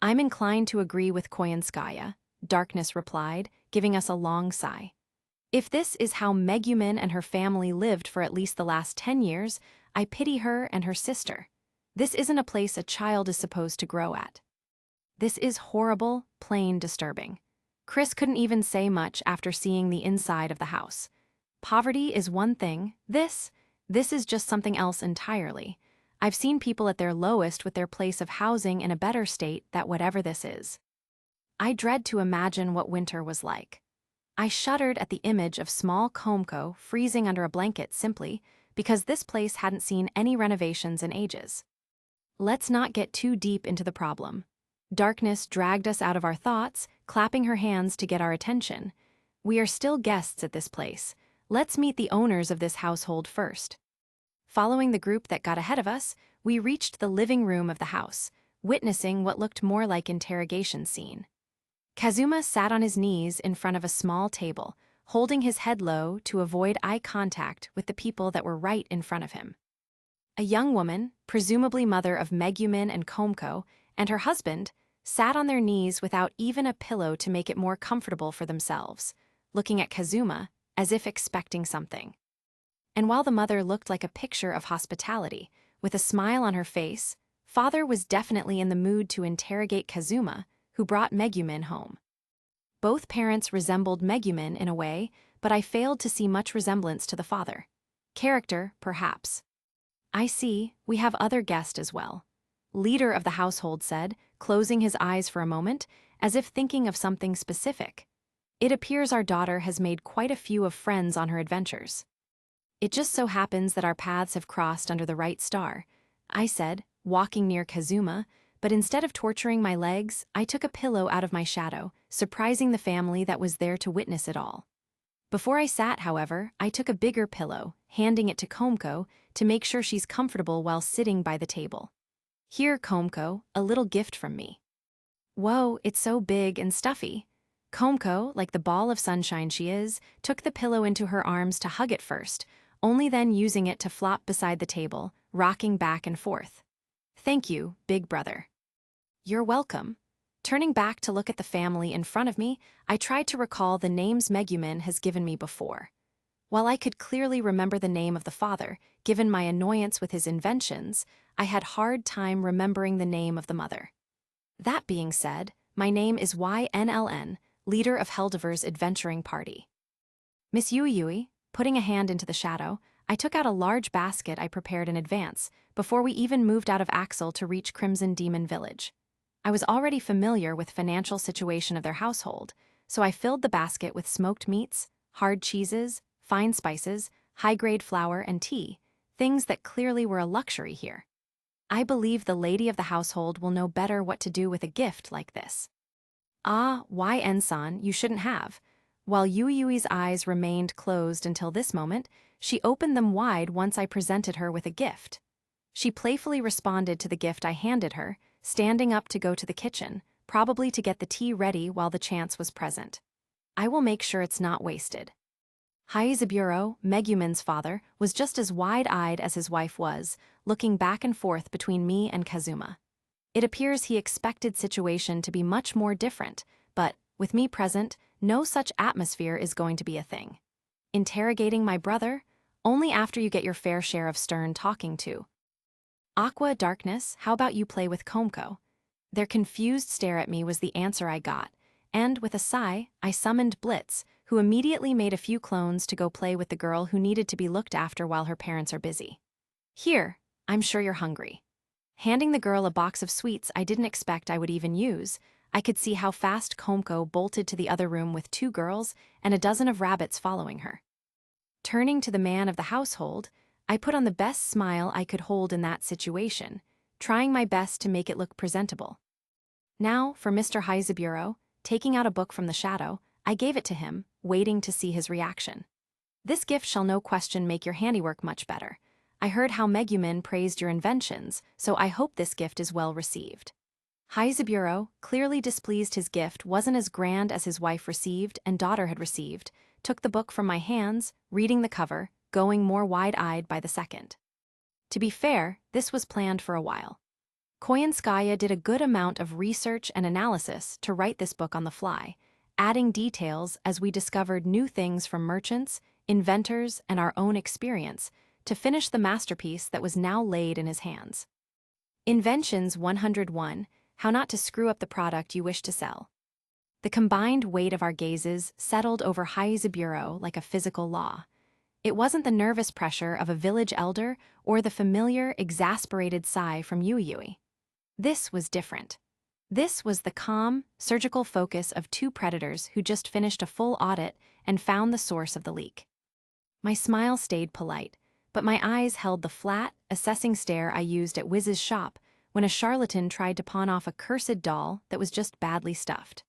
I'm inclined to agree with Koyanskaya, Darkness replied, giving us a long sigh. If this is how Megumin and her family lived for at least the last 10 years, I pity her and her sister. This isn't a place a child is supposed to grow at. This is horrible, plain disturbing. Chris couldn't even say much after seeing the inside of the house. Poverty is one thing, this is just something else entirely. I've seen people at their lowest with their place of housing in a better state than whatever this is. I dread to imagine what winter was like. I shuddered at the image of small Komko freezing under a blanket simply because this place hadn't seen any renovations in ages. Let's not get too deep into the problem. Darkness dragged us out of our thoughts, clapping her hands to get our attention. We are still guests at this place. Let's meet the owners of this household first. Following the group that got ahead of us, we reached the living room of the house, witnessing what looked more like interrogation scene. Kazuma sat on his knees in front of a small table, holding his head low to avoid eye contact with the people that were right in front of him. A young woman, presumably mother of Megumin and Komko, and her husband, sat on their knees without even a pillow to make it more comfortable for themselves, looking at Kazuma as if expecting something. And while the mother looked like a picture of hospitality, with a smile on her face, father was definitely in the mood to interrogate Kazuma, who brought Megumin home. Both parents resembled Megumin in a way, but I failed to see much resemblance to the father. Character, perhaps. I see, we have other guests as well. Leader of the household said, closing his eyes for a moment, as if thinking of something specific. It appears our daughter has made quite a few of friends on her adventures. It just so happens that our paths have crossed under the right star, I said, walking near Kazuma, but instead of torturing my legs, I took a pillow out of my shadow, surprising the family that was there to witness it all. Before I sat, however, I took a bigger pillow, handing it to Komko to make sure she's comfortable while sitting by the table. Here, Komko, a little gift from me. Whoa, it's so big and stuffy. Komko, like the ball of sunshine she is, took the pillow into her arms to hug it first, only then using it to flop beside the table, rocking back and forth. Thank you, big brother. You're welcome. Turning back to look at the family in front of me, I tried to recall the names Megumin has given me before. While I could clearly remember the name of the father, given my annoyance with his inventions, I had hard time remembering the name of the mother. That being said, my name is YNLN, leader of Heldiver's adventuring party. Miss Yui, putting a hand into the shadow, I took out a large basket I prepared in advance, before we even moved out of Axel to reach Crimson Demon Village. I was already familiar with the financial situation of their household, so I filled the basket with smoked meats, hard cheeses, fine spices, high-grade flour, and tea, things that clearly were a luxury here. I believe the lady of the household will know better what to do with a gift like this. Ah, YN-san, you shouldn't have. While Yui's eyes remained closed until this moment, she opened them wide once I presented her with a gift. She playfully responded to the gift I handed her, standing up to go to the kitchen, probably to get the tea ready while the chance was present. I will make sure it's not wasted. Haizaburo, Megumin's father, was just as wide-eyed as his wife was, looking back and forth between me and Kazuma. It appears he expected the situation to be much more different, but, with me present, no such atmosphere is going to be a thing. Interrogating my brother? Only after you get your fair share of stern talking to. Aqua, Darkness, how about you play with Komko? Their confused stare at me was the answer I got, and, with a sigh, I summoned Blitz, who immediately made a few clones to go play with the girl who needed to be looked after while her parents are busy. Here, I'm sure you're hungry. Handing the girl a box of sweets I didn't expect I would even use, I could see how fast Komko bolted to the other room with 2 girls and a dozen of rabbits following her. Turning to the man of the household, I put on the best smile I could hold in that situation, trying my best to make it look presentable. Now, for Mr. Haizaburo, taking out a book from the shadow, I gave it to him, waiting to see his reaction. This gift shall no question make your handiwork much better. I heard how Megumin praised your inventions, so I hope this gift is well received. Haizaburo, clearly displeased his gift wasn't as grand as his wife received and daughter had received, took the book from my hands, reading the cover, going more wide-eyed by the second. To be fair, this was planned for a while. Koyanskaya did a good amount of research and analysis to write this book on the fly, adding details as we discovered new things from merchants, inventors, and our own experience to finish the masterpiece that was now laid in his hands. Inventions 101, How Not to Screw Up the Product You Wish to Sell. The combined weight of our gazes settled over Haizaburo like a physical law. It wasn't the nervous pressure of a village elder or the familiar, exasperated sigh from Yui. This was different. This was the calm, surgical focus of 2 predators who just finished a full audit and found the source of the leak. My smile stayed polite, but my eyes held the flat, assessing stare I used at Wiz's shop when a charlatan tried to pawn off a cursed doll that was just badly stuffed.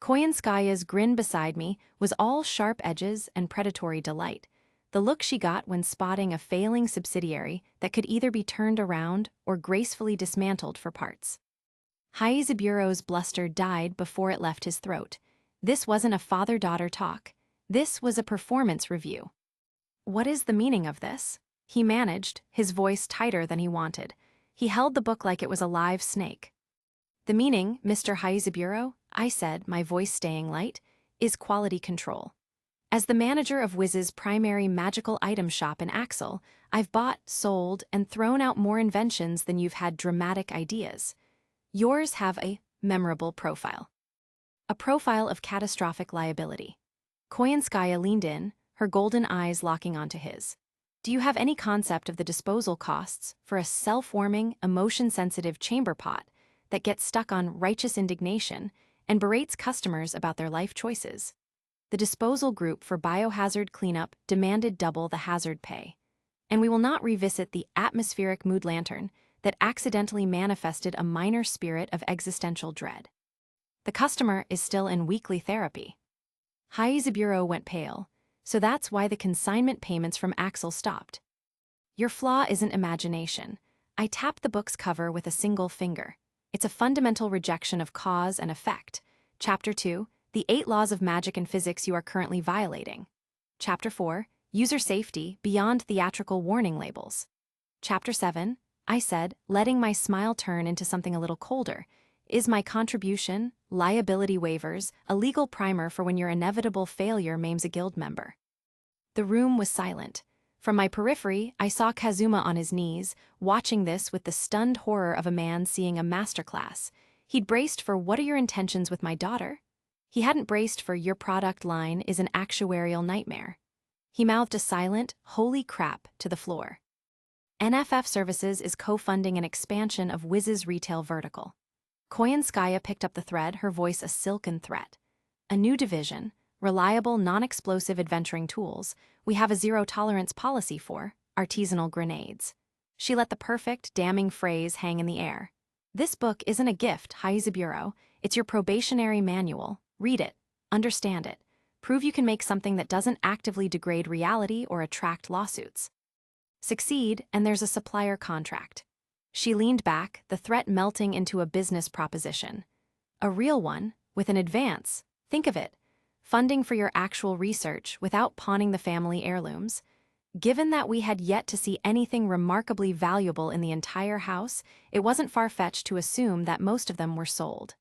Koyanskaya's grin beside me was all sharp edges and predatory delight, the look she got when spotting a failing subsidiary that could either be turned around or gracefully dismantled for parts. Haizuburo's bluster died before it left his throat. This wasn't a father-daughter talk. This was a performance review. What is the meaning of this? He managed, his voice tighter than he wanted. He held the book like it was a live snake. The meaning, Mr. Haizuburo, I said, my voice staying light, is quality control. As the manager of Wiz's primary magical item shop in Axel, I've bought, sold, and thrown out more inventions than you've had dramatic ideas. Yours have a memorable profile. A profile of catastrophic liability. Koyanskaya leaned in, her golden eyes locking onto his. Do you have any concept of the disposal costs for a self-warming, emotion-sensitive chamber pot that gets stuck on righteous indignation and berates customers about their life choices? The disposal group for biohazard cleanup demanded double the hazard pay. And we will not revisit the atmospheric mood lantern that accidentally manifested a minor spirit of existential dread. The customer is still in weekly therapy. Haizuburo went pale, so that's why the consignment payments from Axel stopped. Your flaw isn't imagination. I tapped the book's cover with a single finger. It's a fundamental rejection of cause and effect. Chapter 2, The 8 Laws of Magic and Physics You Are Currently Violating. Chapter 4, User Safety Beyond Theatrical Warning Labels. Chapter 7, I said, letting my smile turn into something a little colder. Is my contribution, liability waivers, a legal primer for when your inevitable failure maims a guild member? The room was silent. From my periphery, I saw Kazuma on his knees, watching this with the stunned horror of a man seeing a masterclass. He'd braced for "What are your intentions with my daughter?" He hadn't braced for "Your product line is an actuarial nightmare." He mouthed a silent, "Holy crap," to the floor. NFF Services is co-funding an expansion of Wiz's retail vertical. Koyanskaya picked up the thread, her voice a silken threat. A new division, reliable, non-explosive adventuring tools. We have a zero-tolerance policy for artisanal grenades. She let the perfect, damning phrase hang in the air. This book isn't a gift, Haizuburo. It's your probationary manual. Read it. Understand it. Prove you can make something that doesn't actively degrade reality or attract lawsuits. Succeed, and there's a supplier contract. She leaned back, the threat melting into a business proposition. A real one, with an advance. Think of it. Funding for your actual research without pawning the family heirlooms. Given that we had yet to see anything remarkably valuable in the entire house, it wasn't far-fetched to assume that most of them were sold.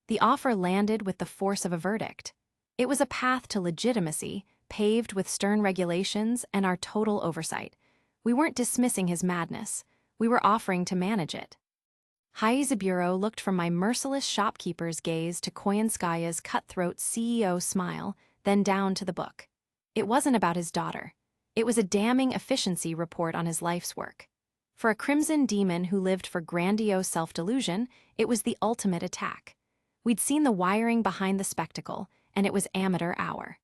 The offer landed with the force of a verdict. It was a path to legitimacy, paved with stern regulations and our total oversight. We weren't dismissing his madness. We were offering to manage it. Haizuburo looked from my merciless shopkeeper's gaze to Koyanskaya's cutthroat CEO smile, then down to the book. It wasn't about his daughter. It was a damning efficiency report on his life's work. For a crimson demon who lived for grandiose self-delusion, it was the ultimate attack. We'd seen the wiring behind the spectacle, and it was amateur hour.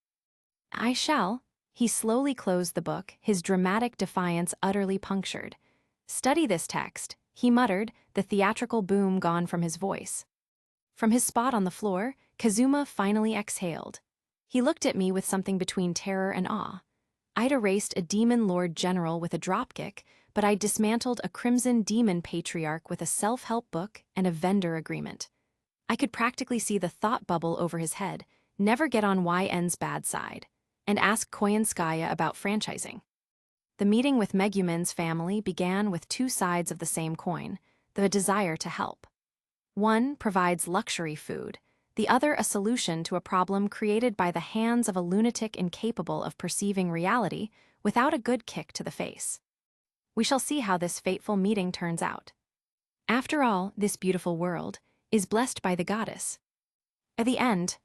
I shall. He slowly closed the book, his dramatic defiance utterly punctured. Study this text, he muttered, the theatrical boom gone from his voice. From his spot on the floor, Kazuma finally exhaled. He looked at me with something between terror and awe. I'd erased a demon lord general with a dropkick, but I'd dismantled a crimson demon patriarch with a self-help book and a vendor agreement. I could practically see the thought bubble over his head, never get on YN's bad side, and ask Koyanskaya about franchising. The meeting with Megumin's family began with two sides of the same coin, the desire to help. One provides luxury food, the other a solution to a problem created by the hands of a lunatic incapable of perceiving reality without a good kick to the face. We shall see how this fateful meeting turns out. After all, this beautiful world is blessed by the goddess. At the end,